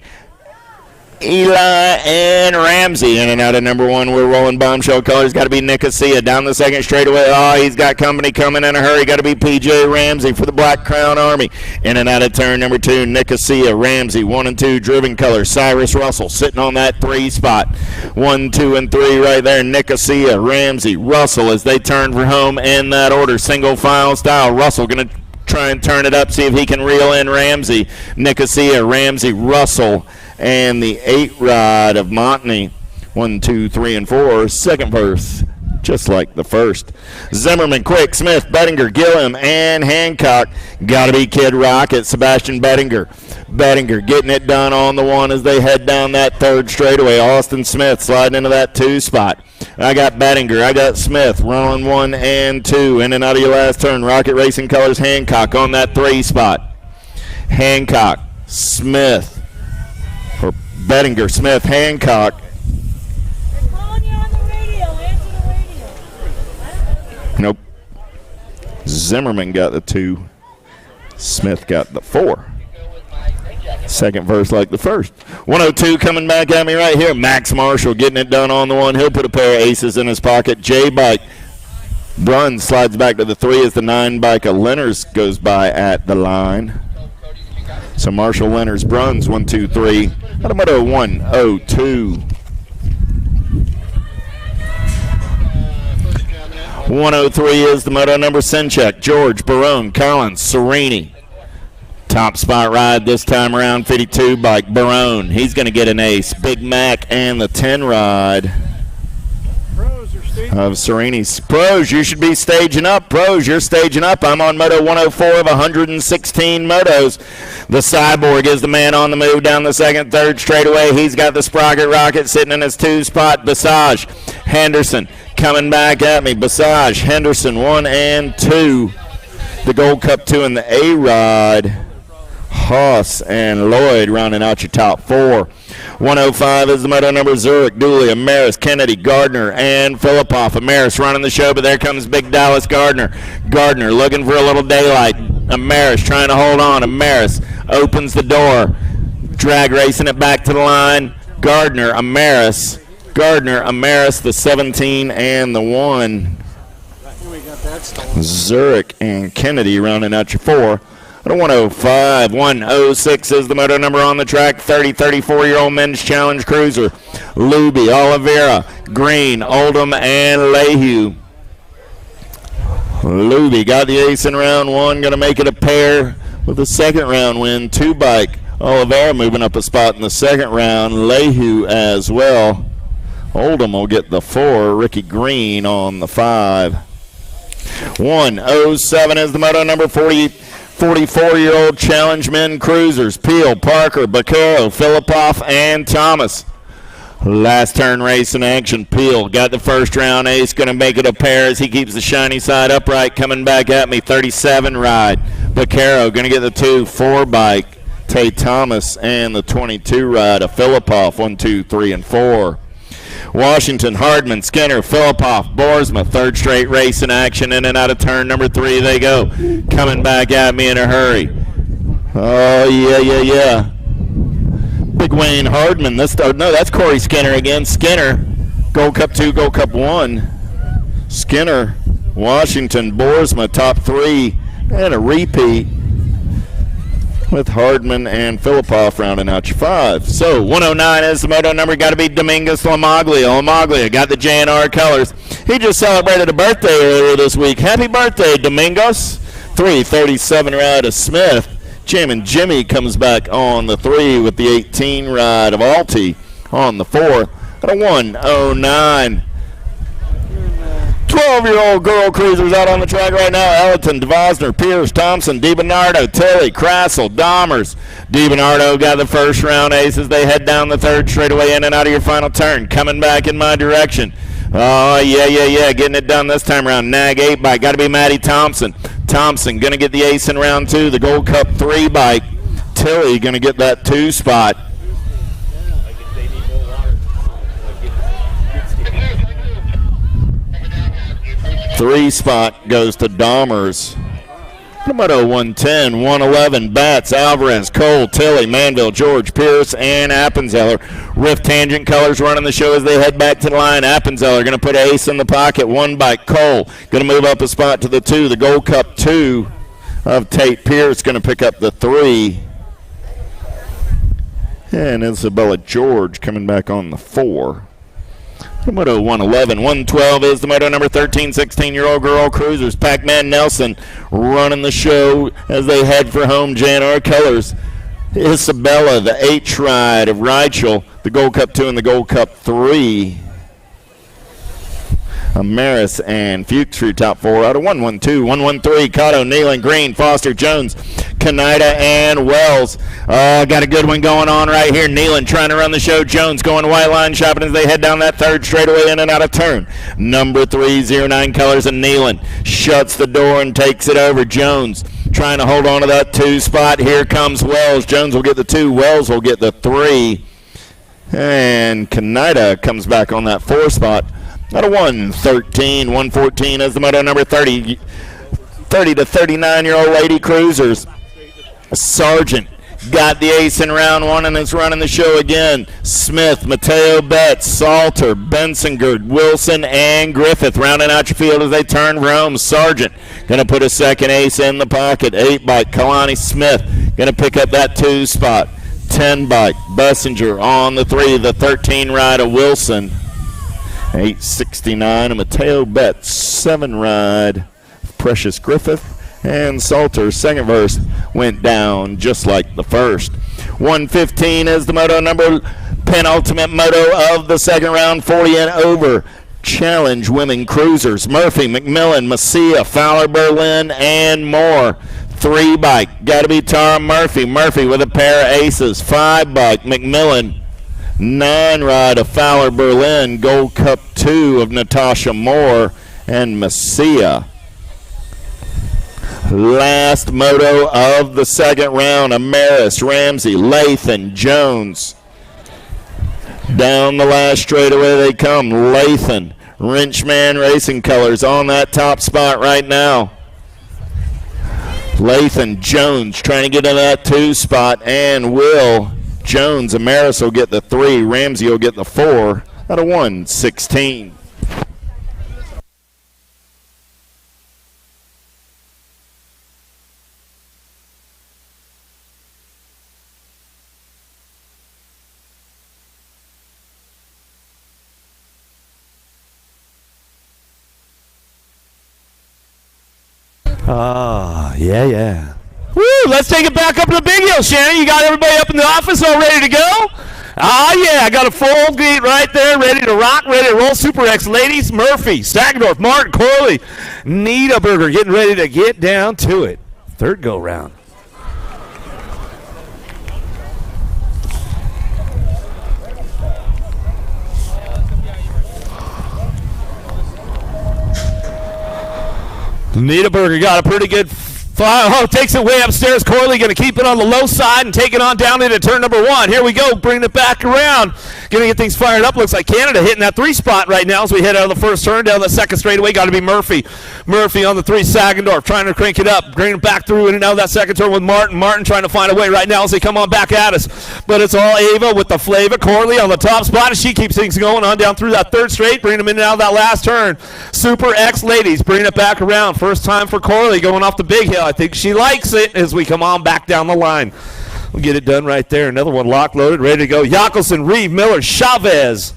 Eli, and Ramsey. In and out of number 1, we're rolling bombshell colors. Got to be Nicosia down the second straightaway. Oh, he's got company coming in a hurry. Got to be PJ Ramsey for the Black Crown Army. In and out of turn number 2, Nicosia, Ramsey, 1 and 2 driven colors. Cyrus Russell sitting on that 3 spot. 1, 2, and 3 right there. Nicosia, Ramsey, Russell as they turn for home in that order. Single file style. Russell going to try and turn it up, see if he can reel in Ramsey. Nicosia, Ramsey, Russell, and the 8 ride of Montney. 1, 2, 3, and 4. Second verse, just like the first. Zimmerman, Quick, Smith, Bettinger, Gilliam, and Hancock. Gotta be Kid Rocket, Sebastian Bettinger. Bettinger getting it done on the 1 as they head down that third straightaway. Austin Smith sliding into that 2 spot. I got Bettinger, I got Smith rolling 1 and 2. In and out of your last turn. Rocket Racing Colors, Hancock on that 3 spot. Hancock, Smith, or Bettinger, Smith, Hancock. They're calling you on the radio. Answer the radio. Nope. Zimmerman got the 2. Smith got the 4. Second verse like the first. 102 coming back at me right here. Max Marshall getting it done on the 1. He'll put a pair of aces in his pocket. J-Bike. Brunn slides back to the 3 as the 9 bike of Lenners goes by at the line. So Marshall, Lenners, Bruns, 1, 2, 3. Automoto 102. 103 is the moto number Sinchek, George, Barone, Collins, Serini. Top spot ride this time around, 52 bike, Barone. He's going to get an ace. Big Mac and the 10 ride of Sereni's. Pros, you should be staging up. Pros, you're staging up. I'm on Moto 104 of 116 motos. The Cyborg is the man on the move down the second, third straightaway. He's got the Sprocket Rocket sitting in his 2 spot. Basage, Henderson coming back at me. Basage, Henderson, 1 and 2. The Gold Cup 2 in the A-Rod. Haas and Lloyd rounding out your top 4. 105 is the moto number Zurich, Dooley, Amaris, Kennedy, Gardner, and Filipoff. Amaris running the show, but there comes Big Dallas Gardner. Gardner looking for a little daylight. Amaris trying to hold on. Amaris opens the door. Drag racing it back to the line. Gardner, Amaris, the 17 and the 1. Zurich and Kennedy rounding out your 4. 105, 106 is the moto number on the track. 34-year-old men's challenge cruiser. Luby, Oliveira, Green, Oldham, and Lehue. Luby got the ace in round 1. Going to make it a pair with a second round win. 2 bike. Oliveira moving up a spot in the second round. Lehue as well. Oldham will get the 4. Ricky Green on the 5. 107 is the moto number 44-year-old challenge men cruisers. Peel, Parker, Baccaro, Filipoff, and Thomas. Last turn race in action. Peel got the first round ace. Going to make it a pair as he keeps the shiny side upright. Coming back at me, 37 ride. Baccaro going to get the 2-4 bike. Tay Thomas and the 22 ride of Filipoff. 1, 2, 3, and 4. Washington, Hardman, Skinner, Filipoff, Boersma, third straight race in action. In and out of turn number 3 they go. Coming back at me in a hurry. Oh, yeah. Big Wayne Hardman. That's Corey Skinner again. Skinner, Gold Cup 2, Gold Cup 1. Skinner, Washington, Boersma, top 3, and a repeat with Hardman and Filipoff rounding out your 5. So 109 is the moto number. Got to be Dominguez Lamaglia. Lamaglia got the JNR colors. He just celebrated a birthday earlier this week. Happy birthday, Domingos. 337 ride of Smith. Jammin' Jimmy comes back on the 3 with the 18 ride of Alty on the 4. At a 109. 12-year-old girl cruisers out on the track right now. Ellerton, DeVosner, Pierce, Thompson, DiBernardo, Tilly, Crassel, Dahmers. DiBernardo got the first round ace as they head down the third straightaway in and out of your final turn. Coming back in my direction. Oh, yeah. Getting it done this time around. Nag 8 bike. Got to be Maddie Thompson. Thompson going to get the ace in round 2. The Gold Cup 3 bike. Tilly going to get that 2 spot. Three spot goes to Dahmers. Moto 110, 111, Batts, Alvarez, Cole, Tilly, Manville, George, Pierce, and Appenzeller. Rift Tangent colors running the show as they head back to the line. Appenzeller going to put ace in the pocket. 1 bike. Cole going to move up a spot to the 2. The Gold Cup 2 of Tate Pierce going to pick up the 3. And Isabella George coming back on the 4. Moto 111, 112 is the moto number 13, 16-year-old girl cruisers. Pac-Man Nelson running the show as they head for home. JNR colors. Isabella, the H ride of Reichel, the Gold Cup 2 and the Gold Cup 3. Amaris and Fuchs for your top 4 out of 112, 113, Cotto, Nealon, Green, Foster, Jones, Kaneda, and Wells. Got a good one going on right here. Nealon trying to run the show. Jones going white line shopping as they head down that third straightaway in and out of turn. Number 309 colors, and Nealon shuts the door and takes it over. Jones trying to hold on to that 2 spot. Here comes Wells. Jones will get the 2. Wells will get the 3. And Kaneda comes back on that 4 spot. Out of 113, 114 is the moto number 30 to 39-year-old lady cruisers. Sargent got the ace in round 1 and is running the show again. Smith, Mateo Betts, Salter, Bensingard, Wilson, and Griffith rounding out your field as they turn for home. Sargent going to put a second ace in the pocket. 8 bike, Kalani Smith going to pick up that 2 spot. 10 bike, Bessinger on the 3, the 13 ride of Wilson. 869, a Mateo Betts 7 ride. Precious Griffith and Salter, second verse, went down just like the first. 115 is the moto number, penultimate moto of the second round, 40 and over. Challenge women cruisers, Murphy, McMillan, Messia, Fowler, Berlin, and more. 3 bike, got to be Tara Murphy. Murphy with a pair of aces. 5 bike, McMillan. 9 ride of Fowler, Berlin. Gold Cup 2 of Natasha Moore and Messia. Last moto of the second round, Amaris, Ramsey, Lathan, Jones. Down the last straightaway they come. Lathan, Wrenchman Racing Colors on that top spot right now. Lathan, Jones trying to get in that 2 spot, and will Jones, Amaris will get the 3, Ramsey will get the 4 out of 116. Yeah. Woo, let's take it back up to the big hill, Shannon. You got everybody up in the office all ready to go? Yeah, I got a full gate right there, ready to rock, ready to roll. Super X ladies, Murphy, Stagendorf, Martin, Corley, Niederberger getting ready to get down to it. Third go round. Niederberger got a pretty good takes it way upstairs. Corley going to keep it on the low side and take it on down into turn number 1. Here we go, bringing it back around. Going to get things fired up. Looks like Canada hitting that 3 spot right now as we head out of the first turn. Down the second straightaway, got to be Murphy. Murphy on the 3, Sagendorf trying to crank it up. Bring it back through in and out of that second turn with Martin. Martin trying to find a way right now as they come on back at us. But it's all Ava with the flavor. Corley on the top spot as she keeps things going on down through that third straight. Bringing them in and out of that last turn. Super X ladies bringing it back around. First time for Corley going off the big hill. I think she likes it as we come on back down the line. We'll get it done right there. Another one locked, loaded, ready to go. Jackelson, Reeve, Miller, Chavez.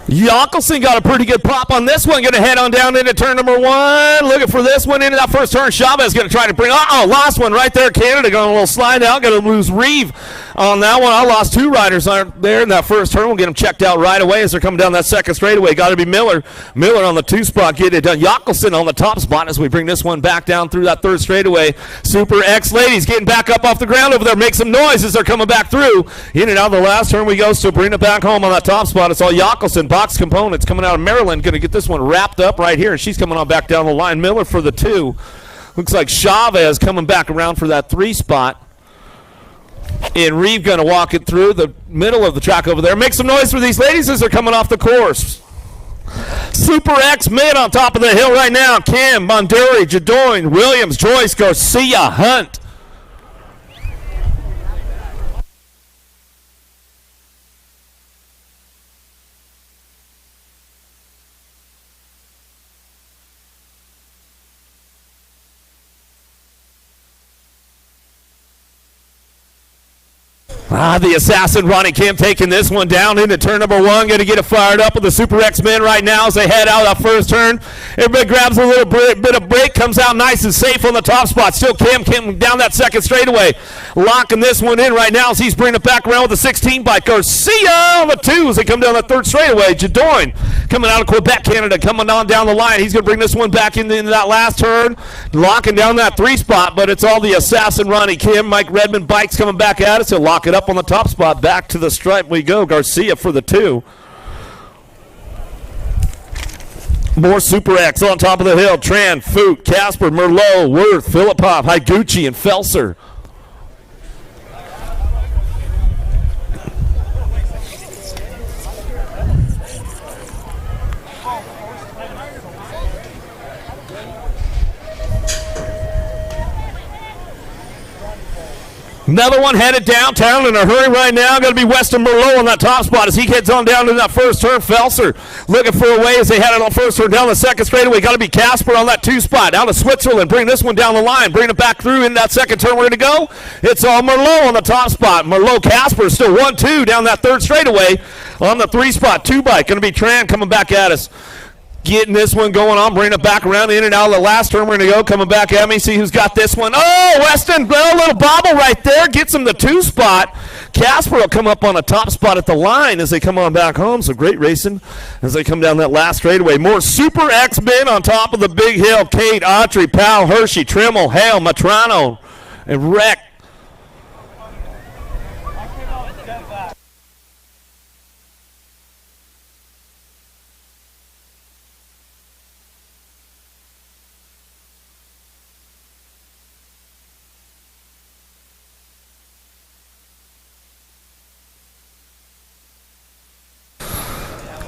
Jockelson got a pretty good pop on this one. Going to head on down into turn number 1. Looking for this one into that first turn. Chavez going to try to bring. Lost one right there. Canada going a little slide out. Going to lose Reeve on that one. I lost 2 riders there in that first turn. We'll get them checked out right away as they're coming down that second straightaway. Got to be Miller. Miller on the 2 spot. Get it done. Jockelson on the top spot as we bring this one back down through that third straightaway. Super X ladies getting back up off the ground over there. Make some noise as they're coming back through. In and out of the last turn we go. So bring it back home on that top spot. It's all Jockelson. Box Components coming out of Maryland. Going to get this one wrapped up right here. And she's coming on back down the line. Miller for the 2. Looks like Chavez coming back around for that 3 spot. And Reeve going to walk it through the middle of the track over there. Make some noise for these ladies as they're coming off the course. Super X mid on top of the hill right now. Kim, Monduri, Jadoin, Williams, Joyce, Garcia, Hunt. The assassin Ronnie Kim taking this one down into turn number 1. Going to get it fired up with the Super X men right now as they head out that first turn. Everybody grabs a little bit of break, comes out nice and safe on the top spot. Still Kim down that second straightaway. Locking this one in right now as he's bringing it back around with the 16 bike. Garcia on the 2 as they come down that third straightaway. Jadoin coming out of Quebec, Canada, coming on down the line. He's going to bring this one back into that last turn. Locking down that 3 spot, but it's all the assassin Ronnie Kim. Mike Redmond bikes coming back at us. He'll lock it up on the top spot. Back to the stripe we go. Garcia for the 2. More Super X on top of the hill. Tran, Foot, Casper, Merlot, Worth, Philippov, Higuchi, and Felser. Another one headed downtown in a hurry right now. Going to be Weston Merlot on that top spot as he heads on down to that first turn. Felser looking for a way as they head it on first turn down the second straightaway. Got to be Casper on that 2 spot. Out of Switzerland. Bring this one down the line. Bring it back through in that second turn. We're going to go. It's all Merlot on the top spot. Merlot Casper still 1-2 down that third straightaway on the 3 spot. 2 bike. Going to be Tran coming back at us. Getting this one going on, bringing it back around in and out of the last turn. We're going to go, coming back at me, see who's got this one. Oh, Weston, a little bobble right there, gets him the 2 spot. Casper will come up on a top spot at the line as they come on back home, so great racing as they come down that last straightaway. More Super X-Men on top of the big hill. Kate, Autry, Powell, Hershey, Trimmel, Hale, Matrano, and Wreck.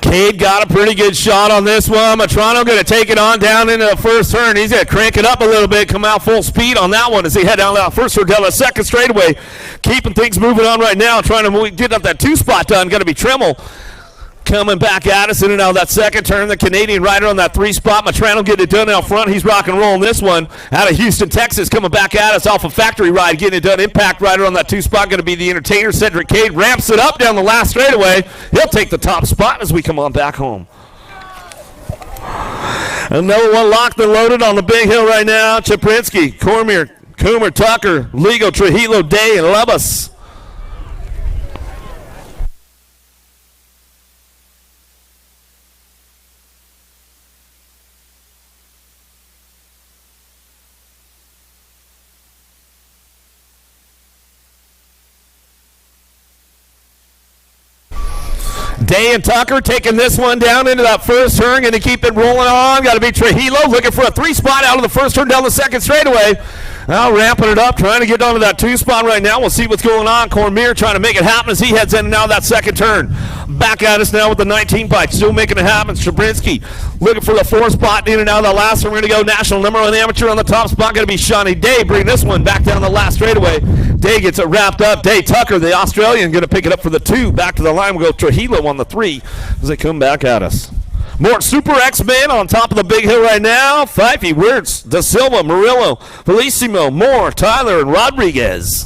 Cade got a pretty good shot on this one. Matrano going to take it on down into the first turn. He's going to crank it up a little bit, come out full speed on that one as he head down that first turn down the second straightaway. Keeping things moving on right now, trying to get up that 2 spot done. Going to be Trimmel coming back at us in and out of that second turn. The Canadian rider on that 3 spot. Matrano getting it done out front. He's rock and rolling this one out of Houston, Texas, coming back at us off a factory ride, getting it done. Impact rider on that 2 spot. Going to be the entertainer. Cedric Cade ramps it up down the last straightaway. He'll take the top spot as we come on back home. Another one locked and loaded on the big hill right now. Chaprinsky, Cormier, Coomer, Tucker, Ligo, Trujillo, Day, and Lubus. Day and Tucker taking this one down into that first turn. Going to keep it rolling on. Got to be Trujillo looking for a 3 spot out of the first turn down the second straightaway. Now ramping it up, trying to get onto that 2 spot right now. We'll see what's going on. Cormier trying to make it happen as he heads in and out of that second turn. Back at us now with the 19 bike. Still making it happen. Strabrinsky looking for the 4 spot in and out of the last one. We're going to go national number 1 amateur on the top spot. Going to be Shawnee Day. Bring this one back down the last straightaway. Day gets it wrapped up. Day Tucker, the Australian, going to pick it up for the 2. Back to the line. We'll go Trujillo on the 3 as they come back at us. More Super X-Men on top of the big hill right now. Fifey, Wirtz, Da Silva, Murillo, Felicimo, Moore, Tyler, and Rodriguez.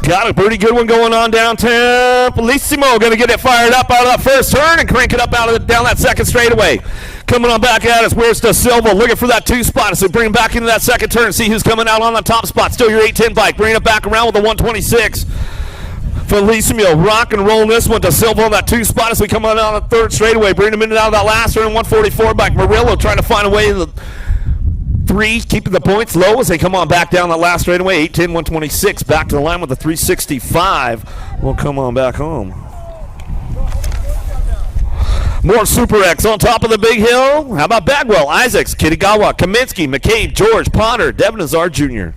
Got a pretty good one going on downtown. Felicimo going to get it fired up out of that first turn and crank it up out of down that second straightaway. Coming on back at us, where's Da Silva looking for that 2 spot. So bring him back into that second turn. See who's coming out on the top spot. Still your 810 bike. Bring it back around with the 126. Felicimo rock and rolling this one. Da Silva on that 2 spot as we come on the third straightaway. Bring him in and out of that last turn. 144 bike. Murillo trying to find a way to 3, keeping the points low as they come on back down that last straightaway. 810, 126. Back to the line with the 365. We'll come on back home. More Super X on top of the big hill. How about Bagwell, Isaacs, Kitagawa, Kaminsky, McCabe, George, Potter, Devin Azar Jr.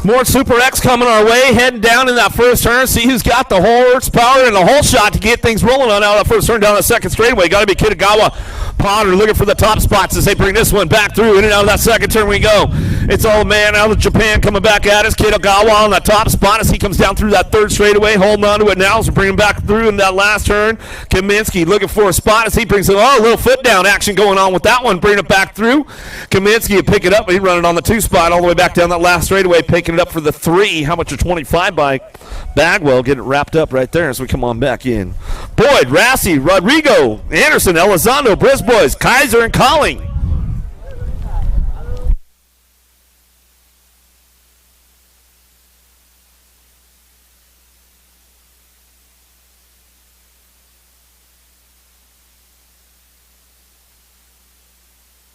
More Super X coming our way, heading down in that first turn. See who's got the horsepower and the whole shot to get things rolling on out of that first turn down the second straightaway. Got to be Kitagawa. Potter looking for the top spots as they bring this one back through. In and out of that second turn we go. It's all man out of Japan coming back at us. Kitagawa on the top spot as he comes down through that third straightaway, holding on to it now. So bring him back through in that last turn. Kaminsky looking for a spot as he brings it. Oh, a little foot down action going on with that one. Bring it back through. Kaminsky will pick it up. He's running on the 2 spot all the way back down that last straightaway, picking it up for the 3. How much a 25 bike? Bagwell getting it wrapped up right there as we come on back in. Boyd, Rassi, Rodrigo, Anderson, Elizondo, Brisbois, Kaiser, and Colling.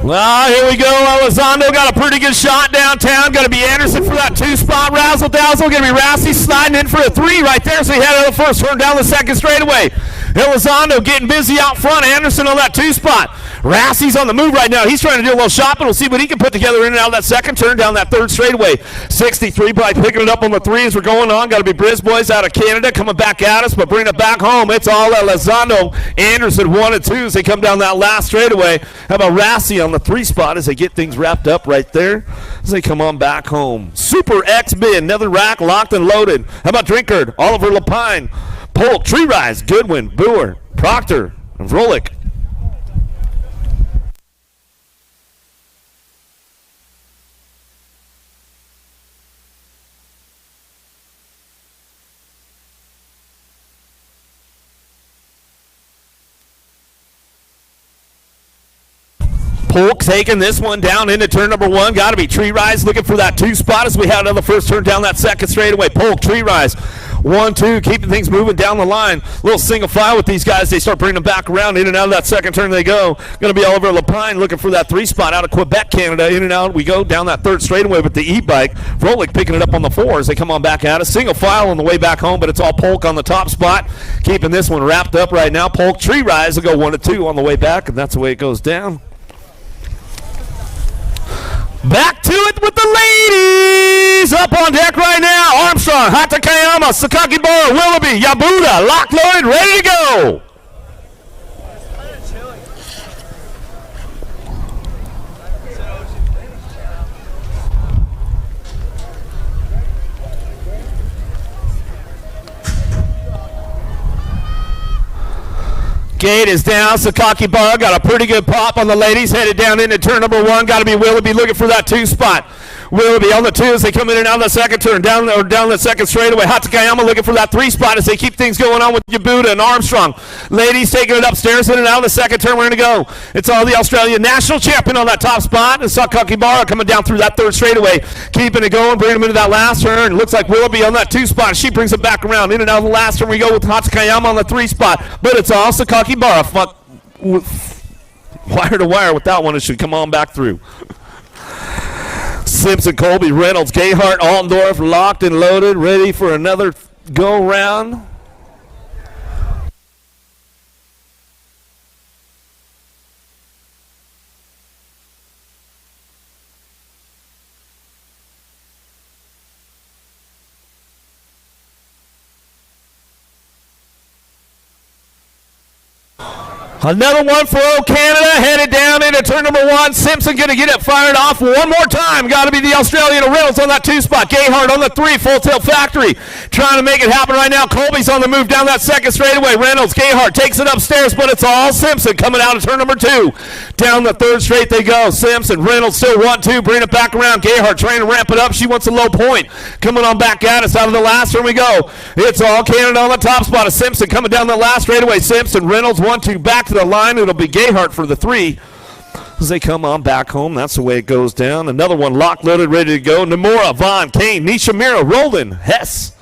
Well, here we go. Elizondo got a pretty good shot downtown. Going to be Anderson for that 2-spot. Razzle Dazzle. Going to be Rassi sliding in for a 3 right there. So he had it the first turn down the second straightaway. Elizondo getting busy out front. Anderson on that 2-spot. Rassi's on the move right now. He's trying to do a little shopping. We'll see what he can put together in and out of that second turn down that third straightaway. 63 by picking it up on the 3 as we're going on. Got to be Briz boys out of Canada coming back at us, but bringing it back home. It's all Elizondo. Anderson 1 and 2 as they come down that last straightaway. How about Rassi on the 3 spot as they get things wrapped up right there as they come on back home. Super X Bin, another rack locked and loaded. How about Drinkard, Oliver Lapine, Polk, Tree Rise, Goodwin, Boer, Proctor, and Vrolik. Polk taking this one down into turn number 1. Got to be Tree Rise looking for that 2 spot as we had on the first turn down that second straightaway. Polk, Tree Rise, 1-2, keeping things moving down the line. Little single file with these guys. They start bringing them back around. In and out of that second turn they go. Going to be Oliver Lapine looking for that 3 spot out of Quebec, Canada. In and out we go down that third straightaway with the e-bike. Vrolik picking it up on the 4 as they come on back at us. Single file on the way back home, but it's all Polk on the top spot. Keeping this one wrapped up right now. Polk, Tree Rise will go 1-2 on the way back, and that's the way it goes down. Back to it with the ladies. Up on deck right now. Armstrong, Hatakayama, Sakaki Bar, Willoughby, Yabuda, locked, loaded, ready to go. Gate is down. Sakaki Bar got a pretty good pop on the ladies. Headed down into turn number 1. Got to be Willoughby looking for that 2 spot. Willoughby on the 2 as they come in and out of the second turn. Down the second straightaway. Hatakayama looking for that 3 spot as they keep things going on with Yabuda and Armstrong. Ladies taking it upstairs in and out of the second turn. We're going to go. It's all the Australian national champion on that top spot. And Sakaki Bar coming down through that third straightaway. Keeping it going. Bringing them into that last turn. Looks like Willoughby on that 2 spot. She brings it back around. In and out of the last turn we go with Hatakayama on the 3 spot. But it's all Sakaki Bar. Wire to wire with that one. It should come on back through. Simpson, Colby, Reynolds, Gayhart, Altendorf, locked and loaded, ready for another go round. Another one for Old Canada, headed down into turn number 1. Simpson going to get it fired off one more time. Got to be the Australian Reynolds on that 2 spot. Gayhart on the 3, Full Tilt Factory. Trying to make it happen right now. Colby's on the move down that second straightaway. Reynolds, Gayhart takes it upstairs, but it's all Simpson coming out of turn number 2. Down the third straight they go. Simpson, Reynolds still 1-2. Bring it back around. Gayhart trying to ramp it up. She wants a low point. Coming on back at us out of the last turn we go. It's all Canada on the top spot of Simpson coming down the last straightaway. Simpson, Reynolds 1-2 back to the line. It'll be Gayhart for the 3 as they come on back home. That's the way it goes down. Another one locked, loaded, ready to go. Nomura, Vaughn, Kane, Nishimura, Roldan, Hess.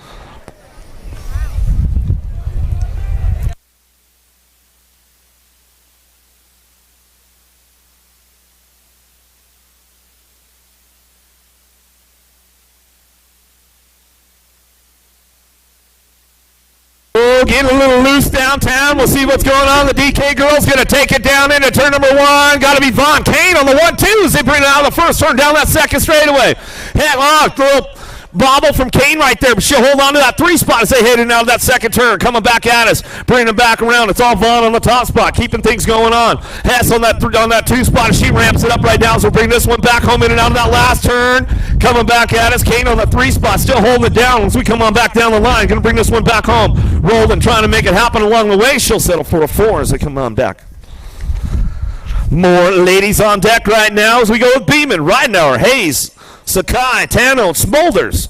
Getting a little loose downtown. We'll see what's going on. The DK girls going to take it down into turn number 1. Got to be Vaughn Kane on the 1-2 as they bring it out of the first turn down that second straightaway. Headlock, little bobble from Kane right there, but she'll hold on to that 3 spot as they head in out of that second turn. Coming back at us, bringing them back around. It's all Vaughn on the top spot, keeping things going on. Hess on that 2 spot as she ramps it up right now. So we'll bring this one back home in and out of that last turn. Coming back at us, Kane on the 3 spot, still holding it down as we come on back down the line. Going to bring this one back home. Rolling, trying to make it happen along the way. She'll settle for a 4 as they come on back. More ladies on deck right now as we go with Beeman, Ridenauer, Hayes, Sakai, Tano, Smolders.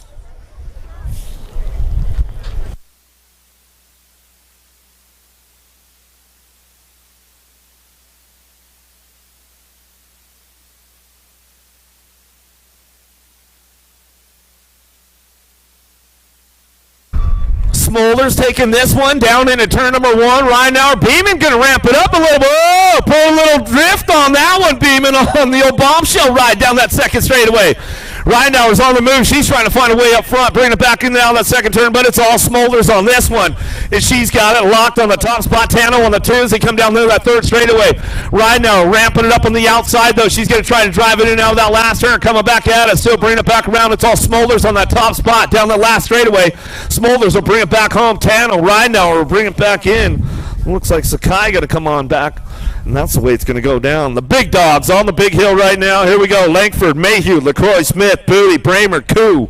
Smolders taking this one down into turn number 1. Reinauer, Beeman going to ramp it up a little bit. Oh, put a little drift on that one, Beeman, on the old bombshell ride down that second straightaway. Reinauer's on the move. She's trying to find a way up front, bringing it back in down that second turn, but it's all Smolders on this one. And she's got it locked on the top spot. Tano on the 2 as they come down through that third straightaway. Reinauer ramping it up on the outside, though. She's going to try to drive it in out of that last turn, coming back at us. Still bringing it back around. It's all Smolders on that top spot down the last straightaway. Smolders will bring it back home. Tano, Reinauer will bring it back in. Looks like Sakai going to come on back. And that's the way it's going to go down. The big dogs on the big hill right now. Here we go. Langford, Mayhew, LaCroix, Smith, Booty, Bramer, Koo.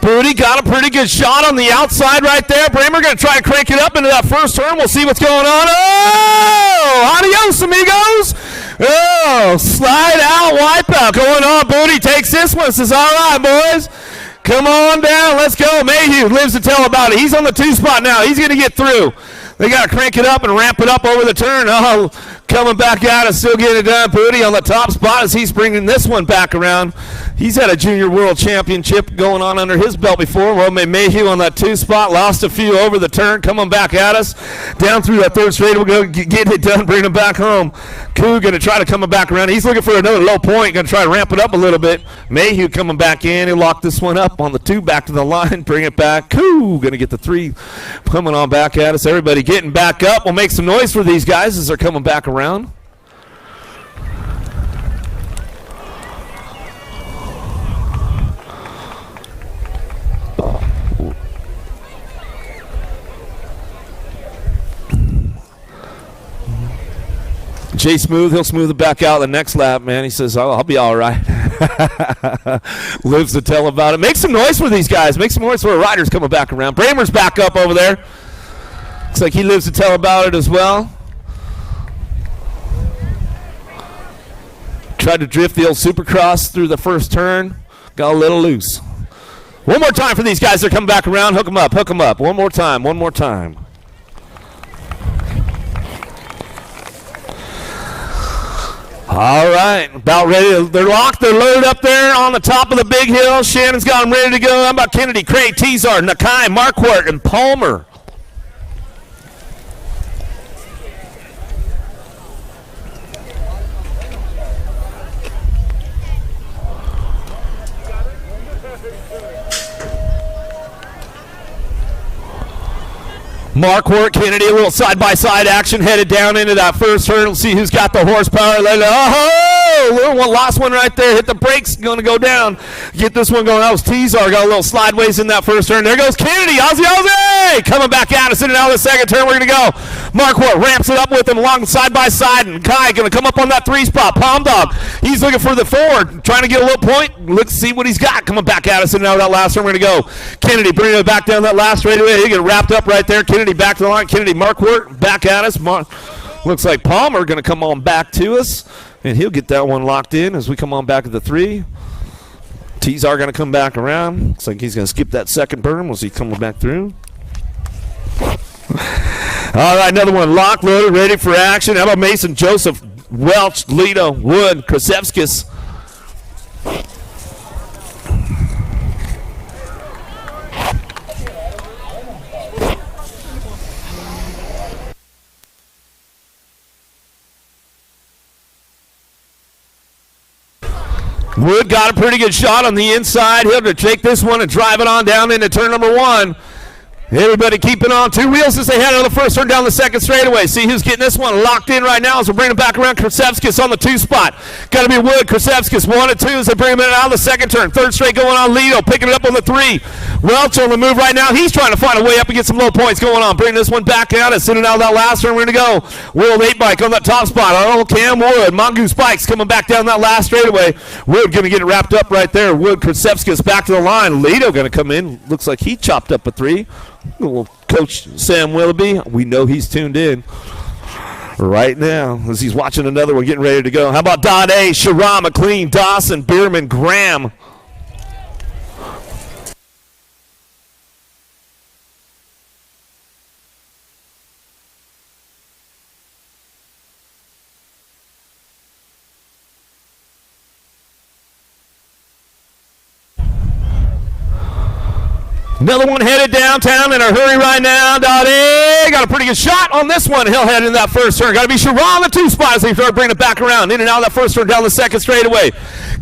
Booty got a pretty good shot on the outside right there. Bramer going to try to crank it up into that first turn. We'll see what's going on. Oh, adios, amigos. Oh, slide out, wipeout going on. Booty takes this one. Says, all right, boys. Come on down. Let's go. Mayhew lives to tell about it. He's on the 2 spot now. He's going to get through. They got to crank it up and ramp it up over the turn. Oh, coming back out and still getting it done. Booty on the top spot as he's bringing this one back around. He's had a junior world championship going on under his belt before. Well, Mayhew on that 2 spot, lost a few over the turn, coming back at us. Down through that third straight, we'll go get it done, bring him back home. Koo going to try to come back around. He's looking for another low point, going to try to ramp it up a little bit. Mayhew coming back in. He'll lock this one up on the 2, back to the line, bring it back. Koo going to get the 3 coming on back at us. Everybody getting back up. We'll make some noise for these guys as they're coming back around. Jay Smooth, he'll smooth it back out the next lap, man. He says, I'll be all right. Lives to tell about it. Make some noise for these guys. Make some noise for the riders coming back around. Bramer's back up over there. Looks like he lives to tell about it as well. Tried to drift the old Supercross through the first turn. Got a little loose. One more time for these guys. They're coming back around. Hook them up. Hook them up. One more time. One more time. All right, about ready. They're locked. They're loaded up there on the top of the big hill. Shannon's got them ready to go. How about Kennedy, Craig, Tezar, Nakai, Marquardt, and Palmer? Marquardt, Kennedy, a little side-by-side action headed down into that first turn. We'll see who's got the horsepower. Oh, little one, lost one right there. Hit the brakes, going to go down. Get this one going. That was Tezar. Got a little slideways in that first turn. There goes Kennedy. Aussie! Coming back out us in and out of the second turn. We're going to go. Marquardt ramps it up with him along side-by-side. And Kai going to come up on that 3 spot. Palm Dog, he's looking for the forward, trying to get a little point. Let's see what he's got coming back at us in and out of that last turn. We're going to go. Kennedy bringing it back down that last straightaway. He get wrapped up right there. Kennedy back to the line. Kennedy, Marquardt back at us. Looks like Palmer going to come on back to us, and he'll get that one locked in as we come on back at the 3. Tezar going to come back around. Looks like he's going to skip that second berm. We'll see coming back through. All right, another one locked, loaded, ready for action. How about Mason, Joseph, Welch, Lido, Wood, Krasevskis? Wood got a pretty good shot on the inside. He'll take this one and drive it on down into turn number 1. Everybody keeping on 2 wheels as they head on the first turn down the second straightaway. See who's getting this one locked in right now as we're bringing it back around. Krasevskis on the 2 spot. Got to be Wood. Krasevskis 1 and 2 as they bring him in out of the second turn. Third straight going on. Lido picking it up on the 3. Welch on the move right now. He's trying to find a way up and get some low points going on. Bring this one back out and sending out that last turn. We're going to go. World 8 bike on that top spot. Oh, Cam Wood. Mongoose Spikes coming back down that last straightaway. Wood going to get it wrapped up right there. Wood, Krasevskis back to the line. Lido going to come in. Looks like he chopped up a 3. Little Coach Sam Willoughby, we know he's tuned in right now as he's watching another one getting ready to go. How about Dade, Sharon, McLean, Dawson, Bierman, Graham? Another one headed downtown in a hurry right now. Dottie got a pretty good shot on this one. He'll head in that first turn. Got to be Sharon on the 2 spot as they start bringing it back around. In and out of that first turn down the second straightaway.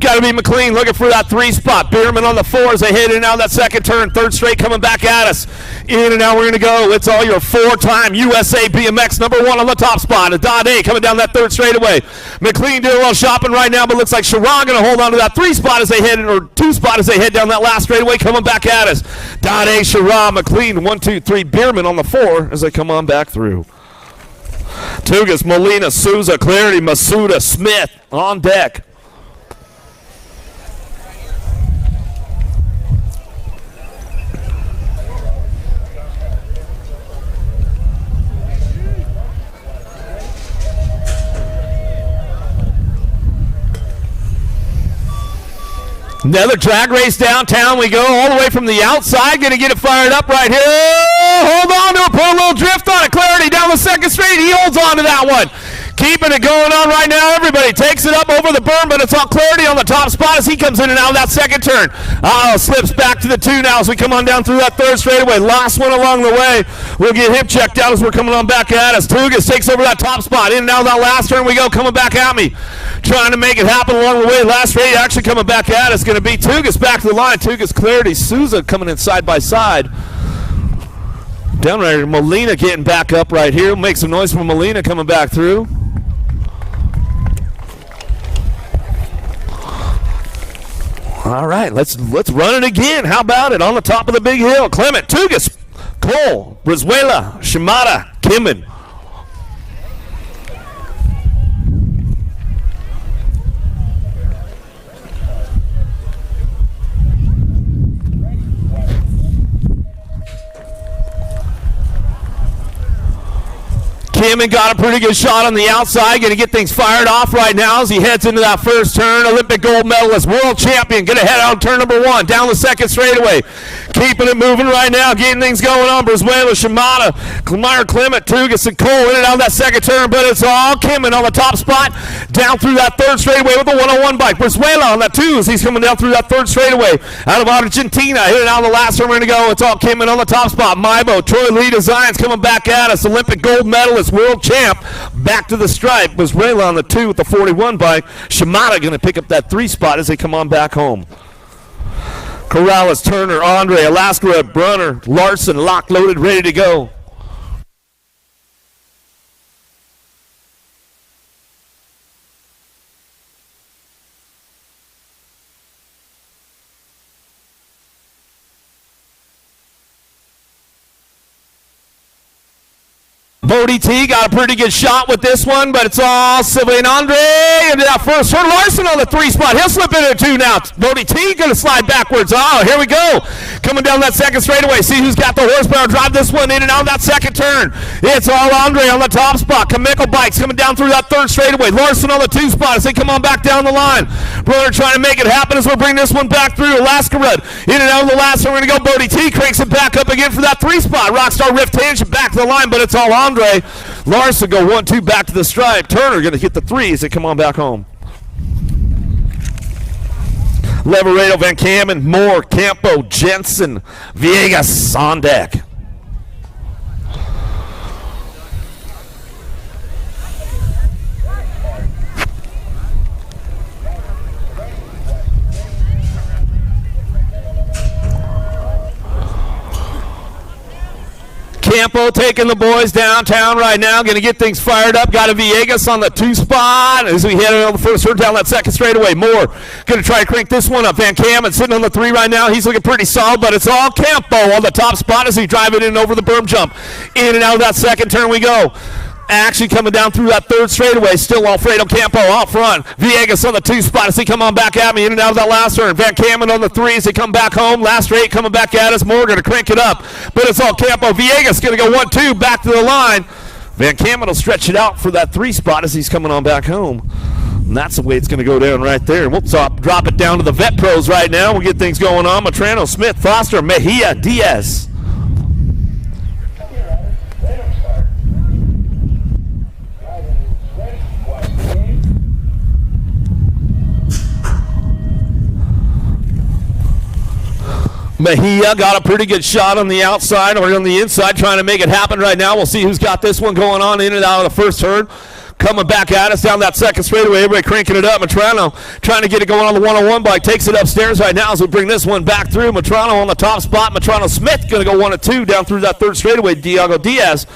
Got to be McLean looking for that 3 spot. Bierman on the 4 as they head in and out of that second turn. Third straight coming back at us. In and out we're going to go. It's all your 4-time USA BMX number 1 on the top spot. Dottie coming down that third straightaway. McLean doing a little shopping right now, but looks like Sharon going to hold on to that 3 spot as they head, or 2 spot as they head down that last straightaway coming back at us. Dottie, Sharon, McLean, 1, 2, 3. Bierman on the 4 as they come on back through. Tugas, Molina, Souza, Clarity, Masuda, Smith on deck. Another drag race downtown. We go all the way from the outside. Going to get it fired up right here. Hold on to it. Put a little drift on it. Clarity down the second straight. He holds on to that one. Keeping it going on right now. Everybody takes it up over the berm, but it's all Clarity on the top spot as he comes in and out of that second turn. Slips back to the 2 now as we come on down through that third straightaway. Last one along the way. We'll get him checked out as we're coming on back at us. Tugas takes over that top spot. In and out of that last turn we go, coming back at me. Trying to make it happen along the way. Last straight actually coming back at us. Going to be Tugas back to the line. Tugas, Clarity, Souza coming in side by side. Down right here, Molina getting back up right here. Make some noise from Molina coming back through. All right, let's run it again. How about it? On the top of the big hill. Clement, Tugas, Cole, Brizuela, Shimada, Kimmin. Kimmin got a pretty good shot on the outside. Going to get things fired off right now as he heads into that first turn. Olympic gold medalist, world champion. Going to head on turn number 1. Down the second straightaway. Keeping it moving right now. Getting things going on. Brizuela, Shimada, Meyer, Clement, Tugas, and Cole in and out of that second turn. But it's all Kimmin on the top spot. Down through that third straightaway with a 101 bike. Brizuela on that 2 as he's coming down through that third straightaway. Out of Argentina. In and out of the last turn we're going to go. It's all Kimmin on the top spot. Maibo, Troy Lee Designs coming back at us. Olympic gold medalist, world champ, back to the stripe. Was Rayla on the 2 with the 41 bike. Shimada going to pick up that 3 spot as they come on back home. Corrales, Turner, Andre, Alaska, Brunner, Larson, locked, loaded, ready to go. Bodie T got a pretty good shot with this one, but it's all Sylvain Andre into that first turn. Larson on the 3 spot. He'll slip into 2 now. Bodie T going to slide backwards. Oh, here we go. Coming down that second straightaway. See who's got the horsepower. Drive this one in and out of that second turn. It's all Andre on the top spot. Chemical Bikes coming down through that third straightaway. Larson on the 2 spot as they come on back down the line. Brother trying to make it happen as we're bringing this one back through. Alaska Red in and out of the last one. We're going to go. Bodie T cranks it back up again for that 3 spot. Rockstar Rift Tangent back to the line, but it's all Andre. Larson go 1-2 back to the stripe. Turner going to hit the 3 as they come on back home. Leveredo, Van Kamen, Moore, Campo, Jensen, Villegas on deck. Campo taking the boys downtown right now. Going to get things fired up. Got a Villegas on the 2 spot as we head on the first turn down that second straightaway. Moore going to try to crank this one up. Van Kamen sitting on the 3 right now. He's looking pretty solid, but it's all Campo on the top spot as he drive it in over the berm jump. In and out of that second turn we go. Action coming down through that third straightaway. Still Alfredo Campo out front. Villegas on the 2 spot as he come on back at me. In and out of that last turn. Van Kamen on the 3 as they come back home. Last straight coming back at us. Moore going to crank it up. But it's all Campo. Villegas going to go 1-2 back to the line. Van Kamen will stretch it out for that 3 spot as he's coming on back home. And that's the way it's going to go down right there. We'll drop it down to the vet pros right now. We'll get things going on. Matrano, Smith, Foster, Mejia, Diaz. Mejia got a pretty good shot on the outside or on the inside, trying to make it happen right now. We'll see who's got this one going on in and out of the first turn. Coming back at us down that second straightaway. Everybody cranking it up. Matrano trying to get it going on the 101 bike. Takes it upstairs right now as we bring this one back through. Matrano on the top spot. Matrano Smith going to go 1 and 2 down through that third straightaway. Diego Diaz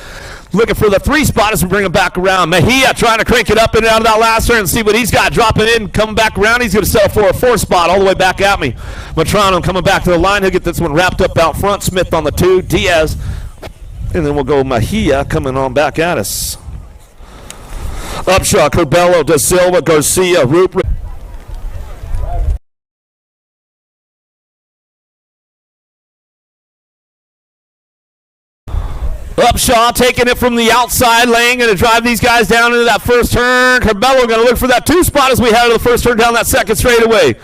looking for the 3 spot as we bring him back around. Mejia trying to crank it up in and out of that last turn and see what he's got. Dropping in, coming back around. He's going to settle for a 4 spot all the way back at me. Matrano coming back to the line. He'll get this one wrapped up out front. Smith on the 2. Diaz. And then we'll go Mejia coming on back at us. Upshaw, Curbelo, Da Silva, Garcia, Rupert. Upshaw taking it from the outside lane, going to drive these guys down into that first turn. Curbelo going to look for that 2 spot as we head to the first turn down that second straightaway.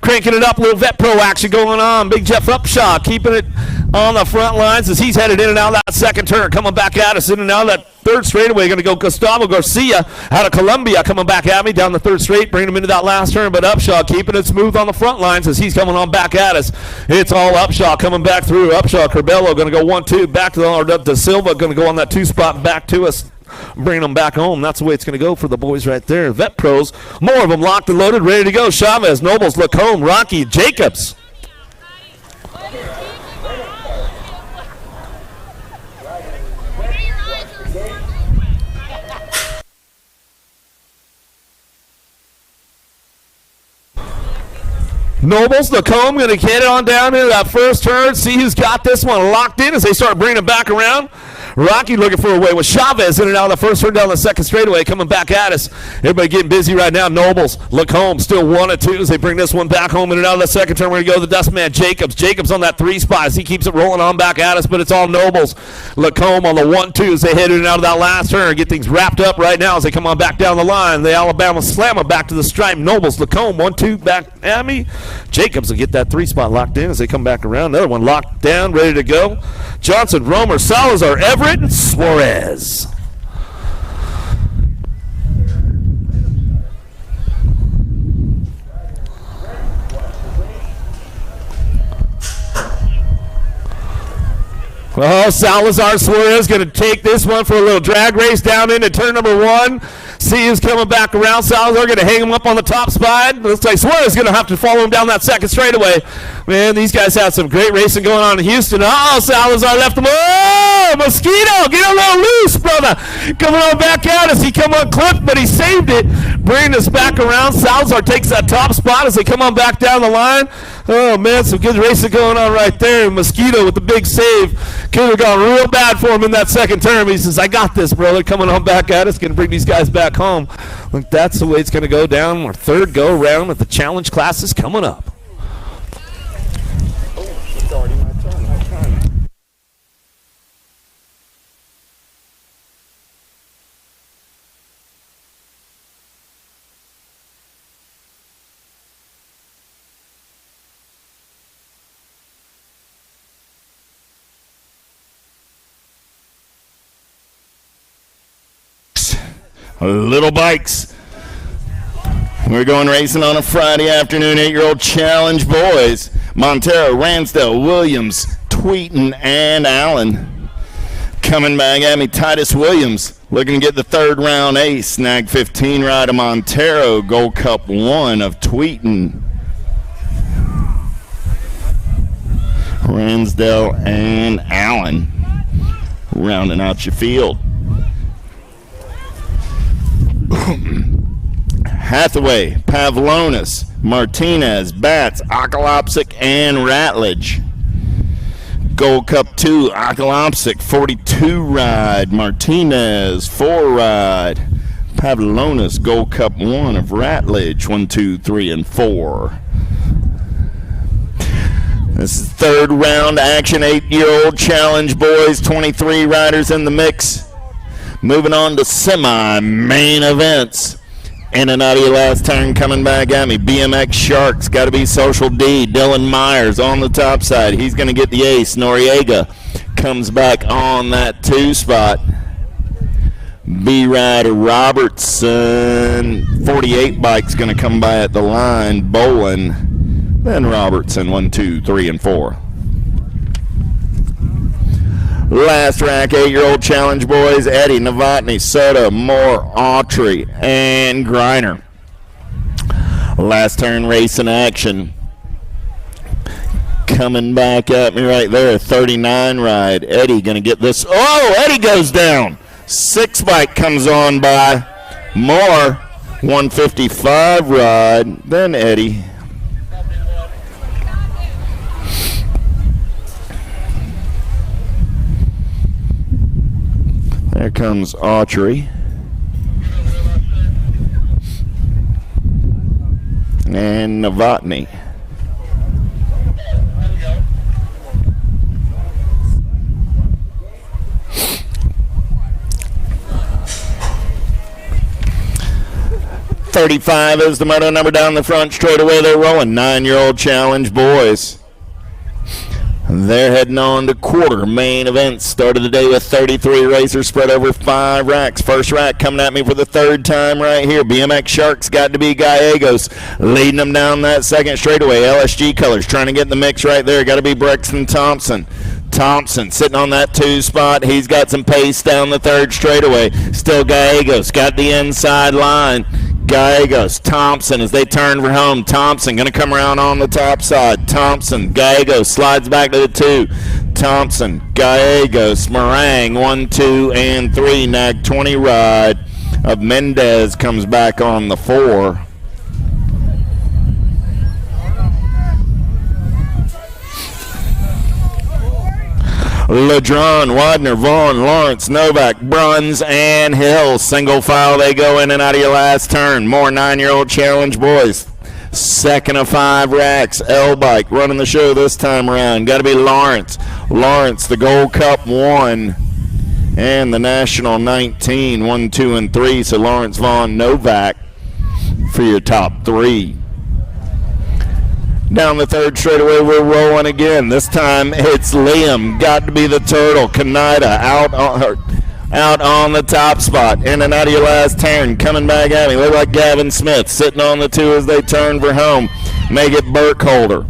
Cranking it up, a little VIII Pro action going on. Big Jeff Upshaw keeping it on the front lines as he's headed in and out of that second turn. Coming back at us in and out of that third straightaway. Going to go Gustavo Garcia out of Colombia coming back at me down the third straight, bringing him into that last turn. But Upshaw keeping it smooth on the front lines as he's coming on back at us. It's all Upshaw coming back through. Upshaw, Curbelo going to go 1-2 back to the Da Silva going to go on that 2 spot back to us. Bringing them back home. That's the way it's going to go for the boys right there. VIII Pros, more of them locked and loaded, ready to go. Chavez, Nobles, Lacombe, Rocky, Jacobs. Nobles, Lacombe going to get it on down into that first turn. See who's got this one locked in as they start bringing it back around. Rocky looking for a way with Chavez in and out of the first turn down the second straightaway, coming back at us. Everybody getting busy right now. Nobles, Lacombe still 1 and 2 as they bring this one back home in and out of the second turn. We're going to go to the Dustman Jacobs. Jacobs on that 3 spot as he keeps it rolling on back at us, but it's all Nobles. Lacombe on the 1-2 as they head in and out of that last turn. Get things wrapped up right now as they come on back down the line. The Alabama Slammer back to the stripe. Nobles, Lacombe 1-2 back at me. Jacobs will get that 3 spot locked in as they come back around. Another one locked down, ready to go. Johnson, Romer, Salazar, Everett, and Suarez. Oh, Salazar, Suarez going to take this one for a little drag race down into turn number 1. See who's coming back around. Salazar going to hang him up on the top spot. Looks like Suarez is going to have to follow him down that second straightaway. Man, these guys had some great racing going on in Houston. Oh, Salazar left him. Oh, Mosquito, get a little loose, brother. Coming on back at us. He come unclipped, but he saved it. Bringing us back around. Salazar takes that top spot as they come on back down the line. Oh, man, some good racing going on right there. Mosquito with the big save. Could have gone real bad for him in that second term. He says, I got this, brother. Coming on back at us. Going to bring these guys back home. Look, that's the way it's going to go down. Our third go round with the challenge classes coming up. Oh, it's already my turn. What time? Little bikes. We're going racing on a Friday afternoon, 8-year-old challenge boys. Montero, Ransdell, Williams, Tweeton, and Allen. Coming back at me, Titus Williams looking to get the third round ace. Snag 15 ride of Montero, Gold Cup 1 of Tweeton. Ransdell and Allen rounding out your field. Hathaway, Pavlonis, Martinez, Batts, Okolopsik, and Ratledge. Gold Cup 2, Okolopsik, 42 ride. Martinez, 4 ride. Pavlonis, Gold Cup 1 of Ratledge, 1, 2, 3, and 4. This is third round action, 8-year-old challenge boys, 23 riders in the mix. Moving on to semi-main events. In and out of your last turn, coming back at me. BMX Sharks, got to be Social D. Dylan Myers on the top side. He's going to get the ace. Noriega comes back on that 2 spot. B-Ride Robertson. 48 bike's going to come by at the line. Bolin. Then Robertson, 1, 2, 3, and 4. Last rack, 8-year-old challenge boys, Eddie, Novotny, Soto, Moore, Autry, and Griner. Last turn race in action. Coming back at me right there, 39 ride. Eddie going to get this. Oh, Eddie goes down. 6 bike comes on by. Moore, 155 ride. Then Eddie. There comes Autry. And Novotny. .35 is the moto number down the front straightaway. They're rolling. 9-year-old challenge boys. They're heading on to quarter main event. Started the day with 33 racers spread over 5 racks. First rack coming at me for the 3rd time right here. BMX Sharks got to be Gallegos leading them down that second straightaway. LSG colors trying to get in the mix right there. Got to be Brexton Thompson. Thompson sitting on that 2 spot. He's got some pace down the 3rd straightaway. Still Gallegos got the inside line. Gallegos, Thompson as they turn for home. Thompson going to come around on the top side. Thompson, Gallegos slides back to the 2. Thompson, Gallegos, Meringue, 1, 2, and 3. Nag 20 ride of Mendez comes back on the 4. Ledron, Widener, Vaughn, Lawrence, Novak, Bruns, and Hill. Single file, they go in and out of your last turn. More 9-year-old challenge boys. Second of 5 racks. L-Bike running the show this time around. Got to be Lawrence. Lawrence, the Gold Cup 1 and the National 19. 1, 2, and 3. So Lawrence, Vaughn, Novak for your top 3. Down the 3rd straightaway, we're rolling again. This time it's Liam. Got to be the Turtle. Kaneda out on the top spot. In and out of your last turn. Coming back at me. Look like Gavin Smith sitting on the 2 as they turn for home. Make it Burkholder.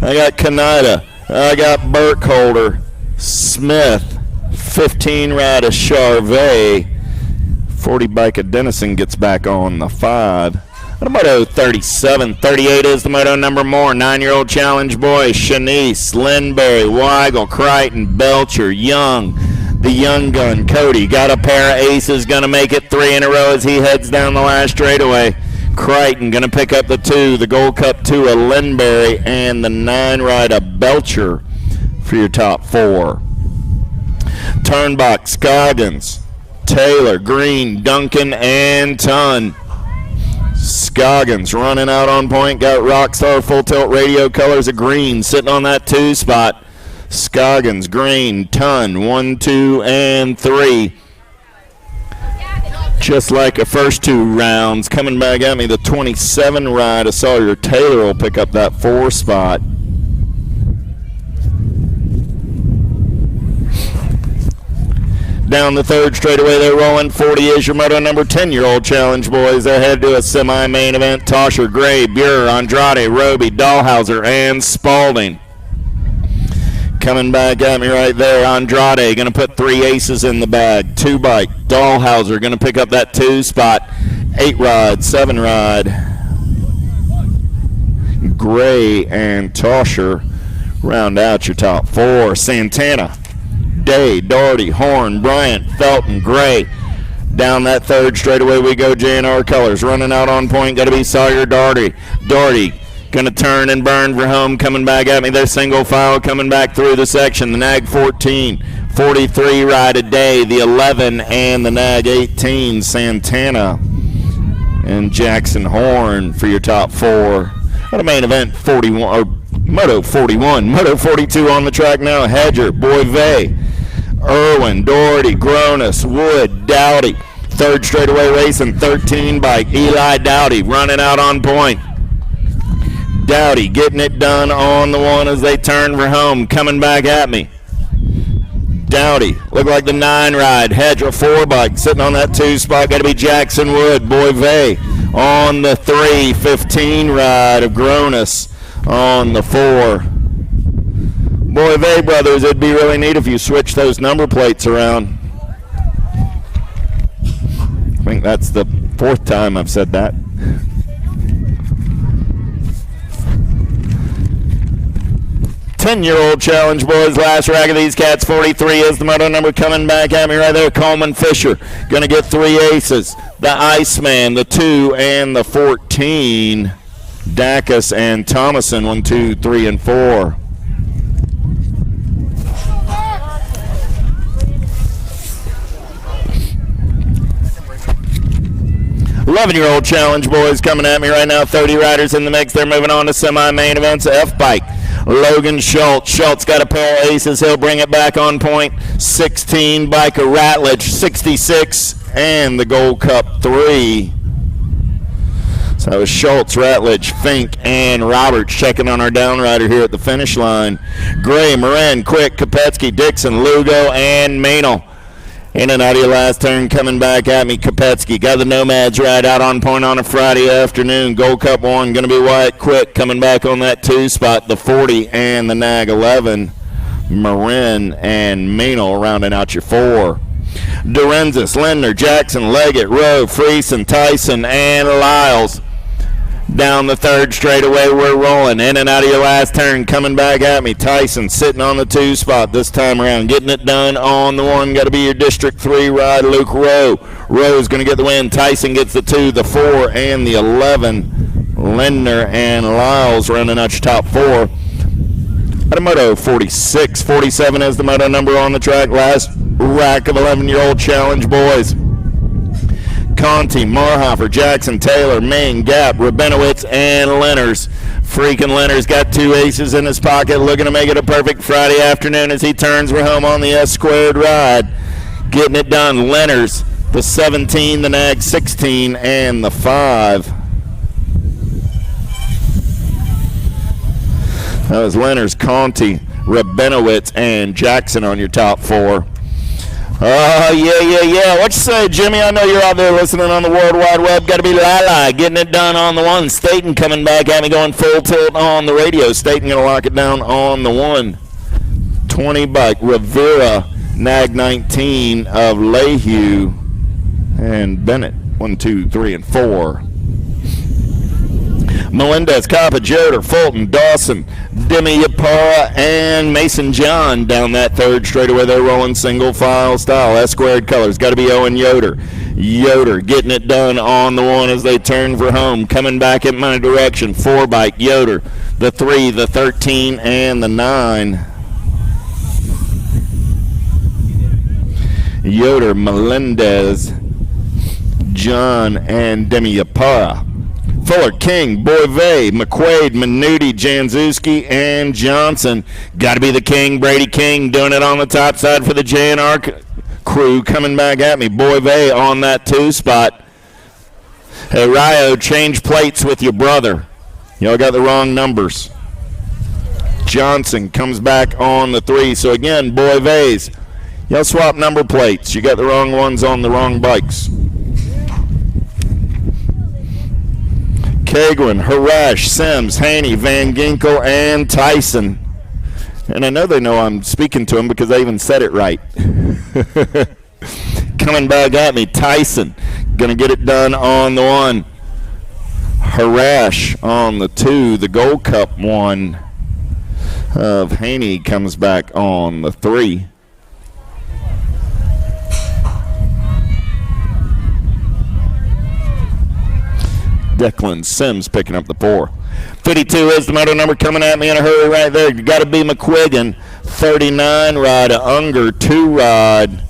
I got Kaneda. I got Burkholder. Smith. 15 ride of Charvet. 40 bike of Dennison gets back on the 5. The moto 37, 38 is the moto number more. 9-year-old challenge boys, Shanice, Lindberry, Weigel, Crichton, Belcher, Young, the young gun, Cody. Got a pair of aces, going to make it 3 in a row as he heads down the last straightaway. Crichton going to pick up the 2, the Gold Cup 2 of Lindberry, and the 9 ride of Belcher for your top 4. Turnbuck, Scoggins, Taylor, Green, Duncan, and Tunn. Scoggins running out on point. Got Rockstar Full Tilt Radio colors of green sitting on that 2 spot. Scoggins, Green, Tunn, 1, 2, and 3. Just like the first 2 rounds. Coming back at me, the 27 ride of Sawyer Taylor will pick up that 4 spot. Down the 3rd straightaway, they're rolling. 40 is your moto number 10-year-old challenge boys. They're headed to a semi-main event. Tosher, Gray, Buer, Andrade, Roby, Dahlhauser, and Spalding. Coming back at me right there, Andrade going to put 3 aces in the bag. 2 bike. Dahlhauser going to pick up that 2 spot. 8 ride, 7 ride. Gray and Tosher round out your top 4. Santana, Day, Doherty, Horn, Bryant, Felton, Gray. Down that 3rd straightaway we go. JNR colors running out on point. Got to be Sawyer Doherty. Doherty going to turn and burn for home. Coming back at me. They're single file coming back through the section. The Nag 14, 43 ride a Day, the 11, and the Nag 18. Santana and Jackson Horn for your top 4. What a main event 41 or Moto 41. Moto 42 on the track now. Hedger, Boyve, Irwin, Doherty, Gronis, Wood, Dowdy. 3rd straightaway racing, 13 bike. Eli Dowdy running out on point. Dowdy getting it done on the 1 as they turn for home. Coming back at me. Dowdy, look like the 9 ride. Hedger, 4 bike, sitting on that 2 spot. Got to be Jackson Wood, Boyve on the 3. 15 ride of Gronis on the 4. Boy, they brothers, it'd be really neat if you switch those number plates around. I think that's the 4th time I've said that. Ten-year-old challenge, boys. Last rack of these cats. 43 is the moto number coming back at me right there. Coleman Fisher going to get 3 aces. The Iceman, the 2, and the 14. Dacus and Thomason, 1, 2, 3, and 4. Eleven-year-old challenge, boys, coming at me right now. 30 riders in the mix. They're moving on to semi-main events. F-Bike. Logan Schultz. Schultz got a pair of aces. He'll bring it back on point. 16, Biker Ratledge. 66, and the Gold Cup 3. So it was Schultz, Ratledge, Fink, and Roberts checking on our downrider here at the finish line. Gray, Moran, Quick, Kopetsky, Dixon, Lugo, and Maynell. In and out of your last turn, coming back at me, Kopetsky. Got the Nomads ride out on point on a Friday afternoon. Gold Cup 1, going to be Wyatt Quick coming back on that 2 spot. The 40 and the Nag 11. Marin and Maynell rounding out your 4. Dorenzis, Lindner, Jackson, Leggett, Rowe, Friesen, Tyson, and Lyles. Down the 3rd straightaway, we're rolling. In and out of your last turn, coming back at me. Tyson sitting on the 2 spot this time around. Getting it done on the 1. Got to be your District 3 ride, Luke Rowe. Rowe's going to get the win. Tyson gets the 2, the 4, and the 11. Lindner and Lyles running out your top 4. At a moto 46. 47 is the moto number on the track. Last rack of 11-year-old challenge, boys. Conti, Marhofer, Jackson, Taylor, Ming, Gap, Rabinowitz, and Lenners. Freaking Lenners got 2 aces in his pocket, looking to make it a perfect Friday afternoon as he turns for home on the S-squared ride. Getting it done, Lenners, the 17, the Nag 16, and the 5. That was Lenners, Conti, Rabinowitz, and Jackson on your top 4. Oh, yeah. What you say, Jimmy? I know you're out there listening on the World Wide Web. Got to be Lala getting it done on the 1. Staten coming back at me, going full tilt on the radio. Staten going to lock it down on the 1. 20 bike, Rivera, Nag 19 of Lehue, and Bennett, 1, 2, 3, and 4. Melendez, Coppa, Joder, Fulton, Dawson, Demi Yapara, and Mason John down that 3rd straightaway. They're rolling single file style. S-squared colors. Got to be Owen Yoder. Yoder getting it done on the 1 as they turn for home. Coming back in my direction. 4 bike, Yoder. The 3, the 13, and the 9. Yoder, Melendez, John, and Demi Yapara. Fuller, King, Boivay, McQuaid, Minuti, Janzewski, and Johnson. Got to be the King, Brady King, doing it on the top side for the JNR crew. Coming back at me, Boivay on that 2 spot. Hey, Ryo, change plates with your brother. Y'all got the wrong numbers. Johnson comes back on the 3. So again, Boivay's. Y'all swap number plates. You got the wrong ones on the wrong bikes. Kagrin, Harash, Sims, Haney, Van Ginkel, and Tyson. And I know they know I'm speaking to them because I even said it right. Coming back at me, Tyson. Going to get it done on the 1. Harash on the 2. The Gold Cup 1 of Haney comes back on the 3. Declan Sims picking up the 4. 52 is the moto number coming at me in a hurry right there. You got to be McQuiggan. 39 ride, Unger 2 ride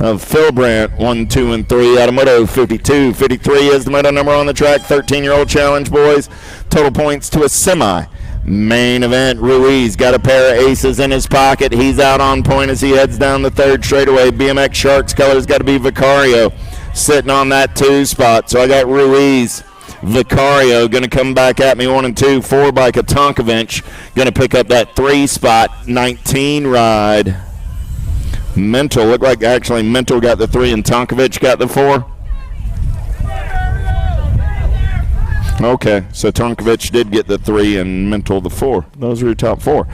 of Phil Brandt, 1, 2, and 3 out of moto 52. 53 is the moto number on the track. 13-year-old challenge, boys. Total points to a semi. Main event, Ruiz got a pair of aces in his pocket. He's out on point as he heads down the 3rd straightaway. BMX Sharks colors got to be Vicario. Sitting on that 2 spot. So I got Ruiz, Vicario going to come back at me 1 and 2. 4 by Katonkovich going to pick up that 3 spot. 19 ride. Mental looked like actually Mental got the 3 and Tonkovich got the 4. Okay, so Tonkovich did get the 3 and Mental the 4. Those are your top 4.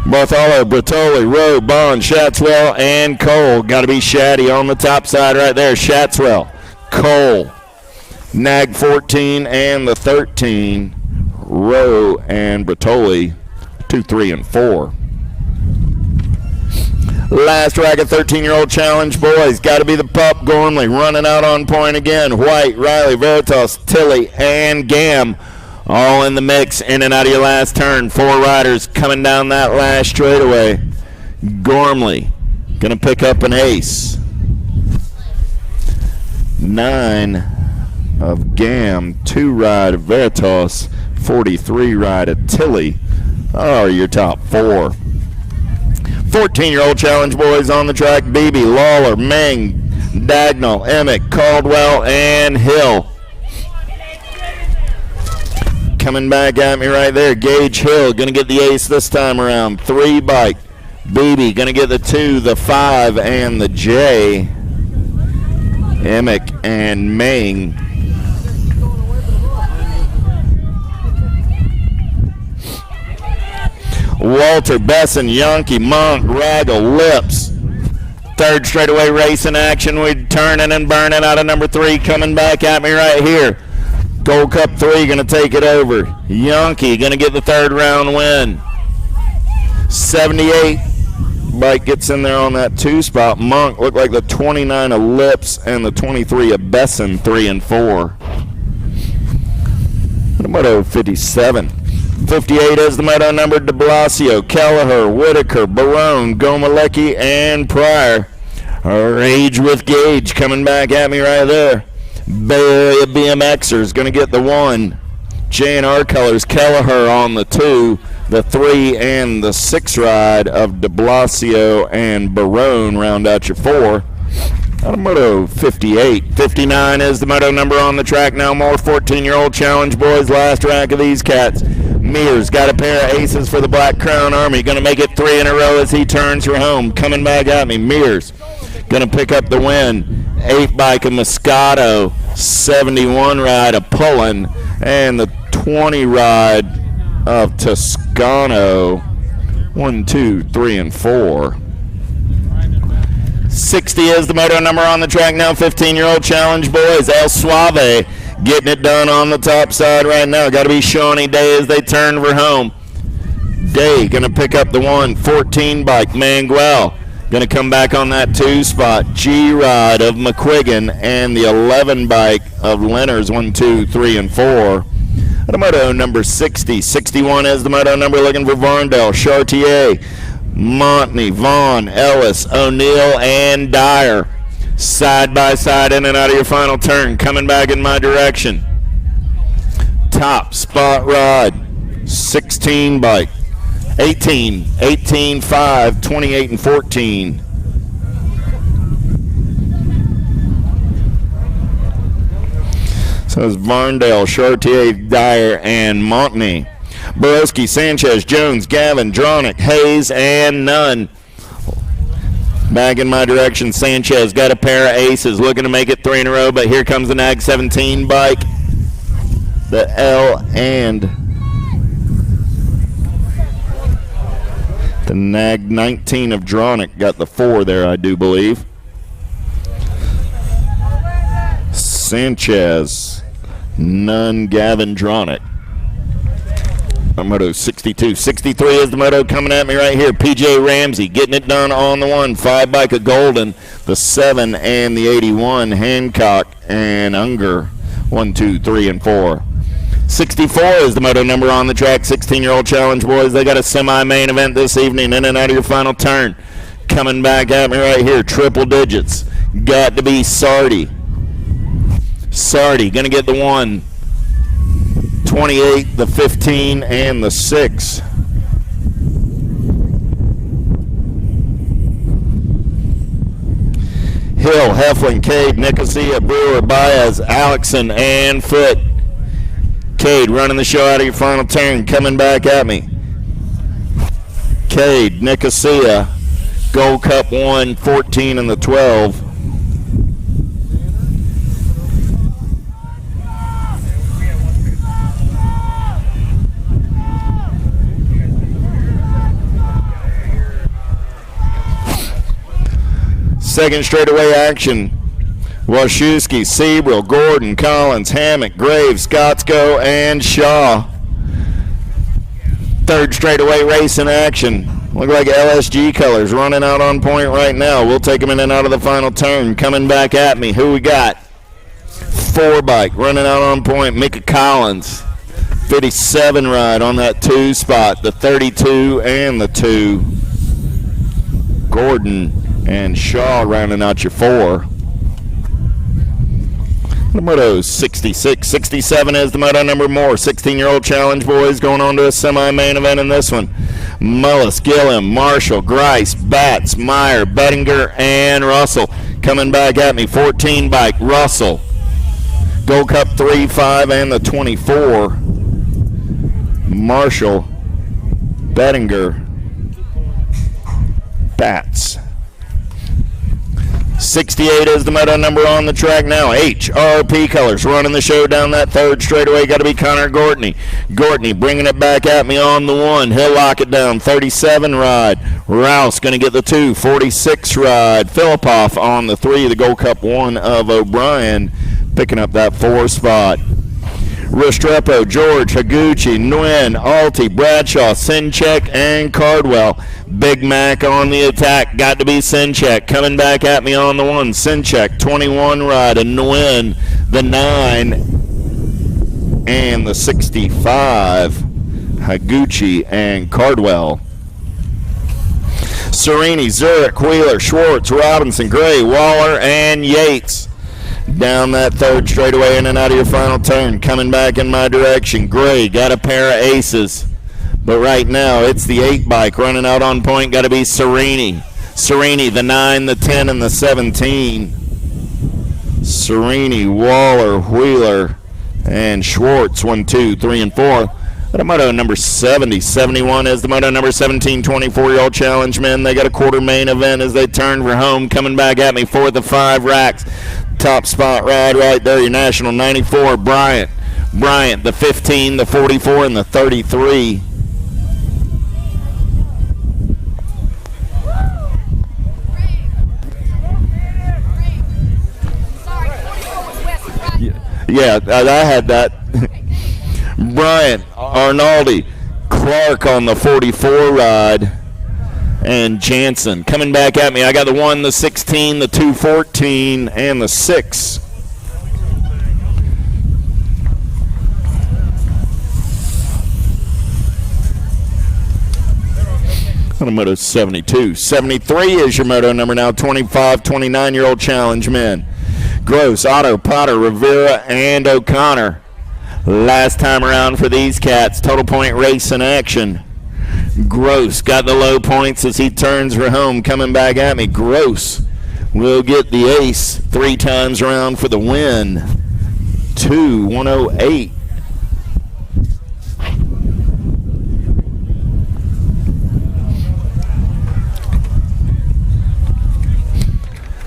Bartholo, Bertoli, Rowe, Bond, Shatswell, and Cole. Got to be Shaddy on the top side right there. Shatswell, Cole, Nag 14 and the 13. Rowe and Bertoli, 2, 3, and 4. Last racket, 13-year-old challenge, boys. Got to be the pup, Gormley, running out on point again. White, Riley, Veritas, Tilly, and Gam. All in the mix, in and out of your last turn. 4 riders coming down that last straightaway. Gormley going to pick up an ace. 9 of Gam, 2 ride of Veritas, 43 ride of Tilly are your top 4. 14-year-old challenge boys on the track. Beebe, Lawler, Meng, Dagnall, Emick, Caldwell, and Hill. Coming back at me right there, Gage Hill going to get the ace this time around. 3 bike. Beebe going to get the 2, the 5, and the J. Emick and Meng. Walter, Besson, Yonke, Monk, Raggle, Lips. 3rd straightaway race in action. We're turning and burning out of number 3. Coming back at me right here. Gold Cup 3 going to take it over. Yonke going to get the 3rd round win. 78 bike gets in there on that 2 spot. Monk looked like the 29 of Lips and the 23 of Besson, 3 and 4. Moto 57. 58 is the moto number. De Blasio, Kelleher, Whitaker, Barone, Gomalecki, and Pryor. Rage with Gage coming back at me right there. Bay Area BMXers going to get the 1. J&R colors, Kelleher on the 2, the 3, and the 6 ride of De Blasio and Barone round out your 4. Out of Moto 58. 59 is the moto number on the track now. More 14-year-old challenge boys. Last rack of these cats. Mears got a pair of aces for the Black Crown Army. Going to make it 3 in a row as he turns for home. Coming back at me. Mears going to pick up the win. 8 bike of Moscato. 71 ride of Pullen. And the 20 ride of Toscano. 1, 2, 3, and 4. 60 is the moto number on the track now. 15-year-old challenge boys. El Suave getting it done on the top side right now. Got to be Shawnee Day as they turn for home. Day going to pick up the 1. 14 bike. Manguel going to come back on that 2 spot. G-Ride of McQuiggan and the 11 bike of Lenners. 1, 2, 3, and 4. The moto number 60. 61 is the moto number looking for Varndale. Chartier, Montney, Vaughn, Ellis, O'Neill, and Dyer. Side by side in and out of your final turn. Coming back in my direction. Top spot ride. 16 bike. 18, 18, 5, 28, and 14. So it's Varndale, Chartier, Dyer, and Montney. Borowski, Sanchez, Jones, Gavin, Dronick, Hayes, and Nunn. Back in my direction, Sanchez got a pair of aces, looking to make it 3 in a row, but here comes the Nag 17 bike. The L and the Nag 19 of Dronick got the 4 there, I do believe. Sanchez, Nunn, Gavin, Dronick. Moto 62. 63 is the moto coming at me right here. PJ Ramsey getting it done on the 1. 5 bike of Golden. The 7 and the 81. Hancock and Unger. 1, 2, 3, and 4. 64 is the moto number on the track. 16-year-old challenge boys. They got a semi-main event this evening. In and out of your final turn. Coming back at me right here. Triple digits. Got to be Sardi. Sardi going to get the 1. 28, the 15, and the 6. Hill, Heflin, Cade, Nicosia, Brewer, Baez, Alexson, and Foote. Cade running the show out of your final turn. Coming back at me. Cade, Nicosia, Gold Cup 1, 14, and the 12. Second straightaway action. Wachowski, Seabrill, Gordon, Collins, Hammock, Graves, Scottsko, and Shaw. Third straightaway race in action. Look like LSG colors running out on point right now. We'll take them in and out of the final turn. Coming back at me. Who we got? 4 bike running out on point. Micah Collins. 57 ride on that 2 spot. The 32 and the 2. Gordon and Shaw rounding out your 4. The moto 66. 67 is the moto number more. 16-year-old challenge boys going on to a semi-main event in this one. Mullis, Gilliam, Marshall, Grice, Batts, Meyer, Bettinger, and Russell. Coming back at me, 14 bike, Russell. Gold Cup 3, 5, and the 24. Marshall, Bettinger, Batts. 68 is the moto number on the track now. HRP colors running the show down that third straightaway. Got to be Connor Gortney. Gortney bringing it back at me on the 1. He'll lock it down. 37 ride. Rouse going to get the 2. 46 ride. Filipoff on the 3. The Gold Cup 1 of O'Brien picking up that 4 spot. Restrepo, George, Higuchi, Nguyen, Alti, Bradshaw, Sinchek, and Cardwell. Big Mac on the attack. Got to be Sinchek. Coming back at me on the 1. Sinchek, 21 ride. And Nguyen, the 9. And the 65. Higuchi and Cardwell. Serini, Zurich, Wheeler, Schwartz, Robinson, Gray, Waller, and Yates. Down that third straightaway in and out of your final turn. Coming back in my direction. Gray got a pair of aces. But right now it's the 8 bike running out on point. Got to be Serini. Serini, the 9, the 10, and the 17. Serini, Waller, Wheeler, and Schwartz. 1, 2, 3, and 4. The moto number 70. 71 is the moto number 17, 24-year-old challenge men. They got a quarter main event as they turn for home. Coming back at me, 4th of 5 racks. Top spot ride right there, your national 94, Bryant. Bryant, the 15, the 44, and the 33. Yeah, I had that. Bryant, Arnaldi, Clark on the 44 ride, and Jansen coming back at me. I got the 1, the 16, the 214, and the 6. On a moto 72. 73 is your moto number now. 25, 29-year-old challenge men. Gross, Otto, Potter, Rivera, and O'Connor. Last time around for these cats. Total point race in action. Gross got the low points as he turns for home. Coming back at me. Gross will get the ace 3 times around for the win. 2:108.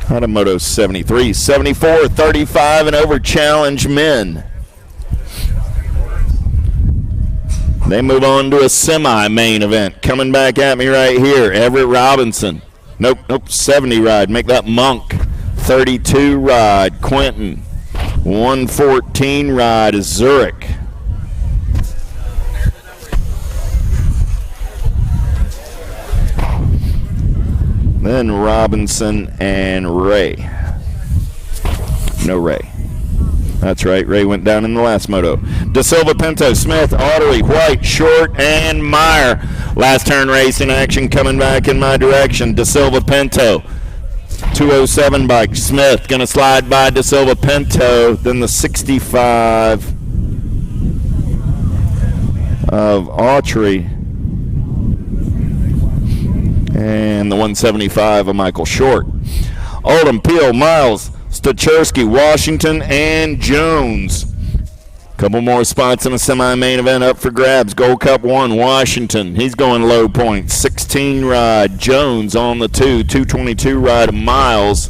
Automoto 73, 74, 35 and over challenge men. They move on to a semi-main event. Coming back at me right here, Everett Robinson. Nope, 70 ride. Make that Monk. 32 ride, Quentin. 114 ride is Zurich. Then Robinson and Ray. No Ray. That's right, Ray went down in the last moto. De Silva, Pinto, Smith, Autry, White, Short, and Meyer. Last turn race in action coming back in my direction. De Silva, Pinto. 207 bike. Smith going to slide by De Silva, Pinto. Then the 65 of Autry. And the 175 of Michael Short. Oldham, Peel, Miles, Stachersky, Washington, and Jones. Couple more spots in a semi-main event up for grabs. Gold Cup 1, Washington. He's going low points. 16 ride. Jones on the 2. 222 ride of Miles.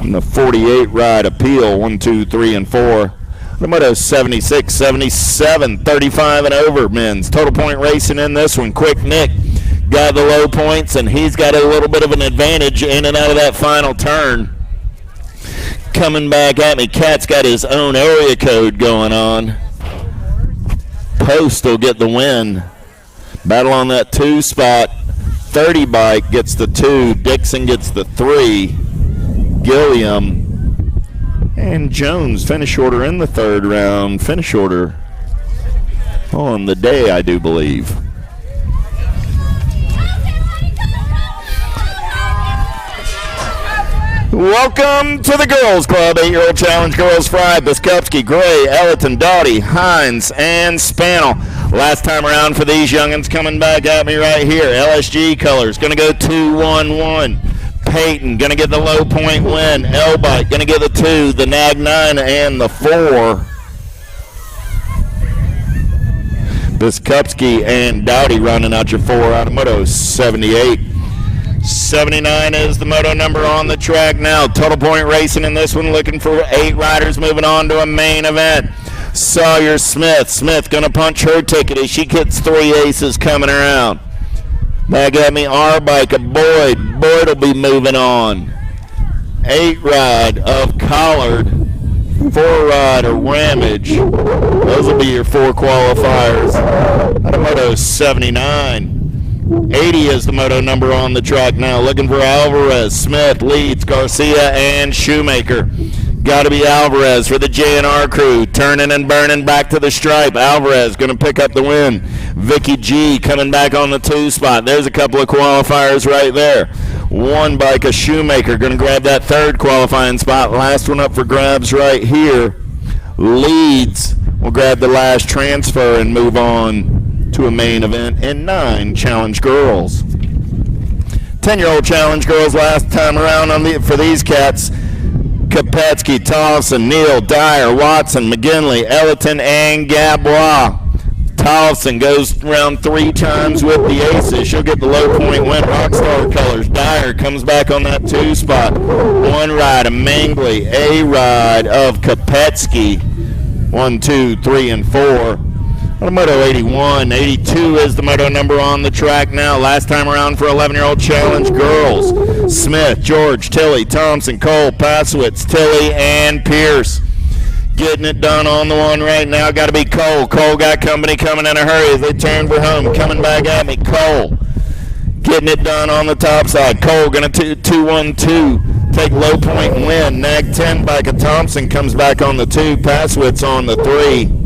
And the 48 ride of Peel. 1, 2, 3, and 4. The moto 76, 77, 35 and over men's. Total point racing in this one. Quick Nick got the low points, and he's got a little bit of an advantage in and out of that final turn. Coming back at me, Cat's got his own area code going on. Post will get the win. Battle on that 2 spot. 30 bike gets the 2. Dixon gets the 3. Gilliam and Jones finish order in the 3rd round. Finish order on the day, I do believe. Welcome to the Girls Club, 8-year-old challenge girls fry. Biskupski, Gray, Ellerton, Doughty, Hines, and Spannel. Last time around for these youngins coming back at me right here. LSG colors, going to go 2-1-1. Peyton, going to get the low point win. Elbite, going to get the 2, the Nag 9, and the 4. Biskupski and Doughty running out your 4 out of Moto 78. 79 is the moto number on the track now. Total point racing in this one, looking for 8 riders moving on to a main event. Sawyer Smith. Smith going to punch her ticket as she gets 3 aces coming around. Back at me, R-Bike of Boyd. Boyd will be moving on. 8 ride of Collard. 4 ride of Ramage. Those will be your 4 qualifiers. Out of Moto 79. 80 is the moto number on the track now. Looking for Alvarez, Smith, Leeds, Garcia, and Shoemaker. Got to be Alvarez for the JNR crew. Turning and burning back to the stripe. Alvarez going to pick up the win. Vicky G coming back on the 2 spot. There's a couple of qualifiers right there. 1 bike of Shoemaker going to grab that 3rd qualifying spot. Last one up for grabs right here. Leeds will grab the last transfer and move on to a main event in 9 challenge girls. 10-year-old challenge girls last time around for these cats. Kopetsky, Tollefson, Neal, Dyer, Watson, McGinley, Ellerton, and Gabois. Tollefson goes around 3 times with the aces. She'll get the low point win. Rockstar colors. Dyer comes back on that 2 spot. 1 ride of Mangley. A ride of Kopetsky. 1, 2, 3, and 4. Moto 81. 82 is the moto number on the track now. Last time around for 11-year-old challenge girls. Smith, George, Tilley, Thompson, Cole, Pasowitz, Tilley, and Pierce. Getting it done on the one right now. Got to be Cole. Cole got company coming in a hurry as they turn for home. Coming back at me. Cole. Getting it done on the top side. Cole going to 2-1-2. Take low point and win. Nag 10 bike of Thompson comes back on the 2. Pasowitz on the 3.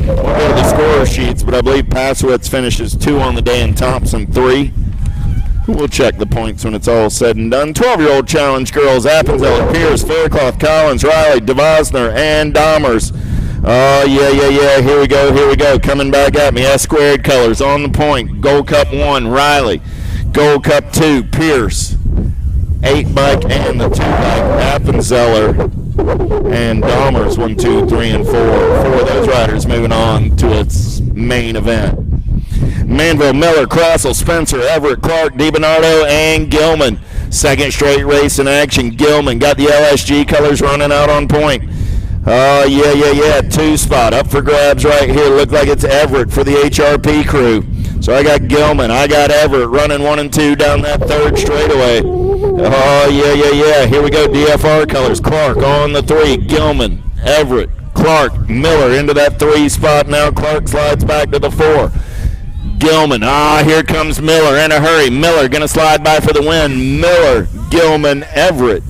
We'll go to the scorer sheets, but I believe Pasowitz finishes 2 on the day and Thompson 3. We'll check the points when it's all said and done. 12-year-old challenge girls, Appenzeller, Pierce, Faircloth, Collins, Riley, DeVosner, and Dahmers. Oh, yeah. Here we go. Coming back at me. S-squared colors on the point. Gold Cup 1, Riley. Gold Cup 2, Pierce. 8 bike and the 2 bike, Appenzeller. And Dahmers, 1, 2, 3, and 4. 4 of those riders moving on to its main event. Manville, Miller, Crossell, Spencer, Everett, Clark, DiBernardo, and Gilman. 2nd straight race in action. Gilman got the LSG colors running out on point. Oh, yeah. 2 spot up for grabs right here. Look like it's Everett for the HRP crew. So I got Gilman. I got Everett running 1 and 2 down that 3rd straightaway. Oh, yeah. Here we go. DFR colors. Clark on the 3. Gilman, Everett, Clark, Miller into that 3 spot now. Clark slides back to the 4. Gilman. Here comes Miller in a hurry. Miller going to slide by for the win. Miller, Gilman, Everett.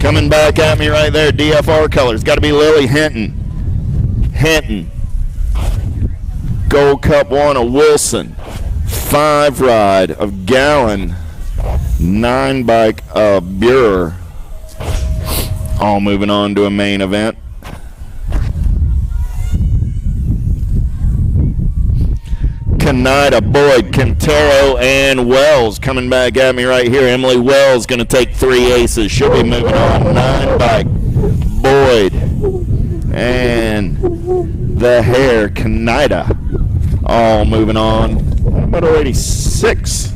Coming back at me right there, DFR colors. Got to be Lily Hinton. Gold Cup 1 of Wilson. 5 ride of Gallen. 9 bike of Buer. All moving on to a main event. Kanida, Boyd, Quintero, and Wells coming back at me right here. Emily Wells going to take 3 aces. She'll be moving on. 9 bike, Boyd, and the Hare Kaneda. All moving on. Moto 86.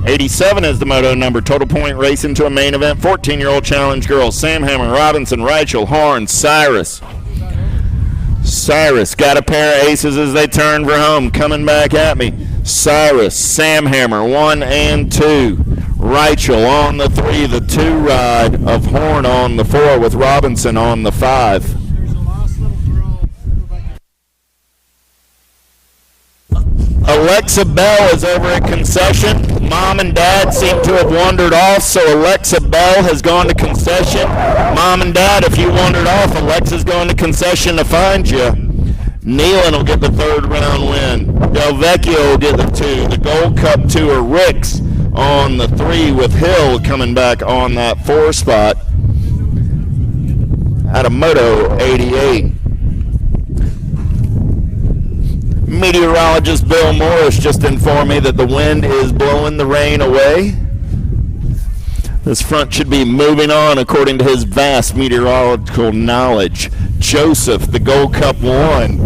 87 is the moto number. Total point race into a main event. 14-year-old challenge girls. Sam Hammer, Robinson, Rachel, Horn, Cyrus. Cyrus got a pair of aces as they turn for home. Coming back at me. Cyrus, Sam Hammer, 1 and 2. Rachel on the 3, the 2 ride of Horn on the 4 with Robinson on the 5. Alexa Bell is over at concession. Mom and Dad seem to have wandered off, so Alexa Bell has gone to concession. Mom and Dad, if you wandered off, Alexa's going to concession to find you. Nealon will get the 3rd round win. Del Vecchio will get the 2. The Gold Cup Tour, Ricks on the 3 with Hill coming back on that 4 spot. Out of Moto 88. Meteorologist Bill Morris just informed me that the wind is blowing the rain away. This front should be moving on according to his vast meteorological knowledge. Joseph, the Gold Cup 1.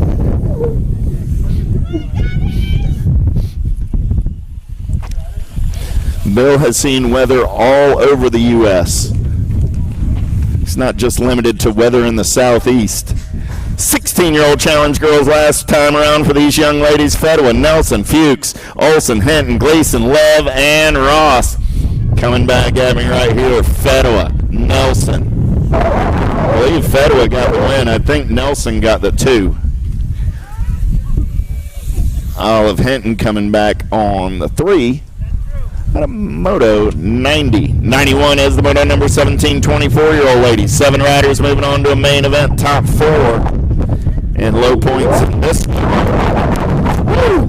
Bill has seen weather all over the U.S. It's not just limited to weather in the southeast. 16-year-old challenge girls last time around for these young ladies. Fedwa, Nelson, Fuchs, Olsen, Hinton, Gleason, Love, and Ross. Coming back at me right here, Fedwa, Nelson. I believe Fedwa got the win. I think Nelson got the 2. Olive Hinton coming back on the 3. Out of Moto 90. 91 is the Moto number 17, 24-year-old ladies. 7 riders moving on to a main event, top 4. And low points in this one. Woo!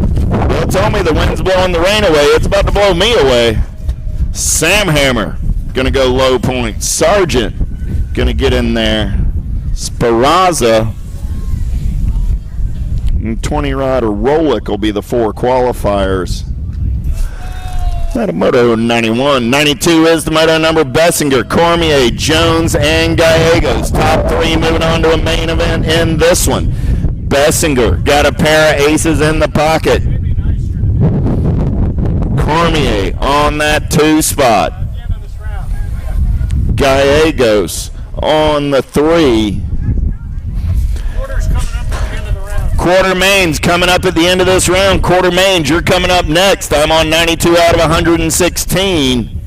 Don't tell me the wind's blowing the rain away. It's about to blow me away. Sam Hammer going to go low points. Sargent going to get in there. Speranza. 20-rider Rolick will be the 4 qualifiers. Out of Moto 91. 92 is the Moto number. Bessinger, Cormier, Jones, and Gallegos. Top 3 moving on to a main event in this one. Bessinger got a pair of aces in the pocket. Cormier on that 2 spot. Gallegos on the 3. Quartermain's coming up at the end of this round. Quartermain's, you're coming up next. I'm on 92 out of 116.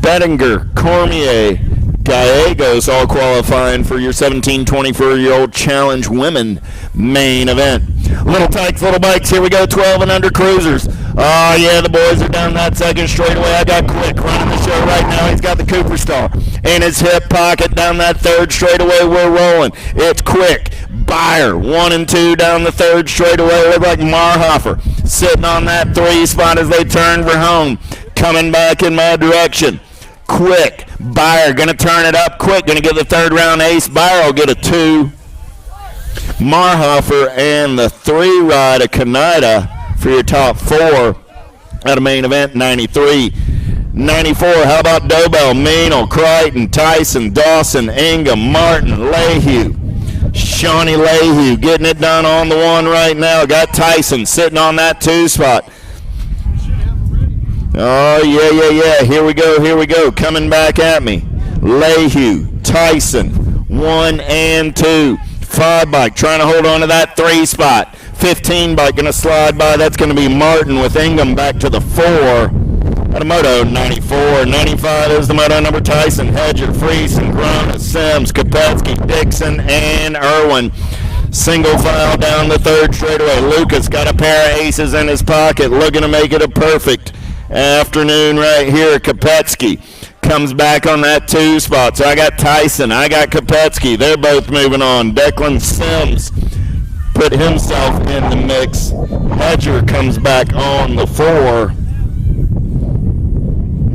Bettinger, Cormier, Gallegos all qualifying for your 17, 24-year-old challenge women main event. Little tykes, little bikes, here we go, 12 and under cruisers. Oh, yeah, the boys are down that second straightaway. I got Quick running the show right now. He's got the Cooper Star in his hip pocket. Down that 3rd straightaway, we're rolling. It's Quick. Beyer, 1 and 2 down the 3rd straightaway. Look like Marhofer sitting on that 3 spot as they turn for home. Coming back in my direction. Quick. Beyer going to turn it up. Quick going to get the 3rd round ace. Beyer will get a 2. Marhofer and the 3 ride of Kaneda for your top 4 at a main event. 93. 94, how about Dobell, Meanel, Crichton, Tyson, Dawson, Ingham, Martin, Lehue. Shawnee Lehue getting it done on the 1 right now. Got Tyson sitting on that 2 spot. Oh, yeah. Here we go. Coming back at me. Lehue, Tyson, 1 and 2. 5 bike trying to hold on to that 3 spot. 15 bike going to slide by. That's going to be Martin with Ingham back to the 4. Out of Moto 94. 95 is the Moto number. Tyson, Hedger, Friesen, Grona, Sims, Kopetsky, Dixon, and Irwin. Single file down the 3rd straightaway. Lucas got a pair of aces in his pocket, looking to make it a perfect afternoon right here. Kopetsky comes back on that 2 spot. So I got Tyson, I got Kopetsky. They're both moving on. Declan Sims put himself in the mix. Hedger comes back on the 4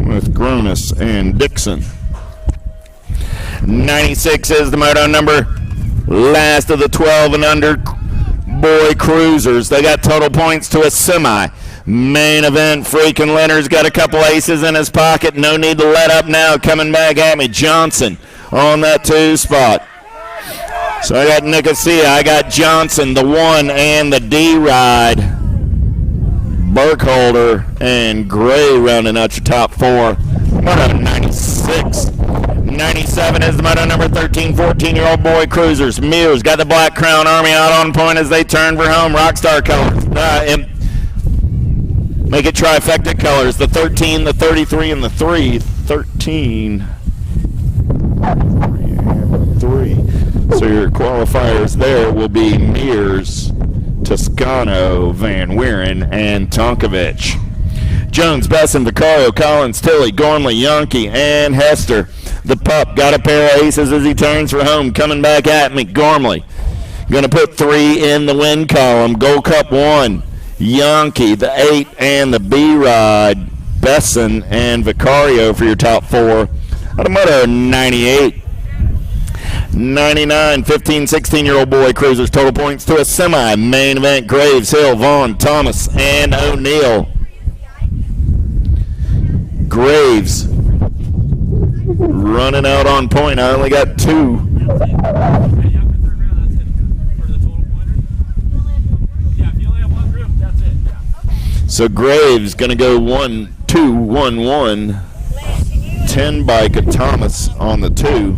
with Gronis and Dixon. 96 is the moto number. Last of the 12 and under boy cruisers. They got total points to a semi. Main event, Freakin' Leonard's got a couple aces in his pocket. No need to let up now. Coming back at me, Johnson on that 2 spot. So I got Nicosia, I got Johnson, the 1 and the D ride. Burkholder and Gray rounding out your top 4. Moto 96. 97 is the moto number 13, 14-year-old boy cruisers. Mears got the Black Crown Army out on point as they turn for home. Rockstar colors. Make it trifecta colors. The 13, the 33, and the 3. 13, 3. So your qualifiers there will be Mears, Toscano, Van Wieren, and Tonkovich. Jones, Besson, Vicario, Collins, Tilley, Gormley, Yankee, and Hester. The pup got a pair of aces as he turns for home. Coming back at me, Gormley. Going to put 3 in the win column. Gold Cup 1, Yankee, the 8, and the B ride. Besson and Vicario for your top 4. Automoto 98. 99, 15, 16-year-old boy cruisers. Total points to a semi. Main event, Graves, Hill, Vaughn, Thomas, and O'Neill. Graves running out on point. I only got 2. So Graves going to go 1, 2, 1, 1. 10 bike of Thomas on the 2.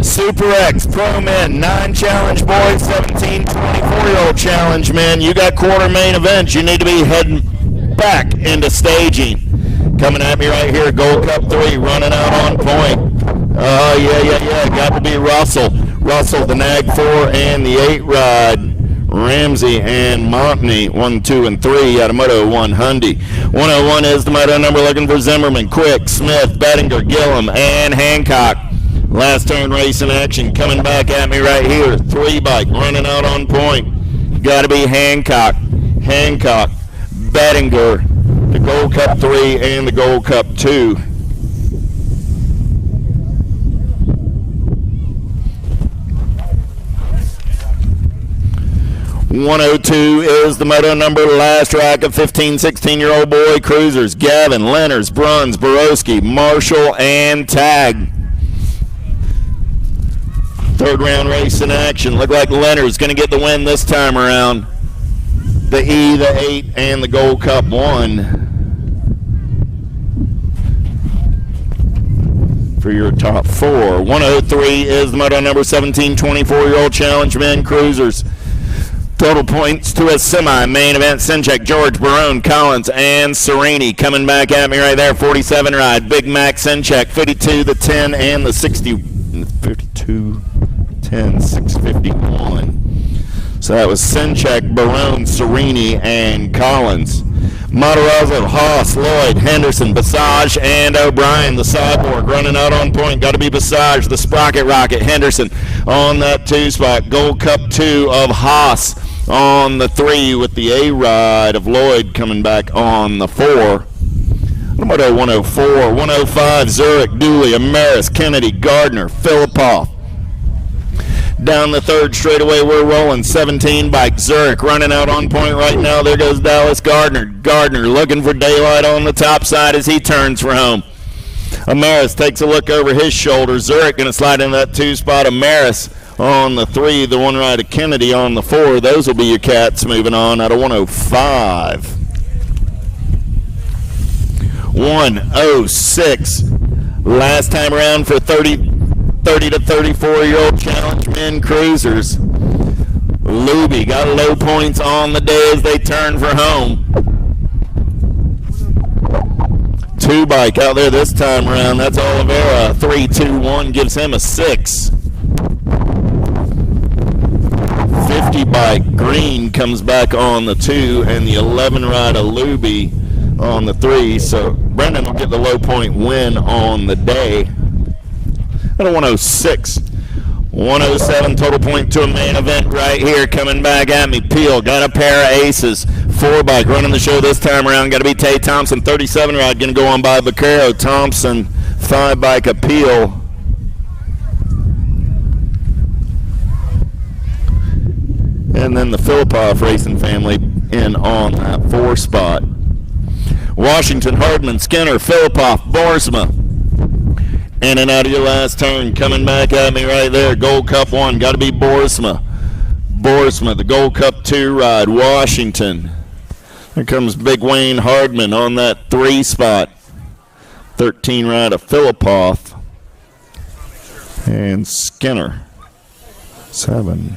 Super X Pro Men 9 challenge boys, 17, 24-year-old challenge men. You got quarter main events. You need to be heading back into staging. Coming at me right here, Gold Cup 3 running out on point. Oh, yeah. Got to be Russell. Russell, the Nag 4 and the 8 ride. Ramsey and Montney, 1, 2, and 3 out of Moto 1 Hyundai. 101 is the moto number looking for Zimmerman, Quick, Smith, Bettinger, Gillum, and Hancock. Last turn race in action coming back at me right here. 3 bike running out on point. Got to be Hancock, Bettinger, the Gold Cup 3 and the Gold Cup 2. .102 is the moto number. Last rack of 15, 16-year-old boy cruisers. Gavin, Lenners, Bruns, Borowski, Marshall, and Tag. Third round race in action. Look like Lenners going to get the win this time around. The E, the 8, and the Gold Cup 1 for your top 4. 103 is the moto number 17, 24-year-old challenge men cruisers. Total points to a semi. Main event, Sinchek, George, Barone, Collins, and Serini. Coming back at me right there, 47 ride. Big Mac, Sinchek, 52, the 10, and the 60. 52, 10, 651. So that was Sinchek, Barone, Serini, and Collins. Matarazzo, Haas, Lloyd, Henderson, Basage, and O'Brien. The Cyborg running out on point. Got to be Basage. The Sprocket Rocket, Henderson on that 2 spot. Gold Cup 2 of Haas on the 3 with the A-Ride of Lloyd coming back on the 4. Moto 104, 105, Zurich, Dooley, Amaris, Kennedy, Gardner, Filipoff. Down the 3rd straightaway, we're rolling. 17 bike, Zurich running out on point right now. There goes Dallas Gardner. Gardner looking for daylight on the top side as he turns for home. Amaris takes a look over his shoulder. Zurich going to slide in that 2 spot. Amaris on the 3, the 1 ride of Kennedy on the 4. Those will be your cats moving on out of 105. 106. Last time around for 30 to 34-year-old challenge men cruisers. Luby got low points on the day as they turn for home. 2 bike out there this time around. That's Oliveira. 3, 2, 1 gives him a 6. 50 bike Green comes back on the 2, and the 11 ride of Luby on the 3. So Brendan will get the low point win on the day. At a 106. 107 total point to a main event right here. Coming back at me, Peel got a pair of aces. 4 bike running the show this time around. Got to be Tay Thompson. 37 ride going to go on by Vaquero. Thompson. 5 bike Appeal. And then the Filipoff Racing family in on that 4 spot. Washington, Hardman, Skinner, Filipoff, Borsma, In and out of your last turn, coming back at me right there. Gold Cup 1, got to be Boersma. Boersma, the Gold Cup 2 ride, Washington. Here comes Big Wayne Hardman on that 3 spot. 13 ride of Philippoff. And Skinner, 7.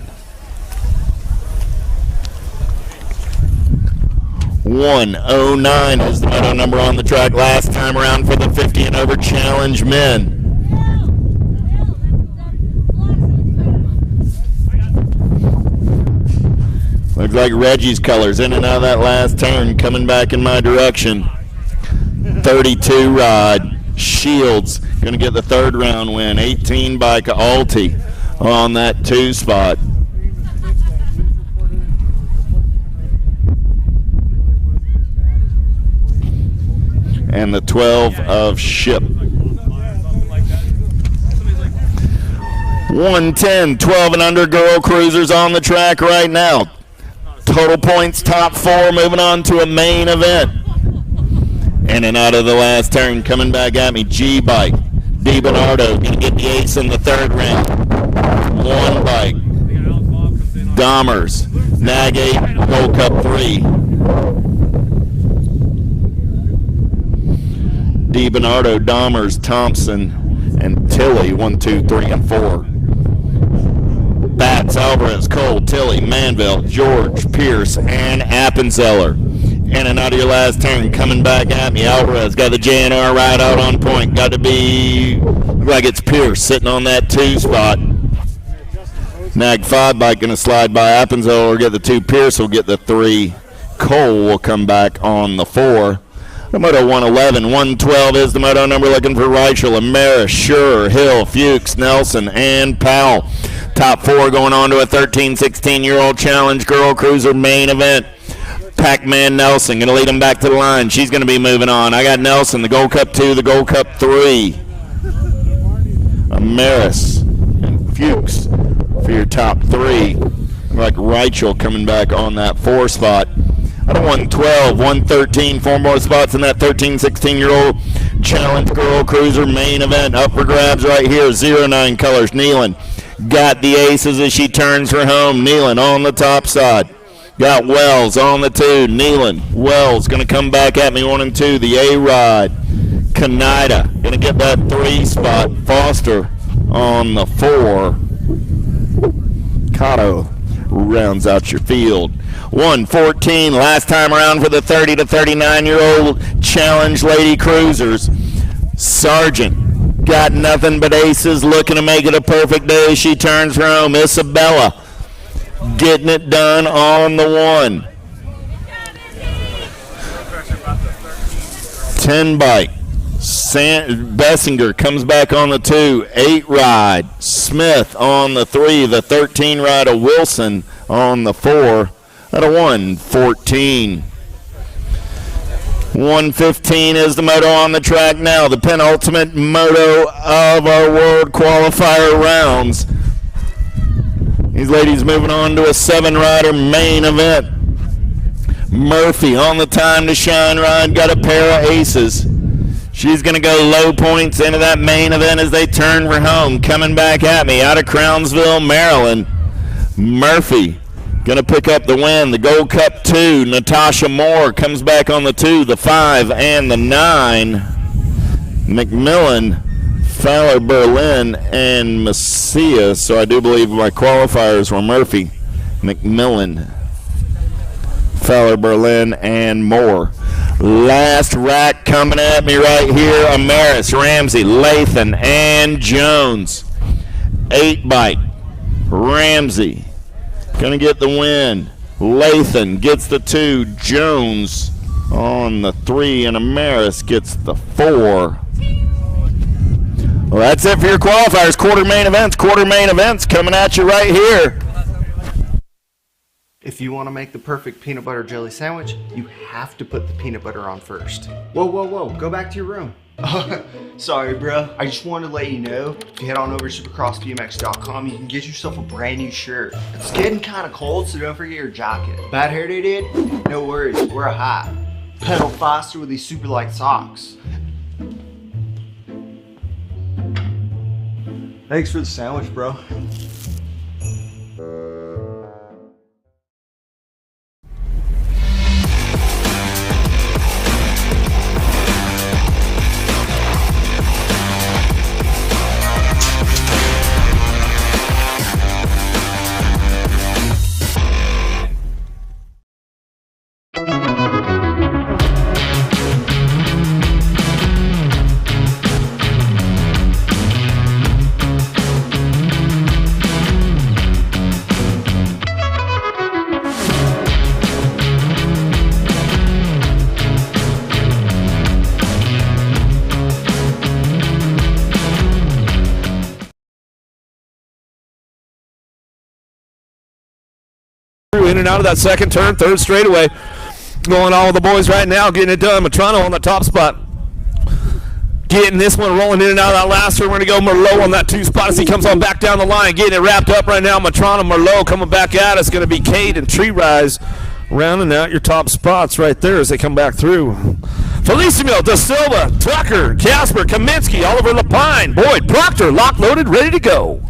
109 is the medal number on the track last time around for the 50 and over challenge men. Looks like Reggie's colors in and out of that last turn, coming back in my direction. 32 ride, Shields, going to get the 3rd round win. 18 by Alti on that 2 spot. And the 12 of Ship. 110, 12 and under girl cruisers on the track right now. Total points, top 4, moving on to a main event. In and out of the last turn, coming back at me, G-Bike. DiBernardo going to get the ace in the 3rd round. 1 bike. Dahmers, Nag 8, Gold Cup 3. DiBernardo, Dahmers, Thompson, and Tilley, 1, 2, 3, and 4. Batts, Alvarez, Cole, Tilley, Manville, George, Pierce, and Appenzeller. In and out of your last turn, coming back at me, Alvarez got the JNR right out on point. Got to be, look like it's Pierce sitting on that 2 spot. Nag 5 bike going to slide by Appenzeller, get the 2. Pierce will get the 3. Cole will come back on the 4. The moto 111, 112 is the moto number, looking for Reichel, Amaris, Schur, Hill, Fuchs, Nelson, and Powell. Top 4 going on to a 13, 16-year-old challenge girl cruiser main event. Pac-Man Nelson going to lead them back to the line. She's going to be moving on. I got Nelson, the Gold Cup 2, the Gold Cup 3. Amaris and Fuchs for your top 3. Like Reichel coming back on that 4 spot. Out of 112, 113, 4 more spots in that 13, 16-year-old challenge girl cruiser main event. Up for grabs right here, 09 colors. Nealon got the aces as she turns for home. Nealon on the top side. Got Wells on the 2. Nealon, Wells going to come back at me 1 and 2. The A-Ride. Kaneda going to get that 3 spot. Foster on the 4. Cotto rounds out your field. 114 last time around for the 30 to 39-year-old challenge lady cruisers. Sargent got nothing but aces, looking to make it a perfect day. She turns for home. Isabella getting it done on the 1. 10 bike. Bessinger comes back on the 2. 8 ride. Smith on the 3. The 13 ride of Wilson on the 4. Out of 114. 115 is the moto on the track now. The penultimate moto of our World Qualifier rounds. These ladies moving on to a 7-rider main event. Murphy on the time to shine ride, got a pair of aces. She's going to go low points into that main event as they turn for home. Coming back at me out of Crownsville, Maryland. Murphy going to pick up the win. The Gold Cup 2, Natasha Moore comes back on the 2, the 5, and the 9. McMillan, Fowler, Berlin, and Macias. So I do believe my qualifiers were Murphy, McMillan, Fowler, Berlin, and Moore. Last rack coming at me right here. Amaris, Ramsey, Lathan, and Jones. 8 bike. Ramsey going to get the win. Lathan gets the 2. Jones on the 3. And Amaris gets the 4. Well, that's it for your qualifiers. Quarter main events coming at you right here. If you want to make the perfect peanut butter jelly sandwich, you have to put the peanut butter on first. Whoa, go back to your room. Sorry, bro. I just wanted to let you know, if you head on over to supercrossbmx.com, you can get yourself a brand new shirt. It's getting kind of cold, so don't forget your jacket. Bad hair day, dude? No worries, wear a hat. Pedal faster with these super light socks. Thanks for the sandwich, bro. In and out of that second turn, third straightaway. Going on with the boys right now, getting it done. Matrano on the top spot. Getting this one rolling in and out of that last turn. We're going to go Merlot on that 2 spot as he comes on back down the line. Getting it wrapped up right now. Matrano, Merlot coming back at us. Going to be Cade and Tree Rise rounding out your top spots right there as they come back through. Felicimo, Da Silva, Tucker, Casper, Kaminsky, Oliver Lapine, Boyd, Proctor, lock loaded, ready to go.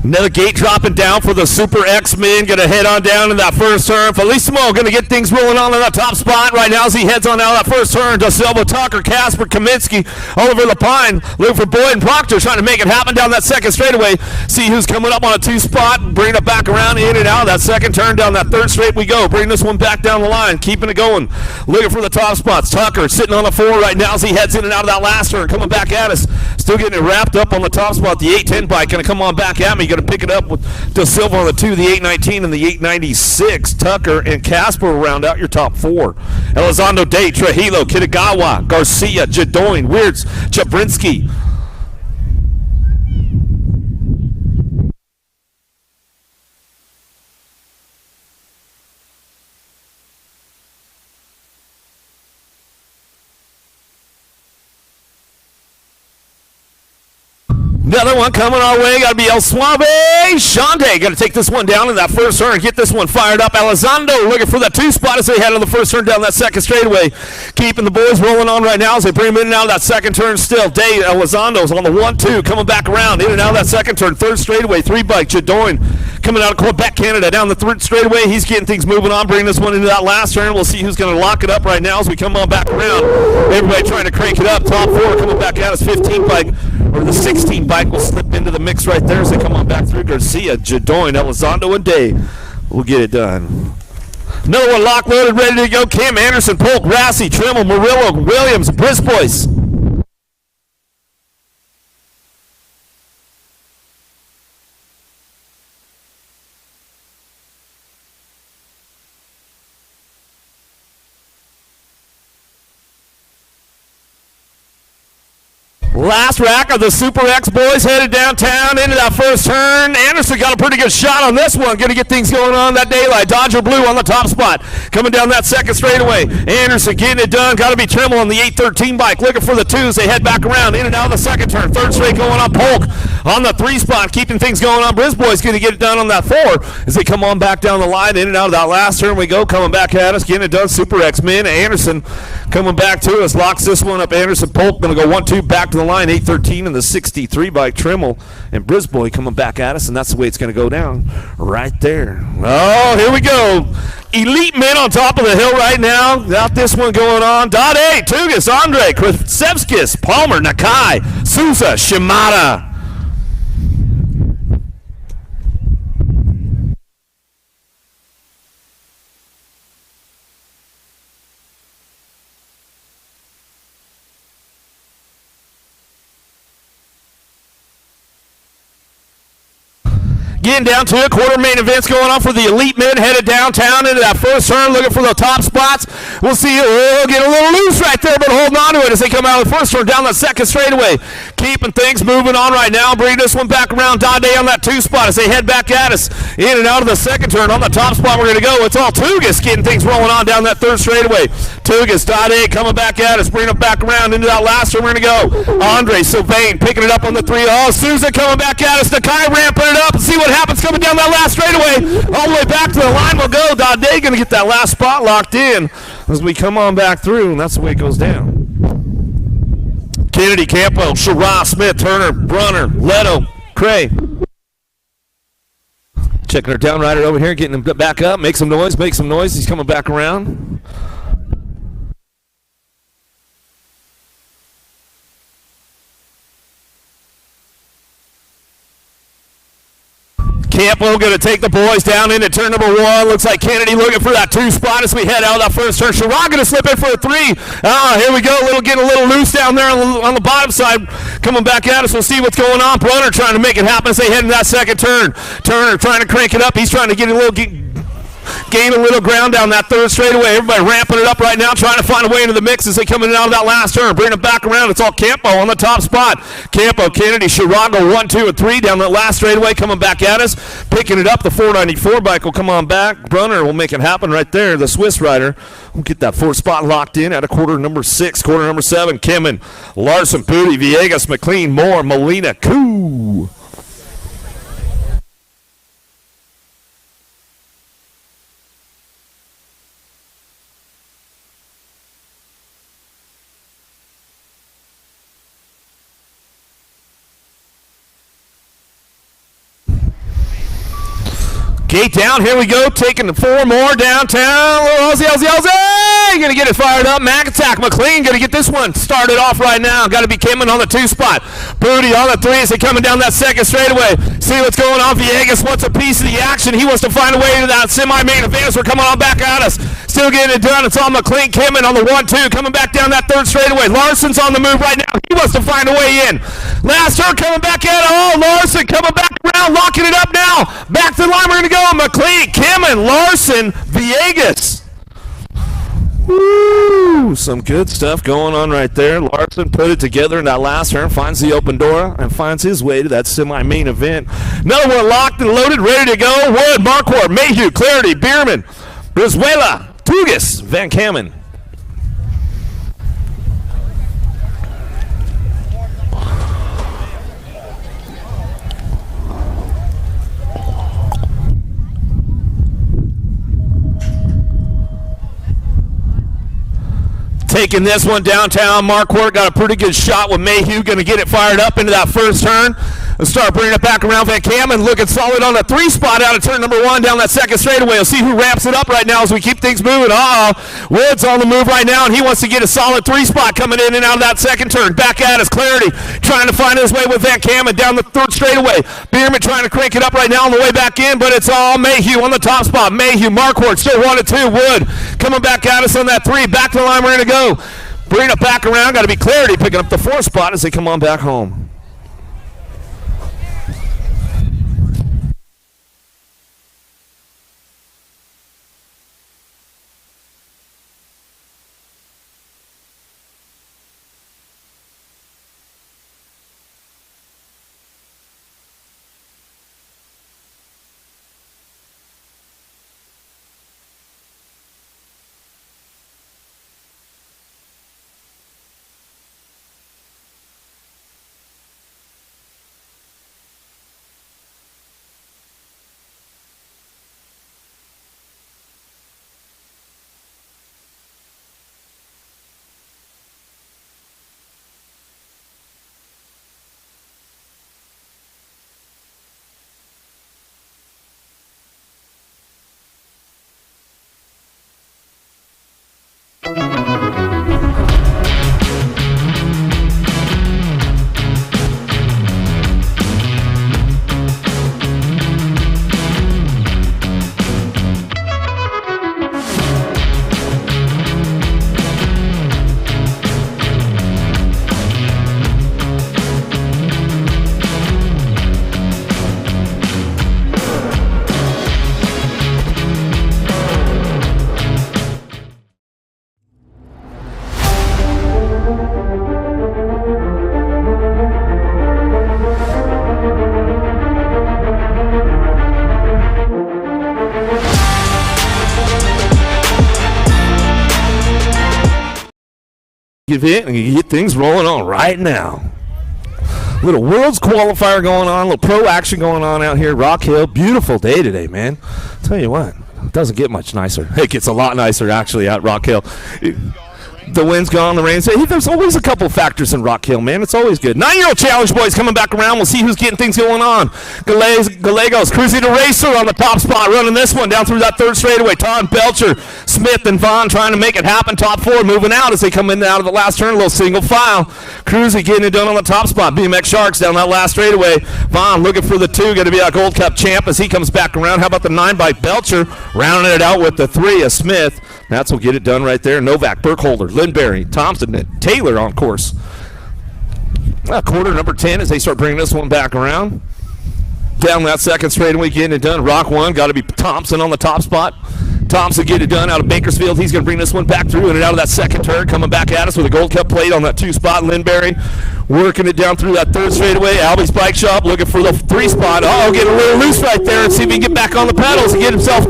Another gate dropping down for the Super X-Men. Going to head on down in that first turn. Felicimo going to get things rolling on in that top spot right now as he heads on out of that first turn. Da Silva, Tucker, Casper, Kaminsky, Oliver Lapine, looking for Boyd and Proctor, trying to make it happen down that second straightaway. See who's coming up on a 2 spot. Bring it back around, in and out. That second turn down that third straight we go. Bring this one back down the line. Keeping it going. Looking for the top spots. Tucker sitting on a 4 right now as he heads in and out of that last turn. Coming back at us. Still getting it wrapped up on the top spot. The 810 bike going to come on back at me. Going to pick it up with Da Silva on the 2, the 819, and the 896. Tucker and Casper will round out your top 4. Elizondo Day, Trujillo, Kitagawa, Garcia, Jadoin, Weirds, Chabrinsky. Another one coming our way. Got to be El Suave. Shande got to take this one down in that first turn and get this one fired up. Elizondo looking for that 2 spot as they head on the first turn down that second straightaway. Keeping the boys rolling on right now as they bring him in and out of that second turn still. Day Elizondo's on the 1-2 coming back around in and out of that second turn. Third straightaway, 3 bike. Jadoin coming out of Quebec, Canada down the third straightaway. He's getting things moving on, bringing this one into that last turn. We'll see who's going to lock it up right now as we come on back around. Everybody trying to crank it up. Top 4 coming back out as 15 bike. Or the 16 bike will slip into the mix right there as they come on back through. Garcia, Jadoin, Elizondo, and Day will get it done. Another one lock loaded, ready to go. Cam Anderson, Polk, Rassi, Trimmel, Murillo, Williams, Brisbois. Last rack of the Super X boys headed downtown into that first turn. Anderson got a pretty good shot on this one. Going to get things going on that daylight. Dodger Blue on the top spot. Coming down that second straightaway. Anderson getting it done. Got to be Trimmel on the 813 bike. Looking for the 2s. They head back around in and out of the second turn. Third straight going on Polk on the 3 spot. Keeping things going on. Brisbois going to get it done on that 4 as they come on back down the line. In and out of that last turn we go. Coming back at us. Getting it done. Super X-Men. Anderson coming back to us. Locks this one up. Anderson, Polk going to go 1-2 back to the line. 813 and the 63 by Trimmel, and Brisbois coming back at us, and that's the way it's going to go down right there. Oh, here we go. Elite men on top of the hill right now. Got this one going on. Dade, Tugas, Andre, Krasevskis, Palmer, Nakai, Souza, Shimada. Getting down to it, quarter main events going on for the elite men, headed downtown into that first turn, looking for the top spots. We'll see, get a little loose right there, but holding on to it as they come out of the first turn down that second straightaway. keeping things moving on right now. Bring this one back around. Dade on that 2 spot as they head back at us. In and out of the second turn. On the top spot, we're going to go. It's all Tugas getting things rolling on down that 3rd straightaway. Tugas, Dade coming back at us. Bringing it back around into that last turn. We're going to go. Andre Sylvain picking it up on the 3. Oh, Souza coming back at us. Nakai ramping it up. And see what happens coming down that last straightaway. All the way back to the line we'll go. Dade going to get that last spot locked in as we come on back through. And that's the way it goes down. Kennedy, Campo, Sherrod, Smith, Turner, Brunner, Leto, Cray. Checking her down rider over here, getting him back up. Make some noise, make some noise. He's coming back around. Campo going to take the boys down into turn number 1. Looks like Kennedy looking for that 2 spot as we head out of that first turn. Sherrod going to slip in for a 3. Here we go. Getting a little loose down there on the bottom side. Coming back at us. We'll see what's going on. Brunner trying to make it happen as they head into that second turn. Turner trying to crank it up. He's trying to gain a little ground down that 3rd straightaway. Everybody ramping it up right now, trying to find a way into the mix as they come in and out of that last turn. Bring it back around. It's all Campo on the top spot. Campo, Kennedy, Shirago, 1, 2, and 3 down that last straightaway, coming back at us. Picking it up. The 494 bike will come on back. Brunner will make it happen right there. The Swiss rider will get that 4th spot locked in at a quarter number 6, quarter number 7. Kimmin, Larson, Pooty, Villegas, McLean, Moore, Molina, Koo. Gate down, here we go, taking the 4 more downtown. Ozzy, gonna get it fired up. Mac attack, McLean gonna get this one started off right now. Got to be Kimmin on the 2 spot. Booty on the 3 as they coming down that second straightaway. See what's going on. Villegas wants a piece of the action. He wants to find a way to that semi-main event. We're coming on back at us. Still getting it done. It's all McLean. Kimmin on the 1-2, coming back down that 3rd straightaway. Larson's on the move right now. He wants to find a way in. Last turn coming back at it. Oh, Larson coming back around, locking it up now. Back to the line. We're gonna go. McLean, Kimmin, Larson, Villegas. Woo! Some good stuff going on right there. Larson put it together in that last turn, finds the open door, and finds his way to that semi-main event. Another one locked and loaded, ready to go. Wood, Marquardt, Mayhew, Clarity, Bierman, Brizuela, Tugas, Van Kamen. Taking this one downtown. Marquardt got a pretty good shot with Mayhew. Going to get it fired up into that first turn. Let's start bringing it back around. Van Kamen looking solid on the 3 spot out of turn number 1 down that second straightaway. We'll see who ramps it up right now as we keep things moving. Woods on the move right now, and he wants to get a solid 3 spot coming in and out of that second turn. Back at us, Clarity trying to find his way with Van Kamen down the 3rd straightaway. Bierman trying to crank it up right now on the way back in, but it's all Mayhew on the top spot. Mayhew, Marquardt still 1-2. Wood coming back at us on that 3. Back to the line, we're going to go. Bring it back around. Got to be Clarity picking up the 4th spot as they come on back home. event and you get things rolling on right now. Little World's Qualifier going on, a little pro action going on out here, Rock Hill. Beautiful day today, man. Tell you what, it doesn't get much nicer. It gets a lot nicer actually at Rock Hill. The wind's gone, the rain's. Hey, there's always a couple factors in Rock Hill, man. It's always good. 9-year-old challenge boys coming back around. We'll see who's getting things going on. Gallegos cruising to Racer on the top spot, running this one down through that third straightaway. Todd Belcher, Smith, and Vaughn trying to make it happen. Top four moving out as they come in and out of the last turn. A little single file. Cruzy getting it done on the top spot. BMX Sharks down that last straightaway. Vaughn looking for the 2, going to be a Gold Cup champ as he comes back around. How about the 9 by Belcher, rounding it out with the 3 of Smith. That's what get it done right there. Novak, Burkholder, Lindberry, Thompson, and Taylor on course. Quarter number 10 as they start bringing this one back around. Down that second straightaway, getting it done. Rock 1, got to be Thompson on the top spot. Thompson get it done out of Bakersfield. He's going to bring this one back through and out of that second turn, coming back at us with a Gold Cup plate on that 2 spot. Lindberry working it down through that third straightaway. Albie's Bike Shop looking for the 3 spot. Oh, getting a little loose right there and see if he can get back on the pedals and get himself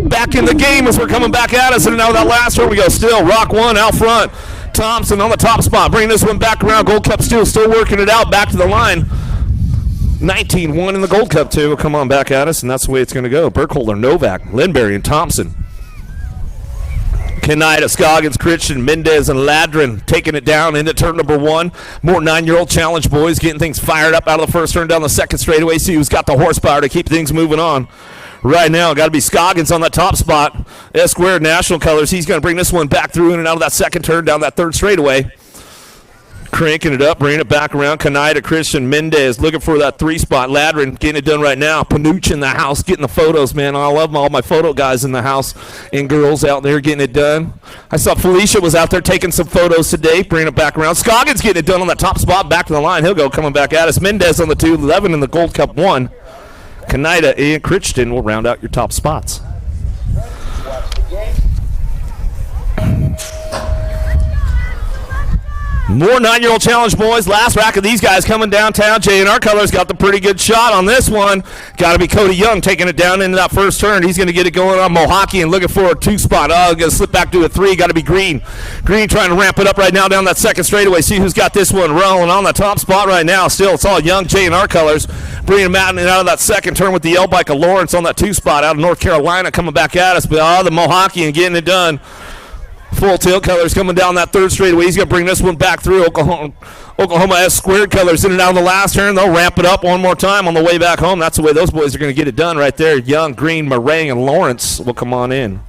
back in the game as we're coming back at us. And now that last turn we go still. Rock 1 out front. Thompson on the top spot. Bringing this one back around. Gold Cup still working it out back to the line. 19-1 in the Gold Cup, too. Will come on back at us, and that's the way it's going to go. Burkholder, Novak, Lindberry, and Thompson. Kanida, Scoggins, Christian, Mendez, and Ladrin taking it down into turn number 1. More 9-year-old challenge boys getting things fired up out of the first turn down the second straightaway. See who's got the horsepower to keep things moving on. Right now, got to be Scoggins on that top spot. S-squared national colors. He's going to bring this one back through in and out of that second turn down that third straightaway. Cranking it up, bringing it back around. Kanida, Christian, Mendez looking for that 3 spot. Ladrin getting it done right now. Panuch in the house getting the photos, man. I love all my photo guys in the house and girls out there getting it done. I saw Felicia was out there taking some photos today, bringing it back around. Scoggins getting it done on that top spot, back to the line. He'll go coming back at us. Mendez on the 211 in the Gold Cup 1. Kanida and Crichton will round out your top spots. More 9-year-old challenge boys. Last rack of these guys coming downtown. J&R Colors got the pretty good shot on this one. Got to be Cody Young taking it down into that first turn. He's going to get it going on Mohawk and looking for a 2 spot. Oh, going to slip back to a 3. Got to be Green. Green trying to ramp it up right now down that second straightaway. See who's got this one rolling on the top spot right now. Still, it's all Young J&R Colors. Bringing him out and out of that second turn with the L-bike of Lawrence on that 2 spot out of North Carolina coming back at us. But the Mohawk and getting it done. Full tail colors coming down that third straightaway. He's going to bring this one back through. Oklahoma S squared colors in and out of the last turn. They'll ramp it up one more time on the way back home. That's the way those boys are going to get it done right there. Young, Green, Meringue, and Lawrence will come on in.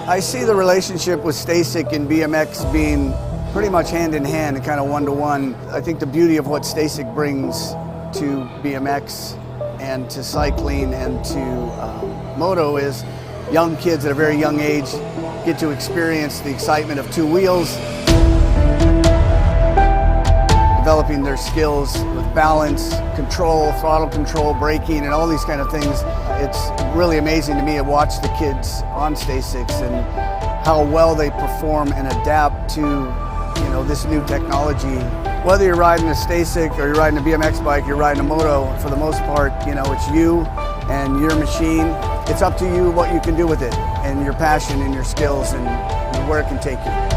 I see the relationship with STACYC and BMX being pretty much hand in hand and kind of one-to-one. I think the beauty of what STACYC brings to BMX and to cycling and to moto is young kids at a very young age get to experience the excitement of 2 wheels, developing their skills with balance, control, throttle control, braking, and all these kind of things. It's really amazing to me to watch the kids on STACYCs and how well they perform and adapt to this new technology. Whether you're riding a Stasic or you're riding a BMX bike, you're riding a moto, for the most part, it's you and your machine. It's up to you what you can do with it and your passion and your skills and where it can take you.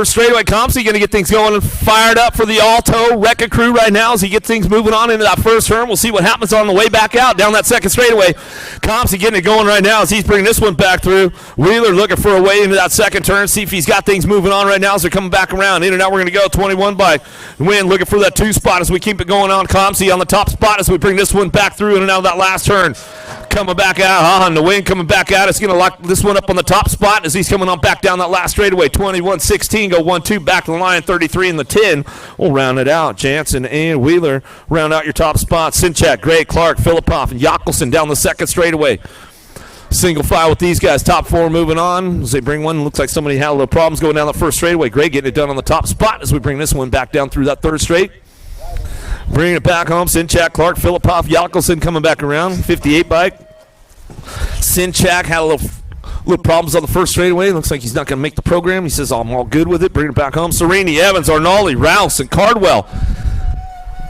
Straightaway comps, he's going to get things going and fired up for the Alto Wrecking crew right now as he gets things moving on into that first turn. We'll see what happens on the way back out down that second straightaway. Comps, he's getting it going right now as he's bringing this one back through. Wheeler looking for a way into that second turn, see if he's got things moving on right now as they're coming back around. In and out, we're going to go 21 by Win, looking for that 2 spot as we keep it going on. Compsy on the top spot as we bring this one back through in and out of that last turn. Coming back out, and the Win coming back out. It's going to lock this one up on the top spot as he's coming on back down that last straightaway. 21-16, go 1-2 back to the line, 33 in the 10. We'll round it out. Jansen and Wheeler round out your top spots. Sinchak, Gray, Clark, Filipoff, and Yakelson down the second straightaway. Single file with these guys. Top 4 moving on as they bring one. Looks like somebody had a little problems going down the first straightaway. Gray getting it done on the top spot as we bring this one back down through that third straight. Bringing it back home. Sinchak, Clark, Filipoff, Yakelson coming back around. 58 bike. Sinchak had a little problems on the first straightaway. Looks like he's not going to make the program. He says, I'm all good with it. Bring it back home. Serini, Evans, Arnoldi, Rouse, and Cardwell.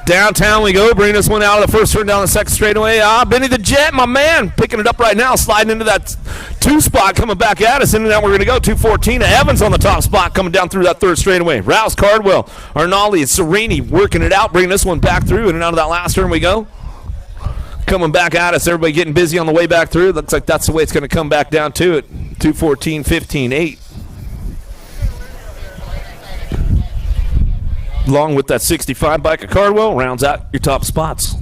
Downtown we go. Bring this one out of the first turn down the second straightaway. Benny the Jet, my man, picking it up right now. Sliding into that 2 spot, coming back at us. In and out we're going to go. 214. Evans on the top spot, coming down through that third straightaway. Rouse, Cardwell, Arnoldi, and Serini working it out. Bringing this one back through. In and out of that last turn we go. Coming back at us, everybody getting busy on the way back through. Looks like that's the way it's going to come back down to it. 214, 15, 8. Along with that 65 bike of Cardwell, rounds out your top spots.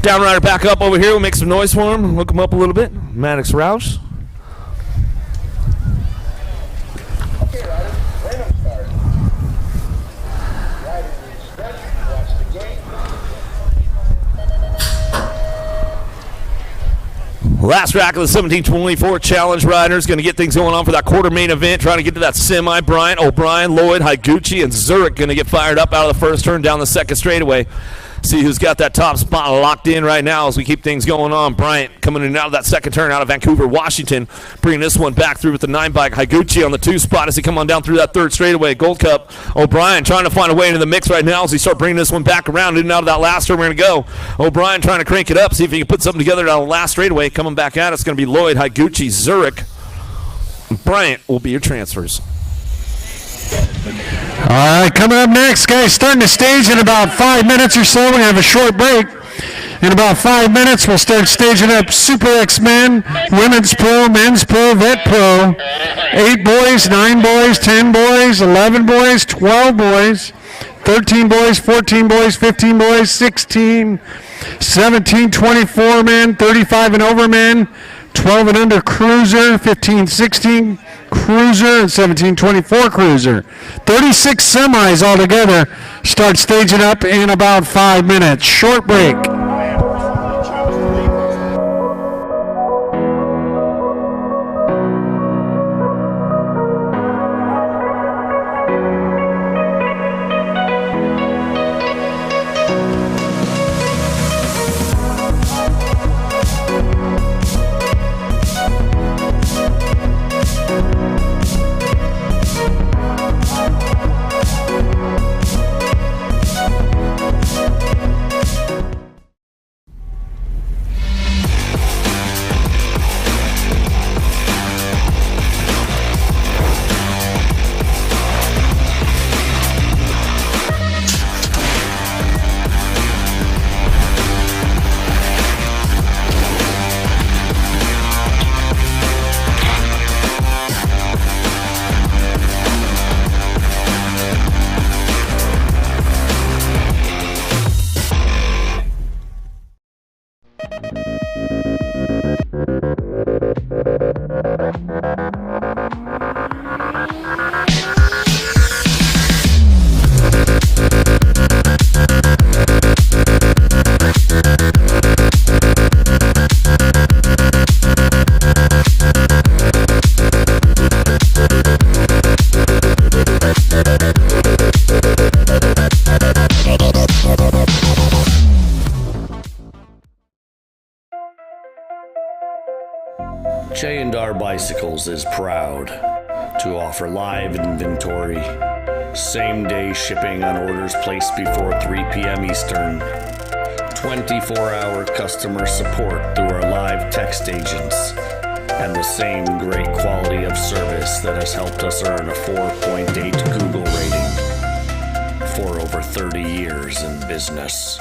Downrider back up over here. We'll make some noise for him. Hook him up a little bit. Maddox Roush. Last rack of the 1724 Challenge Riders. Going to get things going on for that quarter main event. Trying to get to that semi. Bryant, O'Brien, Lloyd, Higuchi, and Zurich going to get fired up out of the first turn down the second straightaway. See who's got that top spot locked in right now as we keep things going on. Bryant coming in and out of that second turn out of Vancouver, Washington. Bringing this one back through with the 9 bike. Higuchi on the 2 spot as he come on down through that third straightaway. Gold Cup. O'Brien trying to find a way into the mix right now as he start bringing this one back around in and out of that last turn. We're going to go. O'Brien trying to crank it up, see if he can put something together down the last straightaway. Coming back at us going to be Lloyd, Higuchi, Zurich. Bryant will be your transfers. All right, coming up next, guys, starting the stage in about 5 minutes or so. We're going to have a short break. In about 5 minutes, we'll start staging up Super X-Men, Women's Pro, Men's Pro, Vet Pro, 8 boys, 9 boys, 10 boys, 11 boys, 12 boys, 13 boys, 14 boys, 15 boys, 16, 17, 24 men, 35 and over men, 12 and under cruiser, 15, 16 cruiser, and 17, 24 cruiser. 36 semis altogether. Start staging up in about 5 minutes. Short break. J&R Bicycles is proud to offer live inventory, same-day shipping on orders placed before 3 p.m. Eastern, 24-hour customer support through our live text agents, and the same great quality of service that has helped us earn a 4.8 Google rating for over 30 years in business.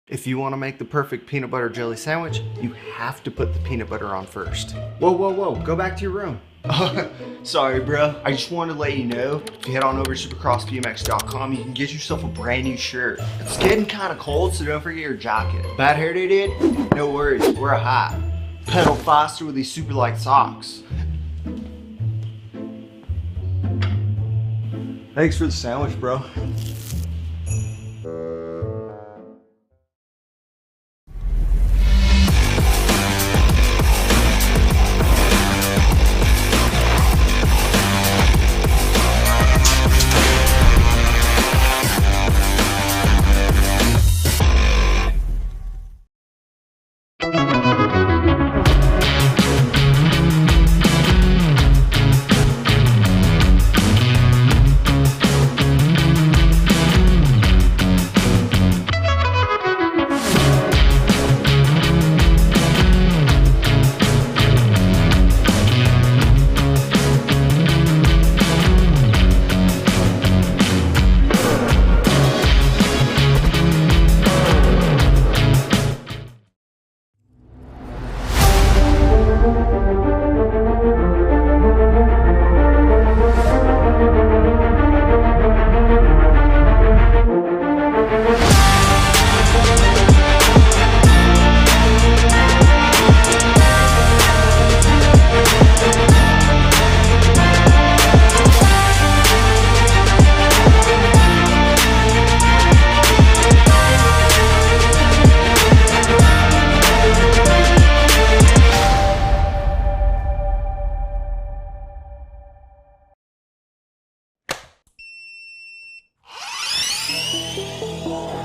If you want to make the perfect peanut butter jelly sandwich, you have to put the peanut butter on first. Whoa, whoa, whoa, go back to your room. Sorry, bro. I just wanted to let you know, if you head on over to supercrossbmx.com, you can get yourself a brand new shirt. It's getting kind of cold, so don't forget your jacket. Bad hair day did? No worries, wear a hat. Pedal faster with these super light socks. Thanks for the sandwich, bro.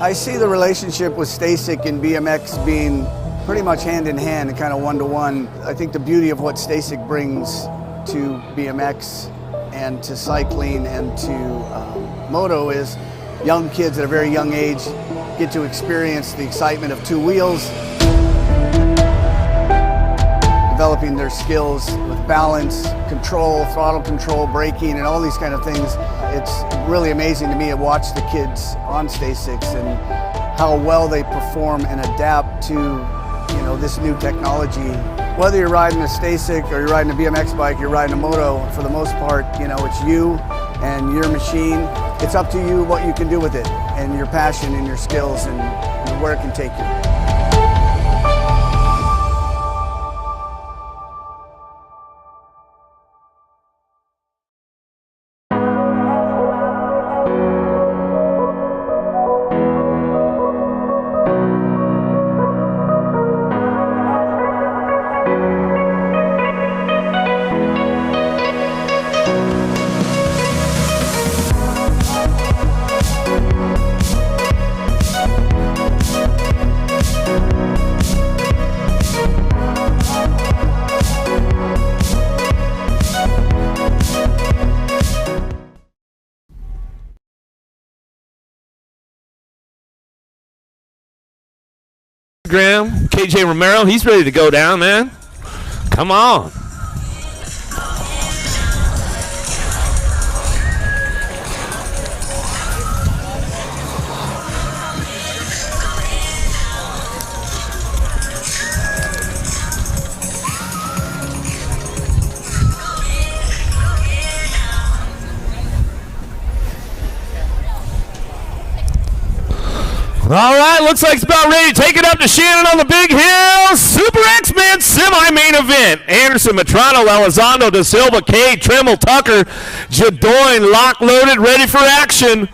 I see the relationship with STACYC and BMX being pretty much hand in hand and kind of one-to-one. I think the beauty of what STACYC brings to BMX and to cycling and to moto is young kids at a very young age get to experience the excitement of two wheels, developing their skills with balance, control, throttle control, braking, and all these kind of things. It's really amazing to me to watch the kids on STACYCs and how well they perform and adapt to, this new technology. Whether you're riding a STACYC or you're riding a BMX bike, you're riding a moto, for the most part, it's you and your machine. It's up to you what you can do with it and your passion and your skills and where it can take you. KJ Romero, he's ready to go down, man. Come on. All right, looks like it's about ready to take it up to Shannon on the big hill. Super X-Men semi-main event. Anderson, Matrano, Elizondo, Da Silva, Cade, Tremmel, Tucker, Jadoin, lock-loaded, ready for action.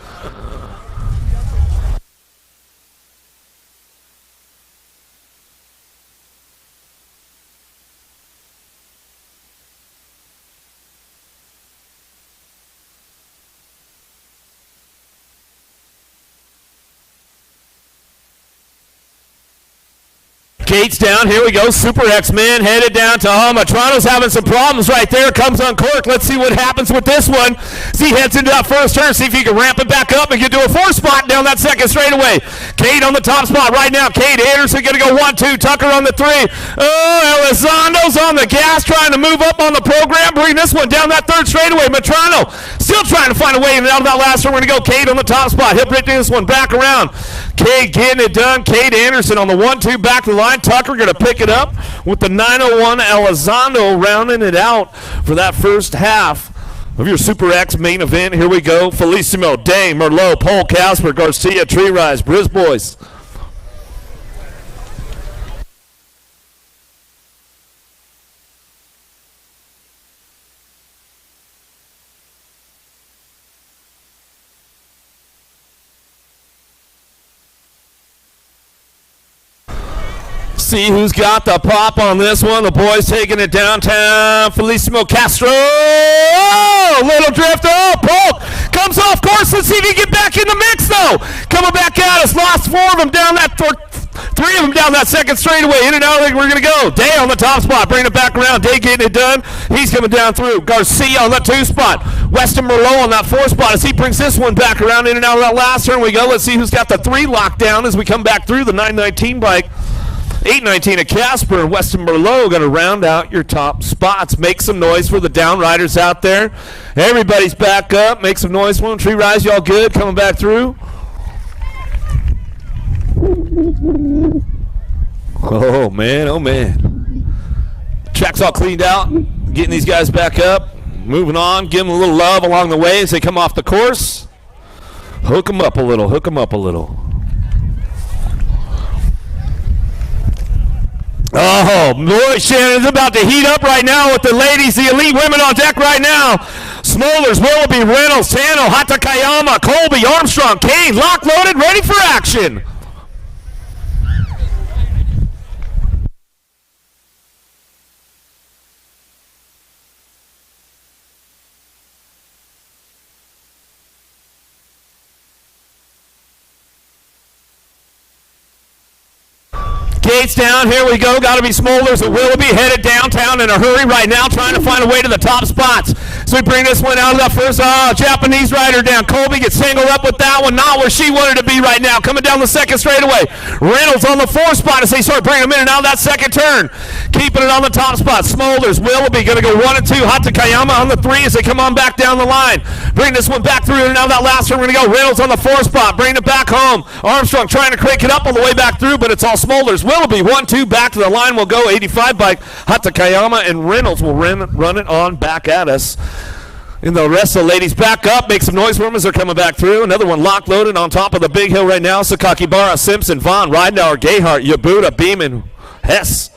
Gates down, here we go, Super X-Men headed down to Matrano's having some problems right there, comes uncorked. Let's see what happens with this one. As he heads into that first turn, see if he can ramp it back up and get to a 4 spot down that second straightaway. Cade on the top spot right now. Cade Anderson gonna go 1-2, Tucker on the 3. Oh, Elizondo's on the gas trying to move up on the program, bring this one down that third straightaway. Matrano still trying to find a way out of that last one. We're gonna go Cade on the top spot. He'll bring this one back around. Cade getting it done. Cade Anderson on the 1-2 back to the line. Tucker going to pick it up with the 901. Elizondo rounding it out for that first half of your Super X main event. Here we go. Felissimo, Day, Merlot, Paul, Casper, Garcia, Tree Rise, Briz Boys. See who's got the pop on this one. The boys taking it downtown. Felissimo Castro. Oh, little drift. Oh, Polk comes off course. Let's see if he can get back in the mix, though. Coming back at us. Lost four of them down that, three of them down that second straightaway. In and out, I think we're going to go. Day on the top spot. Bringing it back around. Day getting it done. He's coming down through. Garcia on the 2 spot. Weston Merlot on that 4 spot as he brings this one back around. In and out of that last turn we go. Let's see who's got the 3 locked down as we come back through the 919 bike. 819 of Casper and Weston Merlot going to round out your top spots. Make some noise for the downriders out there. Everybody's back up. Make some noise for them. Tree Rise, y'all good? Coming back through. Oh, man. Oh, man. Track's all cleaned out. Getting these guys back up. Moving on. Give them a little love along the way as they come off the course. Hook them up a little. Hook them up a little. Oh, boy, Shannon's about to heat up right now with the ladies, the elite women on deck right now. Smolders, Willoughby, Reynolds, Tano, Hatakayama, Colby, Armstrong, Kane, lock loaded, ready for action. Gates down, here we go. Got to be Smolders and Willoughby headed downtown in a hurry right now, trying to find a way to the top spots. So we bring this one out of that first Japanese rider down. Colby gets tangled up with that one, not where she wanted to be right now. Coming down the second straightaway. Reynolds on the 4 spot as they start bringing him in and out of that second turn. Keeping it on the top spot. Smolders, Willoughby going to go 1 and 2. Hatakayama on the 3 as they come on back down the line. Bring this one back through and out of that last turn. We're going to go Reynolds on the 4 spot. Bringing it back home. Armstrong trying to crank it up all the way back through, but it's all Smolders. Willoughby 1-2 back to the line. Will go 85 bike. Hatakayama and Reynolds will run it on back at us. And the rest of the ladies back up. Make some noise for them as they're coming back through. Another one locked loaded on top of the big hill right now. Sakakibara, Simpson, Vaughn, Ridenauer, Gayhart, Yabuta, Beeman, Hess.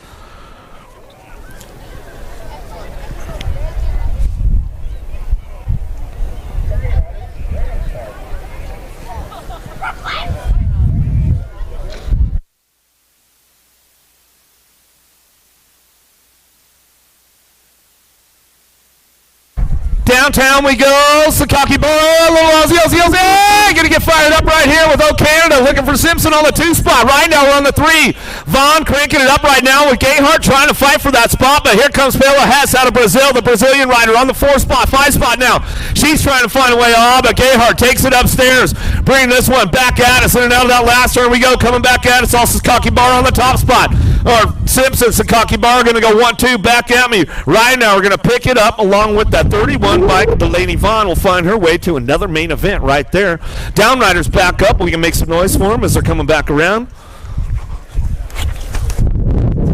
Downtown we go. Sakakibara, little Ozzy, hey, gonna get fired up right here with O Canada, looking for Simpson on the 2 spot. Right now we're on the 3. Vaughn cranking it up right now with Gayhart trying to fight for that spot, but here comes Pela Hess out of Brazil, the Brazilian rider on the 4 spot, 5 spot now. She's trying to find a way off, but Gayhart takes it upstairs, bringing this one back at us. In and out of that last turn we go, coming back at us. Also Sakakibara on the top spot. Or Simpson, Sakakibara going to go 1-2 back at me. Right now we're going to pick it up along with that 31 bike. Delaney Vaughn will find her way to another main event right there. Downriders back up. We can make some noise for them as they're coming back around.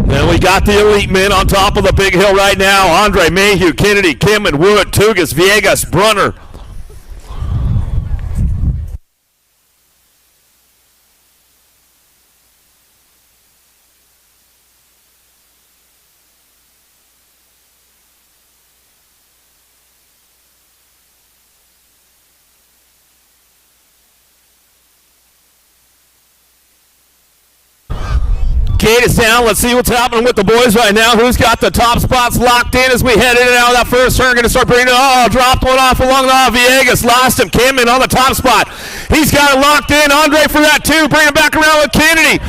And we got the elite men on top of the big hill right now. Andre, Mayhew, Kennedy, Kim, and Wood, Tugas, Viegas, Brunner. Gate is down. Let's see what's happening with the boys right now. Who's got the top spots locked in as we head in and out of that first turn? Going to start bringing it. Oh, dropped one off along the Viegas. Lost him. Kimmin on the top spot. He's got it locked in. Andre for that too. Bring it back around with Kennedy.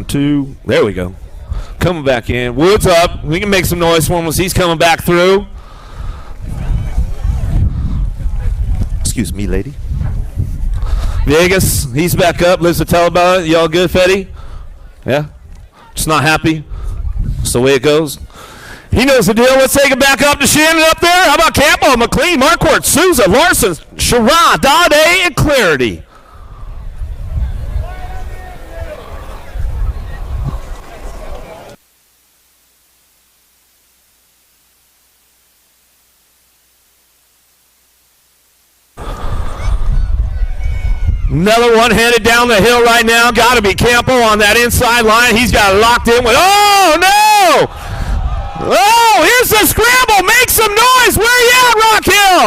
1, 2. There we go. Coming back in. Woods up. We can make some noise for him as he's coming back through. Excuse me, lady. Vegas, he's back up. Lives to tell about it. Y'all good, Fetty? Yeah? Just not happy? That's the way it goes. He knows the deal. Let's take it back up to Shannon up there. How about Campbell, McLean, Marquardt, Souza, Larson, Sharon, Dade, and Clarity. Another one headed down the hill right now. Got to be Campbell on that inside line. He's got it locked in with, oh, no! Oh, here's the scramble. Make some noise. Where you at, Rock Hill?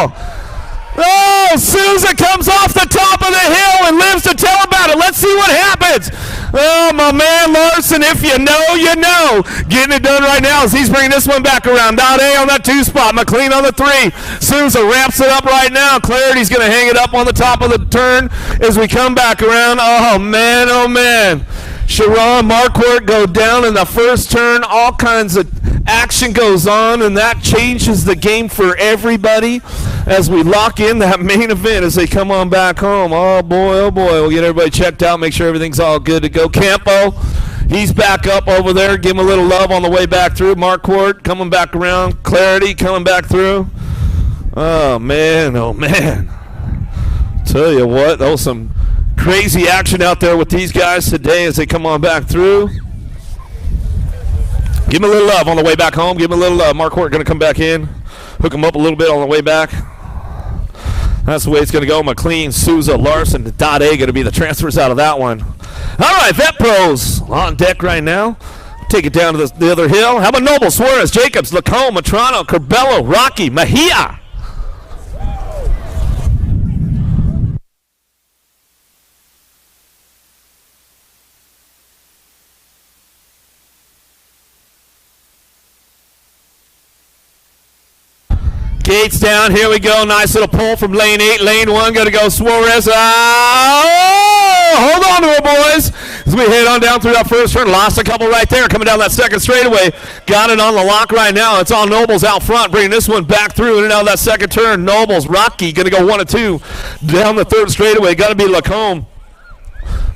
Oh, Souza comes off the top of the hill and lives to tell about it. Let's see what happens. Oh, my man Larson, if you know, you know. Getting it done right now as he's bringing this one back around. Dade on that 2 spot. McLean on the 3. Souza wraps it up right now. Clarity's going to hang it up on the top of the turn as we come back around. Oh, man, oh, man. Sharon, Marquardt go down in the first turn. All kinds of action goes on, and that changes the game for everybody as we lock in that main event as they come on back home. Oh, boy, oh, boy. We'll get everybody checked out, make sure everything's all good to go. Campo, he's back up over there. Give him a little love on the way back through. Marquardt coming back around. Clarity coming back through. Oh, man, oh, man. Tell you what, that was some crazy action out there with these guys today as they come on back through. Give him a little love on the way back home. Give him a little love. Marquardt going to come back in. Hook him up a little bit on the way back. That's the way it's going to go. McLean, Souza, Larson, Dade going to be the transfers out of that one. All right, Vet Pros on deck right now. Take it down to the other hill. How about Noble, Suarez, Jacobs, Lacombe, Matrano, Corbello, Rocky, Mejia. Gates down. Here we go. Nice little pull from lane 8. Lane 1 going to go Suarez. Hold on to it, boys. As we head on down through that first turn. Lost a couple right there. Coming down that second straightaway. Got it on the lock right now. It's all Nobles out front. Bringing this one back through and out that second turn. Nobles. Rocky going to go 1 and 2. Down the third straightaway. Got to be Lacombe.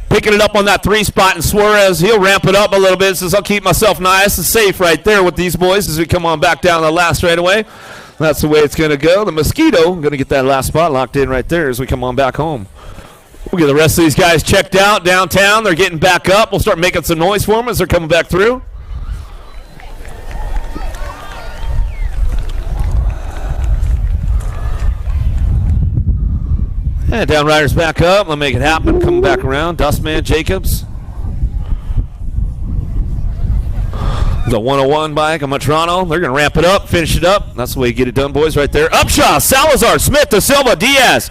Picking it up on that 3 spot, and Suarez, he'll ramp it up a little bit. Says, I'll keep myself nice and safe right there with these boys as we come on back down the last straightaway. That's the way it's going to go. The Mosquito going to get that last spot locked in right there as we come on back home. We'll get the rest of these guys checked out downtown. They're getting back up. We'll start making some noise for them as they're coming back through. And Downriders back up. Let's make it happen. Coming back around. Dustman, Jacobs. The 101 bike on Matrano. They're going to ramp it up, finish it up. That's the way you get it done, boys, right there. Upshaw, Salazar, Smith, Da Silva, Diaz,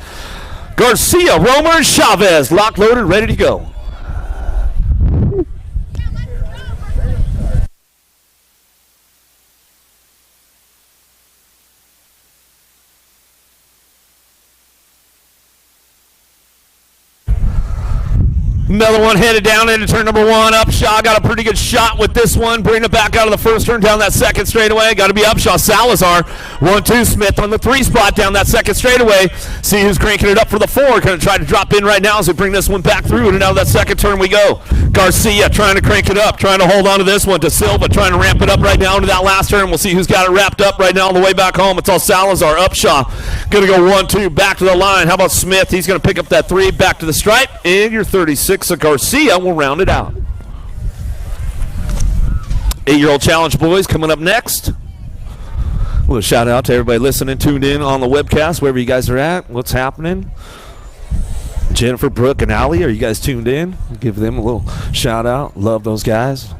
Garcia, Romer, and Chavez. Locked, loaded, ready to go. Another one headed down into turn number 1. Upshaw got a pretty good shot with this one. Bring it back out of the first turn down that second straightaway. Got to be Upshaw. Salazar. 1-2. Smith on the 3 spot down that second straightaway. See who's cranking it up for the 4. Going to try to drop in right now as we bring this one back through. And out of that second turn we go. Garcia trying to crank it up. Trying to hold on to this one. Da Silva trying to ramp it up right now into that last turn. We'll see who's got it wrapped up right now on the way back home. It's all Salazar. Upshaw. Going to go 1-2. Back to the line. How about Smith? He's going to pick up that 3. Back to the stripe. And your 36. So Garcia will round it out. 8-year-old challenge boys coming up next. Well, a shout out to everybody listening, tuned in on the webcast, wherever you guys are at. What's happening? Jennifer, Brooke, and Allie, are you guys tuned in? Give them a little shout out. Love those guys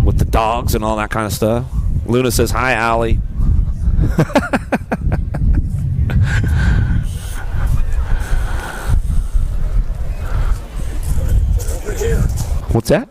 with the dogs and all that kind of stuff. Luna says, hi, Allie. What's that?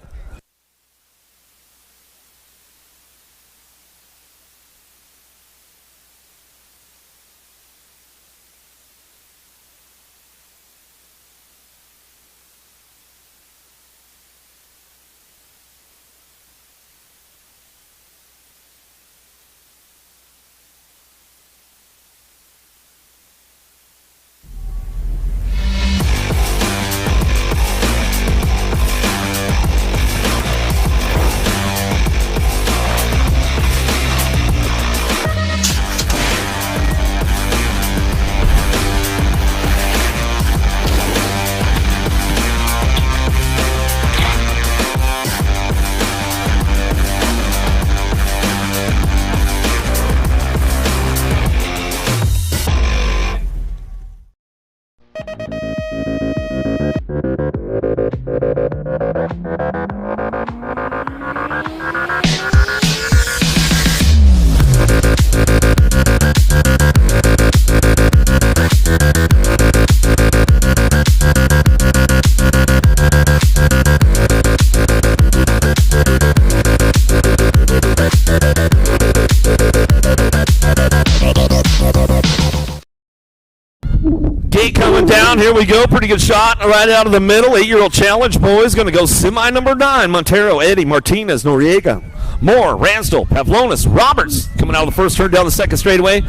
Jake coming down. Here we go. Pretty good shot right out of the middle. 8-year-old challenge boys going to go semi number 9. Montero, Eddie, Martinez, Noriega, Moore, Ransdell, Pavlonis, Roberts coming out of the first turn down the second straightaway.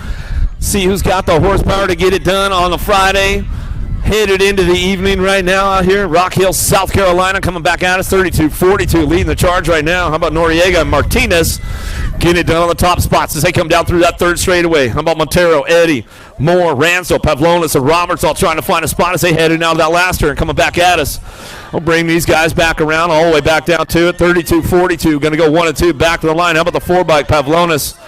See who's got the horsepower to get it done on a Friday. Headed into the evening right now out here. Rock Hill, South Carolina coming back at us. 32-42 leading the charge right now. How about Noriega and Martinez getting it done on the top spots as they come down through that third straightaway. How about Montero, Eddie, Moore, Ransdell, Pavlonis, and Roberts all trying to find a spot as they headed out of that last turn coming back at us. We'll bring these guys back around all the way back down to it. 32-42. Going to go 1 and 2 back to the line. How about the 4-bike, Pavlonis?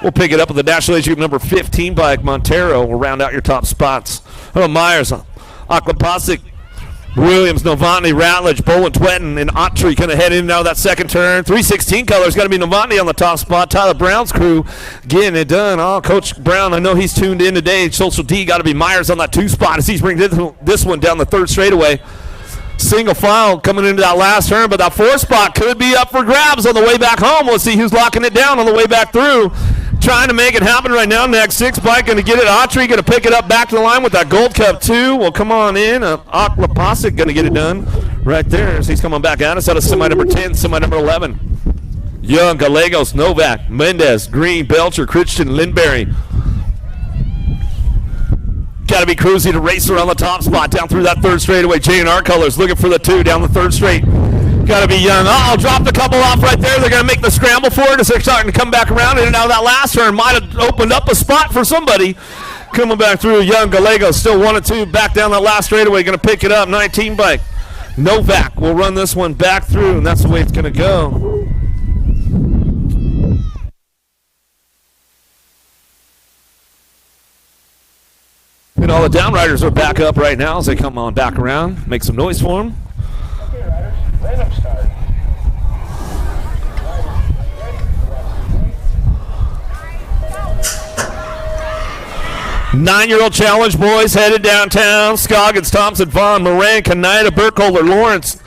We'll pick it up with the National Age Group number 15 bike. Montero will round out your top spots. How about Myers, Oklapasic, Williams, Novotny, Ratledge, Bolin, Twetton, and Autry kind of head in and out of that second turn. 316 colors got to be Novotny on the top spot. Tyler Brown's crew getting it done. Oh, Coach Brown, I know he's tuned in today. Social D got to be Myers on that 2 spot as he's bringing this one down the third straightaway. Single file coming into that last turn, but that 4 spot could be up for grabs on the way back home. We'll see who's locking it down on the way back through. Trying to make it happen right now. Next 6 bike going to get it. Autry going to pick it up back to the line with that Gold Cup 2. Well, come on in. Oklapasic going to get it done right there as he's coming back at us out of semi number 10, semi number 11. Young, Gallegos, Novak, Mendez, Green, Belcher, Christian, Lindberry. Got to be Cruzy to race around the top spot down through that third straightaway. J&R colors looking for the 2 down the third straight. Got to be Young. Oh, dropped a couple off right there. They're going to make the scramble for it as they're starting to come back around in and out of that last turn. Might have opened up a spot for somebody. Coming back through, Young, Gallegos still 1 and 2 back down that last straightaway. Going to pick it up. 19 bike. Novak will run this one back through, and that's the way it's going to go. And all the downriders are back up right now as they come on back around. Make some noise for them. Okay, riders, random start. 9-year-old challenge boys headed downtown. Scoggins, Thompson, Vaughn, Moran, Kaneda, Burkholder, Lawrence,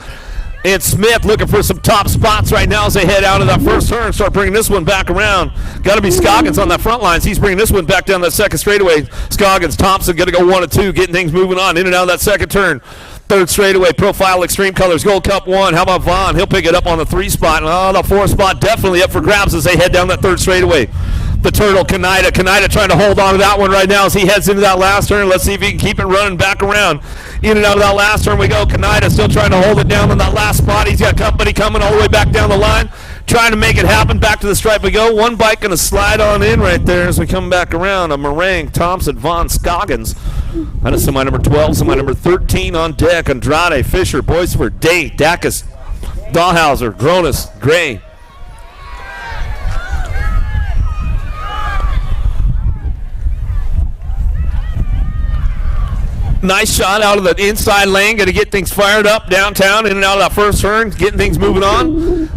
and Smith looking for some top spots right now as they head out of that first turn. Start bringing this one back around. Got to be Scoggins on that front lines. He's bringing this one back down that second straightaway. Scoggins, Thompson going to go 1 and 2, getting things moving on in and out of that second turn. Third straightaway, Profile Extreme Colors, Gold Cup 1. How about Vaughn? He'll pick it up on the 3 spot. And the 4 spot definitely up for grabs as they head down that third straightaway. The Turtle, Kaneda trying to hold on to that one right now as he heads into that last turn. Let's see if he can keep it running back around. In and out of that last turn we go. Kaneda still trying to hold it down on that last spot. He's got company coming all the way back down the line. Trying to make it happen. Back to the stripe we go. One bike going to slide on in right there as we come back around. A Meringue, Thompson, Vaughn, Scoggins. That is semi number 12, semi number 13 on deck. Andrade, Fisher, Boyceford, Day, Dacus, Dahlhauser, Gronis, Gray. Nice shot out of the inside lane. Going to get things fired up downtown in and out of that first turn. Getting things moving on.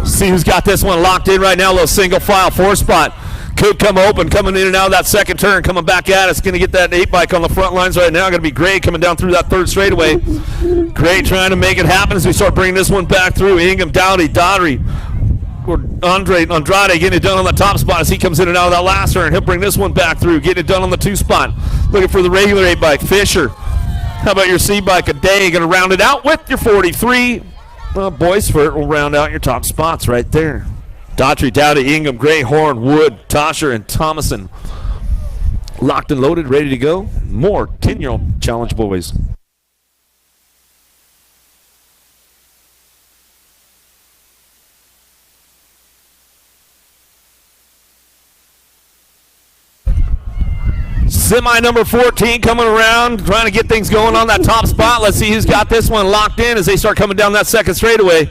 See who's got this one locked in right now. A little single file 4 spot. Could come open, coming in and out of that second turn, coming back at us. Going to get that 8 bike on the front lines right now. Going to be Gray coming down through that third straightaway. Gray trying to make it happen as we start bringing this one back through. Ingham, Dowdy, Daughtry, or Andrade getting it done on the top spot as he comes in and out of that last turn. He'll bring this one back through, getting it done on the 2 spot. Looking for the regular 8 bike. Fisher. How about your C bike? A Day going to round it out with your 43. Boyceford will round out your top spots right there. Daughtry, Dowdy, Ingham, Gray, Horn, Wood, Tosher, and Thomason. Locked and loaded, ready to go. More 10-year-old challenge boys. Semi number 14 coming around, trying to get things going on that top spot. Let's see who's got this one locked in as they start coming down that second straightaway.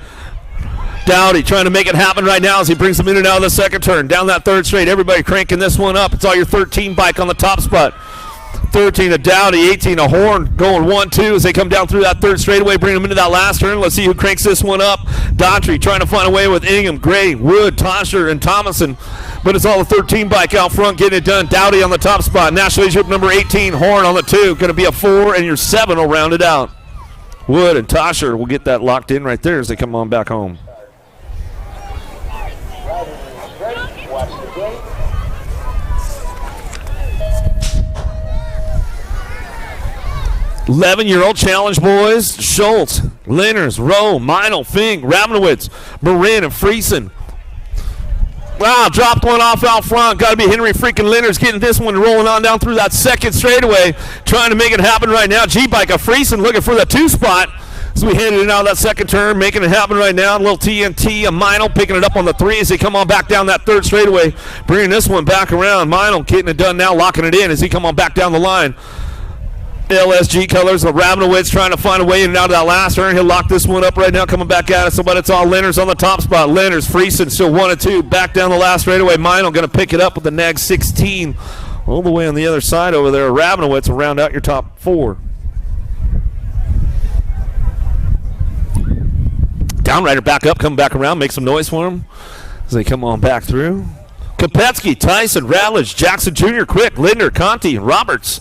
Dowdy trying to make it happen right now as he brings them in and out of the second turn. Down that third straight, everybody cranking this one up. It's all your 13 bike on the top spot. 13 of Dowdy, 18 of Horn, going 1-2 as they come down through that third straightaway, bring them into that last turn. Let's see who cranks this one up. Daughtry trying to find a way with Ingham, Gray, Wood, Tosher, and Thomason. But it's all the 13 bike out front getting it done. Dowdy on the top spot. National Age Group number 18, Horn on the 2. Going to be a 4, and your 7 will round it out. Wood and Tosher will get that locked in right there as they come on back home. 11-year-old challenge boys, Schultz, Lenners, Rowe, Meinl, Fink, Rabinowitz, Marin, and Friesen. Wow, dropped one off out front. Got to be Henry freaking Lenners getting this one rolling on down through that second straightaway, trying to make it happen right now. G-Bike, a Friesen looking for the 2 spot as we headed in out of that second turn, making it happen right now. A little TNT, a Meinl picking it up on the 3 as they come on back down that third straightaway, bringing this one back around. Meinl getting it done now, locking it in as he come on back down the line. LSG colors of Rabinowitz trying to find a way in and out of that last turn. He'll lock this one up right now, coming back at us. But it's all Lenners on the top spot. Lenners, Friesen still 1 and 2. Back down the last straightaway. Meinl going to pick it up with the nag 16 all the way on the other side over there. Rabinowitz will round out your top 4. Downrider back up, come back around, make some noise for him as they come on back through. Kopetsky, Tyson, Ratledge, Jackson Jr., Quick, Linder, Conti, and Roberts.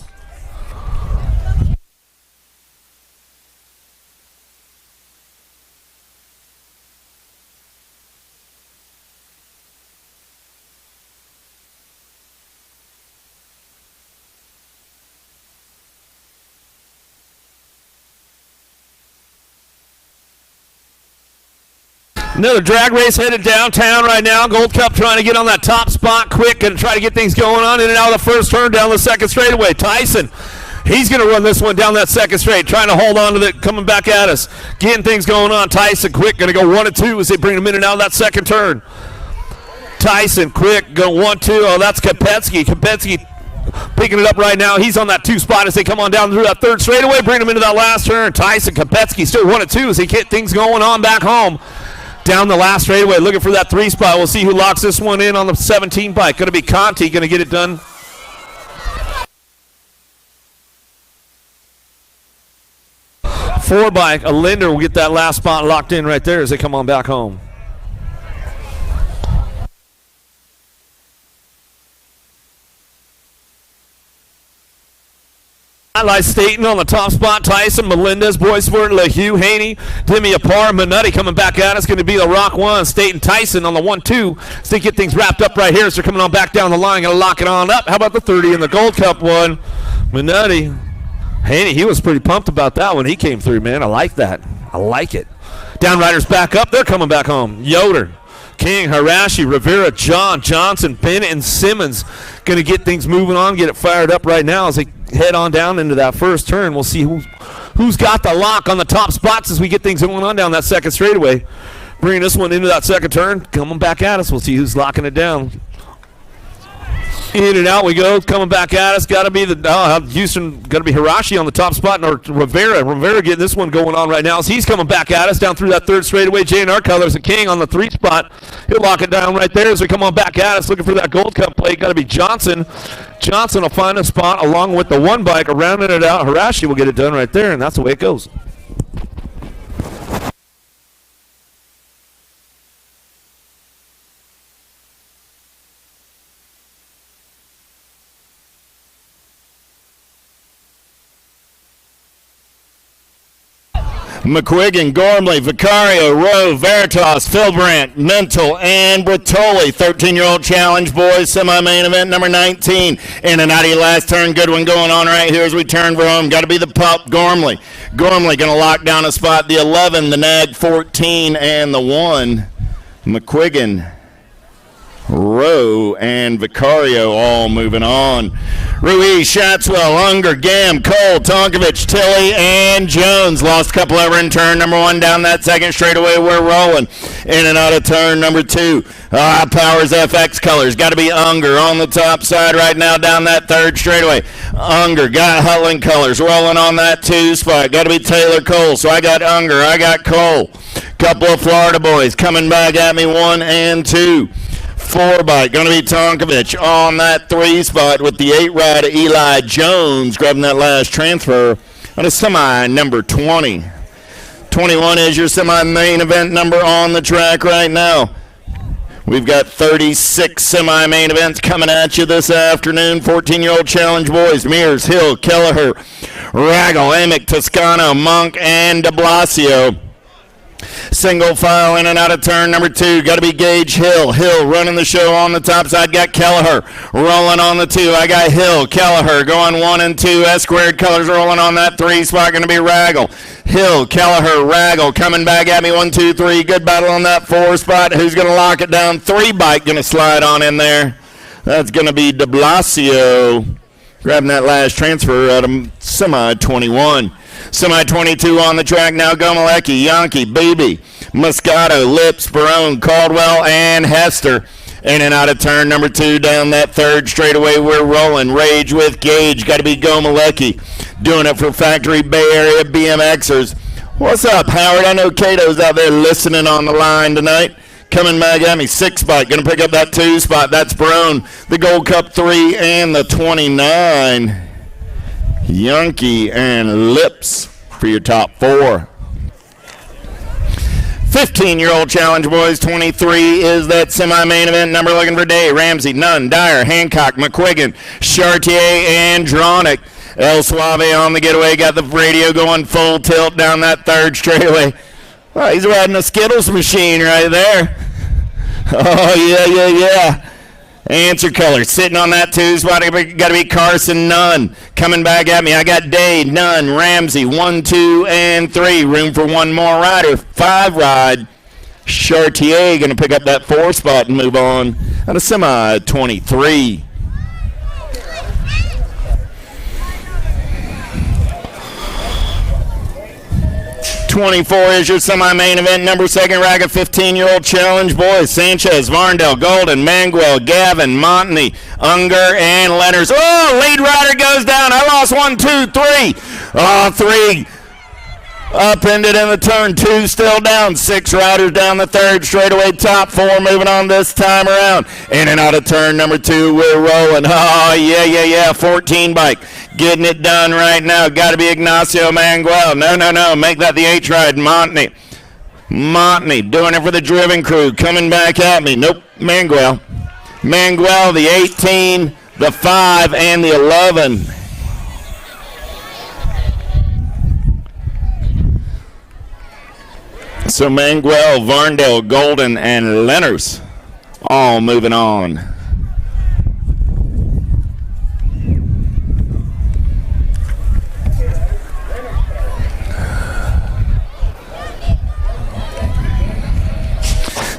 Another drag race headed downtown right now. Gold Cup trying to get on that top spot quick and try to get things going on in and out of the first turn down the second straightaway. Tyson, he's going to run this one down that second straight, trying to hold on to it, coming back at us. Getting things going on. Tyson, quick, going to go 1 and 2 as they bring him in and out of that second turn. Tyson, quick, go 1, 2. Oh, that's Kopetsky. Kopetsky picking it up right now. He's on that 2 spot as they come on down through that third straightaway, bring him into that last turn. Tyson, Kopetsky still 1 and 2 as they get things going on back home. Down the last straightaway, looking for that 3 spot. We'll see who locks this one in on the 17 bike. Going to be Conti, going to get it done. Four bike, a Linder will get that last spot locked in right there as they come on back home. Highlight Staten on the top spot. Tyson, Melendez, Boysport, LeHue, Haney, Demi Apar, Minotti coming back at us. Going to be the Rock 1. Staten, Tyson on the 1-2. So they get things wrapped up right here. So they're coming on back down the line. Going to lock it on up. How about the 30 in the Gold Cup one? Minotti. Haney, he was pretty pumped about that when he came through, man. I like that. I like it. Downriders back up. They're coming back home. Yoder, King, Harashi, Rivera, John, Johnson, Bennett, and Simmons going to get things moving on, get it fired up right now as they head on down into that first turn. We'll see who's got the lock on the top spots as we get things going on down that second straightaway. Bringing this one into that second turn, coming back at us. We'll see who's locking it down. In and out we go, coming back at us. Got to be the Houston, got to be Hirashi on the top spot, or Rivera. Rivera getting this one going on right now as he's coming back at us down through that third straightaway. J&R colors, and King on the 3 spot. He'll lock it down right there as we come on back at us, looking for that Gold Cup play. Got to be Johnson. Johnson will find a spot along with the 1 bike, rounding it out. Hirashi will get it done right there, and that's the way it goes. McQuiggan, Gormley, Vicario, Rowe, Veritas, Philbrandt, Mental, and Bertoli. 13-year-old challenge boys, semi-main event number 19. In and out of your last turn. Good one going on right here as we turn for home. Got to be the pup, Gormley. Gormley going to lock down a spot. The 11, the nag 14, and the 1. McQuiggan, Rowe, and Vicario all moving on. Ruiz, Shatswell, Unger, Gam, Cole, Tonkovich, Tilley, and Jones. Lost a couple over in turn number 1 down that second straightaway. We're rolling in and out of turn number 2. Powers FX colors. Got to be Unger on the top side right now down that third straightaway. Unger got Hutland colors rolling on that 2 spot. Got to be Taylor Cole. So I got Unger. I got Cole. Couple of Florida boys coming back at me 1 and 2. 4 bike, going to be Tonkovich on that 3 spot with the 8 rider Eli Jones grabbing that last transfer on a semi number 20. 21 is your semi-main event number on the track right now. We've got 36 semi-main events coming at you this afternoon. 14-year-old challenge boys, Mears, Hill, Kelleher, Raggle, Emick, Toscano, Monk, and de Blasio. Single file in and out of turn number 2. Got to be Gage Hill. Hill running the show on the top side. Got Kelleher rolling on the 2. I got Hill, Kelleher going 1 and 2. S squared colors rolling on that 3 spot. Going to be Raggle. Hill, Kelleher, Raggle coming back at me. 1, 2, 3. Good battle on that 4 spot. Who's going to lock it down? 3 bike going to slide on in there. That's going to be De Blasio grabbing that last transfer out of semi 21. Semi 22 on the track now. Gomalecki, Yankee, Beebe, Moscato, Lips, Barone, Caldwell, and Hester. In and out of turn number 2 down that 3rd straightaway. We're rolling. Rage with Gage. Got to be Gomalecki. Doing it for Factory Bay Area BMXers. What's up, Howard? I know Cato's out there listening on the line tonight. Coming back at me, 6 spot. Going to pick up that 2 spot. That's Barone. The Gold Cup 3 and the 29. Yankee and Lips for your top 4. 15-year-old challenge, boys. 23 is that semi-main event number. Looking for Day, Ramsey, Nunn, Dyer, Hancock, McQuiggan, Chartier, and Dronick. El Suave on the getaway. Got the radio going full tilt down that 3rd straightaway. Oh, he's riding a Skittles machine right there. Oh, yeah. Answer color sitting on that 2 spot. Got to be Carson Nunn coming back at me. I got Day, Nunn, Ramsey, 1, 2, and 3. Room for 1 more rider. 5 ride. Chartier going to pick up that 4 spot and move on out of semi 23. '24 is your semi-main event number. 2nd racket, 15-year-old challenge, boys. Sanchez, Varndell, Golden, Manguel, Gavin, Montney, Unger, and Lenners. Oh, lead rider goes down. I lost 1, 2, 3. Oh, 3 upended in the turn. 2 still down. 6 riders down the 3rd straightaway. Top 4 moving on this time around. In and out of turn number 2, we're rolling. Oh, yeah. 14 bike. Getting it done right now. Got to be Ignacio Manguel. No. Make that the H ride. Montney doing it for the driven crew. Coming back at me. Nope. Manguel, the 18, the 5, and the 11. So Manguel, Varndell, Golden, and Lenners all moving on.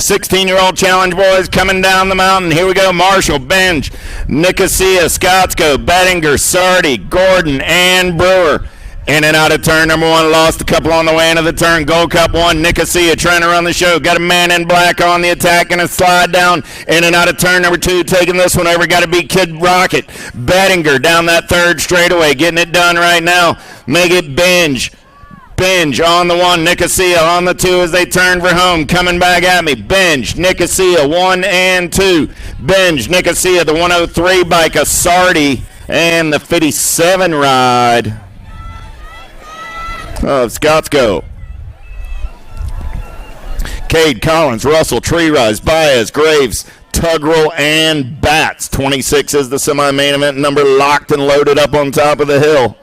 '16-year-old challenge, boys, coming down the mountain. Here we go. Marshall, Benj, Nicosia, Scottsko, Bettinger, Sardi, Gordon, and Brewer. In and out of turn number 1. Lost a couple on the way into the turn. Gold Cup 1. Nicosia trying to run the show. Got a man in black on the attack and a slide down. In and out of turn number 2. Taking this one over. Got to be Kid Rocket. Bettinger down that 3rd straightaway. Getting it done right now. Make it Benj on the 1, Nicosia on the 2 as they turn for home. Coming back at me. Benj, Nicosia, 1 and 2. Benj, Nicosia, the 103 bike, a Sardi, and the 57 ride of Scottsko. Cade, Collins, Russell, Tree Rise, Baez, Graves, Tuggerel, and Bats. 26 is the semi-main event number, locked and loaded up on top of the hill.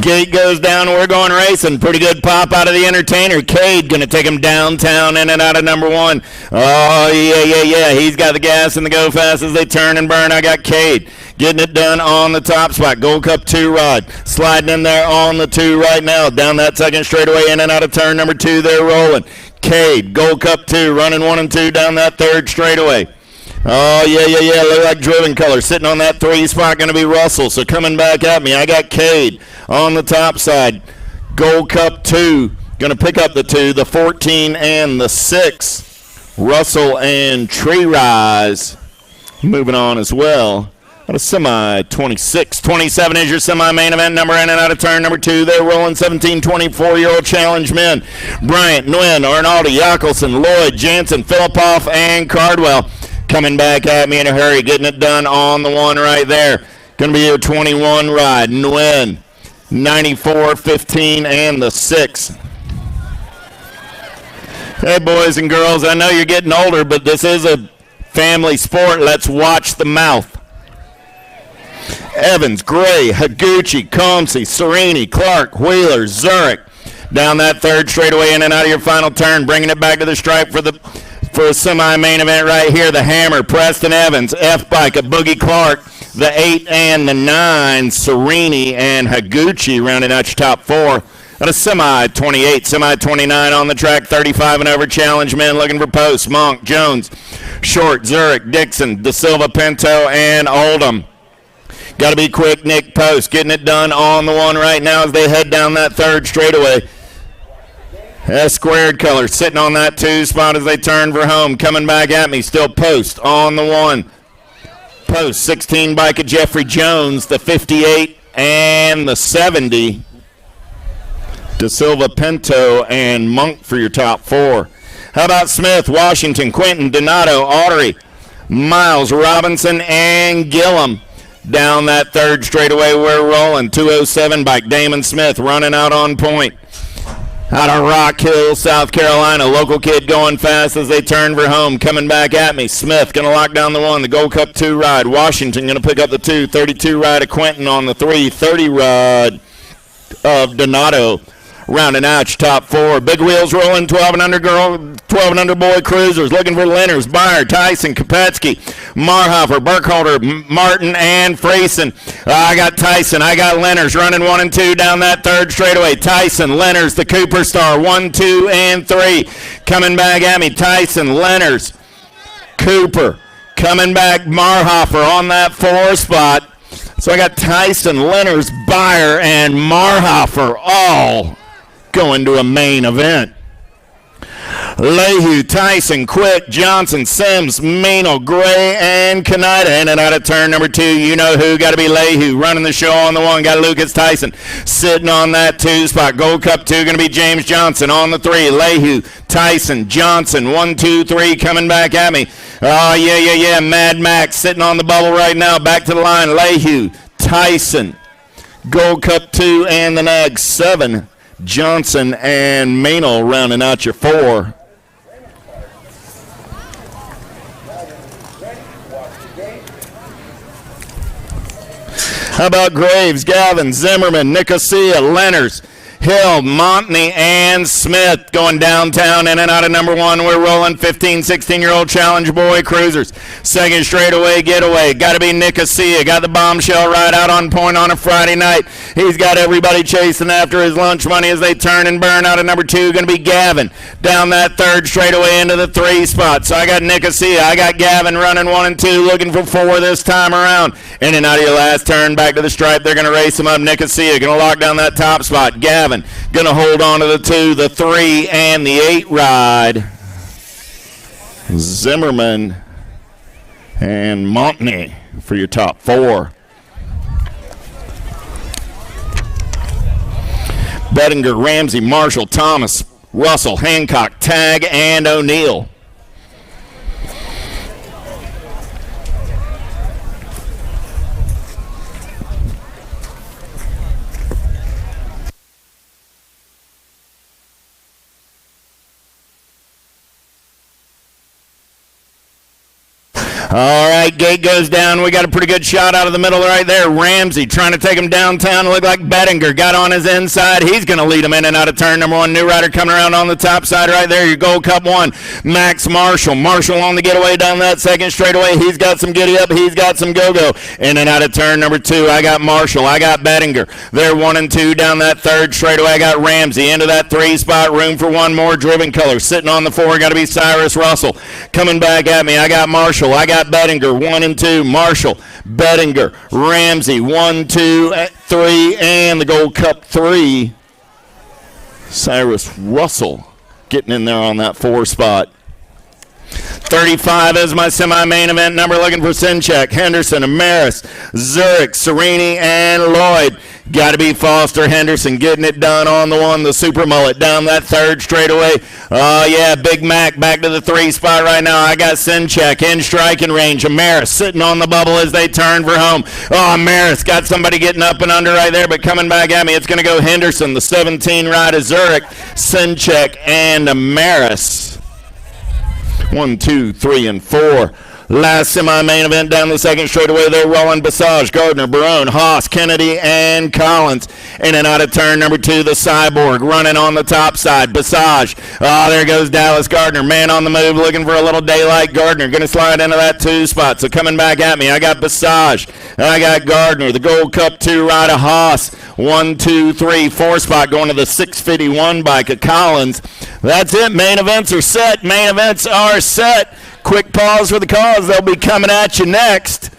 Gate goes down, we're going racing. Pretty good pop out of the entertainer. Cade going to take him downtown in and out of number 1. Oh, yeah. He's got the gas and the go fast as they turn and burn. I got Cade getting it done on the top spot. Gold Cup 2 rod. Sliding in there on the 2 right now. Down that 2nd straightaway in and out of turn number 2. They're rolling. Cade, Gold Cup 2, running 1 and 2 down that 3rd straightaway. Oh, yeah. Look like driven color. Sitting on that 3 spot, going to be Russell. So coming back at me, I got Cade on the top side. Gold Cup 2, going to pick up the 2, the 14 and the 6. Russell and Tree Rise moving on as well Out of semi 26. 27 is your semi-main event number in and out of turn number 2. They're rolling 17, 24-year-old challenge men. Bryant, Nguyen, Arnaldi, Yackelson, Lloyd, Jansen, Filipoff, and Cardwell. Coming back at me in a hurry, getting it done on the one right there. Going to be your 21 ride. Nguyen, 94, 15, and the 6. Hey, boys and girls, I know you're getting older, but this is a family sport. Let's watch the mouth. Evans, Gray, Higuchi, Comsey, Serini, Clark, Wheeler, Zurich. Down that third straightaway in and out of your final turn, bringing it back to the stripe for a semi-main event right here. The Hammer, Preston Evans, F-Bike, a Boogie Clark, the 8 and the 9, Serini and Higuchi rounding out your top 4. At a semi 28, semi 29 on the track, 35 and over challenge men looking for posts. Monk, Jones, Short, Zurich, Dixon, De Silva, Pinto, and Oldham. Got to be quick, Nick Post, getting it done on the one right now as they head down that third straightaway. S squared color sitting on that 2 spot as they turn for home. Coming back at me, still Post on the 1. Post, 16 bike of Jeffrey Jones, the 58 and the 70. De Silva, Pinto, and Monk for your top 4. How about Smith, Washington, Quinton, Donato, Autry, Miles, Robinson, and Gillum? Down that third straightaway, we're rolling. 207 bike, Damon Smith running out on point. Out of Rock Hill, South Carolina, local kid going fast as they turn for home. Coming back at me, Smith going to lock down the 1, the Gold Cup 2 ride. Washington going to pick up the 2, 32 ride of Quinton on the 3, 30 ride of Donato. Rounding out your top 4. Big wheels rolling, 12 and under girl, 12 and under boy cruisers. Looking for Lenners, Byer, Tyson, Kopetsky, Marhofer, Burkholder, Martin, and Freyson. I got Tyson. I got Lenners running 1 and 2 down that third straightaway. Tyson, Lenners, the Cooper Star, 1, 2, and 3. Coming back at me, Tyson, Lenners, Cooper. Coming back, Marhofer on that 4 spot. So I got Tyson, Lenners, Byer, and Marhofer all going to a main event. Lehue, Tyson, Quick, Johnson, Sims, Meanel, Gray, and Kaneda in and out of turn number 2. You know who. Got to be Lehue running the show on the 1. Got Lucas Tyson sitting on that 2 spot. Gold Cup 2 going to be James Johnson on the 3. Lehue, Tyson, Johnson, 1, 2, 3 coming back at me. Oh, yeah. Mad Max sitting on the bubble right now. Back to the line. Lehue, Tyson, Gold Cup 2 and the NAG 7. Johnson and Meanel rounding out your 4. How about Graves, Gavin, Zimmerman, Nicosia, Lenners, Hill, Montney, and Smith going downtown in and out of number 1. We're rolling 15, 16-year-old challenge boy cruisers. Second straightaway getaway. Got to be Nicosia. Got the bombshell ride out on point on a Friday night. He's got everybody chasing after his lunch money as they turn and burn. Out of number 2 going to be Gavin. Down that third straightaway into the 3 spot. So I got Nicosia. I got Gavin running 1 and 2, looking for 4 this time around. In and out of your last turn, back to the stripe. They're going to race him up. Nicosia going to lock down that top spot. Gavin going to hold on to the 2, the 3, and the 8 ride. Zimmerman and Montney for your top 4. Bettinger, Ramsey, Marshall, Thomas, Russell, Hancock, Tagg, and O'Neill. All right, gate goes down. We got a pretty good shot out of the middle right there. Ramsey trying to take him downtown. Looked like Bettinger got on his inside. He's going to lead him in and out of turn number 1. New rider coming around on the top side right there. Your Gold Cup 1. Max Marshall. Marshall on the getaway down that second straightaway. He's got some giddy up. He's got some go-go. In and out of turn number 2. I got Marshall. I got Bettinger. They're 1 and 2 down that third straightaway. I got Ramsey into that 3 spot. Room for 1 more. Driven color. Sitting on the 4. Got to be Cyrus Russell. Coming back at me. I got Marshall. I got Bettinger. 1 and 2. Marshall, Bettinger, Ramsey, 1, 2, 3, and the Gold Cup 3. Cyrus Russell getting in there on that 4 spot. 35 is my semi-main event number, looking for Sinchek, Henderson, Amaris, Zurich, Serini, and Lloyd. Got to be Foster Henderson getting it done on the one, the super mullet, down that third straightaway. Oh, yeah, Big Mac back to the 3 spot right now. I got Sinchek in striking range. Amaris sitting on the bubble as they turn for home. Oh, Amaris got somebody getting up and under right there, but coming back at me, it's going to go Henderson, the 17 ride of Zurich, Sinchek, and Amaris. 1, 2, 3, and 4. Last semi-main event down the second straightaway. They're rolling Basage, Gardner, Barone, Haas, Kennedy, and Collins. In and out of turn number 2, the Cyborg running on the top side. Basage. Oh, there goes Dallas Gardner. Man on the move, looking for a little daylight. Gardner going to slide into that 2 spot. So coming back at me, I got Basage. I got Gardner. The Gold Cup 2 ride of Haas. 1, 2, 3, 4 spot going to the 651 bike of Collins. That's it. Main events are set. Main events are set. Quick pause for the cause. They'll be coming at you next.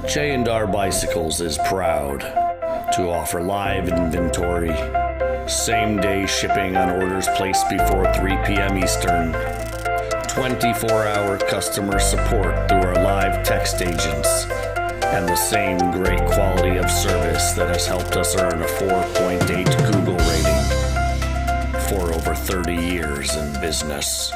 J&R Bicycles is proud to offer live inventory, same-day shipping on orders placed before 3 p.m. Eastern, 24-hour customer support through our live text agents, and the same great quality of service that has helped us earn a 4.8 Google rating for over 30 years in business.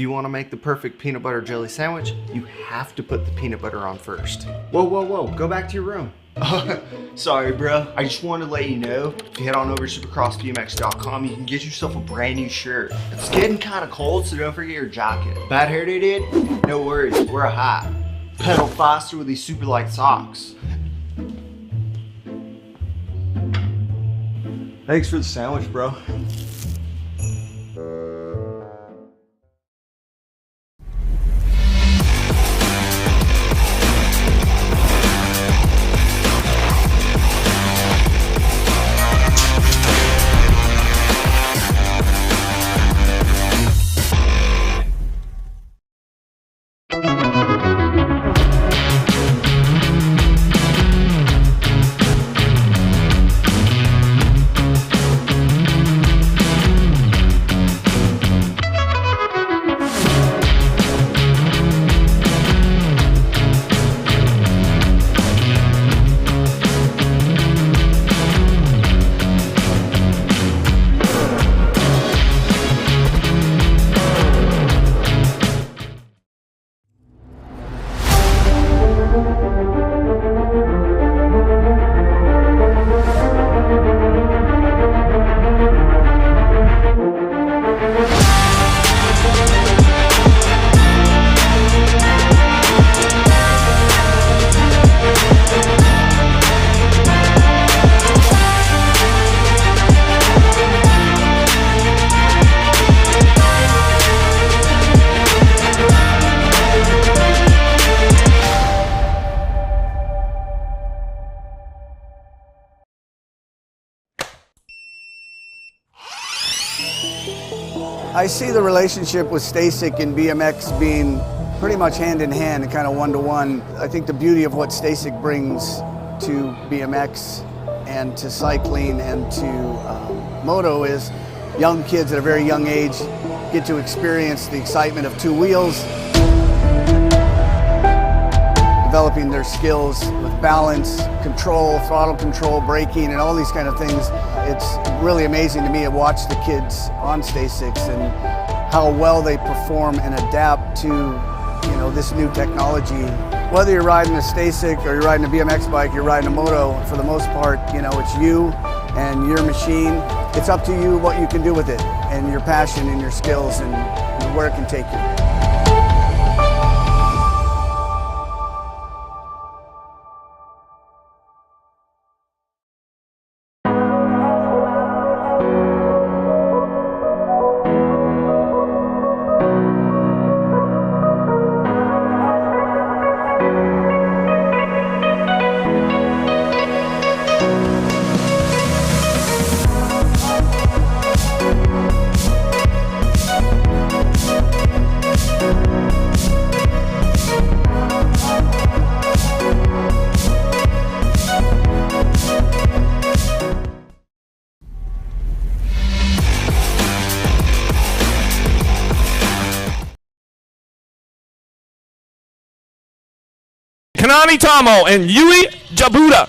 you want to make the perfect peanut butter jelly sandwich, you have to put the peanut butter on first. Whoa, whoa, whoa, go back to your room. Sorry, bro. I just wanted to let you know, if you head on over to supercrossbmx.com, you can get yourself a brand new shirt. It's getting kind of cold, so don't forget your jacket. Bad hair day, dude? No worries, wear a hat. Pedal faster with these super light socks. Thanks for the sandwich, bro. I see the relationship with STACYC and BMX being pretty much hand in hand and kind of one-to-one. I think the beauty of what STACYC brings to BMX and to cycling and to moto is young kids at a very young age get to experience the excitement of two wheels, developing their skills with balance, control, throttle control, braking, and all these kind of things. It's really amazing to me to watch the kids on STACYC and how well they perform and adapt to, you know, this new technology. Whether you're riding a STACYC or you're riding a BMX bike, you're riding a moto, for the most part, you know, it's you and your machine. It's up to you what you can do with it and your passion and your skills and where it can take you. Kanani Tomo and Yui Jabuda.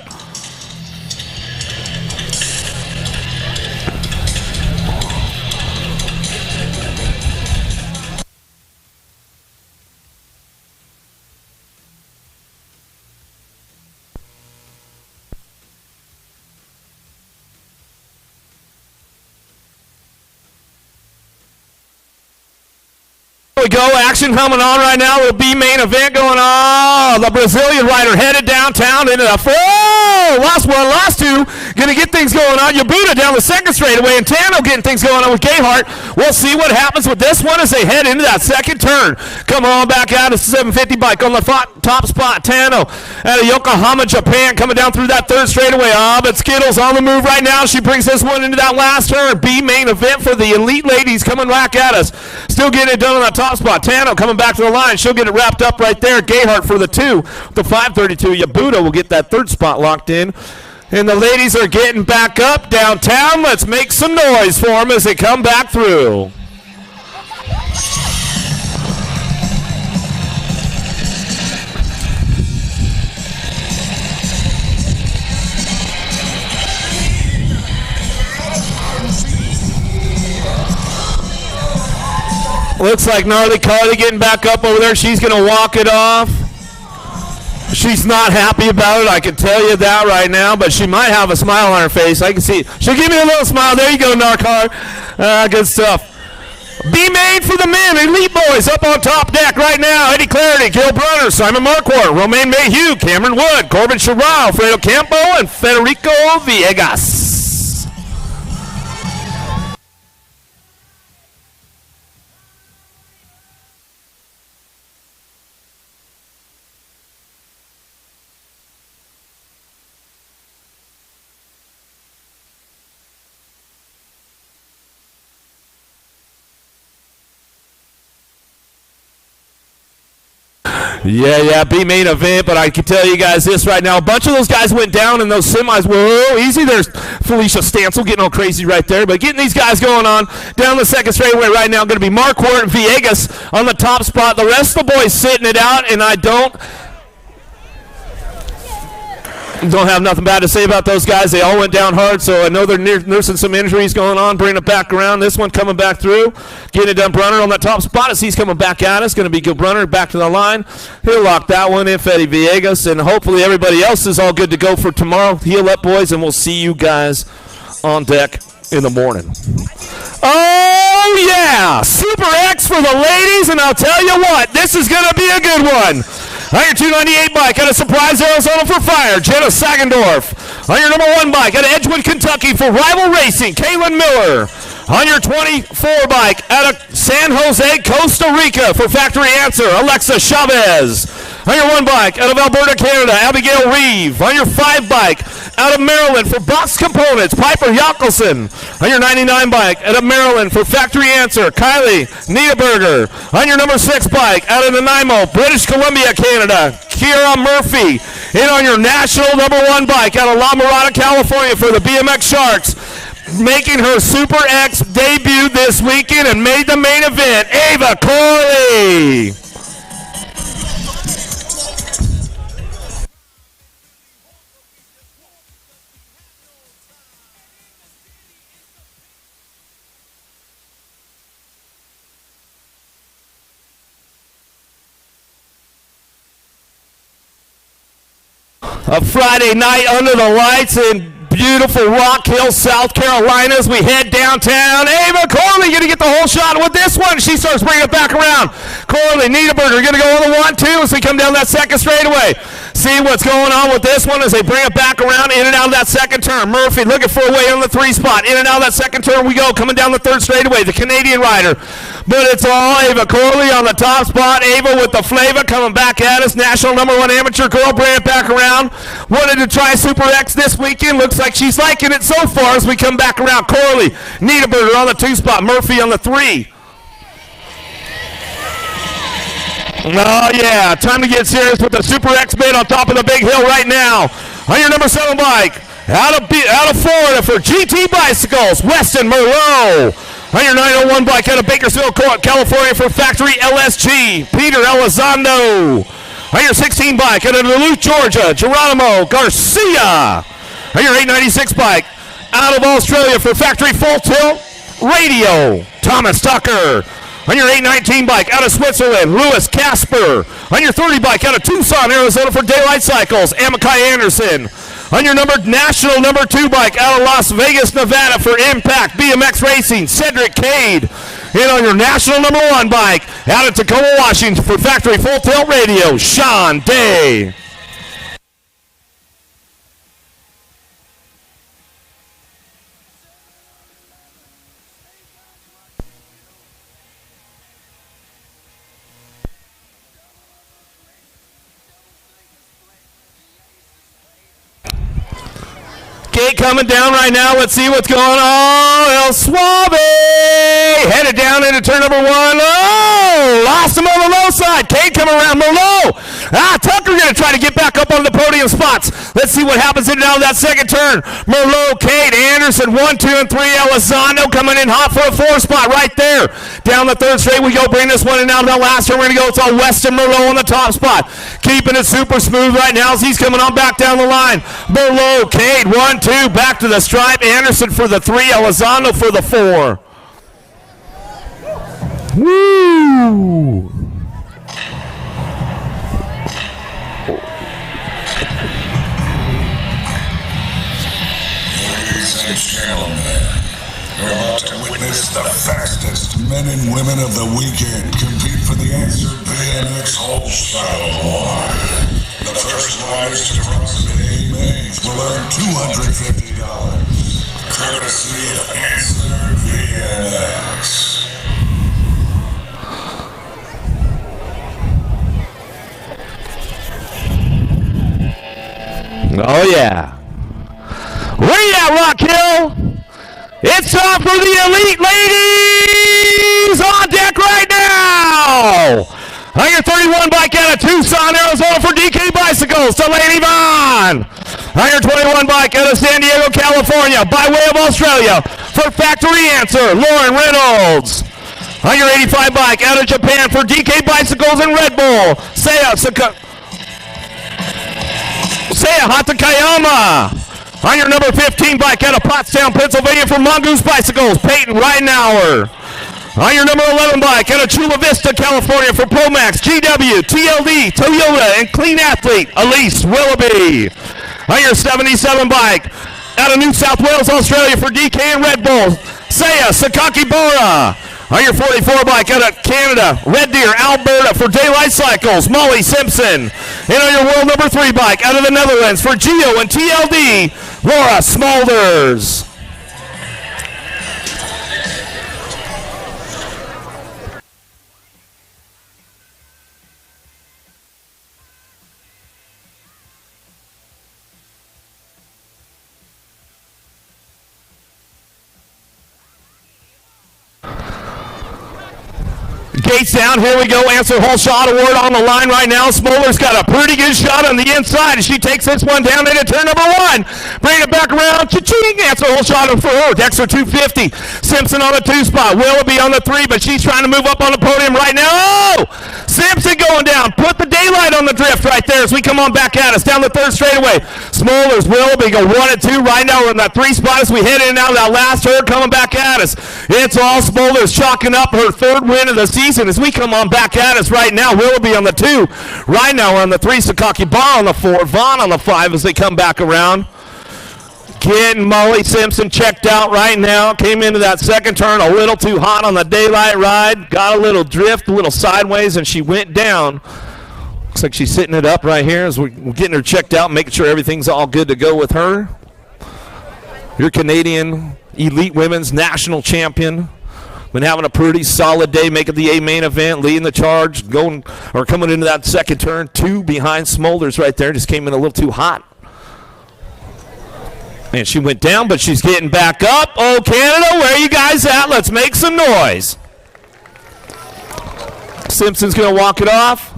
We go, action coming on right now. Little B main event going on. The Brazilian rider headed downtown into the lost one, lost two. Gonna get things going on. Yabuda down the second straightaway, and Tano getting things going on with Gayhart. We'll see what happens with this one as they head into that second turn. Come on back out of 750 bike on the top spot. Tano out of Yokohama, Japan, coming down through that third straightaway. But Skittles on the move right now. She brings this one into that last turn. B main event for the elite ladies coming back at us. Still getting it done on that top spot. Tano coming back to the line. She'll get it wrapped up right there. Gayhart for the 2. The 532. Yabuda will get that third spot locked in. And the ladies are getting back up downtown. Let's make some noise for them as they come back through. Looks like Gnarly Carly getting back up over there. She's going to walk it off. She's not happy about it, I can tell you that right now, but she might have a smile on her face. I can see. She'll give me a little smile. There you go, Narcar. Good stuff. B main for the men. Elite boys up on top deck right now. Eddie Clarity, Gil Brunner, Simon Marquardt, Romain Mayhew, Cameron Wood, Corbin Sherrod, Alfredo Campo, and Federico Villegas. Yeah, B-main event, but I can tell you guys this right now. A bunch of those guys went down in those semis. Whoa, easy. There's Felicia Stancil getting all crazy right there, but getting these guys going on down the second straightaway right now. Going to be Marquardt and Villegas on the top spot. The rest of the boys sitting it out, and I don't have nothing bad to say about those guys. They all went down hard, so I know they're nursing some injuries going on, bringing it back around. This one coming back through, getting it done. Brunner on that top spot as he's coming back at us. Going to be Gil Brunner back to the line. He'll lock that one in, Fede Villegas, and hopefully everybody else is all good to go for tomorrow. Heal up, boys, and we'll see you guys on deck in the morning. Oh, yeah! Super X for the ladies, and I'll tell you what, this is going to be a good one. On your 298 bike out of Surprise, Arizona for Fire, Jenna Sagendorf. On your number 1 bike out of Edgewood, Kentucky for Rival Racing, Kaylin Miller. On your 24 bike out of San Jose, Costa Rica for Factory Answer, Alexa Chavez. On your 1 bike out of Alberta, Canada, Abigail Reeve. On your 5 bike out of Maryland for Box Components, Piper Jockelson. On your 99 bike out of Maryland for Factory Answer, Kylie Niederberger. On your number 6 bike out of Nanaimo, British Columbia, Canada, Kiera Murphy. And on your national number 1 bike out of La Mirada, California for the BMX Sharks, making her Super X debut this weekend and made the main event, Ava Corley. A Friday night under the lights in beautiful Rock Hill, South Carolina, as we head downtown. Ava Corley going to get the whole shot with this one. She starts bringing it back around. Corley, Niederberger going to go on the 1-2 as we come down that second straightaway. See what's going on with this one as they bring it back around in and out of that second turn. Murphy looking for a way on the 3 spot. In and out of that second turn we go, coming down the third straightaway, the Canadian rider. But it's all Ava Corley on the top spot. Ava with the flavor coming back at us. National number 1 amateur girl, bring it back around. Wanted to try Super X this weekend. Looks like she's liking it so far as we come back around. Corley, Niederberger on the 2 spot. Murphy on the 3. Oh, yeah. Time to get serious with the Super X bid on top of the big hill right now. On your number 7 bike, out of Florida for GT Bicycles, Weston Merlot. On your 901 bike out of Bakersfield, California for Factory LSG, Peter Elizondo. On your 16 bike out of Duluth, Georgia, Geronimo Garcia. On your 896 bike out of Australia for Factory Full Tilt Radio, Thomas Tucker. On your 819 bike out of Switzerland, Louis Casper. On your 30 bike out of Tucson, Arizona for Daylight Cycles, Amakai Anderson. On your national number 2 bike out of Las Vegas, Nevada for Impact BMX Racing, Cedric Cade. And on your national number 1 bike out of Tacoma, Washington for Factory Full Tilt Radio, Sean Day. Gate coming down right now. Let's see what's going on. El Suave headed down into turn number 1. Oh, lost him on the low side. Cade coming around Merlot. Tucker going to try to get back up on the podium spots. Let's see what happens in and out of that second turn. Merlot, Cade, Anderson, 1, 2, and 3. Elizondo coming in hot for a 4 spot right there. Down the third straight we go. Bring this one in out of that last turn. We're going to go. It's all Weston Merlot on the top spot. Keeping it super smooth right now as he's coming on back down the line. Merlot, Cade, 1, 2, back to the stripe. Anderson for the 3, Elizondo for the 4. Woo! Ladies and gentlemen, you're about to witness the fastest men and women of the weekend compete for the Answer BMX Wholesale Award. The first riders to cross the A mains will earn $250, courtesy of Answer BMX. Oh, yeah. Where you at, Rock Hill? It's time for the elite ladies on deck right now. On your 31 bike out of Tucson, Arizona for DK Bicycles to Lady Vaughn. On your 21 bike out of San Diego, California, by way of Australia for Factory Answer, Lauren Reynolds. On your 85 bike out of Japan for DK Bicycles and Red Bull, Seiya Hatakayama. On your number 15 bike out of Pottstown, Pennsylvania for Mongoose Bicycles, Peyton Ridenauer. On your number 11 bike out of Chula Vista, California for Promax, GW, TLD, Toyota, and Clean Athlete, Elise Willoughby. On your 77 bike out of New South Wales, Australia for DK and Red Bull, Seiya Sakakibara. On your 44 bike out of Canada, Red Deer, Alberta for Daylight Cycles, Molly Simpson. And on your world number 3 bike out of the Netherlands for Geo and TLD, Laura Smulders. Gates down, here we go, Answer Whole Shot Award on the line right now. Smoller's got a pretty good shot on the inside as she takes this one down into turn number 1. Bring it back around, cha-ching, Answer Whole Shot for her, Dexter 250. Simpson on the 2 spot, Willoughby on the 3, but she's trying to move up on the podium right now. Oh! Simpson going down, put the daylight on the drift right there as we come on back at us, down the 3rd straightaway. Smollers, Willoughby go 1 and 2 right now. We're in that 3 spot as we head in and out of that last herd coming back at us. It's all Smollers chalking up her 3rd win of the season as we come on back at us right now. Willoughby on the 2. Right now we're on the 3. Sakaki Bar on the 4. Vaughn on the 5 as they come back around. Getting Molly Simpson checked out right now. Came into that 2nd turn a little too hot on the daylight ride. Got a little drift, a little sideways, and she went down. Looks like she's sitting it up right here as we're getting her checked out, making sure everything's all good to go with her. Your Canadian Elite Women's National Champion. Been having a pretty solid day, making the A main event, leading the charge, coming into that 2nd turn. 2 behind Smolders right there. Just came in a little too hot. And she went down, but she's getting back up. Oh, Canada, where are you guys at? Let's make some noise. Simpson's going to walk it off.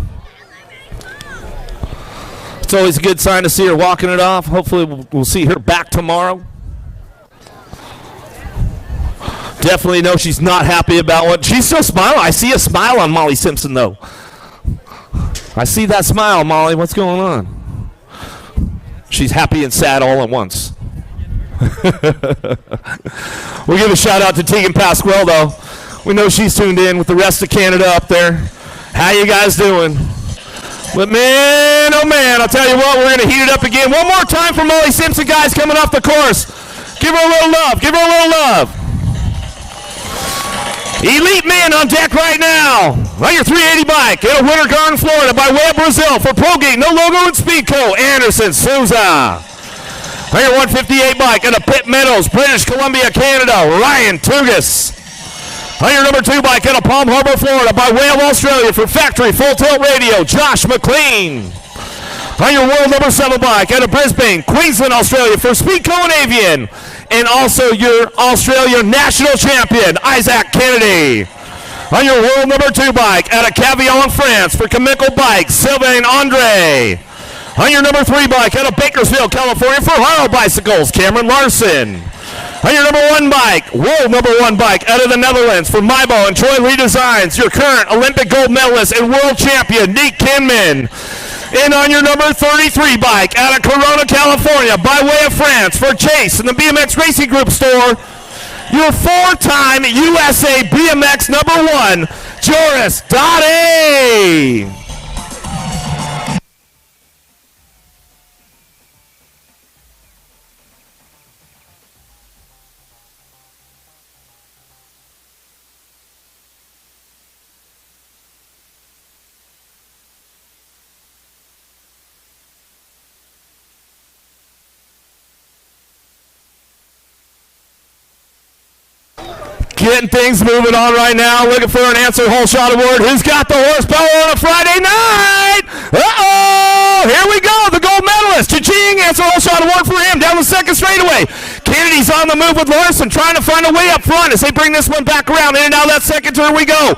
It's always a good sign to see her walking it off. Hopefully we'll see her back tomorrow. Definitely know she's not happy about what she's still smiling. I see a smile on Molly Simpson, though. I see that smile, Molly. What's going on? She's happy and sad all at once. We'll give a shout out to Tegan Pasquale, though. We know she's tuned in with the rest of Canada up there. How you guys doing? But man, oh man, I'll tell you what, we're going to heat it up again. One more time for Molly Simpson, guys, coming off the course. Give her a little love. Give her a little love. Elite men on deck right now. On your 380 bike in a Winter Garden, Florida, by way of Brazil for ProGate, No Logo, and Speedco, Anderson Souza. On your 158 bike at a Pitt Meadows, British Columbia, Canada, Ryan Tugas. On your number 2 bike at a Palm Harbor, Florida, by way of Australia for Factory Full Tilt Radio, Josh McLean. On your world number 7 bike at a Brisbane, Queensland, Australia for Speedco and Avian. And also your Australia national champion, Isaac Kennedy. On your world number 2 bike at a Cavillon, France for Chemical Bikes, Sylvain Andre. On your number 3 bike out of Bakersfield, California for Haro Bicycles, Cameron Larson. On your number 1 bike, world number 1 bike out of the Netherlands for Maibo and Troy Redesigns, your current Olympic gold medalist and world champion, Nick Kinman. And on your number 33 bike out of Corona, California, by way of France for Chase and the BMX Racing Group store, your 4-time USA BMX number 1, Joris Dottie. Getting things moving on right now. Looking for an answer hole shot award. Who's got the horsepower on a Friday night? Uh-oh! Here we go. The gold medalist. Cha-ching! Answer hole shot award for him down the second straightaway. Kennedy's on the move with Larson, trying to find a way up front as they bring this one back around. In and out of that second turn we go.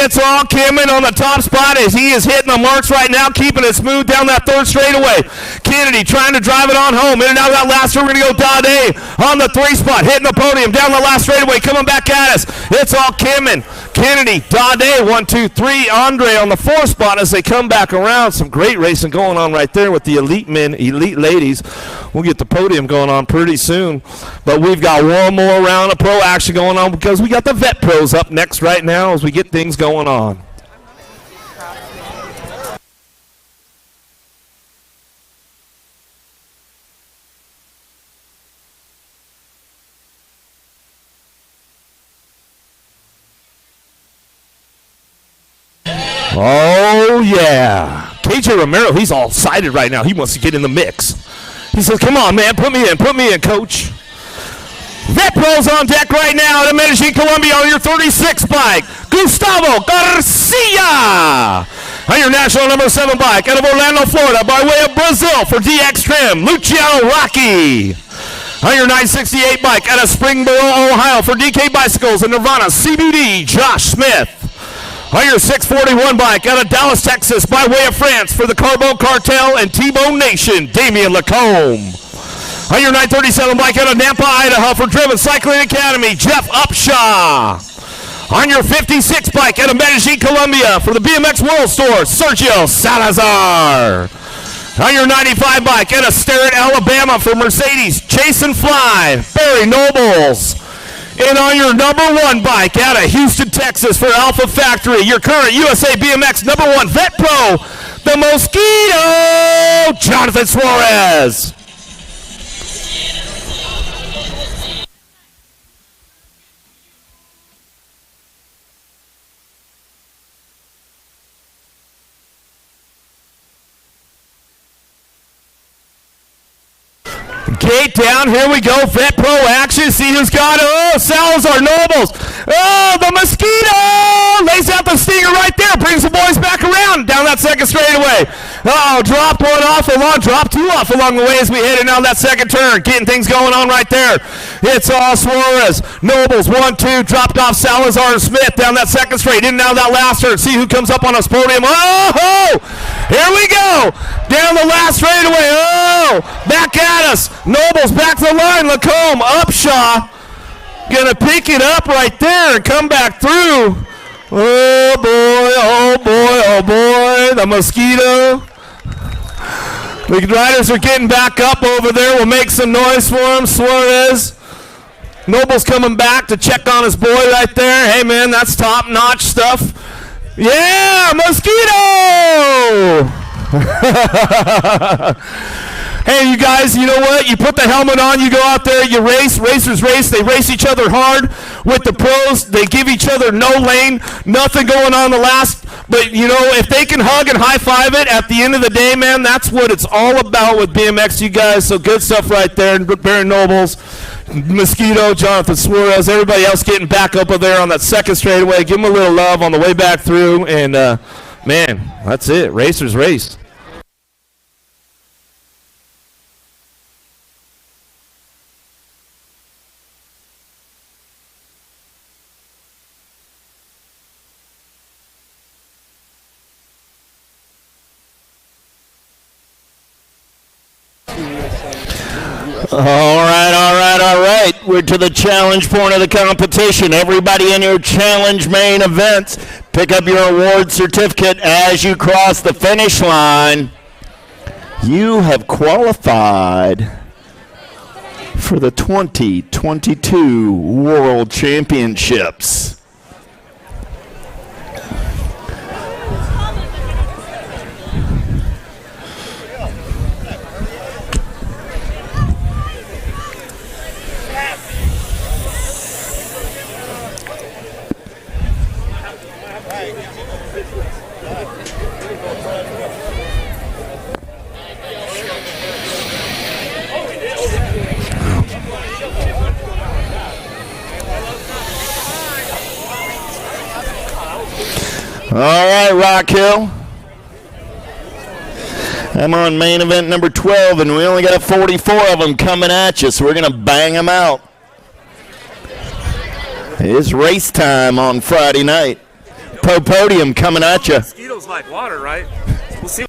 It's all Kimmin on the top spot as he is hitting the marks right now, keeping it smooth down that third straightaway. Kennedy trying to drive it on home. In and out of that last turn, we're going to go Dade on the 3 spot, hitting the podium down the last straightaway, coming back at us. It's all Kimmin, Kennedy, Dade, 1, 2, 3. Andre on the 4 spot as they come back around. Some great racing going on right there with the elite men, elite ladies. We'll get the podium going on pretty soon. But we've got one more round of pro action going on because we got the vet pros up next right now as we get things going on. Oh, yeah. KJ Romero, he's all excited right now. He wants to get in the mix. He says, come on, man, put me in, coach. Vet Pros on deck right now at Medellin, Colombia on your 36 bike. Gustavo Garcia. On your national number 7 bike out of Orlando, Florida, by way of Brazil for DX Trim, Luciano Rocky. On your 968 bike out of Springboro, Ohio for DK Bicycles and Nirvana CBD, Josh Smith. On your 641 bike out of Dallas, Texas, by way of France for the Carbo Cartel and T-Bone Nation, Damian Lacombe. On your 937 bike out of Nampa, Idaho for Driven Cycling Academy, Jeff Upshaw. On your 56 bike out of Medellin, Colombia for the BMX World Store, Sergio Salazar. On your 95 bike out of Sterrett, Alabama for Mercedes, Jason Fly, Barry Nobles. And on your number 1 bike out of Houston, Texas for Alpha Factory, your current USA BMX number 1 Vet Pro, the Mosquito, Jonathan Suarez. Gate down, here we go, Vet Pro action, see who's got it, oh, Salazar Nobles, oh, the Mosquito, lays out the stinger right there, brings the boys back around, down that second straightaway, oh, dropped 2 off along the way as we hit it on that second turn, getting things going on right there, it's all Suarez, Nobles, 1, 2, dropped off Salazar and Smith down that second straight, in and out of that last turn, see who comes up on us podium, oh, here we go, down the last straightaway, oh, back at us, Nobles back to the line, Lacombe, Upshaw, gonna pick it up right there and come back through. Oh boy, oh boy, oh boy, the Mosquito. The riders are getting back up over there. We'll make some noise for him. Suarez. Nobles coming back to check on his boy right there. Hey man, that's top-notch stuff. Yeah, Mosquito! Hey, you guys, you know what? You put the helmet on, you go out there, you race. Racers race. They race each other hard with the pros. They give each other no lane, nothing going on the last. But, you know, if they can hug and high-five it at the end of the day, man, that's what it's all about with BMX, you guys. So good stuff right there. And Baron Nobles, Mosquito, Jonathan Suarez, everybody else getting back up there on that second straightaway. Give them a little love on the way back through. And, man, that's it. Racers race. All right. We're to the challenge point of the competition. Everybody in your challenge main events, pick up your award certificate as you cross the finish line. You have qualified for the 2022 World Championships. All right, Rock Hill. I'm on main event number 12, and we only got 44 of them coming at you, so we're going to bang them out. It's race time on Friday night. Pro Podium coming at you. Mosquitoes like water, right? We'll see.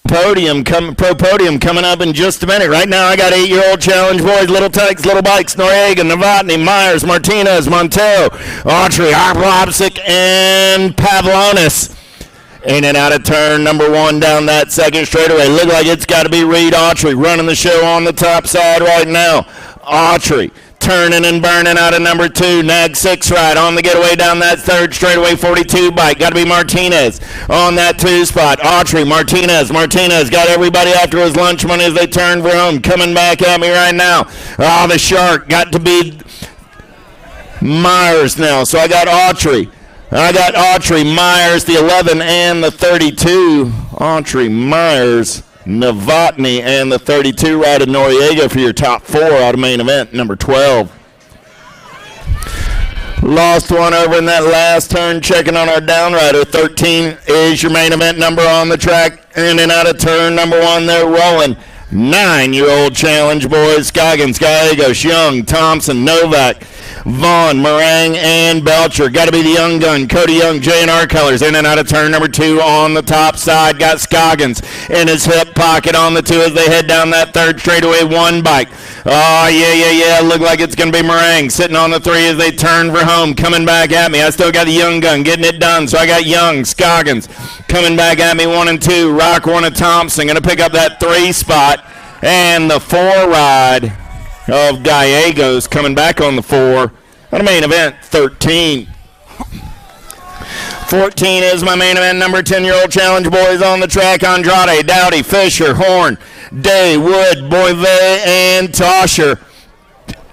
Pro Podium coming up in just a minute. Right now, I got 8-year-old challenge boys, Little Tykes, Little Bikes, Noriega, Novotny, Myers, Martinez, Montero, Autry, Arblopsic, and Pavlonis. In and out of turn number 1 down that second straightaway. Look like it's got to be Reed Autry running the show on the top side right now. Autry turning and burning out of number 2. Nag 6 ride on the getaway down that third straightaway 42 bike. Got to be Martinez on that 2 spot. Autry, Martinez got everybody after his lunch money as they turn for home. Coming back at me right now. Oh, the Shark got to be Myers now. So I got Autry, Myers, the 11 and the 32. Autry, Myers, Novotny, and the 32 ride of Noriega for your top 4 out of main event, number 12. Lost one over in that last turn, checking on our down rider. 13 is your main event number on the track. In and out of turn number 1, they're rolling. 9-year-old challenge boys, Scoggins, Gallegos, Young, Thompson, Novak, Vaughn, Meringue, and Belcher. Got to be the young gun, Cody Young, J&R colors. In and out of turn number 2 on the top side. Got Scoggins in his hip pocket on the 2 as they head down that third straightaway 1 bike. Oh, yeah. Look like it's going to be Meringue sitting on the 3 as they turn for home. Coming back at me. I still got the young gun getting it done. So I got Young, Scoggins coming back at me 1 and 2. Rock 1 of Thompson going to pick up that 3 spot. And the 4 ride of Gallegos coming back on the 4 on the main event, 13. 14 is my main event, number 10-year-old challenge boys on the track. Andrade, Dowdy, Fisher, Horn, Day, Wood, Boivay, and Tosher.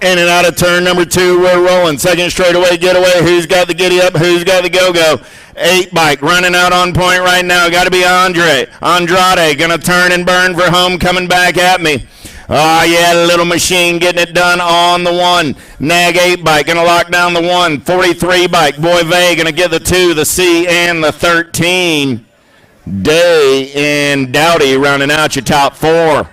In and out of turn number 2, we're rolling. Second straightaway getaway. Who's got the giddy up? Who's got the go-go? 8 bike running out on point right now. Got to be Andrade going to turn and burn for home, coming back at me. Oh, yeah, Little Machine getting it done on the 1. Nag 8 bike going to lock down the 1. 43 bike. Boivay going to get the 2, the C, and the 13. Day and Dowdy rounding out your top 4.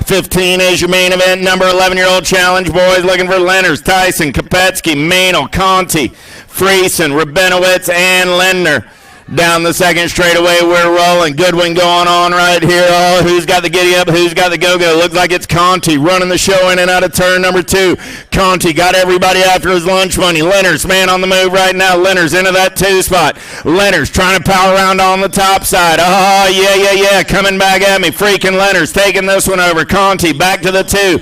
15 is your main event, number 11-year-old challenge boys, looking for Lenners, Tyson, Kopetsky, Manel, Conti, Friesen, Rabinowitz, and Lindner. Down the second straightaway, we're rolling. Goodwin going on right here. Oh, who's got the giddy up? Who's got the go-go? Looks like it's Conti running the show in and out of turn number 2. Conti got everybody after his lunch money. Lenners, man, on the move right now. Lenners into that 2 spot. Lenners trying to power around on the top side. Oh, yeah. Coming back at me. Freaking Lenners taking this one over. Conti back to the 2.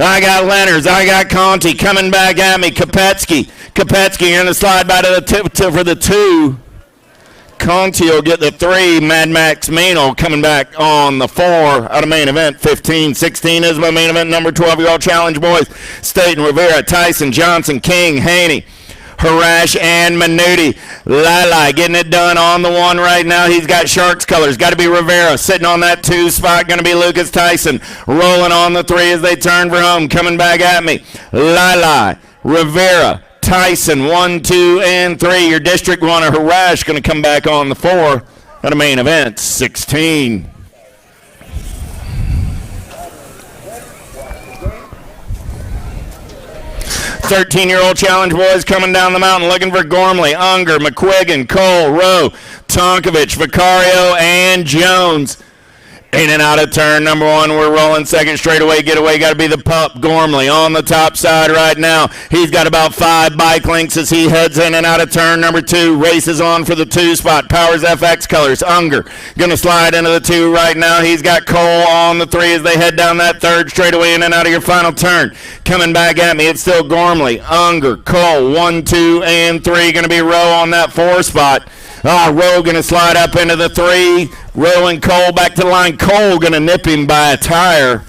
I got Lenners. I got Conti coming back at me. Kopetsky going to slide by to the for the 2. Conti will get the 3. Mad Max Manel coming back on the 4 out of main event. 15. 16 is my main event, number 12-year-old challenge boys. Staten, Rivera, Tyson, Johnson, King, Haney, Harash, and Minuti. Lala getting it done on the 1 right now. He's got Sharks colors. Got to be Rivera sitting on that 2 spot. Going to be Lucas Tyson rolling on the 3 as they turn for home. Coming back at me. Lala, Rivera, Tyson, 1, 2, and 3. Your district winner, Harash, going to come back on the 4 at a main event, 16. Thirteen-year-old challenge boys coming down the mountain looking for Gormley, Unger, McQuiggan, Cole, Rowe, Tonkovich, Vicario, and Jones. In and out of turn number 1, we're rolling. Second straightaway getaway, got to be the pup, Gormley, on the top side right now. He's got about 5 bike lengths as he heads in and out of turn number 2. Races on for the 2 spot. Powers FX colors. Unger going to slide into the 2 right now. He's got Cole on the 3 as they head down that third straightaway in and out of your final turn. Coming back at me, it's still Gormley, Unger, Cole, 1, 2, and 3. Going to be Rowe on that 4 spot. Rowe going to slide up into the 3. Rowe and Cole back to the line. Cole going to nip him by a tire.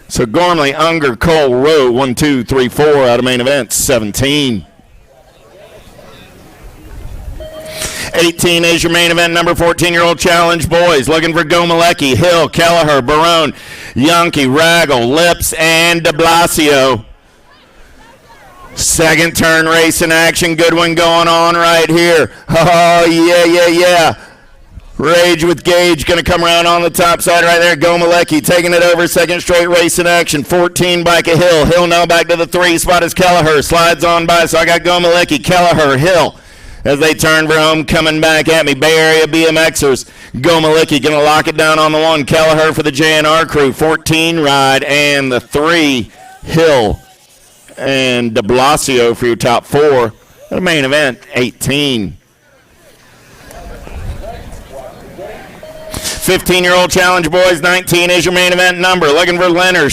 So Gormley, Unger, Cole, Rowe, 1, 2, 3, 4 out of main event, 17. 18 is your main event, number 14-year-old challenge boys. Looking for Gomalecki, Hill, Kelleher, Barone, Yankee, Raggle, Lips, and de Blasio. Second turn race in action. Good one going on right here. Oh, yeah. Rage with Gage going to come around on the top side right there. Gomalecki taking it over. Second straight race in action. 14 bike of Hill. Hill now back to the 3 spot as Kelleher slides on by. So I got Gomalecki, Kelleher, Hill as they turn for home, coming back at me. Bay Area BMXers. Gomalecki going to lock it down on the 1. Kelleher for the JNR crew. 14 ride and the 3. Hill and de Blasio for your top 4. The main event, 18. 15-year-old challenge, boys. 19 is your main event number. Looking for Leonard,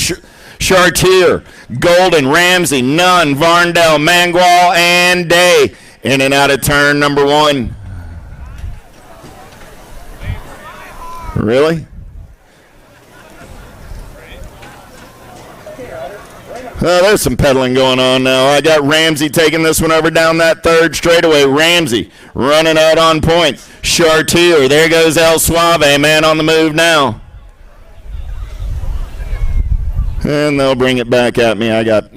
Chartier, Golden, Ramsey, Nunn, Varndell, Mangual, and Day. In and out of turn number 1. Really? Oh, there's some pedaling going on now. I got Ramsey taking this one over down that 3rd straightaway. Ramsey running out on point. Chartier, there goes El Suave, man on the move now. And they'll bring it back at me. I got,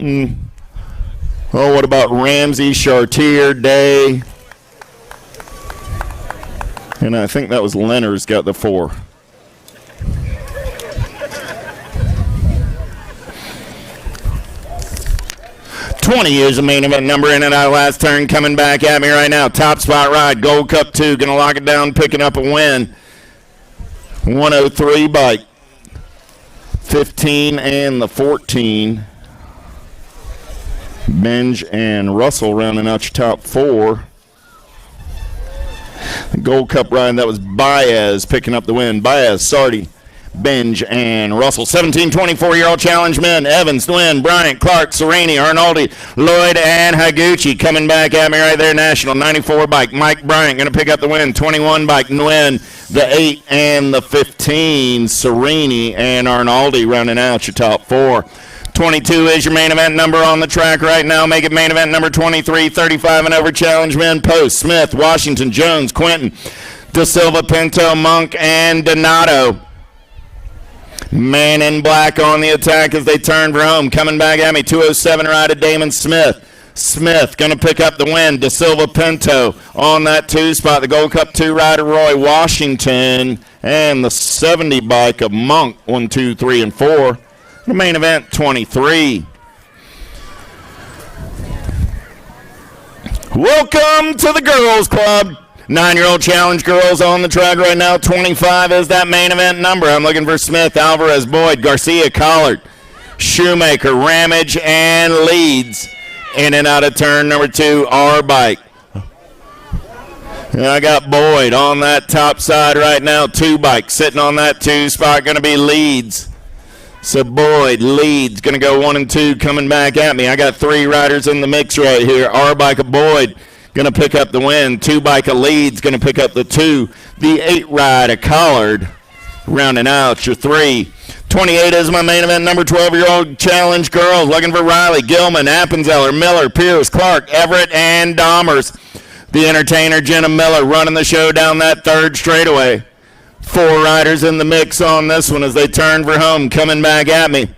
what about Ramsey, Chartier, Day? And I think that was Leonard's got the 4. $20 is the main event number in and out last turn. Coming back at me right now. Top spot ride. Gold Cup 2. Going to lock it down. Picking up a win. 103 bike. 15 and the 14. Benj and Russell rounding out your top 4. The Gold Cup ride, that was Baez picking up the win. Baez, Sardi, Benj, and Russell. 17, 24-year-old challenge men. Evans, Nguyen, Bryant, Clark, Sereni, Arnoldi, Lloyd, and Higuchi coming back at me right there. National 94 bike. Mike Bryant going to pick up the win. 21 bike. Nguyen, the 8 and the 15. Sereni and Arnoldi rounding out your top 4. 22 is your main event number on the track right now. Make it main event number 23. 35 and over challenge men. Post, Smith, Washington, Jones, Quinton, De Silva, Pinto, Monk, and Donato. Man in black on the attack as they turn for home. Coming back at me, 207 ride of Damon Smith. Smith going to pick up the win. De Silva, Pinto on that 2 spot. The Gold Cup 2 rider, Roy Washington. And the 70 bike of Monk, 1, 2, 3, and 4. The main event, 23. Welcome to the Girls Club. 9-year-old challenge girls on the track right now. 25 is that main event number. I'm looking for Smith, Alvarez, Boyd, Garcia, Collard, Shoemaker, Ramage, and Leeds. In and out of turn number 2, R bike. And I got Boyd on that top side right now. 2 bike sitting on that 2 spot. Going to be Leeds. So Boyd, Leeds, going to go 1 and 2 coming back at me. I got 3 riders in the mix right here. R bike of Boyd going to pick up the win. 2 bike of Leeds going to pick up the 2. The 8 ride of Collard rounding out your 3. 28 is my main event number. 12-year-old challenge girls looking for Riley, Gilman, Appenzeller, Miller, Pierce, Clark, Everett, and Dahmers. The entertainer, Jenna Miller, running the show down that 3rd straightaway. 4 riders in the mix on this one as they turn for home. Coming back at me,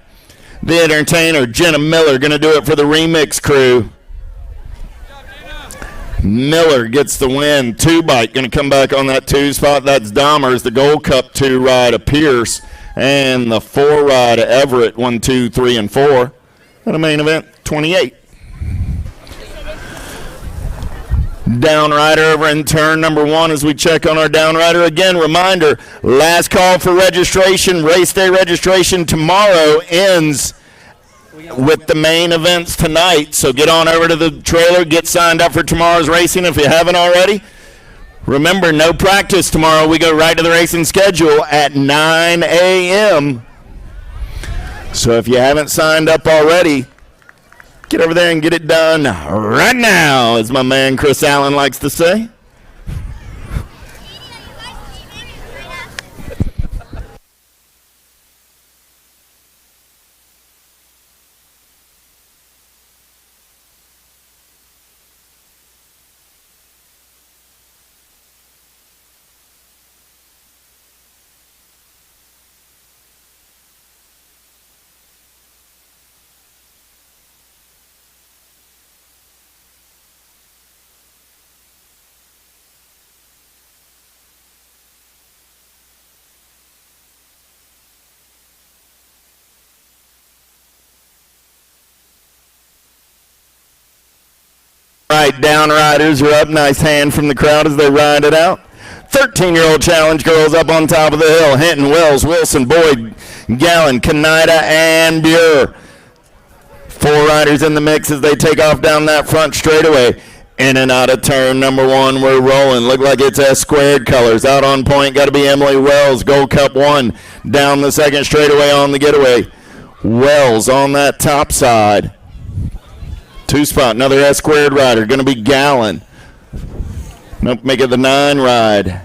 the entertainer, Jenna Miller, going to do it for the remix crew. Miller gets the win. 2 bike going to come back on that 2 spot. That's Dahmers. The Gold Cup 2 ride of Pierce and the 4 ride of Everett. 1, 2, 3, and 4. And the main event, 28. Downrider over in turn number 1 as we check on our downrider. Again, reminder, last call for registration. Race day registration tomorrow ends with the main events tonight. So get on over to the trailer, get signed up for tomorrow's racing if you haven't already. Remember, no practice tomorrow. We go right to the racing schedule at 9 a.m. So if you haven't signed up already, get over there and get it done right now, as my man Chris Allen likes to say. Right, down riders are up. Nice hand from the crowd as they ride it out. 13-year-old challenge girls up on top of the hill. Hinton, Wells, Wilson, Boyd, Gallen, Kaneda, and Buer. 4 riders in the mix as they take off down that front straightaway. In and out of turn number 1, we're rolling. Look like it's S-squared colors. Out on point, got to be Emily Wells. Gold Cup 1 down the second straightaway on the getaway. Wells on that top side. 2 spot, another S-squared rider. Going to be Gallen. Nope, make it the 9 ride.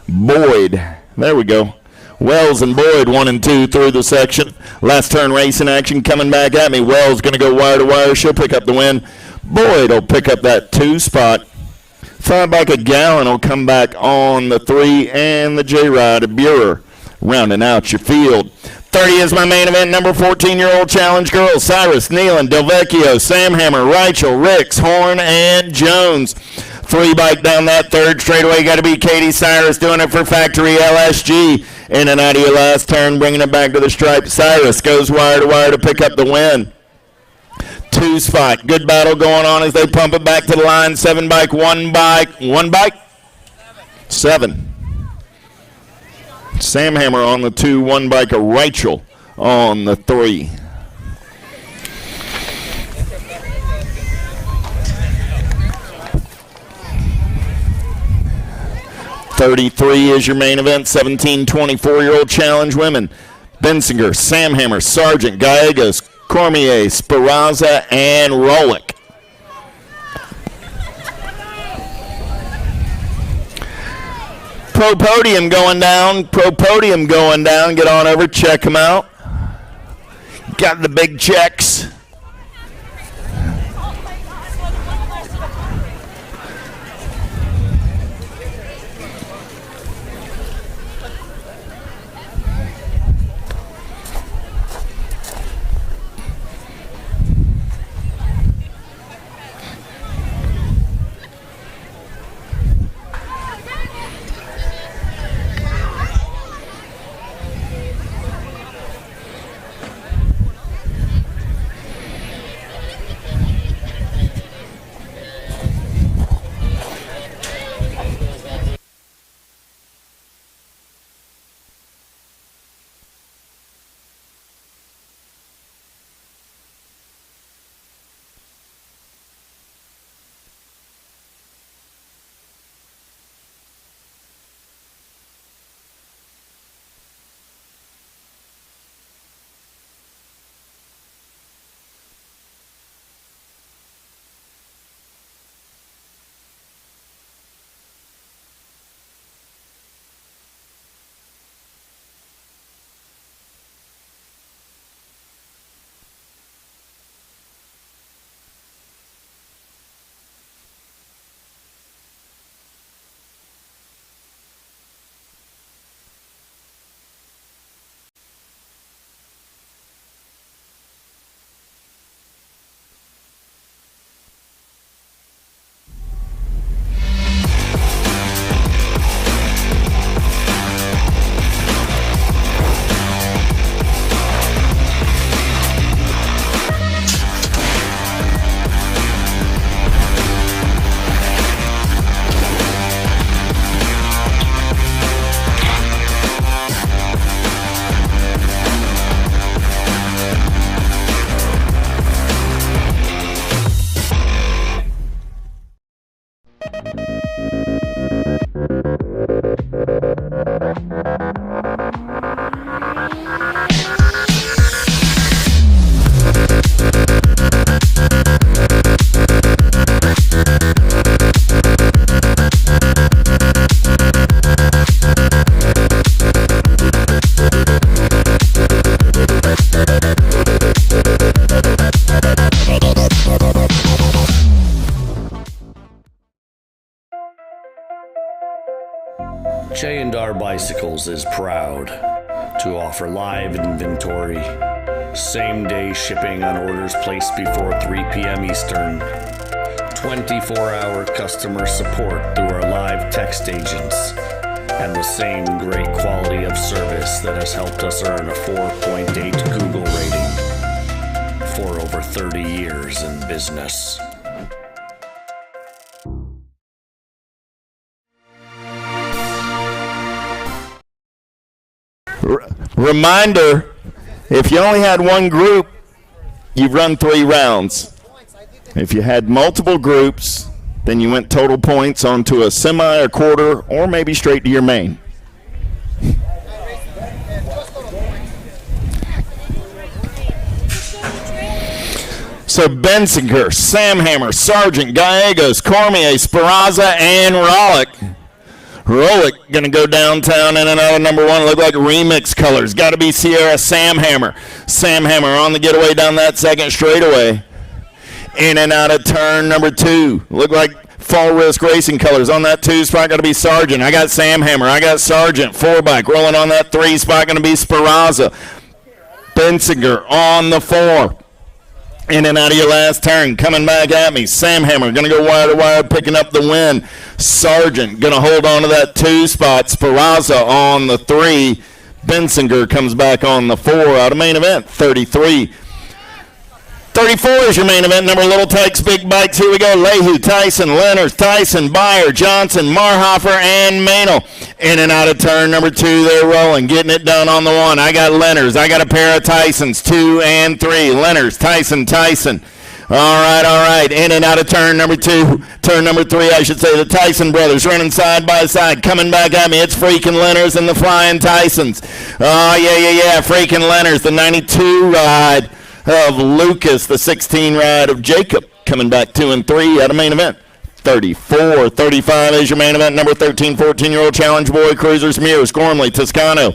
Boyd. There we go. Wells and Boyd 1 and 2 through the section. Last turn racing action coming back at me. Wells going to go wire to wire. She'll pick up the win. Boyd will pick up that 2 spot. 5 bike of Gallen will come back on the 3 and the J ride of Buer. Rounding out your field. 30 is my main event. Number 14-year-old challenge girls. Cyrus, Nealon, Delvecchio, Sam Hammer, Reichel, Ricks, Horn, and Jones. 3 bike down that third straightaway. Got to be Katie Cyrus doing it for Factory LSG. In and out of your last turn, bringing it back to the stripe. Cyrus goes wire to wire to pick up the win. 2 spot. Good battle going on as they pump it back to the line. 7 bike, 1 bike. 1 bike? 7. Sam Hammer on the 2, 1 bike of Rachel on the 3. .33 is your main event. 17, 24-year-old challenge women. Bensinger, Sam Hammer, Sargent, Gallegos, Cormier, Speraza, and Rolick. Pro Podium going down. Pro Podium going down. Get on over, check them out. Got the big checks. J&R Bicycles is proud to offer live inventory, same-day shipping on orders placed before 3 p.m. Eastern, 24-hour customer support through our live text agents, and the same great quality of service that has helped us earn a 4.8 Google rating for over 30 years in business. Reminder, if you only had one group, you've run 3 rounds. If you had multiple groups, then you went total points onto a semi, or quarter, or maybe straight to your main. So Bensinger, Samhammer, Sargent, Gallegos, Cormier, Speraza, and Rolick going to go downtown in and out of number 1. Look like remix colors. Got to be Sierra Samhammer. Samhammer on the getaway down that second straightaway. In and out of turn number 2. Look like Fall Risk Racing colors. On that 2 spot, got to be Sargent. I got Samhammer. I got Sargent. 4-bike. Rolling on that 3 spot, going to be Speraza. Bensinger on the 4. In and out of your last turn, coming back at me. Samhammer going to go wire to wire, picking up the win. Sargent going to hold on to that 2 spot. Speraza on the 3. Bensinger comes back on the 4 out of main event, 33. 34 is your main event number. Little Tykes, big bikes. Here we go. Leahy, Tyson, Leonard, Tyson, Beyer, Johnson, Marhofer, and Manel. In and out of turn number 2. They're rolling, getting it done on the 1. I got Leonard's. I got a pair of Tysons, 2 and 3. Leonard's, Tyson. All right. In and out of turn number 2. Turn number 3, I should say. The Tyson brothers running side by side. Coming back at me. It's freaking Leonard's and the flying Tysons. Oh, yeah. Freaking Leonard's. The 92 ride of Lucas, the 16 ride of Jacob, coming back 2 and 3 out of main event. 34, 35 is your main event. Number 13, 14-year-old challenge boy cruisers, Mears, Gormley, Toscano,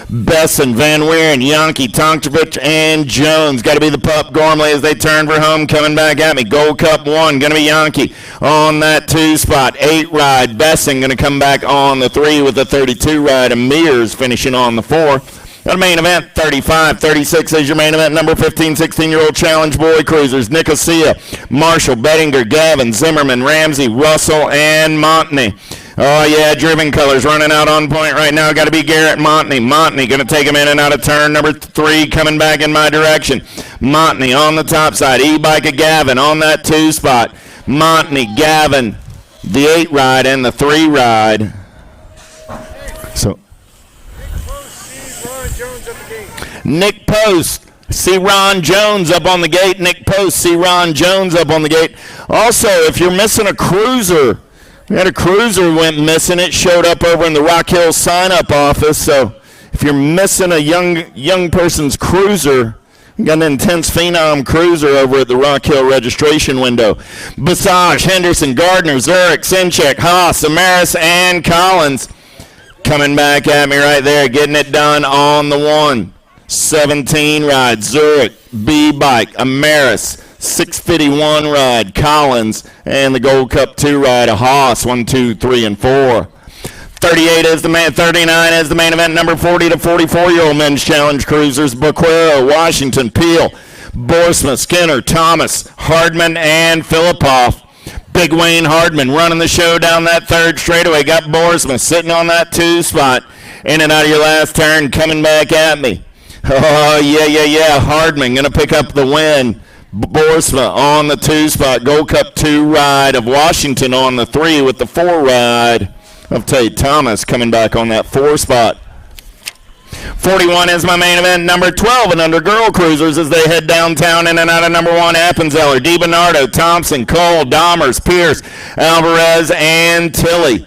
Besson, Van Weeren, Yankee, Tonkovich, and Jones. Got to be the pup, Gormley, as they turn for home. Coming back at me. Gold Cup 1, going to be Yankee on that 2 spot. 8 ride, Besson going to come back on the 3 with the 32 ride, and Mears finishing on the 4. Got a main event, 35, 36 is your main event. Number 15, 16-year-old challenge boy cruisers, Nicosia, Marshall, Bettinger, Gavin, Zimmerman, Ramsey, Russell, and Montney. Oh, yeah, driven colors running out on point right now. Got to be Garrett Montney. Montney going to take him in and out of turn. Number 3 coming back in my direction. Montney on the top side. E-bike of Gavin on that 2 spot. Montney, Gavin, the 8 ride, and the 3 ride. So Nick Post, see Ron Jones up on the gate. Nick Post, see Ron Jones up on the gate. Also, if you're missing a cruiser, we had a cruiser went missing. It showed up over in the Rock Hill sign-up office. So if you're missing a young person's cruiser, we got an Intense Phenom cruiser over at the Rock Hill registration window. Basage, Henderson, Gardner, Zurich, Sinchek, Haas, Amaris, and Collins coming back at me right there, getting it done on the 1. 17 ride, Zurich, B-bike, Amaris, 651 ride, Collins, and the Gold Cup 2 ride, a Haas, 1, 2, 3, and 4. 38 is the man, 39 is the main event, number 40 to 44-year-old men's challenge cruisers, Boquero, Washington, Peel, Borsma, Skinner, Thomas, Hardman, and Filipoff. Big Wayne Hardman running the show down that 3rd straightaway. Got Borsma sitting on that 2 spot. In and out of your last turn, coming back at me. Oh, yeah. Hardman going to pick up the win. Borsma on the 2 spot. Gold Cup 2 ride of Washington on the 3 with the 4 ride of Tate Thomas coming back on that 4 spot. 41 is my main event. Number 12 and under girl cruisers as they head downtown in and out of number 1. Appenzeller, DiBernardo, Thompson, Cole, Dahmers, Pierce, Alvarez, and Tilley.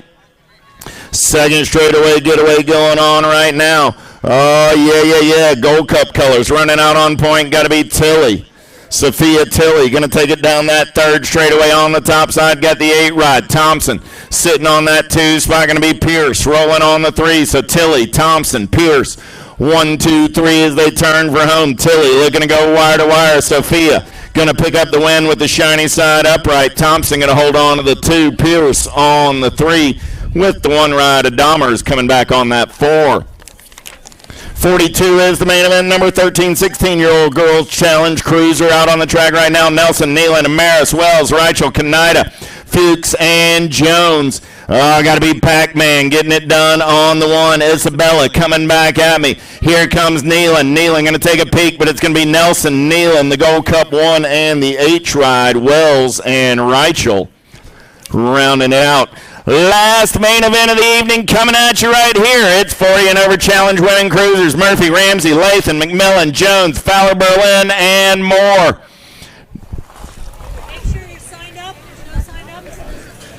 2nd straightaway getaway going on right now. Oh, yeah. Gold Cup colors running out on point. Got to be Tilley. Sophia Tilley going to take it down that 3rd straightaway on the top side. Got the 8 ride. Thompson sitting on that 2 spot. Going to be Pierce rolling on the 3. So Tilley, Thompson, Pierce. 1, 2, 3 as they turn for home. Tilley looking to go wire to wire. Sophia going to pick up the win with the shiny side upright. Thompson going to hold on to the 2. Pierce on the 3 with the 1 ride of Dahmers coming back on that 4. 42 is the main event. Number 13, 16-year-old girls challenge cruiser out on the track right now. Nelson, Nealon, Amaris, Wells, Reichel, Kaneda, Fuchs, and Jones. Got to be Pac-Man getting it done on the 1. Isabella coming back at me. Here comes Nealon. Nealon going to take a peek, but it's going to be Nelson, Nealon, the Gold Cup 1 and the H ride. Wells and Reichel rounding it out. Last main event of the evening coming at you right here. It's 40 and over challenge winning cruisers. Murphy, Ramsey, Lathan, McMillan, Jones, Fowler, Berlin, and more. Make sure you signed up. There's no sign up. It's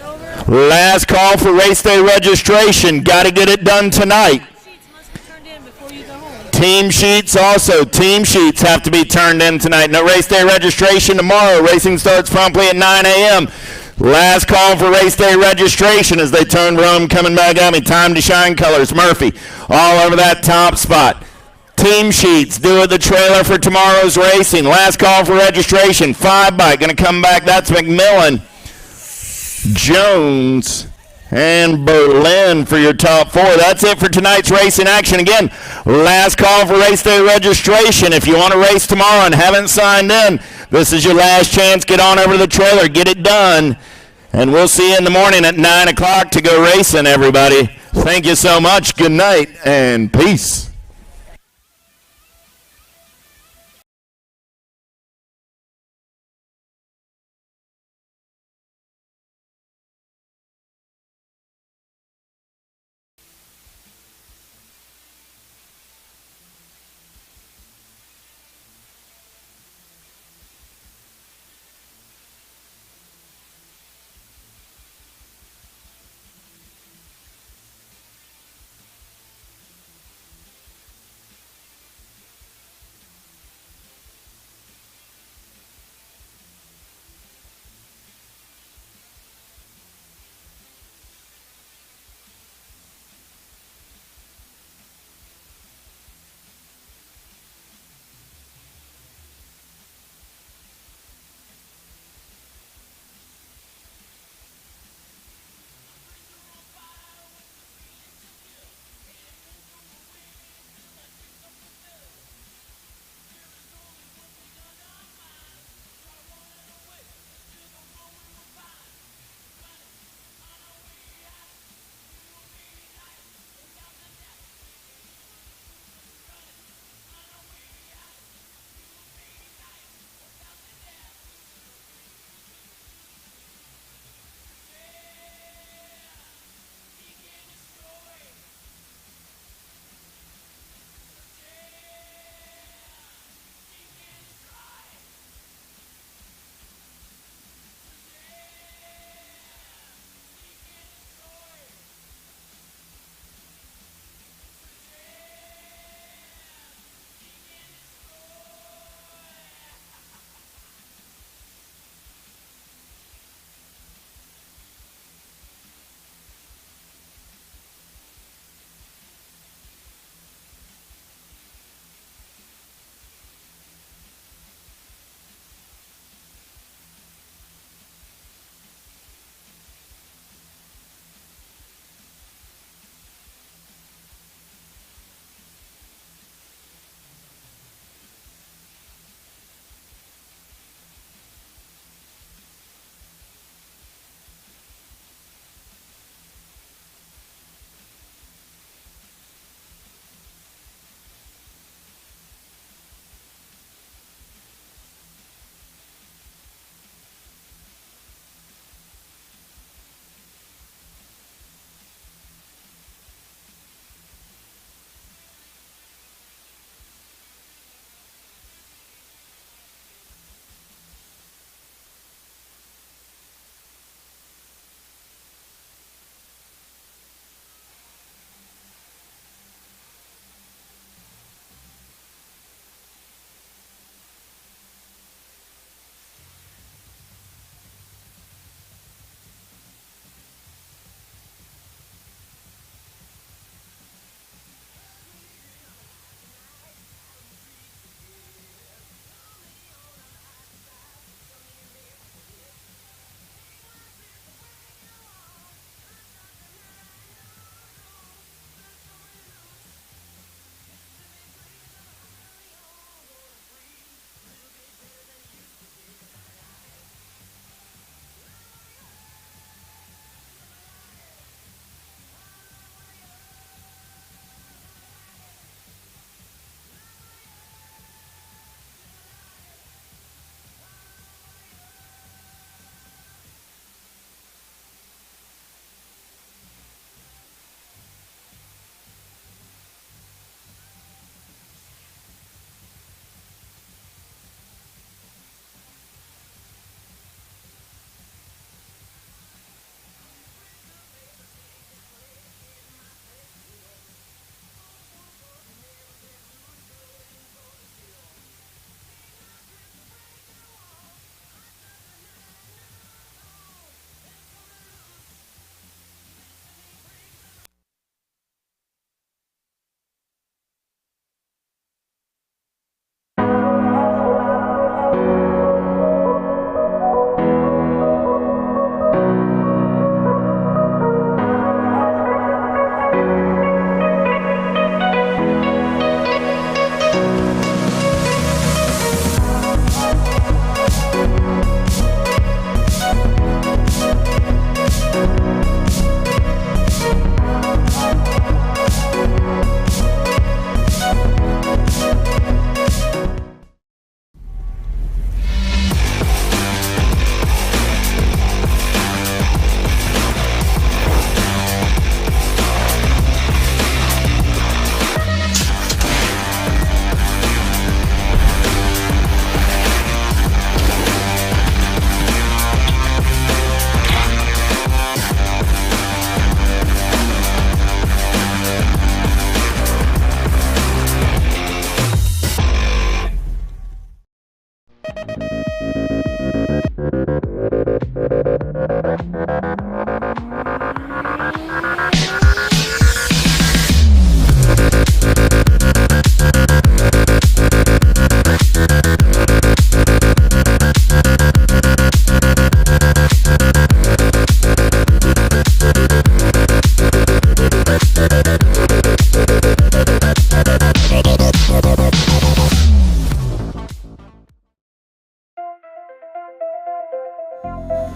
over. Last call for race day registration. Got to get it done tonight. Sheets must be turned in before you go home. Team sheets also. Team sheets have to be turned in tonight. No race day registration tomorrow. Racing starts promptly at 9 a.m. Last call for race day registration as they turn Rome coming back at me. Time to shine colors. Murphy all over that top spot. Team sheets do it the trailer for tomorrow's racing. Last call for registration. 5 bike going to come back. That's McMillan, Jones, and Berlin for your top 4. That's it for tonight's racing action. Again, last call for race day registration. If you want to race tomorrow and haven't signed in, this is your last chance. Get on over to the trailer. Get it done. And we'll see you in the morning at 9 o'clock to go racing, everybody. Thank you so much. Good night and peace.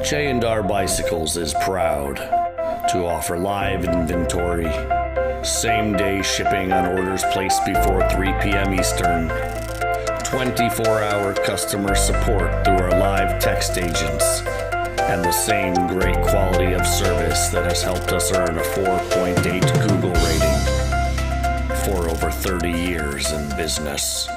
J&R Bicycles is proud to offer live inventory, same-day shipping on orders placed before 3 p.m. Eastern, 24-hour customer support through our live text agents, and the same great quality of service that has helped us earn a 4.8 Google rating for over 30 years in business.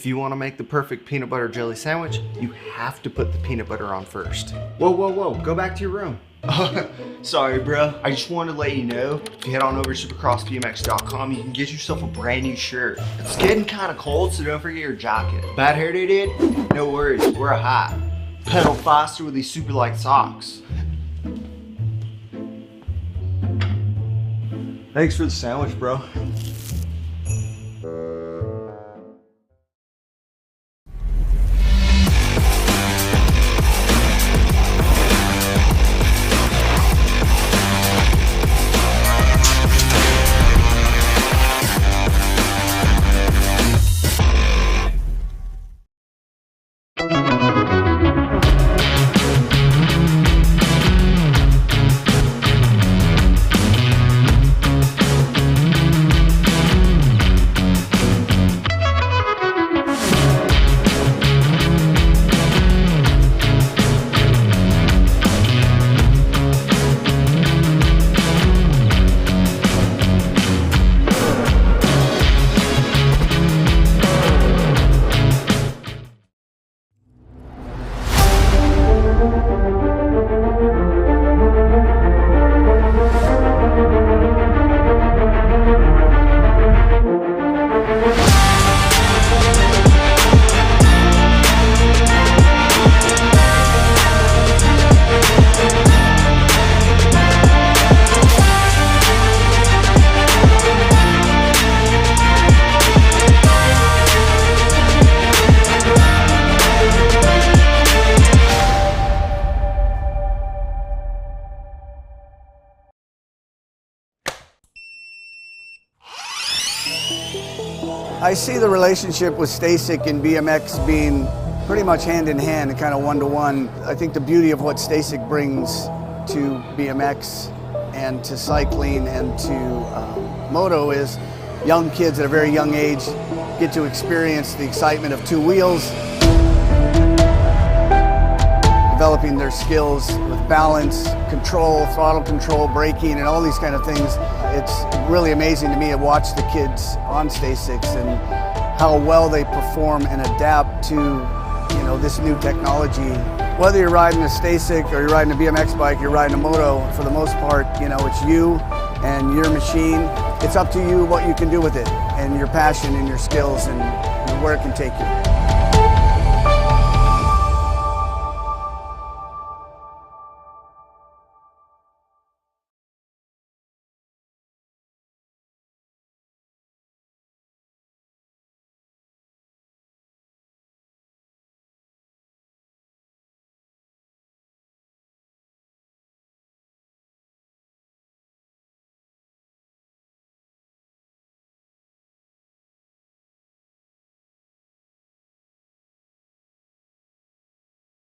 If you want to make the perfect peanut butter jelly sandwich, you have to put the peanut butter on first. Whoa, whoa, whoa, go back to your room. Sorry, bro. I just wanted to let you know, if you head on over to supercrossbmx.com, you can get yourself a brand new shirt. It's getting kind of cold, so don't forget your jacket. Bad hair day, dude? No worries, wear a hat. Pedal faster with these super light socks. Thanks for the sandwich, bro. I see the relationship with STACYC and BMX being pretty much hand in hand and kind of one-to-one. I think the beauty of what STACYC brings to BMX and to cycling and to moto is young kids at a very young age get to experience the excitement of two wheels, developing their skills with balance, control, throttle control, braking, and all these kind of things. It's really amazing to me to watch the kids on STACYCs and how well they perform and adapt to, this new technology. Whether you're riding a STACYC or you're riding a BMX bike, you're riding a moto, for the most part, it's you and your machine. It's up to you what you can do with it and your passion and your skills and where it can take you.